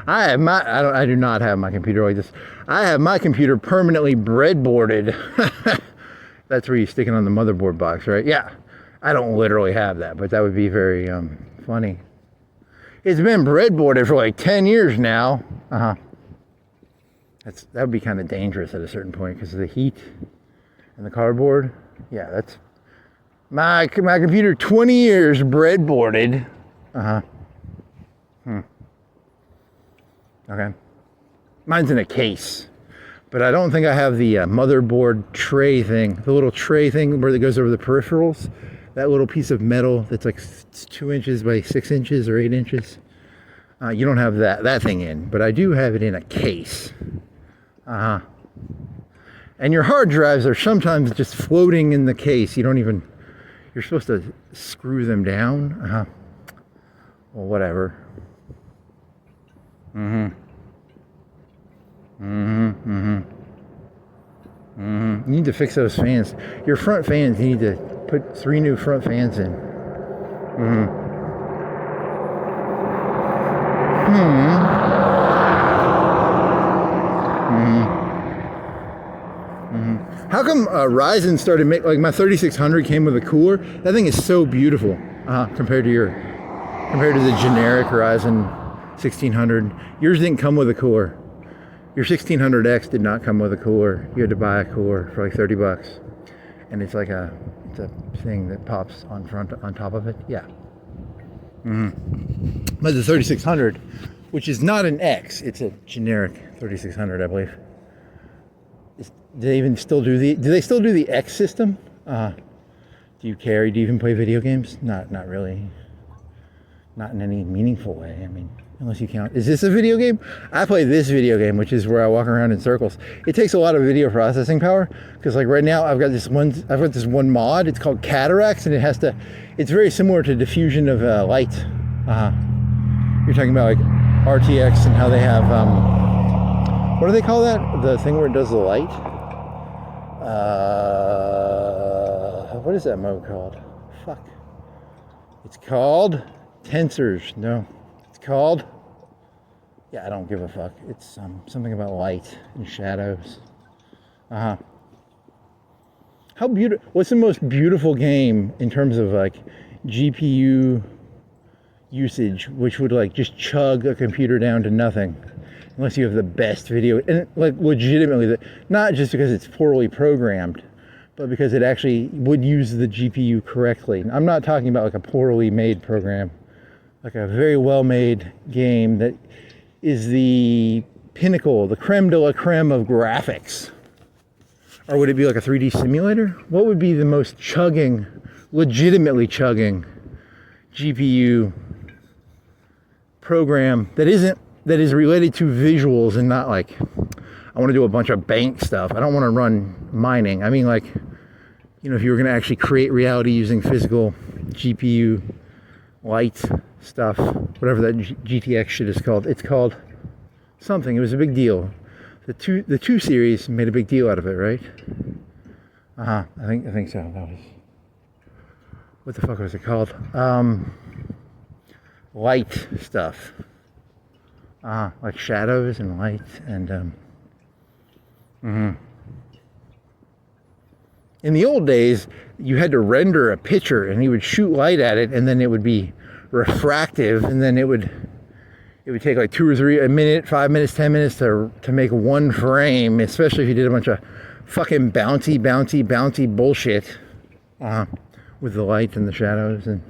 I do not have my computer like this. I have my computer permanently breadboarded. That's where you stick it on the motherboard box, right? Yeah. I don't literally have that, but that would be very funny. It's been breadboarded for like 10 years now. That would be kind of dangerous at a certain point because of the heat and the cardboard. Yeah, that's my computer. 20 years breadboarded. Okay. Mine's in a case, but I don't think I have the motherboard tray thing, the little tray thing where it goes over the peripherals. That little piece of metal that's like 2 inches by 6 inches or 8 inches. You don't have that thing in, but I do have it in a case. And your hard drives are sometimes just floating in the case. You're supposed to screw them down. Well, whatever. You need to fix those fans. Your front fans, you need to put 3 new front fans in. How come Ryzen started making, like my 3600 came with a cooler? That thing is so beautiful compared to the generic Ryzen 1600. Yours didn't come with a cooler. Your 1600X did not come with a cooler. You had to buy a cooler for like $30, and it's like it's a thing that pops on top of it. Yeah. But the 3600, which is not an X, it's a generic 3600, I believe. Do they still do the X system? Do you care? Do you even play video games? Not really. Not in any meaningful way. I mean, unless you count. Is this a video game? I play this video game, which is where I walk around in circles. It takes a lot of video processing power because, like, right now I've got this one mod. It's called Cataracts, and it's very similar to diffusion of light. You're talking about like RTX and how they have what do they call that? The thing where it does the light. What is that mode called? Fuck. It's called tensors. No, it's called. Yeah, I don't give a fuck. It's something about light and shadows. How beautiful! What's the most beautiful game in terms of like GPU usage, which would like just chug a computer down to nothing, unless you have the best video, and like legitimately, not just because it's poorly programmed, but because it actually would use the GPU correctly. I'm not talking about like a poorly made program, like a very well made game that is the pinnacle, the creme de la creme of graphics. Or would it be like a 3D simulator? What would be the most chugging, legitimately chugging GPU program that is related to visuals and not like, I want to do a bunch of bank stuff. I don't want to run mining. I mean, like, you know, if you were going to actually create reality using physical GPU light stuff, whatever that GTX shit is called. It's called something. It was a big deal. The two series made a big deal out of it, right? I think so. That was, what the fuck was it called? Light stuff. Like shadows and light and In the old days, you had to render a picture and you would shoot light at it and then it would be refractive and then it would it would take like 2 or 3, a minute, 5 minutes, 10 minutes to make one frame, especially if you did a bunch of fucking bouncy bullshit with the light and the shadows and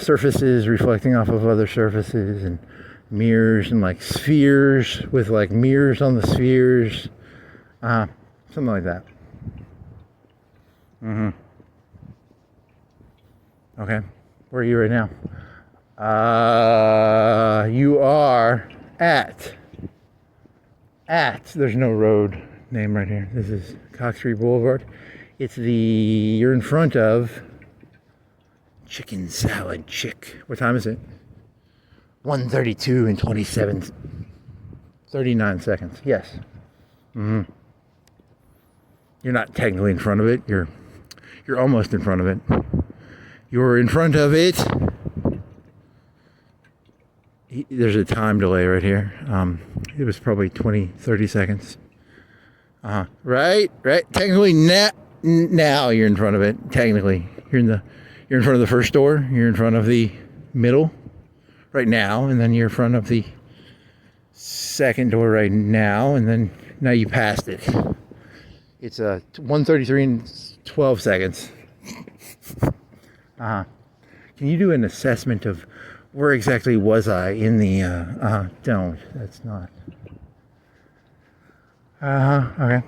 surfaces reflecting off of other surfaces and mirrors and like spheres with like mirrors on the spheres, something like that. Okay, where are you right now? You are at, there's no road name right here. This is Cox Street Boulevard. You're in front of Chicken Salad Chick. What time is it? 1:32 and 39 seconds. Yes. You're not technically in front of it. You're almost in front of it. You're in front of it. There's a time delay right here. It was probably 30 seconds. Right. Technically, now you're in front of it. Technically, you're in front of the first door. You're in front of the middle right now, and then you're in front of the second door right now, and then now you passed it. It's 1:33 and 12 seconds. Can you do an assessment of where exactly was I in the, don't, that's not. Okay.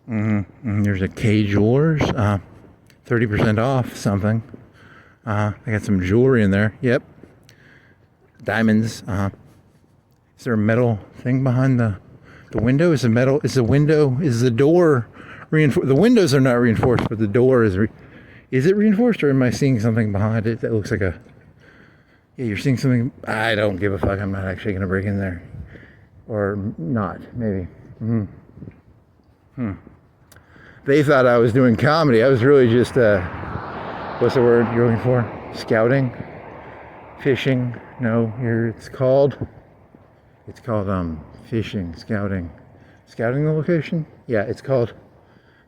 There's a K Jewelers, 30% off something. I got some jewelry in there. Yep. Diamonds. Is there a metal thing behind the window? Is the door reinforced? The windows are not reinforced, but the door is it reinforced, or am I seeing something behind it that looks like yeah, you're seeing something. I don't give a fuck. I'm not actually going to break in there. Or not, maybe. They thought I was doing comedy. I was really just, what's the word you're looking for? Scouting? Fishing? No, it's called fishing, scouting. Scouting the location? Yeah, it's called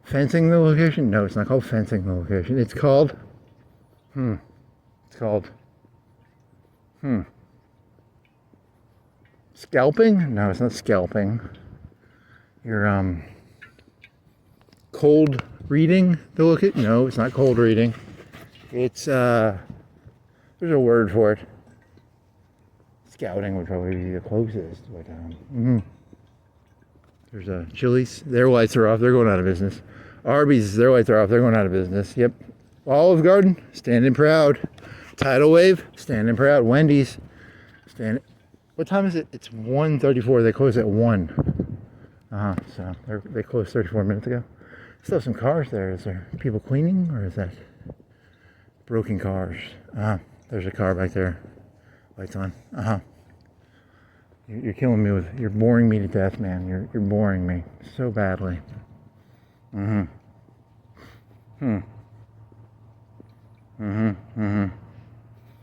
fencing the location? No, it's not called fencing the location. It's called, scalping? No, it's not scalping. You're, cold reading the location? No, it's not cold reading. It's, there's a word for it. Scouting would probably be the closest, but, there's a Chili's. Their lights are off. They're going out of business. Arby's, their lights are off. They're going out of business. Yep. Olive Garden, standing proud. Tidal Wave, standing proud. Wendy's, what time is it? It's 1:34. They close at 1. So they closed 34 minutes ago. Still some cars there. Is there people cleaning, or is that broken cars? There's a car back there. Lights on. You're killing me you're boring me to death, man. You're boring me so badly. How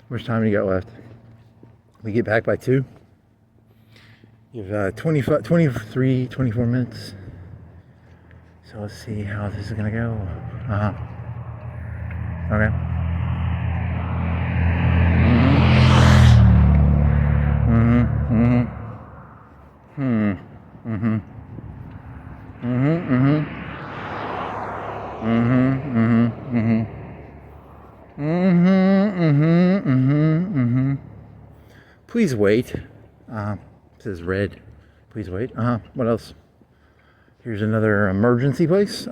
much time do you got left? We get back by 2. You have 24 minutes. So let's see how this is gonna go. Okay. Please wait. It says red. Please wait. What else? Here's another emergency place.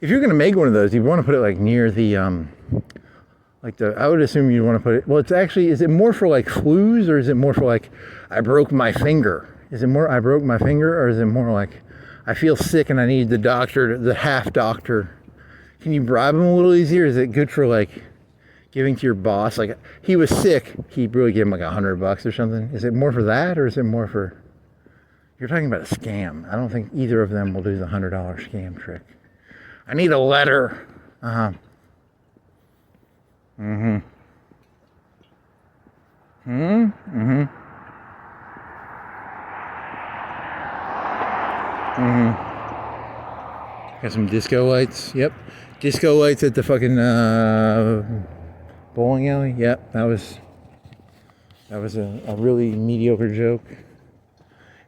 If you're gonna make one of those, you want to put it like near the I would assume you'd want to put it. Well, is it more for like flus, or is it more for like I broke my finger? Is it more I broke my finger, or is it more like I feel sick and I need the doctor, the half doctor? Can you bribe him a little easier? Is it good for like giving to your boss? Like he was sick, he really gave him like $100 or something. Is it more for that, or is it more for? You're talking about a scam. I don't think either of them will do the $100 scam trick. I need a letter. Got some disco lights. Yep. Disco lights at the fucking bowling alley. Yep, that was That was a really mediocre joke.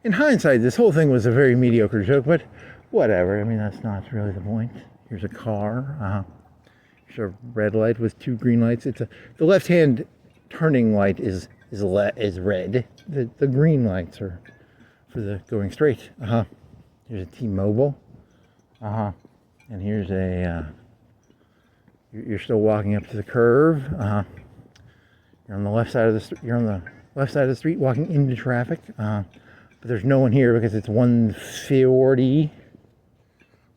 In hindsight, this whole thing was a very mediocre joke, but whatever. I mean, that's not really the point. Here's a car. Here's a red light with 2 green lights. The left-hand turning light is red. The green lights are for the going straight. Here's a T-Mobile. And here's a. You're still walking up to the curve. You're on the left side of the street, walking into traffic. But there's no one here because it's 1:40,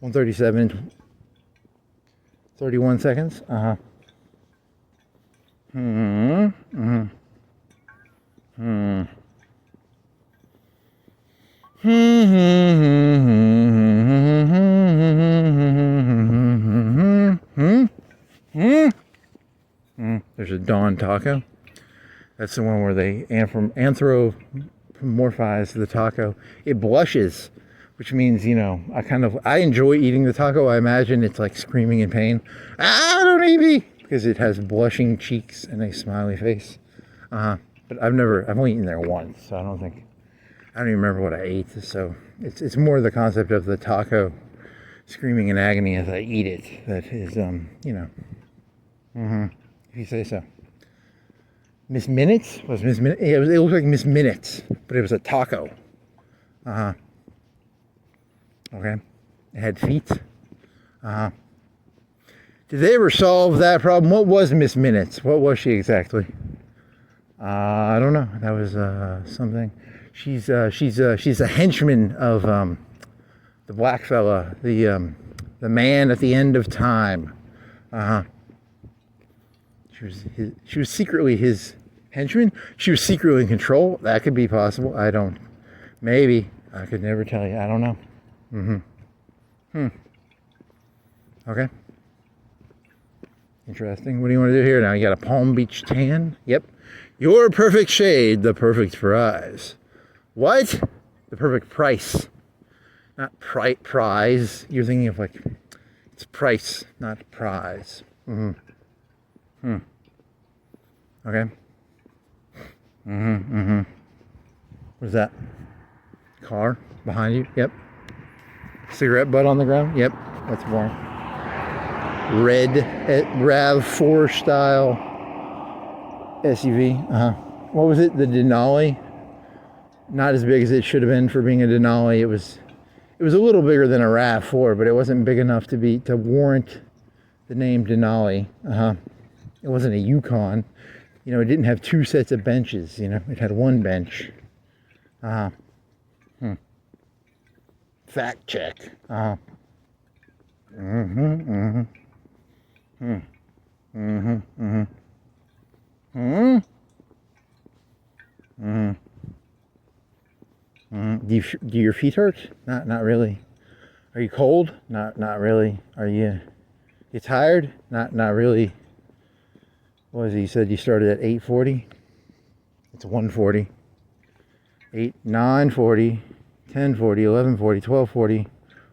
1:37, 31 seconds. There's a Dawn taco. That's the one where they anthropomorphize the taco. It blushes, which means, I enjoy eating the taco. I imagine it's like screaming in pain. Don't eat me! Because it has blushing cheeks and a smiley face. But I've only eaten there once, so I don't even remember what I ate. So it's more the concept of the taco screaming in agony as I eat it that is, if you say so. Miss Minutes? Was Miss Minutes? Yeah, it looked like Miss Minutes, but it was a taco. Okay. It had feet. Did they ever solve that problem? What was Miss Minutes? What was she exactly? I don't know. That was something. She's a henchman of the black fella, the man at the end of time. She was secretly his henchman. She was secretly in control. That could be possible. Maybe. I could never tell you. I don't know. Okay. Interesting. What do you want to do here now? You got a Palm Beach tan? Yep. Your perfect shade, the perfect prize. What? The perfect price. Not prize. You're thinking of it's price, not prize. Okay. What's that? Car behind you? Yep. Cigarette butt on the ground? Yep. That's boring. Red RAV4 style SUV. What was it? The Denali? Not as big as it should have been for being a Denali. It was a little bigger than a RAV4, but it wasn't big enough to warrant the name Denali. It wasn't a Yukon. It didn't have 2 sets of benches. It had 1 bench. Fact check. Do your feet hurt? Not really. Are you cold? Not really. Are you tired? Not really. What was it? You said you started at 8:40? It's 1:40. 9:40, 10:40, 11:40, 12:40,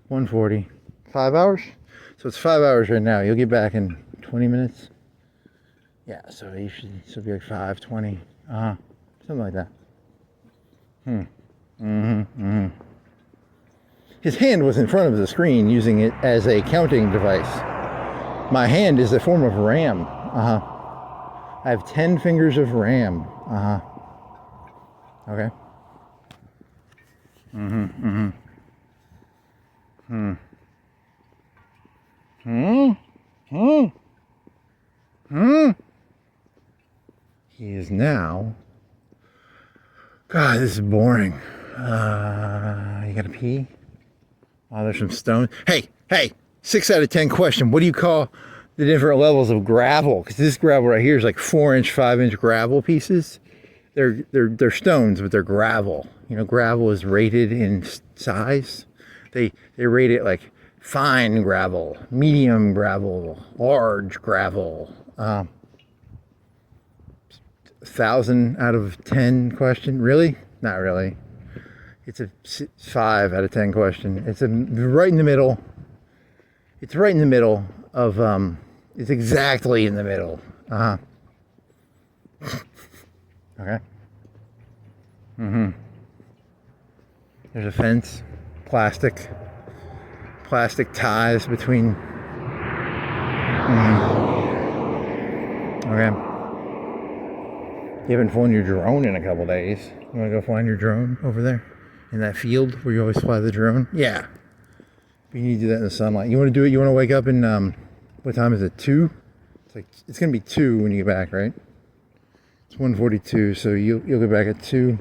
1:40. 5 hours? So it's 5 hours right now. You'll get back in 20 minutes? Yeah, so you should be like 5:20. Something like that. His hand was in front of the screen using it as a counting device. My hand is a form of RAM. I have 10 fingers of RAM. Okay. He is now. God, this is boring. You gotta pee? Oh, there's some stones. Hey, 6 out of 10 question. What do you call the different levels of gravel? Because this gravel right here is like 4-inch, 5-inch gravel pieces. They're stones, but they're gravel. Gravel is rated in size. They rate it like fine gravel, medium gravel, large gravel. 1,000 out of 10 question. Really? Not really. It's a 5 out of 10 question. It's right in the middle. It's right in the middle of it's exactly in the middle. Okay. Mm-hmm. There's a fence, plastic ties between. Okay. You haven't flown your drone in a couple days. You want to go fly your drone over there in that field where you always fly the drone? Yeah. You need to do that in the sunlight. You want to do it? You want to wake up in what time is it? 2? It's gonna be 2 when you get back, right? It's 1:42, so you'll get back at 2.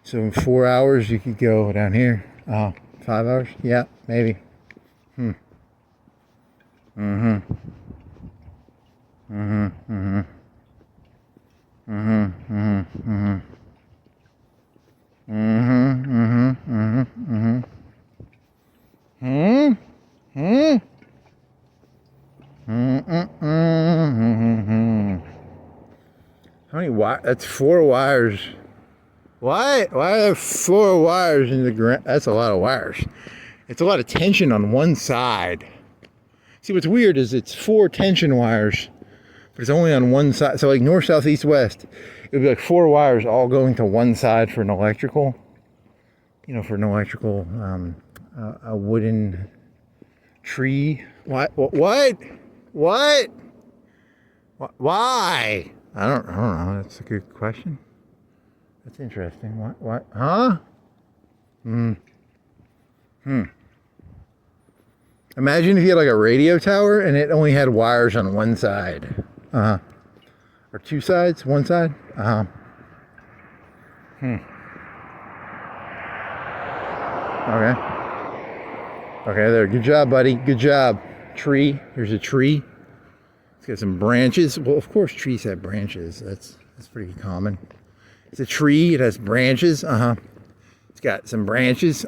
So in 4 hours you could go down here. 5 hours? Yeah, maybe. How many wires? That's 4 wires. Why are there 4 wires in the ground? That's a lot of wires. It's a lot of tension on one side. See, what's weird is it's 4 tension wires, but it's only on one side. So like north, south, east, west, it would be like 4 wires all going to one side for an electrical. You know, for an electrical, a wooden tree. What? Why? I don't know. That's a good question. That's interesting. What? Huh? Imagine if you had like a radio tower and it only had wires on one side. Or 2 sides? One side? Okay. Okay, there. Good job, buddy. Good job. Tree. Here's a tree. It's got some branches. Well, of course trees have branches. That's pretty common. It's a tree. It has branches. It's got some branches.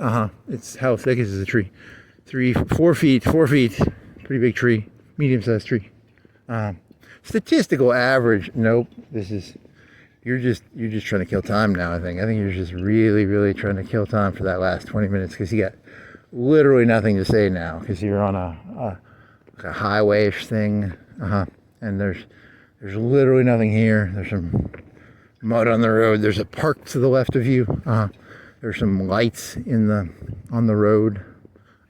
It's how thick is the tree? 4 feet. 4 feet. Pretty big tree. Medium-sized tree. Statistical average. Nope. You're just trying to kill time now. I think you're just really trying to kill time for that last 20 minutes because you got literally nothing to say now because you're on a highway-ish thing. And there's literally nothing here. There's some mud on the road. There's a park to the left of you. There's some lights on the road.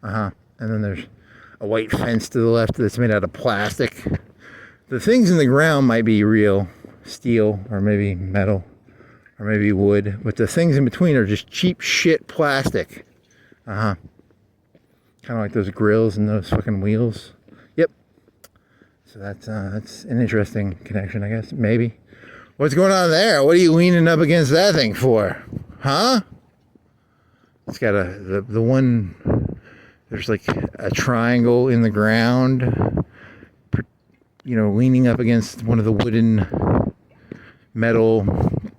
And then there's a white fence to the left that's made out of plastic. The things in the ground might be real steel or maybe metal or maybe wood, but the things in between are just cheap shit plastic. Kind of like those grills and those fucking wheels. Yep. So that's an interesting connection, I guess. Maybe. What's going on there? What are you leaning up against that thing for? Huh? It's got the one. There's like a triangle in the ground. You know, leaning up against one of the wooden metal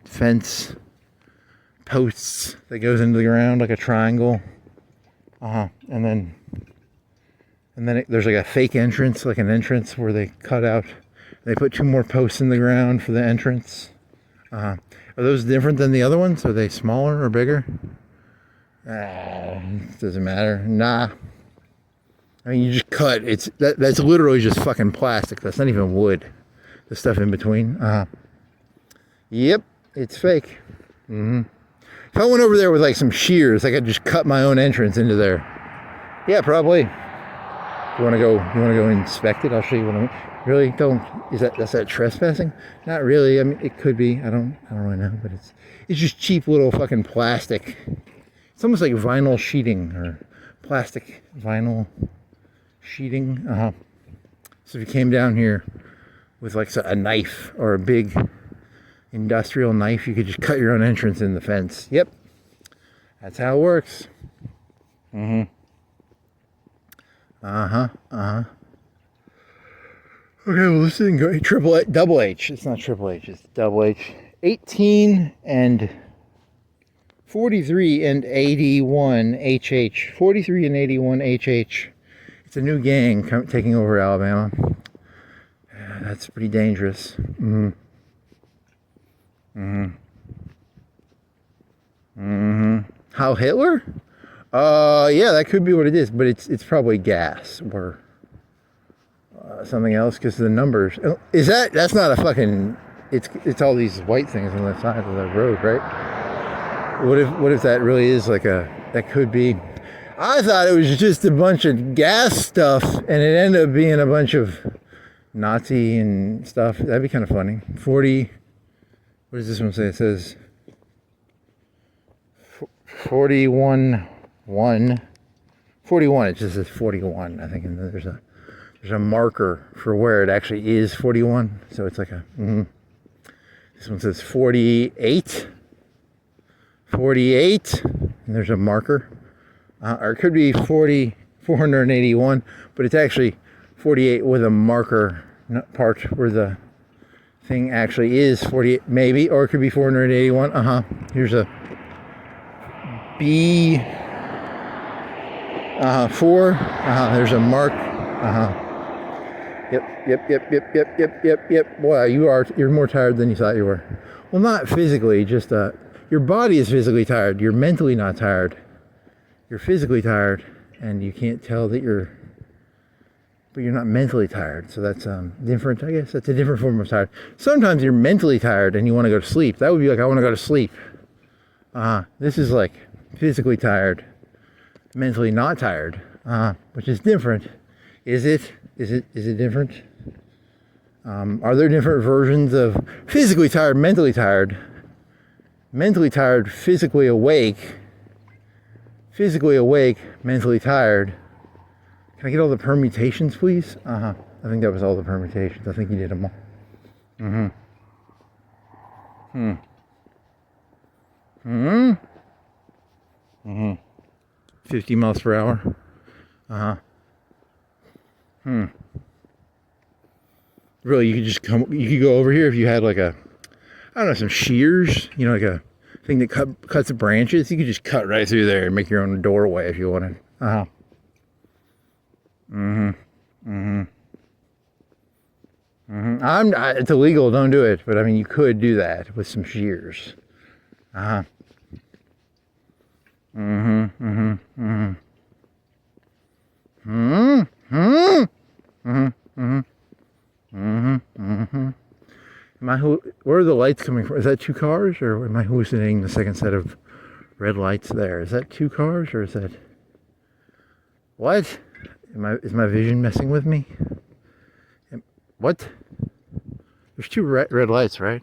fence posts that goes into the ground like a triangle. And then there's like a fake entrance, like an entrance where they cut out. They put 2 more posts in the ground for the entrance. Are those different than the other ones? Are they smaller or bigger? It doesn't matter. Nah. I mean, you just cut. That's literally just fucking plastic. That's not even wood. The stuff in between. Yep, it's fake. If I went over there with like some shears, I could just cut my own entrance into there. Yeah, probably. You want to go inspect it? I'll show you what I mean. Really? That's that trespassing? Not really. I mean, it could be. I don't really know, but it's just cheap little fucking plastic. It's almost like vinyl sheeting or plastic vinyl sheeting. So if you came down here with like a knife or a big industrial knife, you could just cut your own entrance in the fence. Yep. That's how it works. Okay, well, this didn't go double H. It's not triple H, it's double H. 18 and 43 and 81 HH. 43 and 81 HH. It's a new gang taking over Alabama. That's pretty dangerous. Heil Hitler? Yeah, that could be what it is, but it's probably gas or something else because the numbers. That's not a fucking. It's all these white things on the side of the road, right? What if that really is like that could be. I thought it was just a bunch of gas stuff, and it ended up being a bunch of Nazi and stuff. That'd be kind of funny. 40. What does this one say? It says 41. 41. It just says 41. I think, and there's a marker for where it actually is 41. So it's like a. This one says 48. 48. And there's a marker. Or it could be 481, but it's actually 48 with a marker part where the thing actually is 48, maybe, or it could be 481. Here's a B 4. There's a mark. Yep. Boy, you're more tired than you thought you were. Well, not physically, just your body is physically tired. You're mentally not tired. You're physically tired, and you can't tell that but you're not mentally tired. So that's different, I guess. That's a different form of tired. Sometimes you're mentally tired and you want to go to sleep. That would be like, I want to go to sleep. This is like physically tired, mentally not tired, which is different. Is it different? Are there different versions of physically tired, mentally tired, physically awake, mentally tired? Can I get all the permutations, please? I think that was all the permutations. I think you did them all. 50 miles per hour. Really, you could go over here if you had like I don't know, some shears, like a thing that cuts branches. You could just cut right through there and make your own doorway if you wanted. It's illegal, don't do it. But I mean, you could do that with some shears. Where are the lights coming from? Is that two cars, or am I hallucinating the second set of red lights there? Is that two cars, or is that what? Is my vision messing with me? What? There's two red lights, right?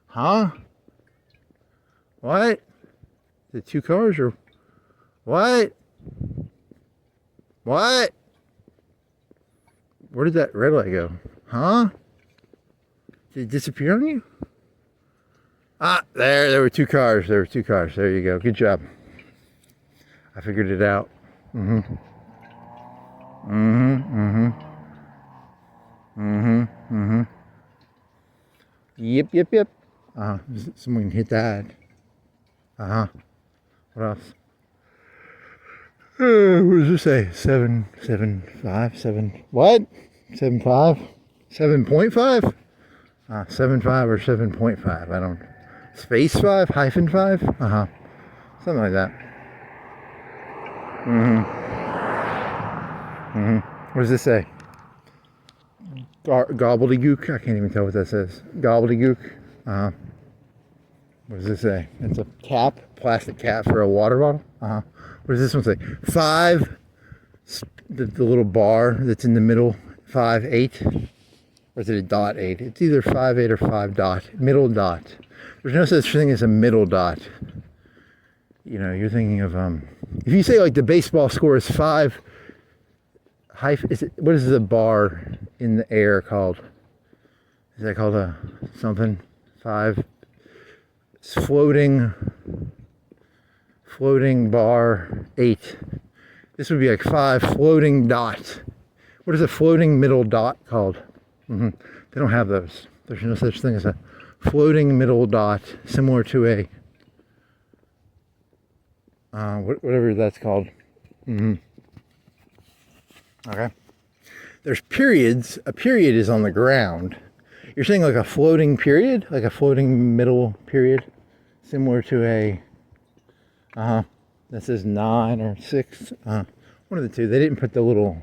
Huh? What? Is it two cars or what? What? Where did that red light go? Huh? Did it disappear on you? There were two cars. There you go. Good job. I figured it out. Yep. Someone hit that. What else? What does this say? 7.5. 7. What? 7.5? 7.5? 7.5 or 7.5. I don't. Space 5? -5? Something like that. What does this say? Gobbledygook? I can't even tell what that says. Gobbledygook. What does this say? It's a cap, plastic cap for a water bottle. What does this one say? 5. The little bar that's in the middle. 5.8. Or is it a .8? It's either 5.8 or 5 dot. Middle dot. There's no such thing as a middle dot. You're thinking of if you say like the baseball score is 5. What is the bar in the air called? Is that called a something? 5. It's floating bar 8. This would be like 5 floating dot. What is a floating middle dot called? They don't have those. There's no such thing as a floating middle dot, similar to a whatever that's called. Okay. There's periods. A period is on the ground. You're saying like a floating period, like a floating middle period, similar to a that says 9 or 6. One of the two. They didn't put the little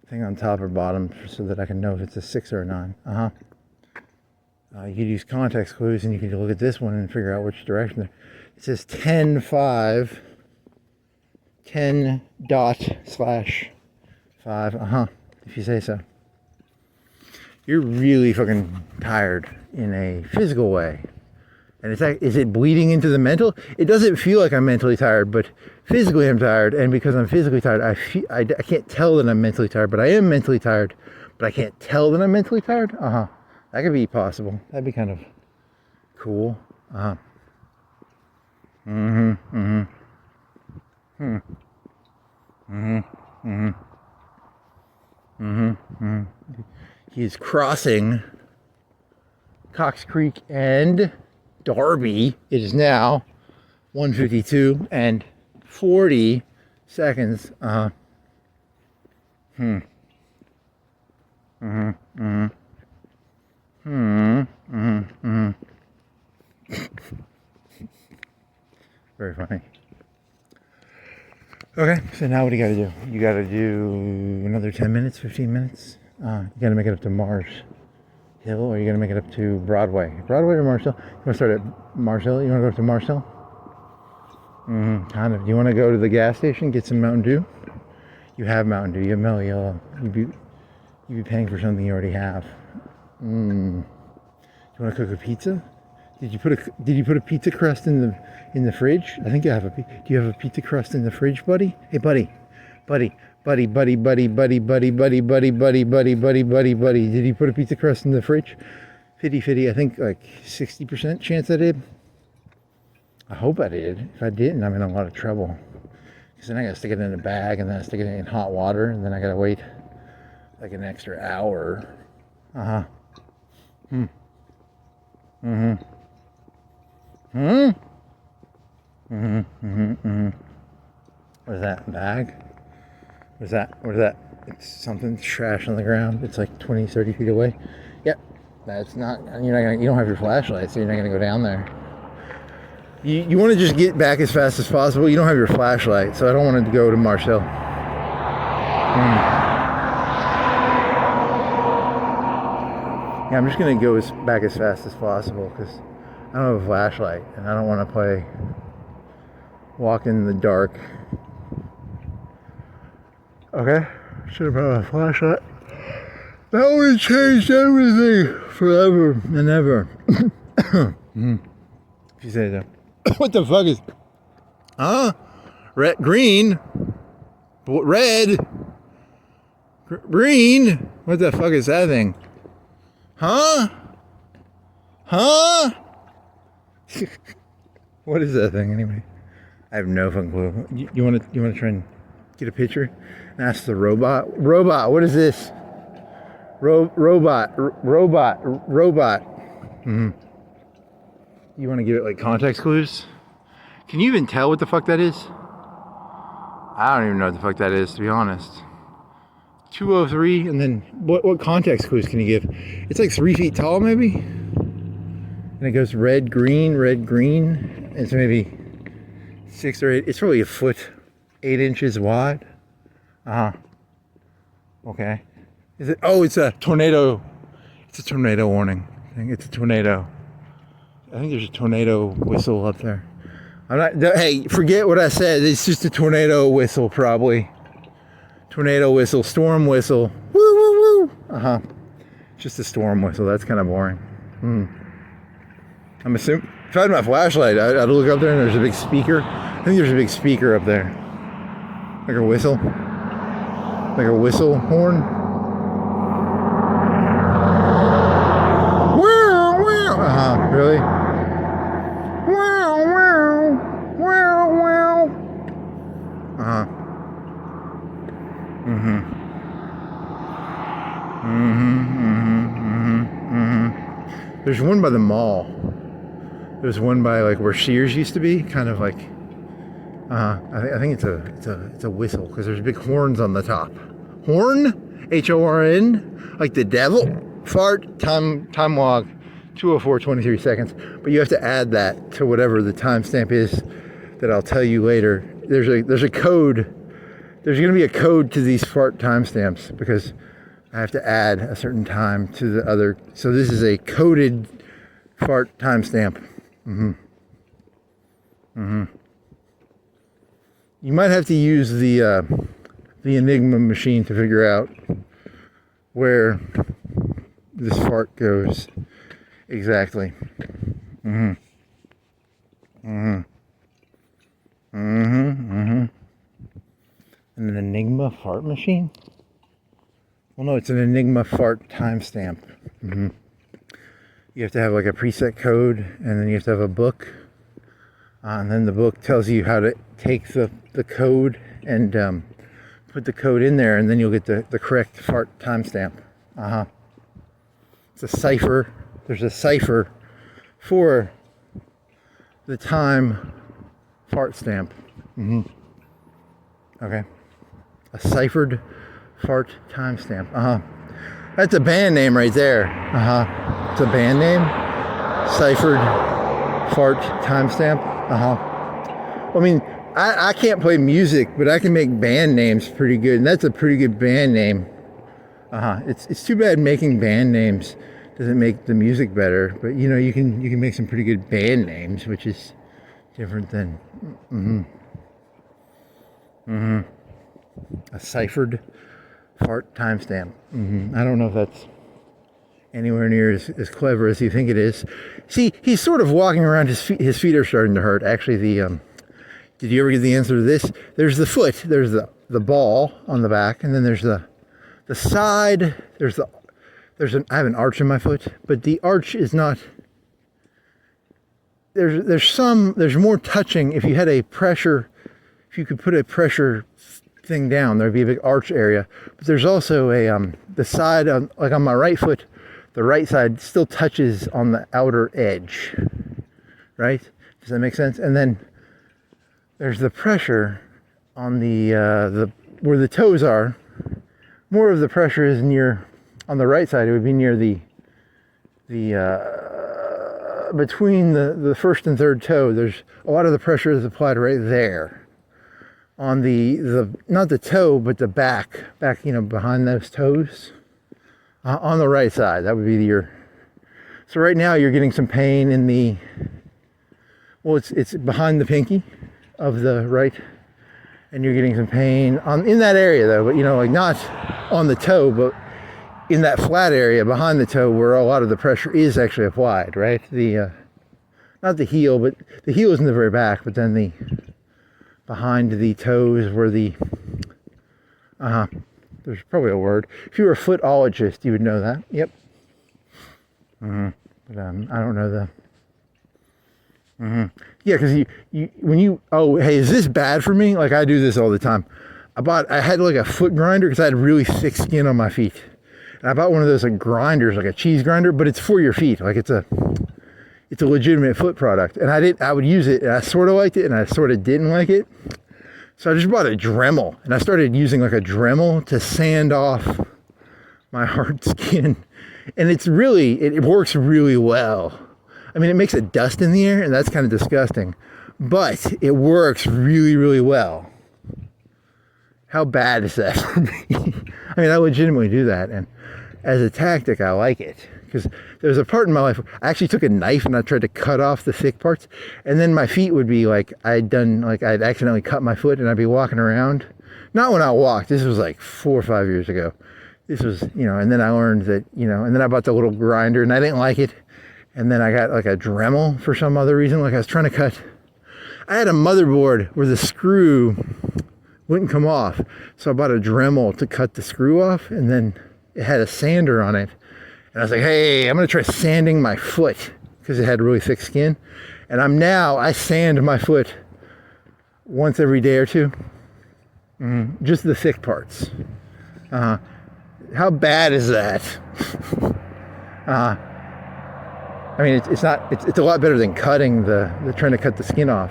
thing on top or bottom so that I can know if it's a 6 or a 9. You could use context clues, and you can look at this one and figure out which direction. It says 10-5, 10 dot slash 5. If you say so. You're really fucking tired in a physical way. And it's like, is it bleeding into the mental? It doesn't feel like I'm mentally tired, but physically I'm tired. And because I'm physically tired, I can't tell that I'm mentally tired, but I am mentally tired. But I can't tell that I'm mentally tired? That could be possible. That'd be kind of cool. He is crossing Cox Creek and Darby. It is now 1:52 and 40 seconds. Very funny. Okay, so now what do you gotta do? You gotta do another 10 minutes, 15 minutes. You gotta make it up to Mars Hill, or you gotta make it up to Broadway. Broadway or Mars Hill? You wanna start at Mars Hill? You wanna go up to Mars Hill? Kind of. You wanna go to the gas station, get some Mountain Dew? You have Mountain Dew, you have Mellow Yellow. You'd be paying for something you already have. You wanna cook a pizza? Did you put a pizza crust in the fridge? I think you have do you have a pizza crust in the fridge, buddy? Hey, buddy. Did you put a pizza crust in the fridge? 50-50, I think like 60% chance I did. I hope I did. If I didn't, I'm in a lot of trouble. Because then I gotta stick it in a bag, and then I stick it in hot water, and then I gotta wait like an extra hour. What is that? Bag? What is that? It's something trash on the ground. It's like 20, 30 feet away. Yep. That's not, you don't have your flashlight, so you're not gonna go down there. You want to just get back as fast as possible. You don't have your flashlight, so I don't want to go to Mars Hill. Yeah, I'm just gonna go back as fast as possible because I don't have a flashlight and I don't want to walk in the dark. Okay, should have brought a flashlight. That would have changed everything forever and ever. If you say so. What the fuck is? Red, green, red, green. What the fuck is that thing? Huh? What is that thing anyway? I have no fucking clue. You want to try and get a picture and ask the robot? Robot, what is this? Robot. You want to give it like context clues? Can you even tell what the fuck that is? I don't even know what the fuck that is, to be honest. 203, and then what context clues can you give? It's like 3 feet tall, maybe? And it goes red, green. It's maybe 6 or 8. It's probably a foot, 8 inches wide. Okay. Is it? Oh, it's a tornado. It's a tornado warning. I think it's a tornado. I think there's a tornado whistle up there. Hey, forget what I said. It's just a tornado whistle, probably. Tornado whistle, storm whistle. Woo, woo, woo. Just a storm whistle. That's kind of boring. I'm assuming, if I had my flashlight, I'd look up there and there's a big speaker. I think there's a big speaker up there. Like a whistle. Like a whistle horn. Wow. Really? Wow. There's one by the mall. There's one by like where Sears used to be, kind of like. I think it's a whistle because there's big horns on the top. Horn, HORN, like the devil. Fart. Time log, 2:04:23 seconds. But you have to add that to whatever the timestamp is that I'll tell you later. There's a code. There's going to be a code to these fart timestamps because I have to add a certain time to the other. So this is a coded fart timestamp. You might have to use the Enigma machine to figure out where this fart goes exactly. An Enigma fart machine? Well, no, it's an Enigma fart timestamp. You have to have like a preset code, and then you have to have a book. And then the book tells you how to take the code and put the code in there, and then you'll get the correct fart timestamp. It's a cipher. There's a cipher for the time fart stamp. Okay. A ciphered fart timestamp. That's a band name right there. It's a band name. Ciphered fart timestamp. I mean, I can't play music, but I can make band names pretty good, and that's a pretty good band name. It's too bad making band names doesn't make the music better, but you know, you can make some pretty good band names, which is different than a ciphered fart timestamp. I don't know if that's anywhere near as clever as you think it is. See, he's sort of walking around, his feet are starting to hurt. Actually, did you ever get the answer to this? There's the foot, there's the ball on the back, and then there's the side, I have an arch in my foot, but the arch is not, there's more touching. If you had a pressure, if you could put a pressure thing down, there'd be a big arch area. But there's also the side, like on my right foot, the right side still touches on the outer edge, right? Does that make sense? And then there's the pressure on the where the toes are. More of the pressure is on the right side. It would be near the between the first and third toe. There's a lot of the pressure is applied right there on the not the toe, but the back, you know, behind those toes, on the right side. That would be so right now you're getting some pain in it's behind the pinky of the right, and you're getting some pain in that area though, but you know, like not on the toe, but in that flat area behind the toe where a lot of the pressure is actually applied, right? Not the heel, but the heel is in the very back, but then behind the toes where there's probably a word. If you were a footologist, you would know that. Yep. But I don't know yeah, because hey, is this bad for me? Like, I do this all the time. I had like a foot grinder because I had really thick skin on my feet. And I bought one of those like grinders, like a cheese grinder, but it's for your feet. Like it's a legitimate foot product. And I would use it, and I sort of liked it and I sort of didn't like it. So I just bought a Dremel, and I started using like a Dremel to sand off my hard skin. And it works really well. I mean, it makes a dust in the air, and that's kind of disgusting, but it works really, really well. How bad is that for me? I mean, I legitimately do that, and as a tactic, I like it, because there was a part in my life where I actually took a knife and I tried to cut off the thick parts, and then my feet would be like, I'd accidentally cut my foot, and I'd be walking around. Not when I walked, this was like 4 or 5 years ago. This was, and then I learned that, and then I bought the little grinder, and I didn't like it. And then I got like a Dremel for some other reason. Like I was trying to cut, I had a motherboard where the screw wouldn't come off. So I bought a Dremel to cut the screw off, and then it had a sander on it. And I was like, hey, I'm gonna try sanding my foot, because it had really thick skin. And I sand my foot once every day or two. Just the thick parts. How bad is that? I mean, it's a lot better than cutting trying to cut the skin off,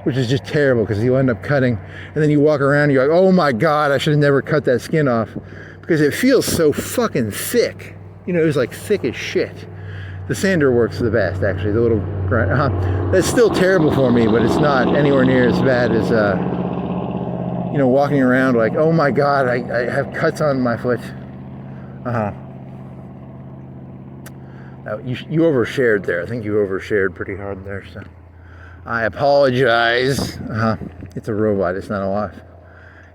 which is just terrible, because you end up cutting, and then you walk around and you're like, oh my God, I should have never cut that skin off, because it feels so fucking thick. It was like thick as shit. The sander works the best, actually, the little grind. That's still terrible for me, but it's not anywhere near as bad as, walking around like, oh my God, I have cuts on my foot. Uh-huh. You overshared there. I think you overshared pretty hard there, so I apologize. It's a robot, it's not alive.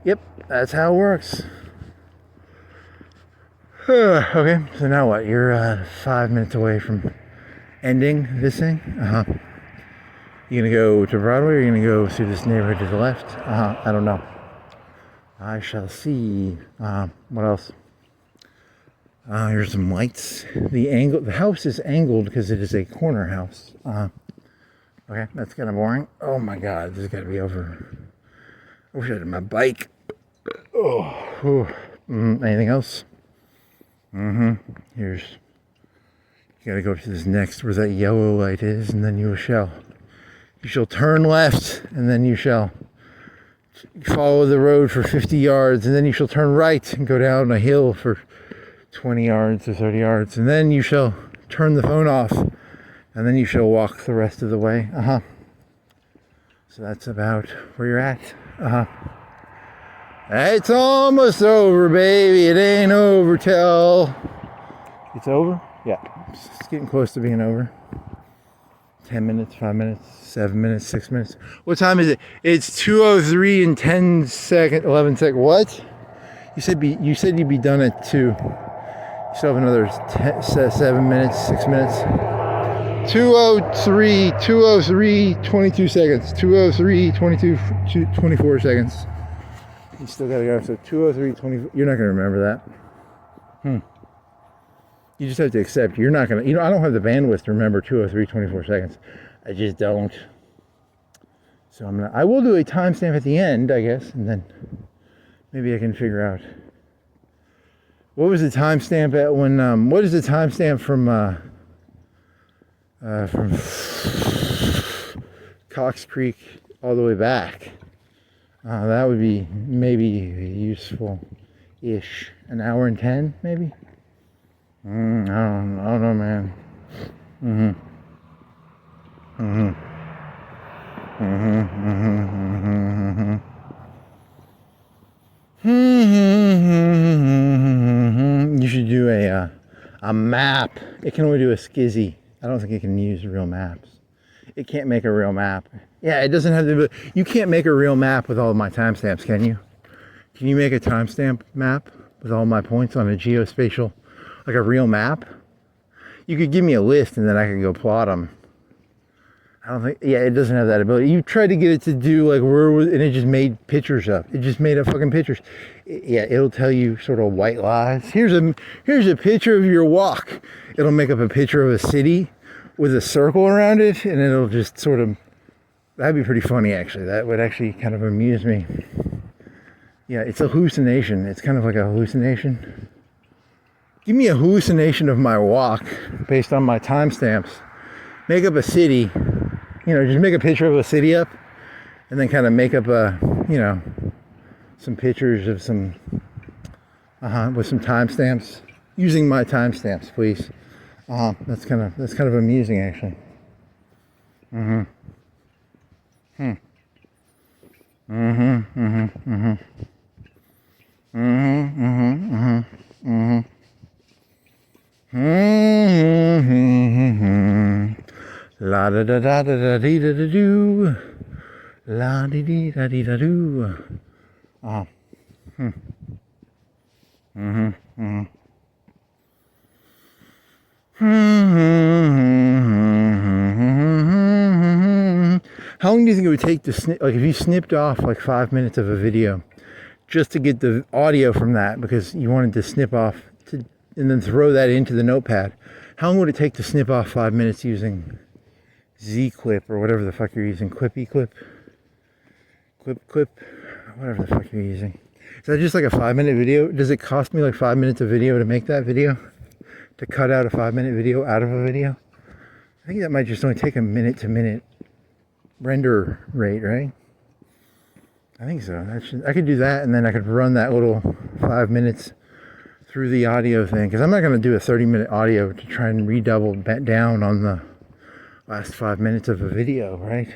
Yep, that's how it works. Okay, so now what? You're 5 minutes away from ending this thing. You gonna go to Broadway, or you gonna go through this neighborhood to the left? I don't know. I shall see. What else? Here's some lights. The house is angled because it is a corner house. Okay, that's kind of boring. Oh my God, this is gotta be over. I wish I had my bike. Anything else? Here's. You gotta go to this next, where that yellow light is, and then you shall turn left, and then you shall follow the road for 50 yards, and then you shall turn right and go down a hill for 20 yards or 30 yards, and then you shall turn the phone off, and then you shall walk the rest of the way. So that's about where you're at. It's almost over, baby. It ain't over till it's over. Yeah, it's getting close to being over. 10 minutes, 5 minutes, 7 minutes, 6 minutes. What time is it? It's 2:03 and 10 seconds, 11 seconds. What? You said you'd be done at 2. You still have another 7 minutes, 6 minutes. 2:03, 22 seconds. 2:03, 24 seconds. You still gotta go. So 2:03, 20. You're not gonna remember that. You just have to accept. You're not gonna. I don't have the bandwidth to remember 2:03, 24 seconds. I just don't. So I will do a timestamp at the end, I guess, and then maybe I can figure out. What was the timestamp at when? What is the timestamp from Cox Creek all the way back? That would be maybe useful-ish. An hour and 10, maybe. I don't know, man. You should do a map. It can only do a skizzy. I don't think it can use real maps. It can't make a real map. Yeah, it doesn't have the. You can't make a real map with all of my timestamps, can you? Can you make a timestamp map with all my points on a geospatial, like a real map? You could give me a list and then I could go plot them. I don't think. Yeah, it doesn't have that ability. You tried to get it to do like and it just made pictures up. It just made up fucking pictures. Yeah, it'll tell you sort of white lies. Here's a picture of your walk. It'll make up a picture of a city with a circle around it, and it'll just sort of. That'd be pretty funny, actually. That would actually kind of amuse me. Yeah, it's a hallucination. It's kind of like a hallucination. Give me a hallucination of my walk based on my timestamps. Make up a city. Just make a picture of a city up, and then kind of make up some pictures of some, with some timestamps. Using my timestamps, please. That's kind of amusing, actually. La da da da da da dee da da doo. La dee dee da dee da doo. How long do you think it would take to snip? Like if you snipped off like 5 minutes of a video, just to get the audio from that, because you wanted to snip off and then throw that into the notepad. How long would it take to snip off 5 minutes using Z-Clip or whatever the fuck you're using? Clip, whatever the fuck you're using. Is that just like a 5 minute video? Does it cost me like 5 minutes of video to make that video? To cut out a 5 minute video out of a video? I think that might just only take a minute to minute render rate, right? I think so. I could do that, and then I could run that little 5 minutes through the audio thing, because I'm not going to do a 30-minute audio to try and redouble down on the last 5 minutes of a video, right?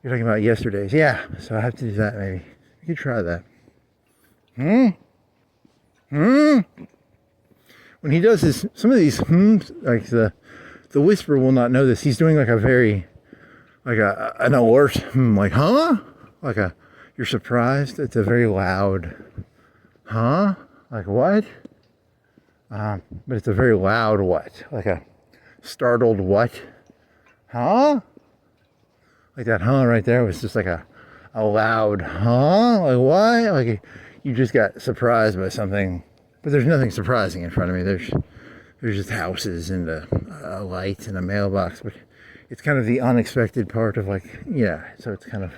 You're talking about yesterday's. Yeah, so I have to do that maybe. You could try that. Hmm. When he does his, some of these hmms, like the whisperer will not know this. He's doing like a very, like an alert, like, huh? Like you're surprised. It's a very loud, huh? Like what? But it's a very loud what? Like a startled what? Huh? Like that huh right there was just like a loud huh? Like what? Like you just got surprised by something. But there's nothing surprising in front of me. There's just houses and a light and a mailbox. But it's kind of the unexpected part of like, yeah. So it's kind of,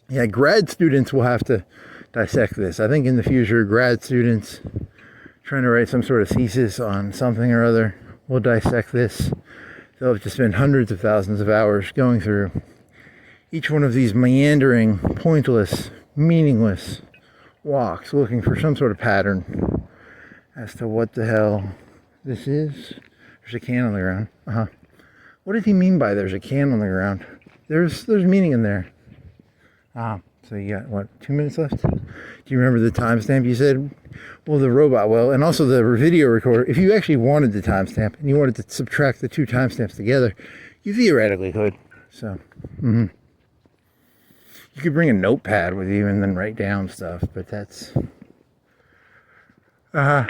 Yeah, grad students will have to dissect this. I think in the future, grad students trying to write some sort of thesis on something or other will dissect this. They'll have to spend hundreds of thousands of hours going through each one of these meandering, pointless, meaningless walks, looking for some sort of pattern as to what the hell this is. There's a can on the ground. What did he mean by there's a can on the ground? There's meaning in there. So you got, what, 2 minutes left? Do you remember the timestamp you said? Well, the robot will, and also the video recorder. If you actually wanted the timestamp and you wanted to subtract the two timestamps together, you theoretically could. So, you could bring a notepad with you and then write down stuff, but that's... the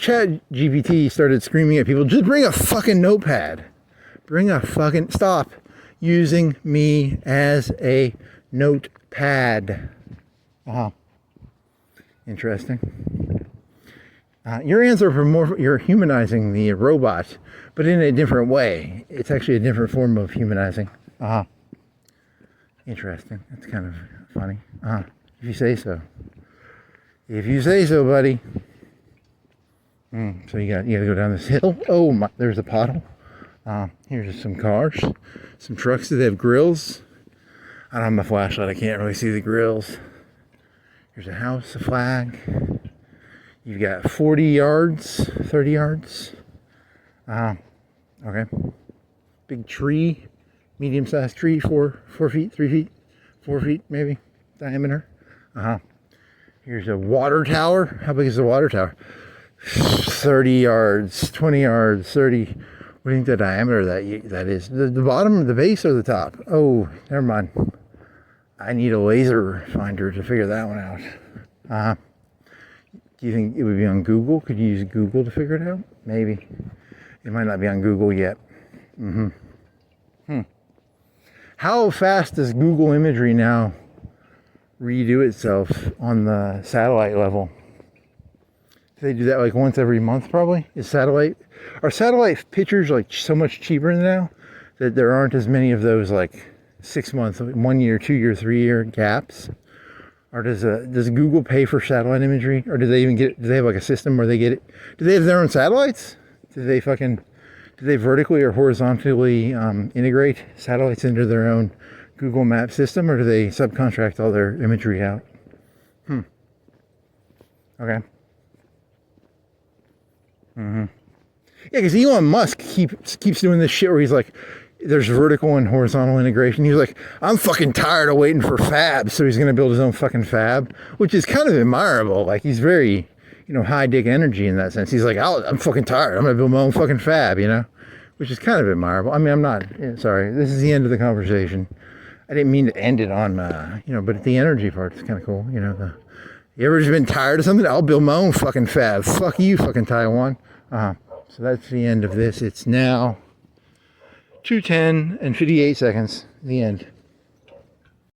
chat GPT started screaming at people, just bring a fucking notepad. Bring a fucking... Stop using me as a notepad. Interesting. Your you're humanizing the robot, but in a different way. It's actually a different form of humanizing. Interesting. That's kind of funny. If you say so. If you say so, buddy. So you gotta go down this hill. Oh my! There's a pothole. Here's some cars, some trucks. Do they have grills? I don't have my flashlight. I can't really see the grills. Here's a house, a flag. You've got 40 yards, 30 yards. Okay. Big tree, medium-sized tree, 4 feet, 3 feet, 4 feet maybe diameter. Here's a water tower. How big is the water tower? 30 yards, 20 yards, 30. What do you think the diameter of that is? The bottom, the base, or the top? Oh, never mind. I need a laser finder to figure that one out. Do you think it would be on Google? Could you use Google to figure it out? Maybe. It might not be on Google yet. How fast does Google imagery now redo itself on the satellite level? Do they do that like once every month probably? Are satellite pictures like so much cheaper now that there aren't as many of those like 6 month, 1 year, 2 year, 3 year gaps? Or does Google pay for satellite imagery? Or do they have like a system where they get it? Do they have their own satellites? Do they vertically or horizontally integrate satellites into their own Google Map system? Or do they subcontract all their imagery out? Okay. Yeah, because Elon Musk keeps doing this shit where he's like, there's vertical and horizontal integration. He's like, I'm fucking tired of waiting for fab, so he's going to build his own fucking fab, which is kind of admirable. Like, he's very, high dick energy in that sense. He's like, I'm fucking tired. I'm going to build my own fucking fab, which is kind of admirable. I mean, I'm not, sorry, this is the end of the conversation. I didn't mean to end it on, but the energy part is kind of cool. You ever just been tired of something? I'll build my own fucking fab. Fuck you, fucking Taiwan. So that's the end of this. It's now 2:10 and 58 seconds. The end.